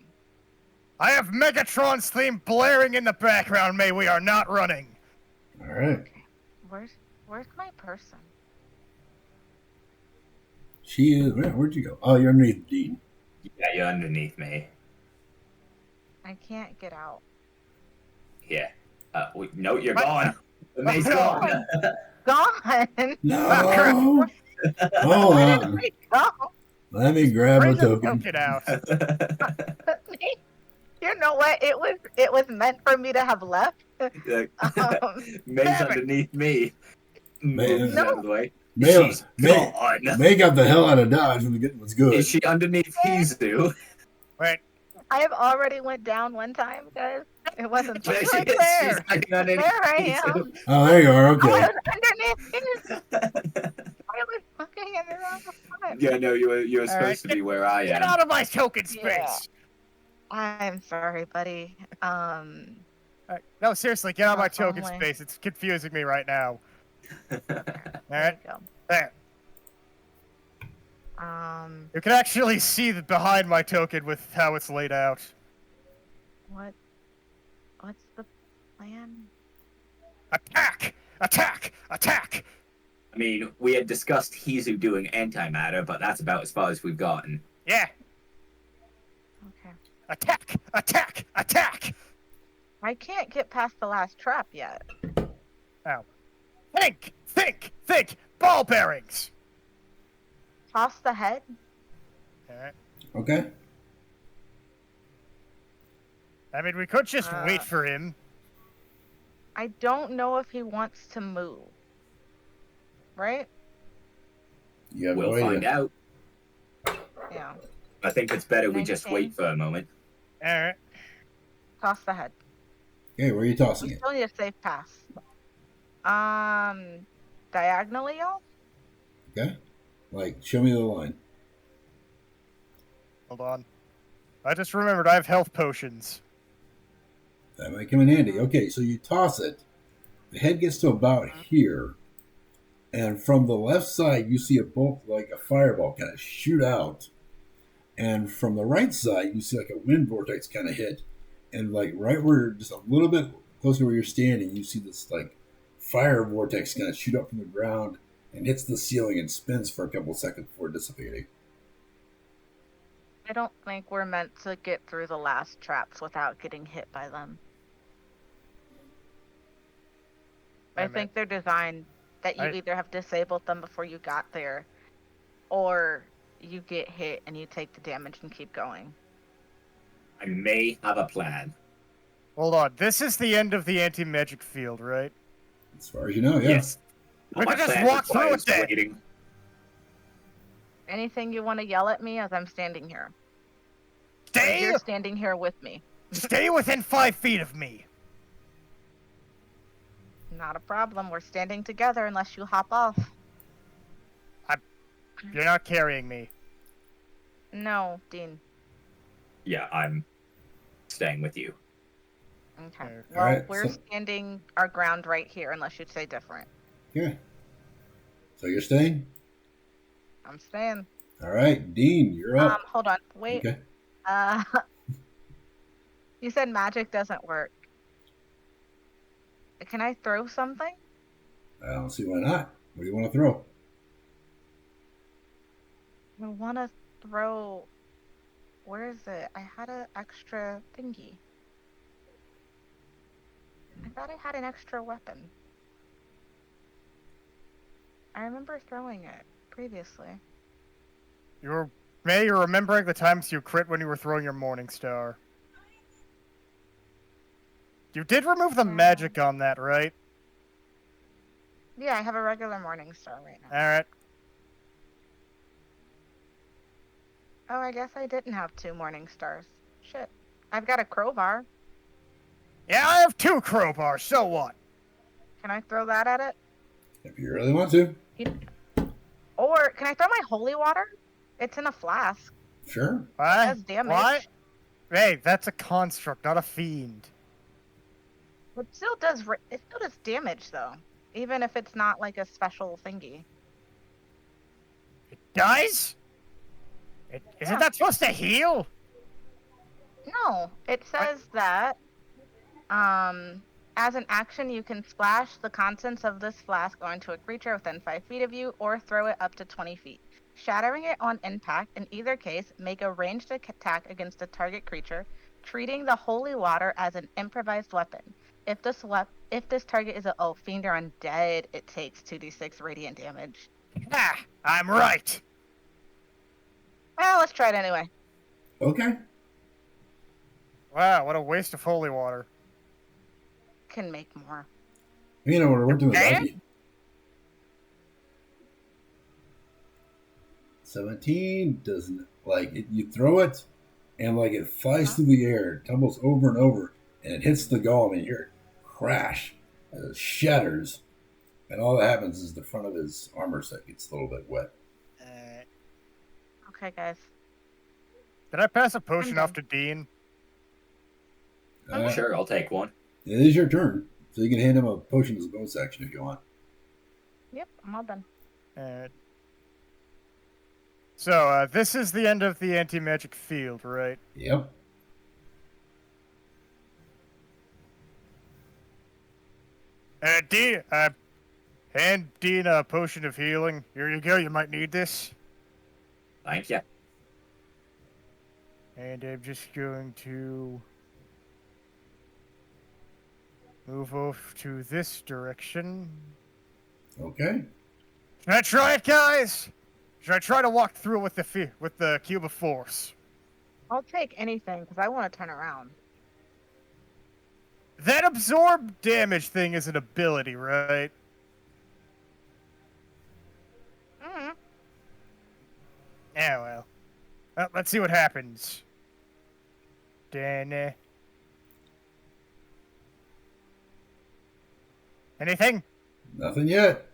Speaker 1: I have Megatron's theme blaring in the background, May. We are not running.
Speaker 2: All right.
Speaker 4: Okay. Where's my person?
Speaker 2: She is. Where'd you go? Oh, you're underneath Dean.
Speaker 3: Yeah, you're underneath me.
Speaker 4: I can't get out.
Speaker 3: Here. No, you're
Speaker 1: What?
Speaker 3: gone. The May's
Speaker 1: No.
Speaker 3: gone.
Speaker 4: Gone.
Speaker 2: No. Hold
Speaker 4: Where did
Speaker 2: on.
Speaker 4: we go?
Speaker 2: Let me grab a
Speaker 1: Bring the
Speaker 2: token.
Speaker 1: token out.
Speaker 4: You know what? It was meant for me to have left.
Speaker 3: May's
Speaker 1: Damn it.
Speaker 3: underneath me.
Speaker 2: May-
Speaker 3: Moves out of the way.
Speaker 2: May,
Speaker 3: She's
Speaker 2: May,
Speaker 3: gone.
Speaker 2: May got the hell out of Dodge when the getting was good.
Speaker 3: Is she underneath Hizu?
Speaker 1: Wait,
Speaker 4: I have already went down one time, guys. It wasn't
Speaker 3: There
Speaker 4: there.
Speaker 3: she
Speaker 1: right
Speaker 3: is.
Speaker 1: there.
Speaker 3: She's hiding underneath
Speaker 4: There I am.
Speaker 3: Hizu.
Speaker 2: Oh, there you are.
Speaker 4: I
Speaker 2: Okay.
Speaker 4: was underneath it. I was looking at the wrong spot.
Speaker 3: Yeah, no, you were
Speaker 1: All
Speaker 3: supposed
Speaker 1: right,
Speaker 3: to be where I
Speaker 1: get
Speaker 3: am.
Speaker 1: out of my token space.
Speaker 4: Yeah. I'm sorry, buddy.
Speaker 1: No, seriously, get out of my
Speaker 4: Not
Speaker 1: token
Speaker 4: only.
Speaker 1: space. It's confusing me right now. All
Speaker 4: There
Speaker 1: right,
Speaker 4: you go.
Speaker 1: there. You can actually see the behind my token with how it's laid out.
Speaker 4: What's the plan?
Speaker 1: Attack! Attack! Attack!
Speaker 3: I mean, we had discussed Hizu doing antimatter, but that's about as far as we've gotten.
Speaker 1: Yeah!
Speaker 4: Okay.
Speaker 1: Attack! Attack! Attack!
Speaker 4: I can't get past the last trap yet.
Speaker 1: Ow. Think! Think! Think! Ball bearings!
Speaker 4: Toss the head.
Speaker 1: Alright.
Speaker 2: Okay.
Speaker 1: I mean, we could just wait for him.
Speaker 4: I don't know if he wants to move. Right?
Speaker 2: You have
Speaker 3: We'll
Speaker 2: no
Speaker 3: find
Speaker 2: idea.
Speaker 3: out.
Speaker 4: Yeah.
Speaker 3: I think it's better we just
Speaker 4: 19.
Speaker 3: wait for a moment.
Speaker 1: Alright.
Speaker 4: Toss the head.
Speaker 2: Okay, where are you tossing
Speaker 4: We
Speaker 2: it?
Speaker 4: still need a safe pass. Diagonally, y'all?
Speaker 2: Okay. Like, show me the line.
Speaker 1: Hold on. I just remembered I have health potions.
Speaker 2: That might come in handy. Okay, so you toss it. The head gets to about here. And from the left side, you see a bolt, like a fireball, kind of shoot out. And from the right side, you see like a wind vortex kind of hit. And like right where, just a little bit closer to where you're standing, you see this like fire vortex kind of shoot up from the ground and hits the ceiling and spins for a couple seconds before dissipating.
Speaker 4: I don't think we're meant to get through the last traps without getting hit by them. I think they're designed that you either have disabled them before you got there, or you get hit and you take the damage and keep going.
Speaker 3: I may have a plan.
Speaker 1: Hold on. This is the end of the anti-magic field, right?
Speaker 2: As far as you know, yeah.
Speaker 3: Yes.
Speaker 1: We
Speaker 3: My
Speaker 1: could just
Speaker 3: plan
Speaker 1: walk through
Speaker 3: requires
Speaker 1: it then.
Speaker 3: waiting.
Speaker 4: Anything you want to yell at me as I'm standing here? Or
Speaker 1: Stay!
Speaker 4: you're standing here with me.
Speaker 1: Stay within 5 feet of me.
Speaker 4: Not a problem. We're standing together unless you hop off.
Speaker 1: You're not carrying me.
Speaker 4: No, Dean.
Speaker 3: Yeah, I'm staying with you.
Speaker 4: Okay.
Speaker 1: Okay.
Speaker 4: Well,
Speaker 2: Alright,
Speaker 4: we're
Speaker 2: so-
Speaker 4: standing our ground right here unless you'd say different.
Speaker 2: Okay. So you're staying?
Speaker 4: I'm staying.
Speaker 2: All right, Dean, you're up.
Speaker 4: Hold on. Wait.
Speaker 2: Okay.
Speaker 4: You said magic doesn't work. Can I throw something?
Speaker 2: I don't see why not. What do you want to throw?
Speaker 4: I want to throw. Where is it? I had an extra thingy. I thought I had an extra weapon. I remember throwing it previously.
Speaker 1: You're remembering the times you crit when you were throwing your Morning Star. You did remove the magic on that, right?
Speaker 4: Yeah, I have a regular Morning Star right now.
Speaker 1: Alright.
Speaker 4: Oh, I guess I didn't have 2 Morning Stars. Shit. I've got a crowbar.
Speaker 1: Yeah, I have 2 crowbars, so what?
Speaker 4: Can I throw that at it?
Speaker 2: If you really want to.
Speaker 4: Or can I throw my holy water? It's in a flask.
Speaker 2: Sure.
Speaker 1: Why?
Speaker 4: It does damage.
Speaker 1: Why? Hey, that's a construct, not a fiend.
Speaker 4: It still does. It still does damage though, even if it's not like a special thingy.
Speaker 1: It dies? Isn't
Speaker 4: Yeah.
Speaker 1: that supposed to heal?
Speaker 4: No, it says that as an action, you can splash the contents of this flask onto a creature within 5 feet of you, or throw it up to 20 feet. Shattering it on impact. In either case, make a ranged attack against a target creature, treating the holy water as an improvised weapon. If this target is a fiend or undead, it takes 2d6 radiant damage.
Speaker 1: Ah, I'm right.
Speaker 4: Well, let's try it anyway.
Speaker 2: Okay.
Speaker 1: Wow, what a waste of holy water.
Speaker 4: Can make more.
Speaker 2: You know, we're doing
Speaker 1: Eh?
Speaker 2: lucky. 17 doesn't like it. You throw it, and like it flies through the air, tumbles over and over, and it hits the golem, and you hear it crash as it shatters. And all that happens is the front of his armor set gets a little bit wet.
Speaker 4: Okay, guys.
Speaker 1: Did I pass a potion off to Dean?
Speaker 3: Sure, I'll take one.
Speaker 2: It is your turn, so you can hand him a potion as a bonus action if you want.
Speaker 4: Yep, I'm all done.
Speaker 1: So, this is the end of the anti-magic field, right?
Speaker 2: Yep.
Speaker 1: Dean, hand Dean a potion of healing. Here you go, you might need this.
Speaker 3: Thank you.
Speaker 1: And I'm just going to move off to this direction.
Speaker 2: Okay.
Speaker 1: Should I try it, guys? Should I try to walk through with the cube of force?
Speaker 4: I'll take anything because I want to turn around.
Speaker 1: That absorb damage thing is an ability, right?
Speaker 4: Mm-hmm.
Speaker 1: Yeah, well. Let's see what happens. Then, anything?
Speaker 2: Nothing yet.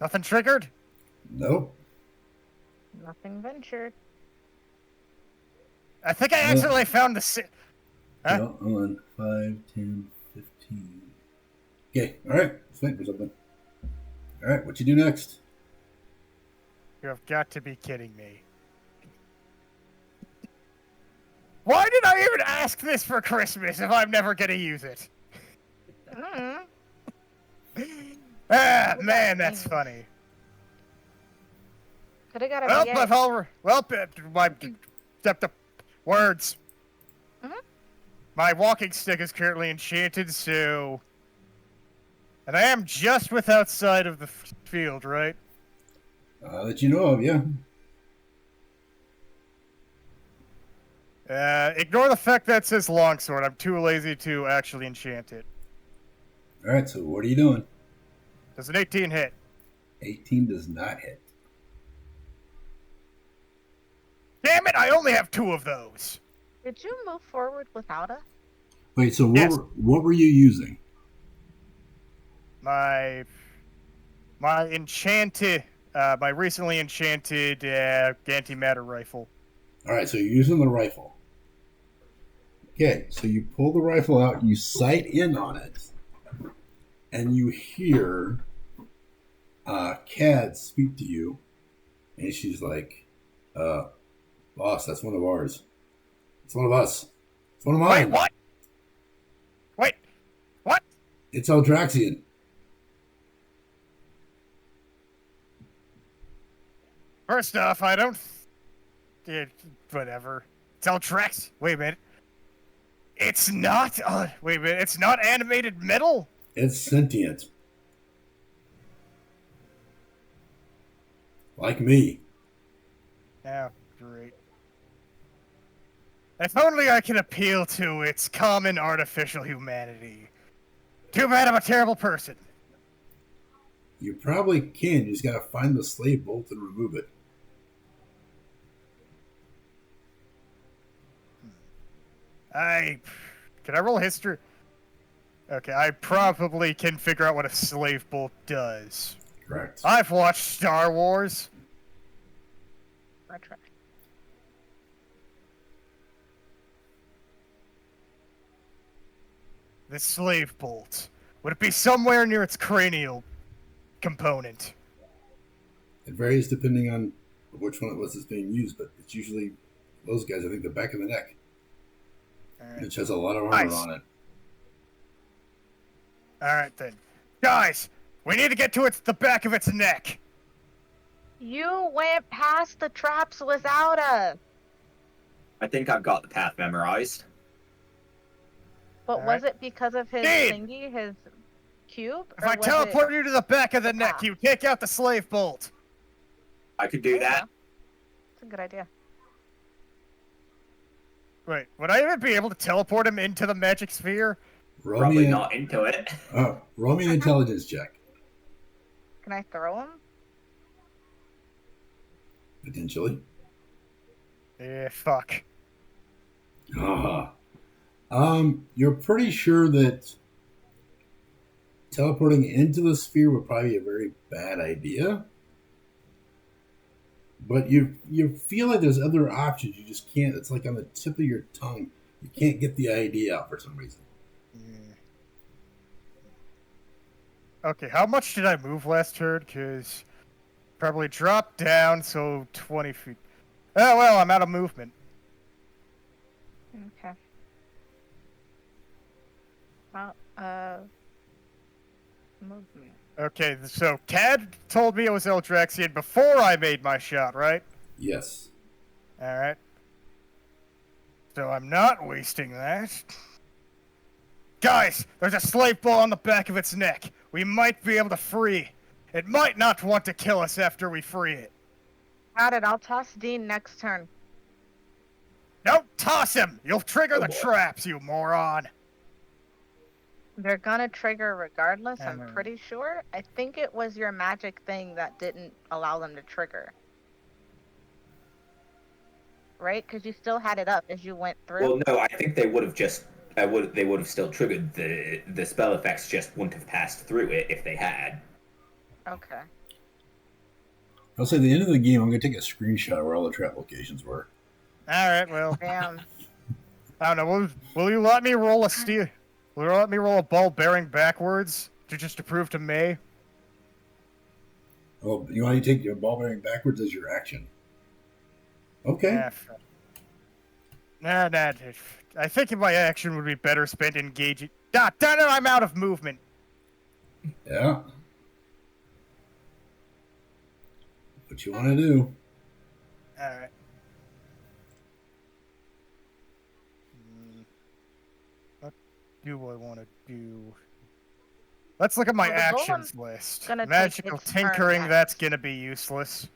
Speaker 1: Nothing triggered?
Speaker 2: Nope.
Speaker 4: Nothing ventured.
Speaker 1: I think I accidentally found the... Huh?
Speaker 2: No, hold on. 5, 10, 15. Okay, alright. Let's wait for something. Alright, what you do next?
Speaker 1: You have got to be kidding me. Why did I even ask this for Christmas if I'm never gonna use it?
Speaker 4: Mm-hmm.
Speaker 1: Ah, man, that's funny.
Speaker 4: Could have got a
Speaker 1: Well,
Speaker 4: VA.
Speaker 1: I've already... Well, the words.
Speaker 4: Mhm.
Speaker 1: My walking stick is currently enchanted, so... And I am just outside of the field, right?
Speaker 2: That you know of, yeah.
Speaker 1: Ignore the fact that it says longsword. I'm too lazy to actually enchant it.
Speaker 2: Alright, so what are you doing?
Speaker 1: Does an 18 hit?
Speaker 2: 18 does not hit.
Speaker 1: Damn it, I only have 2 of those.
Speaker 4: Did you move forward without us?
Speaker 2: Wait, so
Speaker 1: Yes.
Speaker 2: what were you using?
Speaker 1: My enchanted, my recently enchanted antimatter rifle.
Speaker 2: Alright, so you're using the rifle. Okay, so you pull the rifle out, you sight in on it, and you hear Cad speak to you, and she's like, boss, that's one of ours. It's one of us. It's one of mine.
Speaker 1: Wait, what? Wait, what?
Speaker 2: It's Eldraxian.
Speaker 1: First off, I don't... whatever. It's Eltrax. Wait a minute. It's not... wait a minute. It's not animated metal?
Speaker 2: It's sentient. Like me.
Speaker 1: Oh, great. If only I could appeal to its common artificial humanity. Too bad I'm a terrible person.
Speaker 2: You probably can. You just gotta find the slave bolt and remove it.
Speaker 1: Can I roll history? Okay, I probably can figure out what a slave bolt does.
Speaker 2: Correct.
Speaker 1: I've watched Star Wars.
Speaker 4: That's right.
Speaker 1: The slave bolt. Would it be somewhere near its cranial component?
Speaker 2: It varies depending on which one it was that's being used, but it's usually those guys. I think the back of the neck,
Speaker 1: Alright.
Speaker 2: which has a lot of armor
Speaker 1: Nice.
Speaker 2: on it.
Speaker 1: Alright then. Guys, we need to get to the back of its neck.
Speaker 4: You went past the traps without us.
Speaker 3: I think I've got the path memorized.
Speaker 4: But
Speaker 1: Alright.
Speaker 4: was it because of his
Speaker 1: Dean!
Speaker 4: thingy, his cube?
Speaker 1: If
Speaker 4: or
Speaker 1: I
Speaker 4: was
Speaker 1: teleport you to the back of the neck,
Speaker 4: path?
Speaker 1: you take out the slave bolt.
Speaker 3: I could do that.
Speaker 4: It's a good idea.
Speaker 1: Wait, would I even be able to teleport him into the magic sphere?
Speaker 2: Roll
Speaker 3: Probably
Speaker 2: me,
Speaker 3: not into it.
Speaker 2: roll me an intelligence check,
Speaker 4: Can I throw him?
Speaker 2: potentially.
Speaker 1: Yeah, fuck.
Speaker 2: You're pretty sure that teleporting into the sphere would probably be a very bad idea. But you feel like there's other options. You just can't. It's like on the tip of your tongue. You can't get the idea out for some reason.
Speaker 1: Okay, how much did I move last turn? Because probably dropped down, so 20 feet. Oh, well, I'm out of movement.
Speaker 4: Okay. Well, movement.
Speaker 1: Okay, so Cad told me it was Eldraxian before I made my shot, right?
Speaker 2: Yes.
Speaker 1: Alright. So I'm not wasting that. Guys, there's a slave ball on the back of its neck. We might be able to free. It might not want to kill us after we free it.
Speaker 4: Got it. I'll toss Dean next turn.
Speaker 1: Don't toss him! You'll trigger the
Speaker 3: boy.
Speaker 1: traps, you moron!
Speaker 4: They're gonna trigger regardless, I'm
Speaker 1: Hammer.
Speaker 4: pretty sure. I think it was your magic thing that didn't allow them to trigger. Right? Because you still had it up as you went through.
Speaker 3: Well, no, I think they would have just. They would have still triggered the spell effects. Just wouldn't have passed through it if they had.
Speaker 4: Okay.
Speaker 2: I'll say at the end of the game, I'm going to take a screenshot of where all the trap locations were.
Speaker 1: Alright, well,
Speaker 4: Damn.
Speaker 1: I don't know. Will you let me roll a steel? Will you let me roll a ball bearing backwards to prove to May?
Speaker 2: Oh, you want to take your ball bearing backwards as your action? Okay.
Speaker 1: Nah. I think my action would be better spent engaging. Damn it! I'm out of movement.
Speaker 2: Yeah. What you want to do?
Speaker 1: All right. What do I want to do? Let's look at my
Speaker 4: Well, the
Speaker 1: actions
Speaker 4: golem's
Speaker 1: list.
Speaker 4: gonna take
Speaker 1: Magical
Speaker 4: its turn
Speaker 1: tinkering,
Speaker 4: next.
Speaker 1: that's gonna be useless.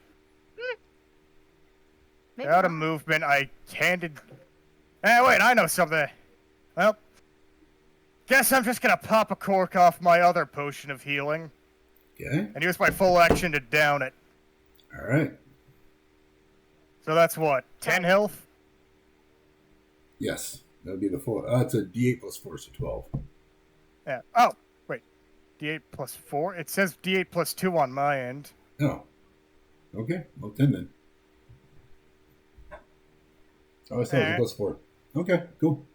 Speaker 4: Maybe
Speaker 1: Out of
Speaker 4: not.
Speaker 1: movement, I handed. Wait, I know something. Well, guess I'm just gonna pop a cork off my other potion of healing
Speaker 2: Okay.
Speaker 1: and use my full action to down it.
Speaker 2: All right.
Speaker 1: So that's what, 10 health?
Speaker 2: Yes. That would be the full. It's a D8 plus 4, so 12.
Speaker 1: Yeah. Oh, wait. D8 plus 4? It says D8 plus 2 on my end.
Speaker 2: Oh. Okay. Well, 10 then. Oh, I said it was a
Speaker 1: Alright.
Speaker 2: plus 4. Okay, cool.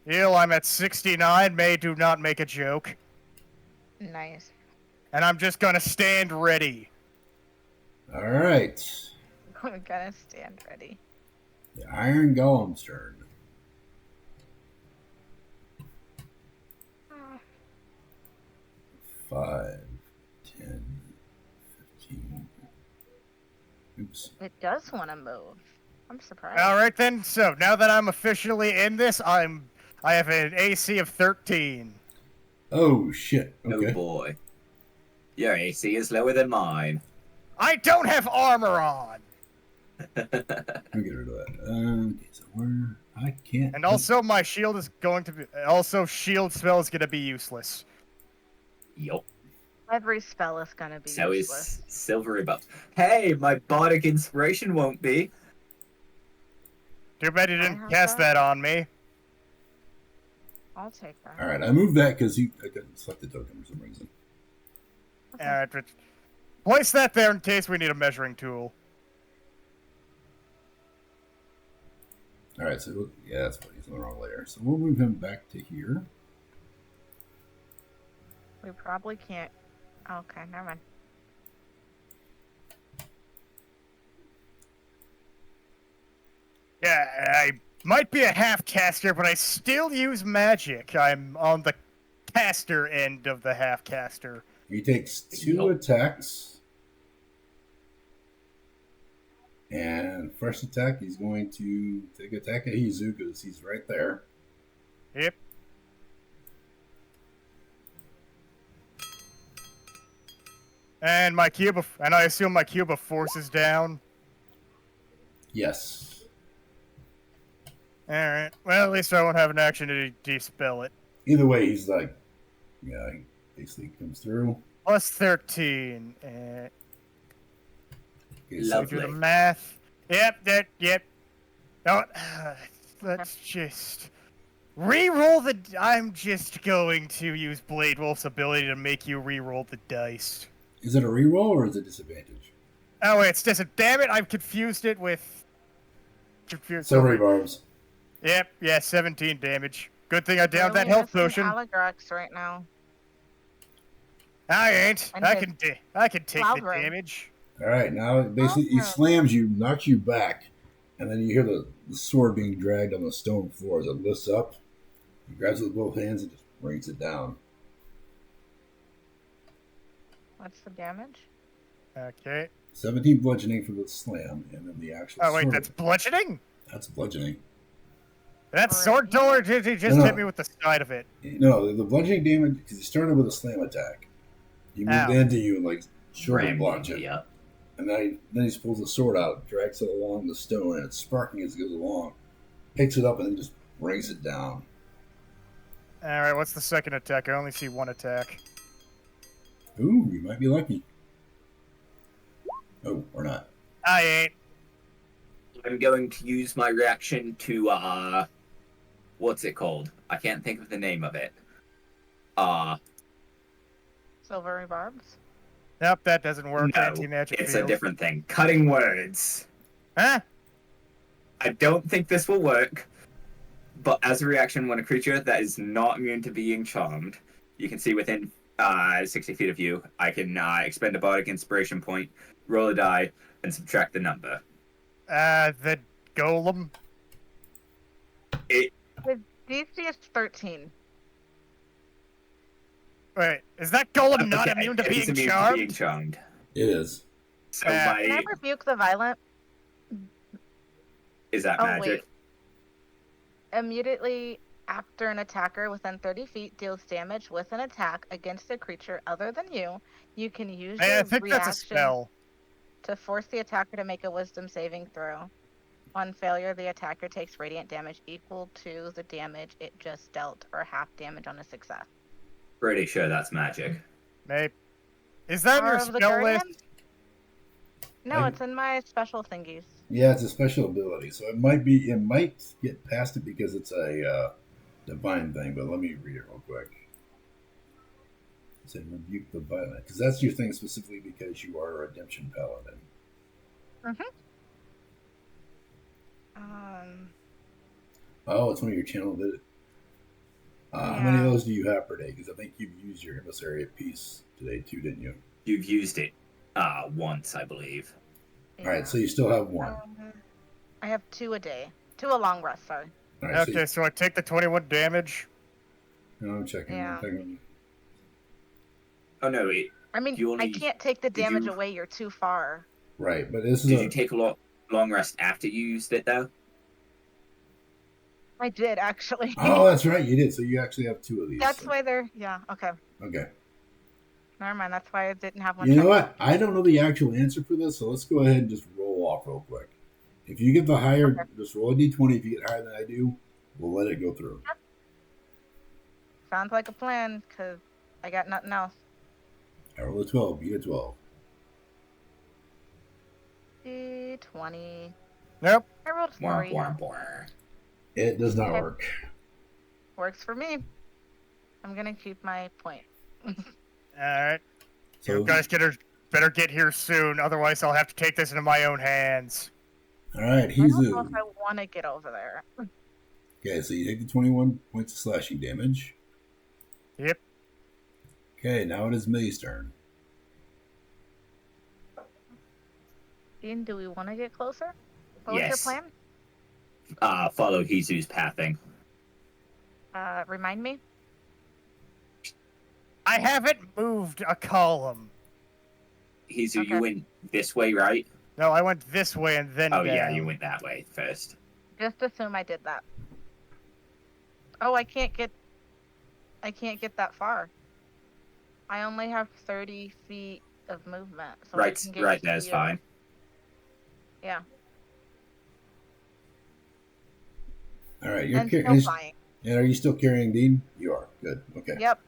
Speaker 1: Heal, I'm at 69. May do not make a joke.
Speaker 4: Nice.
Speaker 1: And I'm just gonna stand ready.
Speaker 2: All right.
Speaker 4: I'm gonna stand ready.
Speaker 2: The Iron Golem's turn.
Speaker 4: Ah,
Speaker 2: 5, 10, 15. Oops.
Speaker 4: It does want to move. I'm surprised.
Speaker 1: Alright then, so now that I'm officially in this, I have an AC of 13.
Speaker 2: Oh, shit. Okay.
Speaker 3: Oh boy. Your AC is lower than mine.
Speaker 1: I don't have armor on!
Speaker 2: Let me get rid of that. Okay, so where? I can't.
Speaker 1: And also my shield is going to be... Also, shield spell is gonna be useless.
Speaker 3: Yup.
Speaker 4: Every spell is gonna be
Speaker 3: So
Speaker 4: useless.
Speaker 3: is silvery buff. Hey, my bardic inspiration won't be.
Speaker 1: Too bad you
Speaker 4: I
Speaker 1: didn't
Speaker 4: have
Speaker 1: cast
Speaker 4: that.
Speaker 1: that on me.
Speaker 4: I'll take that.
Speaker 2: All right, I moved that because I couldn't select the token for some reason.
Speaker 1: Alright, place that there in case we need a measuring tool.
Speaker 2: All right, so yeah, that's what he's on the wrong layer. So we'll move him back to here.
Speaker 4: We probably can't. Okay, never mind.
Speaker 1: Yeah, I might be a half caster, but I still use magic. I'm on the caster end of the half caster.
Speaker 2: He takes 2
Speaker 3: Nope.
Speaker 2: attacks. And first attack, he's going to take attack at Hizu because he's right there.
Speaker 1: Yep. And my cube of, and I assume my cube of force is down.
Speaker 2: Yes.
Speaker 1: Alright. Well, at least I won't have an action to dispel it.
Speaker 2: Either way, he's like, yeah, he basically comes through.
Speaker 1: Plus 13.
Speaker 2: Okay,
Speaker 1: We
Speaker 3: Lovely.
Speaker 1: do the math. Yep. No, let's just re-roll the. I'm just going to use Blade Wolf's ability to make you re-roll the dice.
Speaker 2: Is it a reroll or is it disadvantage?
Speaker 1: Oh wait, it's damn it! I've confused it with.
Speaker 2: So rebarbs.
Speaker 1: Yep, yeah, 17 damage. Good thing I downed that
Speaker 4: Really
Speaker 1: health
Speaker 4: missing
Speaker 1: potion.
Speaker 4: Allegrax right now.
Speaker 1: I ain't.
Speaker 4: And
Speaker 1: I
Speaker 4: his
Speaker 1: can take
Speaker 4: cloud
Speaker 1: the
Speaker 4: room.
Speaker 1: damage.
Speaker 2: All right, now basically he
Speaker 4: Awesome.
Speaker 2: slams you, knocks you back, and then you hear the sword being dragged on the stone floor as it lifts up. He grabs it with both hands and just brings it down.
Speaker 4: What's the damage?
Speaker 1: Okay.
Speaker 2: 17 bludgeoning for the slam, and then the actual
Speaker 1: Oh wait,
Speaker 2: sword.
Speaker 1: that's bludgeoning.
Speaker 2: That's bludgeoning.
Speaker 1: That
Speaker 4: Alright.
Speaker 1: sword dollar just
Speaker 2: No.
Speaker 1: hit me with the side of it.
Speaker 2: No, the bludgeoning damage, because he started with a slam attack. He moved
Speaker 1: Ow.
Speaker 2: into you and like shoulder
Speaker 3: Ram
Speaker 2: blocked
Speaker 3: you
Speaker 2: you.
Speaker 3: up.
Speaker 2: And then he pulls the sword out, drags it along the stone, and it's sparking as it goes along. Picks it up and then just brings it down.
Speaker 1: All right, what's the second attack? I only see one attack.
Speaker 2: Ooh, you might be lucky. Oh, or not.
Speaker 1: I ain't.
Speaker 3: I'm going to use my reaction to what's it called? I can't think of the name of it.
Speaker 4: Silvery barbs?
Speaker 1: Nope, that doesn't work.
Speaker 3: No,
Speaker 1: Anti-magic
Speaker 3: it's
Speaker 1: field.
Speaker 3: a different thing. Cutting words.
Speaker 1: Huh?
Speaker 3: I don't think this will work, but as a reaction, when a creature that is not immune to being charmed, you can see within 60 feet of you, I can expend a bardic inspiration point, roll a die, and subtract the number.
Speaker 1: The golem.
Speaker 3: It
Speaker 4: DC is 13.
Speaker 1: Wait, is that golem not
Speaker 3: okay,
Speaker 1: immune to
Speaker 3: it is
Speaker 1: being
Speaker 3: immune
Speaker 1: charmed?
Speaker 3: to being charmed.
Speaker 2: It is.
Speaker 3: So
Speaker 1: Uh,
Speaker 4: Can I
Speaker 3: my
Speaker 4: rebuke the violent?
Speaker 3: is that
Speaker 4: Oh,
Speaker 3: magic?
Speaker 4: wait. Immediately after an attacker within 30 feet deals damage with an attack against a creature other than you, you can use
Speaker 1: I
Speaker 4: your
Speaker 1: think
Speaker 4: reaction
Speaker 1: that's a spell.
Speaker 4: to force the attacker to make a wisdom saving throw. On failure, the attacker takes radiant damage equal to the damage it just dealt, or half damage on a success.
Speaker 3: Pretty sure that's magic.
Speaker 1: Maybe. Is that in
Speaker 4: Power
Speaker 1: your
Speaker 4: of the
Speaker 1: spell
Speaker 4: Guardian?
Speaker 1: list?
Speaker 4: No,
Speaker 2: I-
Speaker 4: it's in my special thingies.
Speaker 2: Yeah, it's a special ability, so it might get past it because it's a divine thing. But let me read it real quick. It said rebuke the violent, because that's your thing specifically because you are a redemption paladin. Oh, it's one of your channel that. How many of
Speaker 4: Yeah.
Speaker 2: those do you have per day? Because I think you've used your emissary of peace today too, didn't you?
Speaker 3: You've used it once, I believe.
Speaker 2: All right, so you still have one.
Speaker 4: I have 2 a day. 2 a long rest, sorry.
Speaker 2: All right,
Speaker 1: Okay, so I take the 21 damage.
Speaker 2: I'm checking.
Speaker 4: Yeah.
Speaker 2: I'm checking.
Speaker 3: Oh no,
Speaker 4: I mean,
Speaker 3: You
Speaker 4: I
Speaker 3: only-
Speaker 4: can't take the
Speaker 3: did
Speaker 4: damage
Speaker 3: you-
Speaker 4: away, you're too far.
Speaker 2: Right, but this is
Speaker 3: did you take a long rest after you used it though?
Speaker 4: I did, actually.
Speaker 2: Oh, that's right, you did. So you actually have 2 of these.
Speaker 4: That's
Speaker 2: so-
Speaker 4: why they're, yeah, okay.
Speaker 2: Okay.
Speaker 4: Never mind, that's why I didn't have one.
Speaker 2: You know
Speaker 4: checked.
Speaker 2: what? I don't know the actual answer for this, so let's go ahead and just roll off real quick. If you get the higher,
Speaker 4: Okay.
Speaker 2: just roll a d20. If you get higher than I do, we'll let it go through.
Speaker 4: Sounds like a plan, because I got nothing else.
Speaker 2: I roll a 12. You get 12.
Speaker 4: 20.
Speaker 1: Nope.
Speaker 4: I rolled
Speaker 3: Wah,
Speaker 4: 3.
Speaker 3: wah, wah.
Speaker 2: It does not
Speaker 4: Okay.
Speaker 2: work.
Speaker 4: Works for me. I'm gonna keep my point.
Speaker 1: Alright.
Speaker 2: So,
Speaker 1: You guys better get here soon, otherwise I'll have to take this into my own hands.
Speaker 2: all right,
Speaker 4: I don't know
Speaker 2: Hizu.
Speaker 4: if I want to get over there.
Speaker 2: Okay, so you take the 21 points of slashing damage.
Speaker 1: Yep.
Speaker 2: Okay, now it is May's turn.
Speaker 4: Dean, do we want to get closer? What
Speaker 3: Yes.
Speaker 4: was your plan?
Speaker 3: Follow Jesus' pathing.
Speaker 4: Remind me.
Speaker 1: I haven't moved a column.
Speaker 3: Jesus,
Speaker 4: Okay.
Speaker 3: you went this way, right?
Speaker 1: No, I went this way and then
Speaker 3: Oh,
Speaker 1: down.
Speaker 3: yeah, you went that way first.
Speaker 4: Just assume I did that. Oh, I can't get that far. I only have 30 feet of movement. So I can get
Speaker 3: Right
Speaker 4: to
Speaker 3: there's
Speaker 4: you.
Speaker 3: fine.
Speaker 4: Yeah.
Speaker 2: All right, you're
Speaker 4: And still
Speaker 2: carrying.
Speaker 4: flying.
Speaker 2: And are you still carrying Dean? You are. Good. Okay.
Speaker 4: Yep.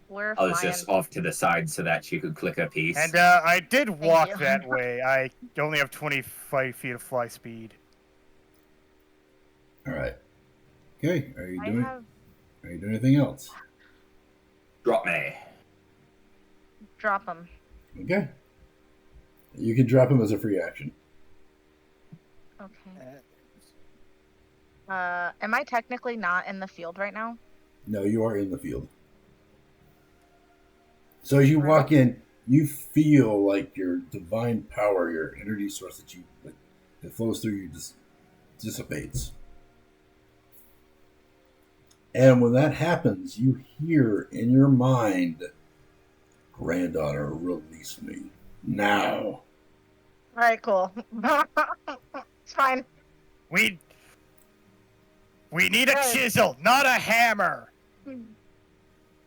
Speaker 4: We're
Speaker 3: I was
Speaker 4: flying.
Speaker 3: just off to the side so that she could click her piece.
Speaker 1: And I did walk
Speaker 4: you.
Speaker 1: that way. I only have 25 feet of fly speed.
Speaker 2: All right. Okay. Are you
Speaker 4: I
Speaker 2: doing?
Speaker 4: have
Speaker 2: Are you doing anything else?
Speaker 3: Drop me.
Speaker 4: drop them.
Speaker 2: Okay. You can drop him as a free action.
Speaker 4: Okay. Am I technically not in the field right now?
Speaker 2: No, you are in the field. So as you walk in, you feel like your divine power, your energy source that flows through you dissipates. And when that happens, you hear in your mind, "Granddaughter, release me now."
Speaker 4: All right, cool. It's fine.
Speaker 1: We need a
Speaker 4: Good.
Speaker 1: chisel, not a hammer.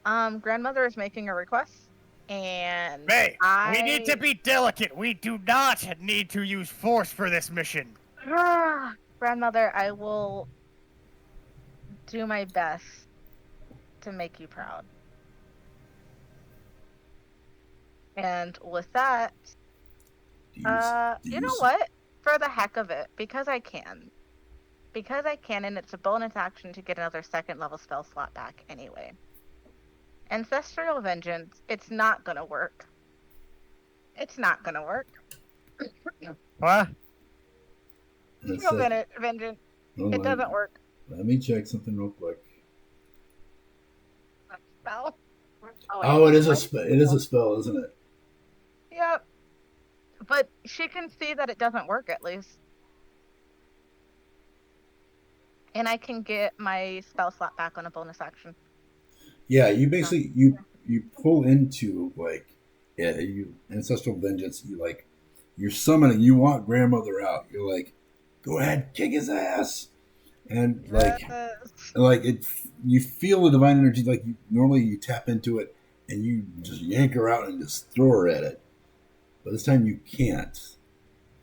Speaker 4: Grandmother is making a request, and
Speaker 1: May, we need to be delicate. We do not need to use force for this mission.
Speaker 4: Grandmother, I will do my best to make you proud. And with that,
Speaker 2: Do you
Speaker 4: you know what? For the heck of it, because I can, and it's a bonus action to get another second level spell slot back anyway. Ancestral Vengeance, it's not gonna work. It's not gonna work.
Speaker 1: What?
Speaker 2: Let's
Speaker 4: Ancestral
Speaker 2: see.
Speaker 4: Vengeance,
Speaker 2: Hold
Speaker 4: it
Speaker 2: on.
Speaker 4: doesn't work.
Speaker 2: Let me check something real quick.
Speaker 4: Spell?
Speaker 2: Oh, it is a
Speaker 4: what?
Speaker 2: spell. It is a spell, isn't it?
Speaker 4: Yep. But she can see that it doesn't work at least. And I can get my spell slot back on a bonus action.
Speaker 2: Yeah, you basically you pull into you ancestral vengeance. You're summoning. You want grandmother out. You're like, go ahead, kick his ass, and you feel the divine energy. Like normally you tap into it and you just yank her out and just throw her at it. But this time you can't.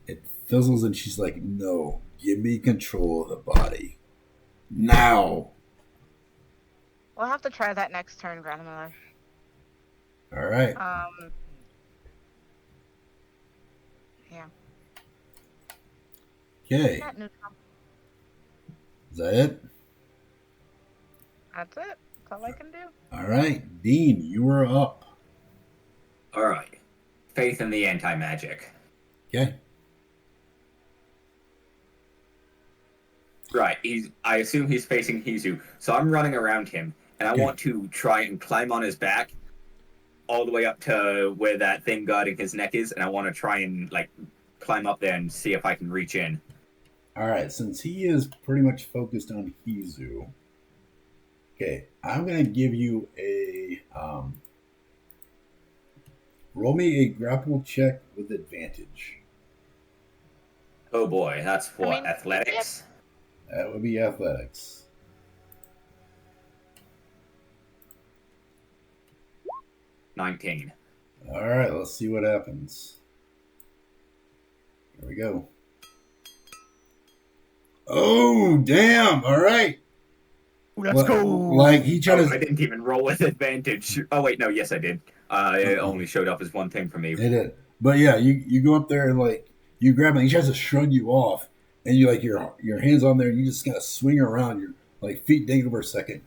Speaker 2: It fizzles and she's like, no, give me control of the body now.
Speaker 4: We'll have to try that next turn, grandmother.
Speaker 2: All right.
Speaker 4: Yeah.
Speaker 2: Okay.
Speaker 4: Net neutral.
Speaker 2: Is that it?
Speaker 4: That's it. That's all I can do.
Speaker 2: All right, Dean, you are up.
Speaker 3: Alright. Faith in the anti-magic.
Speaker 2: Okay.
Speaker 3: Right, I assume he's facing Hizu, so I'm running around him, and I want to try and climb on his back all the way up to where that thing guarding his neck is, and I want to try and, climb up there and see if I can reach in.
Speaker 2: All right, since he is pretty much focused on Hizu, okay, I'm going to give you a... roll me a grapple check with advantage.
Speaker 3: Oh boy, that's what,
Speaker 4: I mean,
Speaker 3: athletics?
Speaker 2: That would be athletics.
Speaker 3: Yep. 19.
Speaker 2: All right, let's see what happens. Here we go. Oh, damn. All right.
Speaker 1: Let's go.
Speaker 2: Like, he tried
Speaker 3: I didn't even roll with advantage. Oh wait, no, yes I did. It only showed up as one thing for me.
Speaker 2: It did. But yeah, you go up there and you grab him. He tries to shrug you off, and you your hands on there, and you just kind of swing around. You're like feet dangling for a second.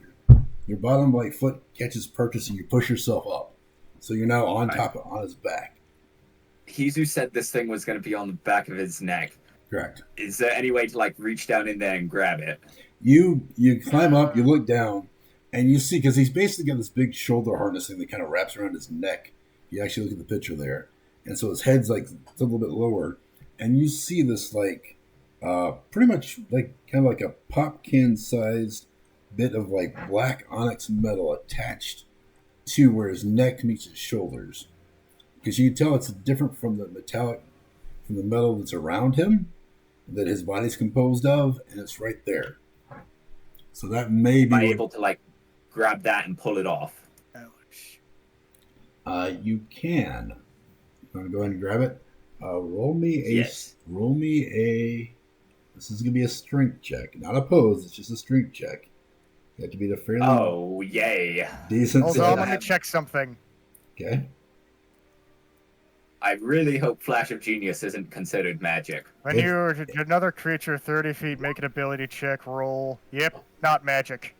Speaker 2: Your bottom like foot catches purchase and you push yourself up. So you're now on top on his back.
Speaker 3: Hizu said this thing was going to be on the back of his neck.
Speaker 2: Correct.
Speaker 3: Is there any way to like reach down in there and grab it?
Speaker 2: You climb up, you look down, and you see, because he's basically got this big shoulder harness thing that kind of wraps around his neck. You actually look at the picture there. And so his head's like a little bit lower. And you see this like pretty much like kind of like a pop can sized bit of like black onyx metal attached to where his neck meets his shoulders. Because you can tell it's different from the metal that's around him that his body's composed of, and it's right there. So that may be...
Speaker 3: Am I able to like grab that and pull it off?
Speaker 2: You can. You want to go ahead and grab it? Roll me a...
Speaker 3: Yes.
Speaker 2: Roll me a... This is going to be a strength check. Not a pose, it's just a strength check. You have to be the fairly...
Speaker 3: Oh, yay.
Speaker 2: Decent...
Speaker 1: Hold on, let me check something.
Speaker 2: Okay.
Speaker 3: I really hope Flash of Genius isn't considered magic.
Speaker 1: When you another creature 30 feet, make an ability check, roll. Yep, not magic.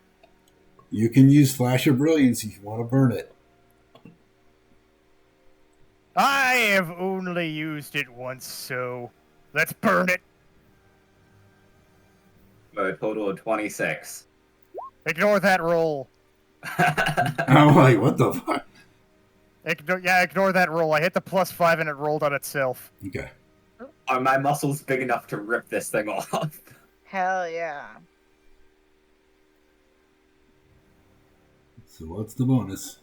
Speaker 2: You can use Flash of Brilliance if you want to burn it.
Speaker 1: I have only used it once, so let's burn it.
Speaker 3: A total of 26.
Speaker 1: Ignore that roll.
Speaker 2: I'm like, what the fuck?
Speaker 1: Ignore that roll. I hit the +5 and it rolled on itself.
Speaker 2: Okay.
Speaker 3: Are my muscles big enough to rip this thing off?
Speaker 4: Hell yeah.
Speaker 2: So what's the bonus?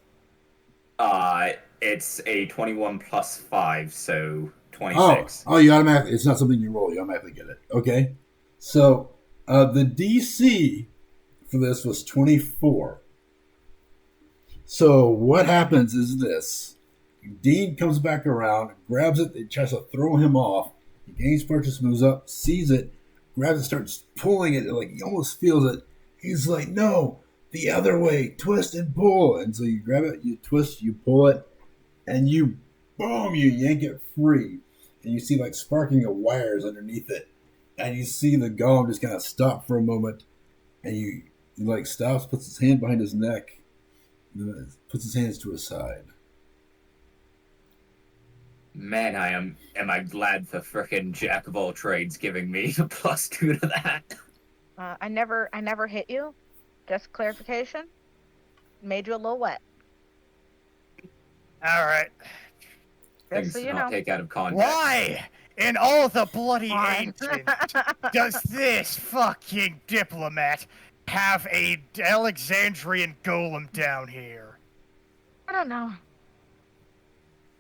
Speaker 3: It's a 21 plus 5, so 26.
Speaker 2: Oh, you automatically... It's not something you roll. You automatically get it. Okay. So, the DC for this was 24. So what happens is this. Dean comes back around, grabs it, and tries to throw him off. He gains purchase, moves up, sees it, grabs it, starts pulling it, like he almost feels it. He's like, no, the other way, twist and pull. And so you grab it, you twist, you pull it, and you, boom, you yank it free. And you see like sparking of wires underneath it. And you see the golem just kind of stop for a moment. And he like stops, puts his hand behind his neck, puts his hands to his side.
Speaker 3: Man, am I glad for frickin' Jack of all trades giving me a +2 to that.
Speaker 4: I never hit you. Just clarification. Made you a little wet.
Speaker 1: Alright.
Speaker 4: Just
Speaker 3: Things
Speaker 4: so
Speaker 3: to
Speaker 4: you
Speaker 3: not
Speaker 4: know.
Speaker 3: take out of context.
Speaker 1: Why, in all the bloody
Speaker 4: Fine.
Speaker 1: ancient, does this fucking diplomat have a Alexandrian golem down here?
Speaker 4: I don't know.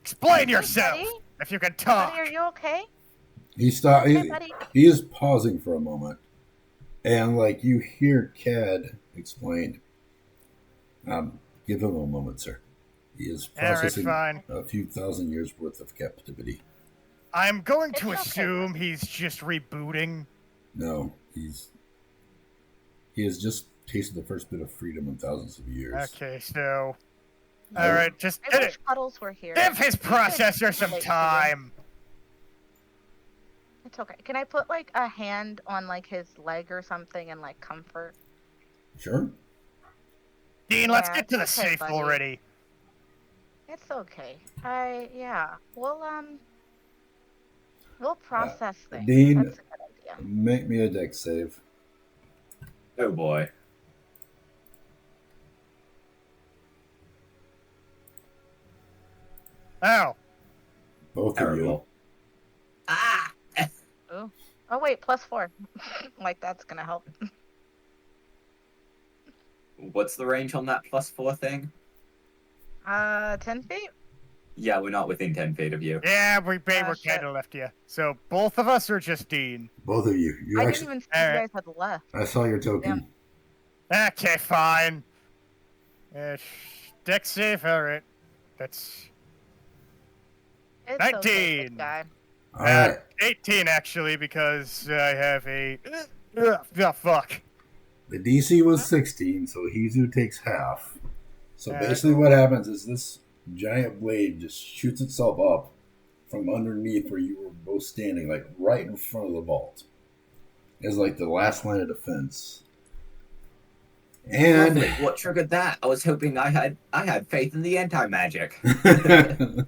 Speaker 1: Explain
Speaker 4: Hey,
Speaker 1: yourself,
Speaker 4: buddy?
Speaker 1: if you can talk.
Speaker 4: Buddy, are you okay?
Speaker 2: He stopped.
Speaker 4: Hey, buddy.
Speaker 2: He is pausing for a moment, and like you hear Cad explain. Give him a moment, sir. He is processing
Speaker 1: fine.
Speaker 2: a few thousand years worth of captivity.
Speaker 1: I'm going to
Speaker 4: It's okay.
Speaker 1: assume he's just rebooting.
Speaker 2: No, he has just tasted the first bit of freedom in thousands of years.
Speaker 1: Okay, so... Alright, just
Speaker 4: I wish Puddles were here.
Speaker 1: give his processor some
Speaker 4: relate to
Speaker 1: time.
Speaker 4: It's okay. Can I put like a hand on like his leg or something and like comfort?
Speaker 2: Sure.
Speaker 1: Dean, let's
Speaker 4: Yeah,
Speaker 1: get to the
Speaker 4: it's okay,
Speaker 1: safe
Speaker 4: buddy.
Speaker 1: already.
Speaker 4: It's okay. We'll process things.
Speaker 2: Dean-
Speaker 4: That's a good idea.
Speaker 2: Make me a dex save.
Speaker 3: Oh boy.
Speaker 1: Oh,
Speaker 2: Both of you.
Speaker 3: Terrible. Ah!
Speaker 4: Oh wait, +4. Like that's gonna help.
Speaker 3: What's the range on that +4 thing?
Speaker 4: 10 feet?
Speaker 3: Yeah, we're not within 10 feet of you.
Speaker 1: yeah, we
Speaker 4: shit.
Speaker 1: kind of left you. So both of us or just Dean?
Speaker 2: Both of you. You
Speaker 4: I
Speaker 2: actually.
Speaker 4: didn't even see you
Speaker 1: Alright.
Speaker 4: guys had left.
Speaker 2: I saw your token.
Speaker 1: Okay, fine. Dex safe, alright. That's
Speaker 4: It's
Speaker 1: 19.
Speaker 4: Okay, good guy.
Speaker 2: All right.
Speaker 1: 18 actually, because I have a... fuck.
Speaker 2: The DC was 16, so Hizu takes half. So
Speaker 1: Alright.
Speaker 2: basically, what happens is this giant blade just shoots itself up from underneath where you were both standing, like right in front of the vault. It's like the last line of defense. And
Speaker 3: Lovely. What triggered that? I was hoping I had faith in the anti-magic.
Speaker 2: the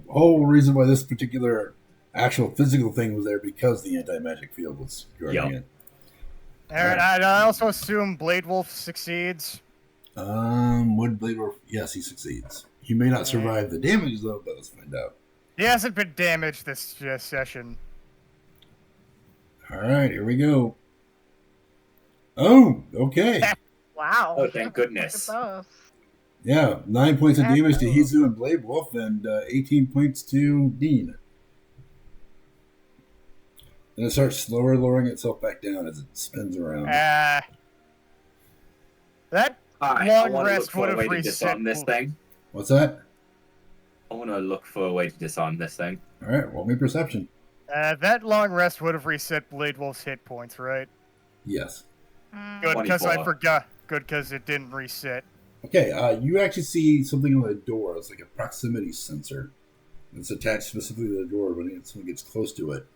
Speaker 2: whole reason why this particular actual physical thing was there because the anti-magic field was guarding
Speaker 3: Yup.
Speaker 2: it.
Speaker 1: Alright, I also assume Blade Wolf succeeds.
Speaker 2: Would Blade Wolf? Yes, he succeeds. He may not survive the damage though, but let's find out.
Speaker 1: He hasn't been damaged this session.
Speaker 2: All right, here we go. Oh, okay.
Speaker 4: Wow.
Speaker 3: Oh, thank goodness.
Speaker 4: Look at those.
Speaker 2: Yeah, 9 points of damage to
Speaker 4: Excellent.
Speaker 2: Hizu and Blade Wolf, and 18 points to Dean. And it starts slower, lowering itself back down as it spins around.
Speaker 1: That
Speaker 3: Alright, I
Speaker 1: long
Speaker 3: want to look
Speaker 1: rest
Speaker 3: for
Speaker 1: would
Speaker 3: a
Speaker 1: have
Speaker 3: way to
Speaker 1: reset.
Speaker 3: disarm this thing.
Speaker 2: What's that?
Speaker 3: I want to look for a way to disarm this thing.
Speaker 2: All right, roll me perception.
Speaker 1: That long rest would have reset Blade Wolf's hit points, right?
Speaker 2: Yes.
Speaker 1: Good, because I
Speaker 3: 24.
Speaker 1: forgot. Good, because it didn't reset.
Speaker 2: Okay, you actually see something on the door. It's like a proximity sensor. It's attached specifically to the door when someone gets close to it.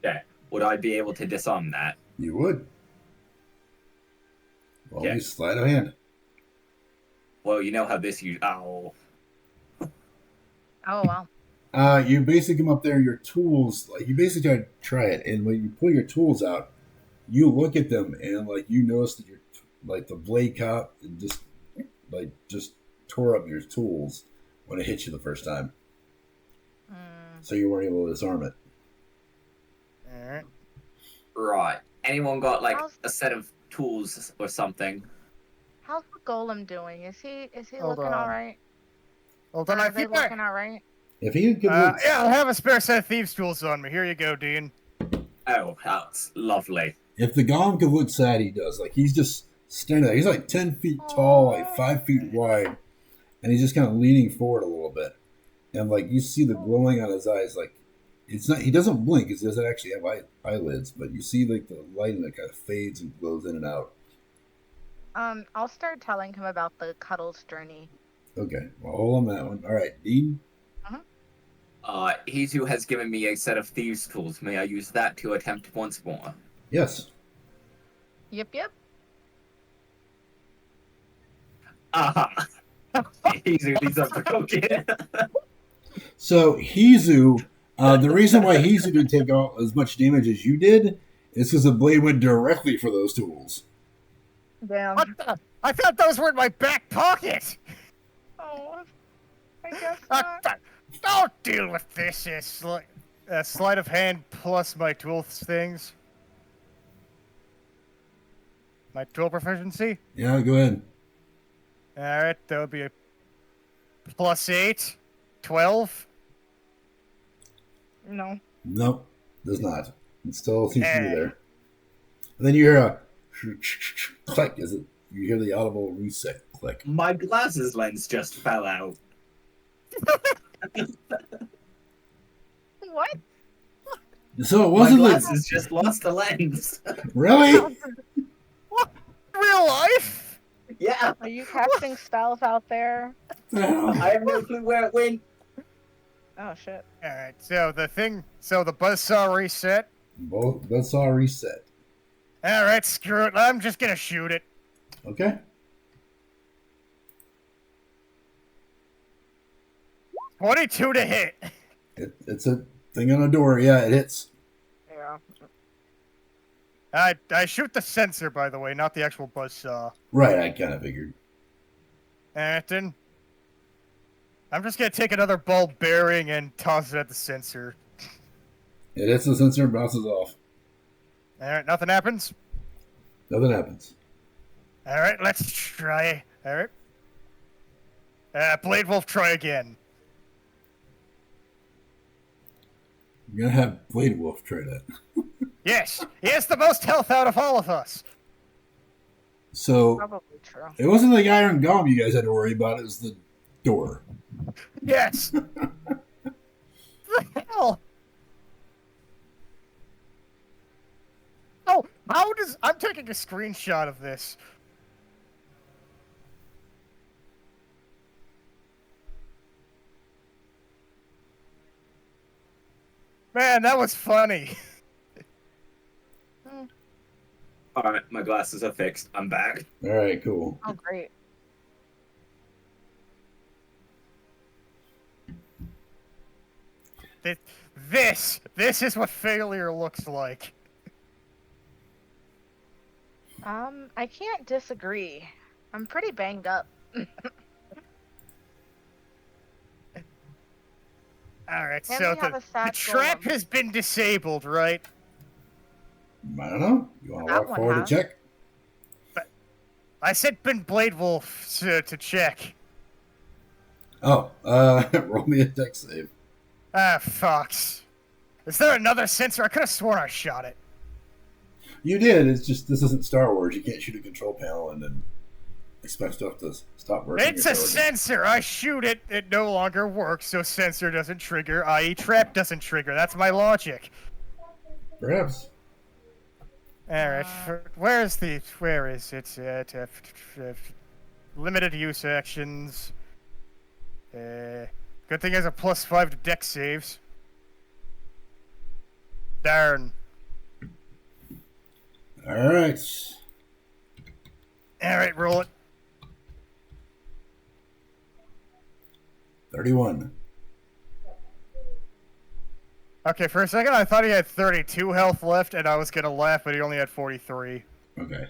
Speaker 3: Yeah. Would I be able to disarm that?
Speaker 2: You would. Well,
Speaker 3: Okay.
Speaker 2: you sleight of hand.
Speaker 3: Well, you know how this Ow.
Speaker 4: Oh, wow.
Speaker 2: You basically come up there, your tools, like you basically try it, and when you pull your tools out, you look at them and like you notice that you're like the blade cop just tore up your tools when it hit you the first time. So you weren't able to disarm it.
Speaker 1: Alright.
Speaker 3: Right. Anyone got like
Speaker 4: How's-
Speaker 3: a set of tools or something?
Speaker 4: How's the golem doing? Is he
Speaker 1: Hold
Speaker 4: looking
Speaker 1: on.
Speaker 4: all right?
Speaker 1: Hold on,
Speaker 4: Are
Speaker 1: I
Speaker 4: they
Speaker 1: think
Speaker 4: looking all right?
Speaker 2: If he could
Speaker 1: yeah, I have a spare set of thieves' tools on me. Here you go, Dean.
Speaker 3: Oh, that's lovely.
Speaker 2: if the golem could look sad, he does. Like he's just standing there. He's like 10 feet tall, like 5 feet wide, and he's just kind of leaning forward a little bit. And like you see the glowing on his eyes, like it's not. He doesn't blink. He doesn't actually have eyelids, but you see like the light and it kind of fades and glows in and out.
Speaker 4: I'll start telling him about the Cuddles journey.
Speaker 2: Okay, well, hold on that one. All right, Dean.
Speaker 3: Hizu has given me a set of thieves' tools. May I use that to attempt once more?
Speaker 2: Yes.
Speaker 4: Yep.
Speaker 3: Aha! Hizu, these are broken.
Speaker 2: So Hizu, the reason why Hizu didn't take out as much damage as you did is because the blade went directly for those tools.
Speaker 4: Damn.
Speaker 1: What the? I thought those were in my back pocket!
Speaker 4: Oh, I guess
Speaker 1: Ah,
Speaker 4: not.
Speaker 1: don't deal with this. Sleight of hand plus my tool things. My tool proficiency?
Speaker 2: Yeah, go ahead.
Speaker 1: Alright, that would be a +8. 12.
Speaker 4: No.
Speaker 2: Nope, does not. It still seems to be
Speaker 1: Eh.
Speaker 2: there. And then you hear a click as it. You hear the audible reset click.
Speaker 3: My glasses lens just fell out.
Speaker 4: What?
Speaker 2: So it
Speaker 3: My
Speaker 2: wasn't like
Speaker 3: glasses just lost the lens.
Speaker 2: really.
Speaker 1: Real life?
Speaker 3: Yeah,
Speaker 4: Are you casting spells out there?
Speaker 3: I have no clue where it went.
Speaker 4: Oh shit.
Speaker 1: Alright, so the buzzsaw reset.
Speaker 2: Both that's all reset.
Speaker 1: Alright, screw it. I'm just gonna shoot it.
Speaker 2: Okay.
Speaker 1: 22 to hit.
Speaker 2: It's a thing on a door. Yeah, it hits.
Speaker 4: Yeah.
Speaker 1: I shoot the sensor, by the way, not the actual buzzsaw.
Speaker 2: Right, I kind of figured.
Speaker 1: Alright, then. I'm just gonna take another ball bearing and toss it at the sensor.
Speaker 2: It hits the sensor and bounces off.
Speaker 1: Alright, nothing happens.
Speaker 2: Nothing happens.
Speaker 1: Alright, let's try. Alright. Blade Wolf, try again.
Speaker 2: You're gonna have Blade Wolf try that.
Speaker 1: Yes, he has the most health out of all of us.
Speaker 2: So
Speaker 4: Probably true.
Speaker 2: it wasn't the iron golem you guys had to worry about. It was the door.
Speaker 1: Yes. The hell? Oh, I'm taking a screenshot of this. Man, that was funny.
Speaker 3: Alright, my glasses are fixed. I'm back.
Speaker 2: All right, cool.
Speaker 4: Oh, great.
Speaker 1: This is what failure looks like.
Speaker 4: I can't disagree. I'm pretty banged up.
Speaker 1: Alright,
Speaker 4: And
Speaker 1: so
Speaker 4: we have a
Speaker 1: the
Speaker 4: sad
Speaker 1: trap
Speaker 4: golem.
Speaker 1: has been disabled, right?
Speaker 2: I don't know. You want to
Speaker 4: That
Speaker 2: walk
Speaker 4: one
Speaker 2: forward
Speaker 4: has.
Speaker 2: to check?
Speaker 1: I said Ben Blade Wolf to check.
Speaker 2: Oh, roll me a deck save.
Speaker 1: Ah, fucks. Is there another sensor? I could have sworn I shot it.
Speaker 2: You did. It's just this isn't Star Wars. You can't shoot a control panel and then expect stuff to stop working.
Speaker 1: It's a sensor. I shoot it. It no longer works, so sensor doesn't trigger, i.e. trap doesn't trigger. That's my logic.
Speaker 2: Perhaps.
Speaker 1: Alright, where is it? Limited use actions. Good thing has a +5 to deck saves. Darn.
Speaker 2: All right.
Speaker 1: Alright, roll it.
Speaker 2: 31.
Speaker 1: Okay, for a second I thought he had 32 health left, and I was gonna laugh, but he only had 43.
Speaker 2: Okay.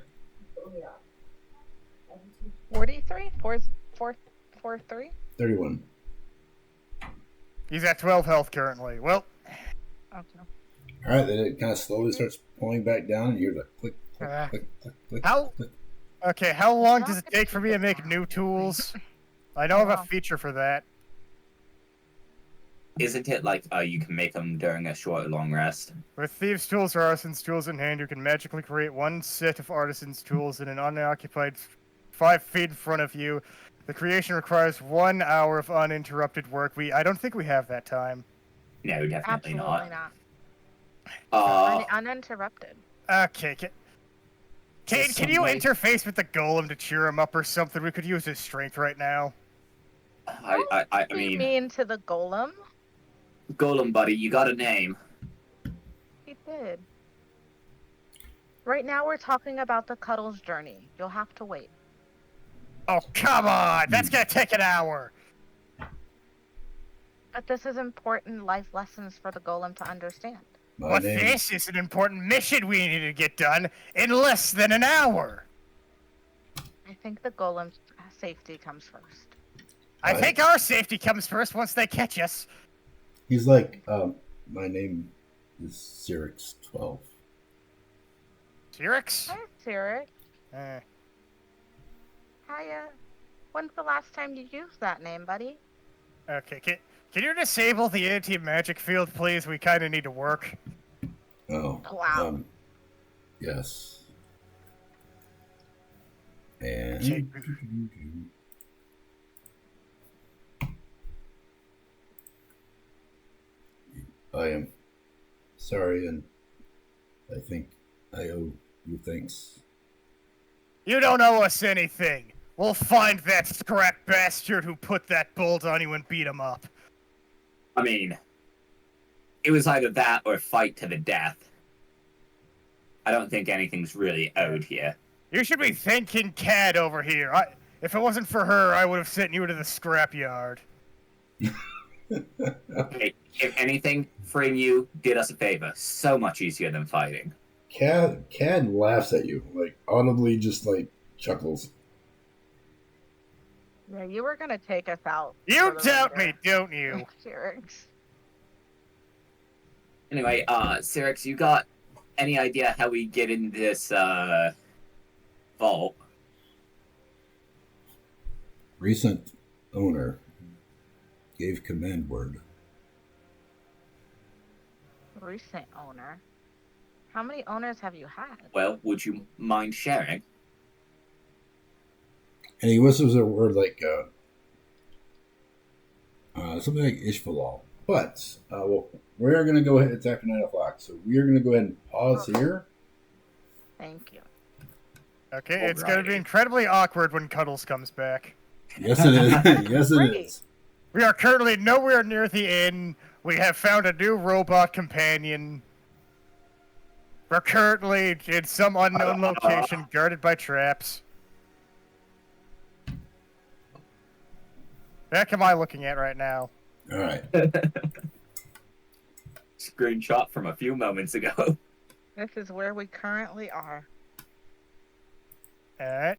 Speaker 4: 43? 443?
Speaker 2: 31.
Speaker 1: He's at 12 health currently. Well,
Speaker 4: Okay.
Speaker 2: All right. Then it kind of slowly starts pulling back down, and you hear the click, click, click, click, click.
Speaker 1: how-
Speaker 2: click.
Speaker 1: okay, how long does it take for me to make new tools? I know I have
Speaker 4: Wow.
Speaker 1: a feature for that.
Speaker 3: Isn't it like you can make them during a short or long rest?
Speaker 1: With Thieves' Tools or Artisan's Tools in hand, you can magically create one set of Artisan's Tools in an unoccupied 5 feet in front of you. The creation requires 1 hour of uninterrupted work. I don't think we have that time.
Speaker 3: No, definitely
Speaker 4: Absolutely
Speaker 3: not.
Speaker 4: not. Uninterrupted.
Speaker 1: Okay, Kane,
Speaker 3: Just
Speaker 1: can
Speaker 3: some
Speaker 1: you
Speaker 3: way-
Speaker 1: interface with the golem to cheer him up or something? We could use his strength right now.
Speaker 3: I
Speaker 4: Be
Speaker 3: mean,
Speaker 4: mean to the golem.
Speaker 3: Golem buddy, you got a name.
Speaker 4: He did. Right now we're talking about the Cuddles journey. You'll have to wait.
Speaker 1: Oh, come on! That's gonna take an hour!
Speaker 4: But this is important life lessons for the golem to understand.
Speaker 2: My
Speaker 1: But
Speaker 2: name.
Speaker 1: this is an important mission we need to get done in less than an hour!
Speaker 4: I think the golem's safety comes first.
Speaker 1: I
Speaker 2: Right.
Speaker 1: think our safety comes first once they catch us.
Speaker 2: He's like, my name is Cyrix 12.
Speaker 1: T-Rex?
Speaker 4: Hi, Sirix.
Speaker 1: Uh,
Speaker 4: Hiya. When's the last time you used that name, buddy?
Speaker 1: okay, can you disable the anti-magic field, please? We kind of need to work.
Speaker 2: Oh.
Speaker 4: Wow.
Speaker 2: Yes. And
Speaker 1: Okay.
Speaker 2: I am sorry, and I think I owe you thanks.
Speaker 1: You don't owe us anything. We'll find that scrap bastard who put that bolt on you and beat him up.
Speaker 3: I mean, it was either that or fight to the death. I don't think anything's really owed here.
Speaker 1: You should be thanking Cad over here. If it wasn't for her, I would have sent you to the scrapyard.
Speaker 3: Hey, if anything, freeing you did us a favor. So much easier than fighting.
Speaker 2: Cad laughs at you, like audibly, just like chuckles.
Speaker 4: Yeah, you were gonna take us out.
Speaker 1: You
Speaker 4: for the
Speaker 1: doubt me,
Speaker 4: winter.
Speaker 1: don't you?
Speaker 4: Sirix.
Speaker 3: Anyway, Cyrix, you got any idea how we get in this vault?
Speaker 2: Recent owner gave command word.
Speaker 4: Recent owner. How many owners have you had?
Speaker 3: Well, would you mind sharing?
Speaker 2: And he whispers a word like something like Ishvalal. But well, we're going to go ahead. It's after 9 o'clock, so we are going to go ahead and pause here.
Speaker 4: Thank you.
Speaker 1: Okay, it's gonna be incredibly awkward when Cuddles comes back.
Speaker 2: Yes, it is. Yes, it
Speaker 4: Great.
Speaker 2: is.
Speaker 1: We are currently nowhere near the inn. We have found a new robot companion. We're currently in some unknown location, guarded by traps. What the heck am I looking at right now?
Speaker 2: All right.
Speaker 3: Screenshot from a few moments ago.
Speaker 4: This is where we currently are.
Speaker 1: Alright.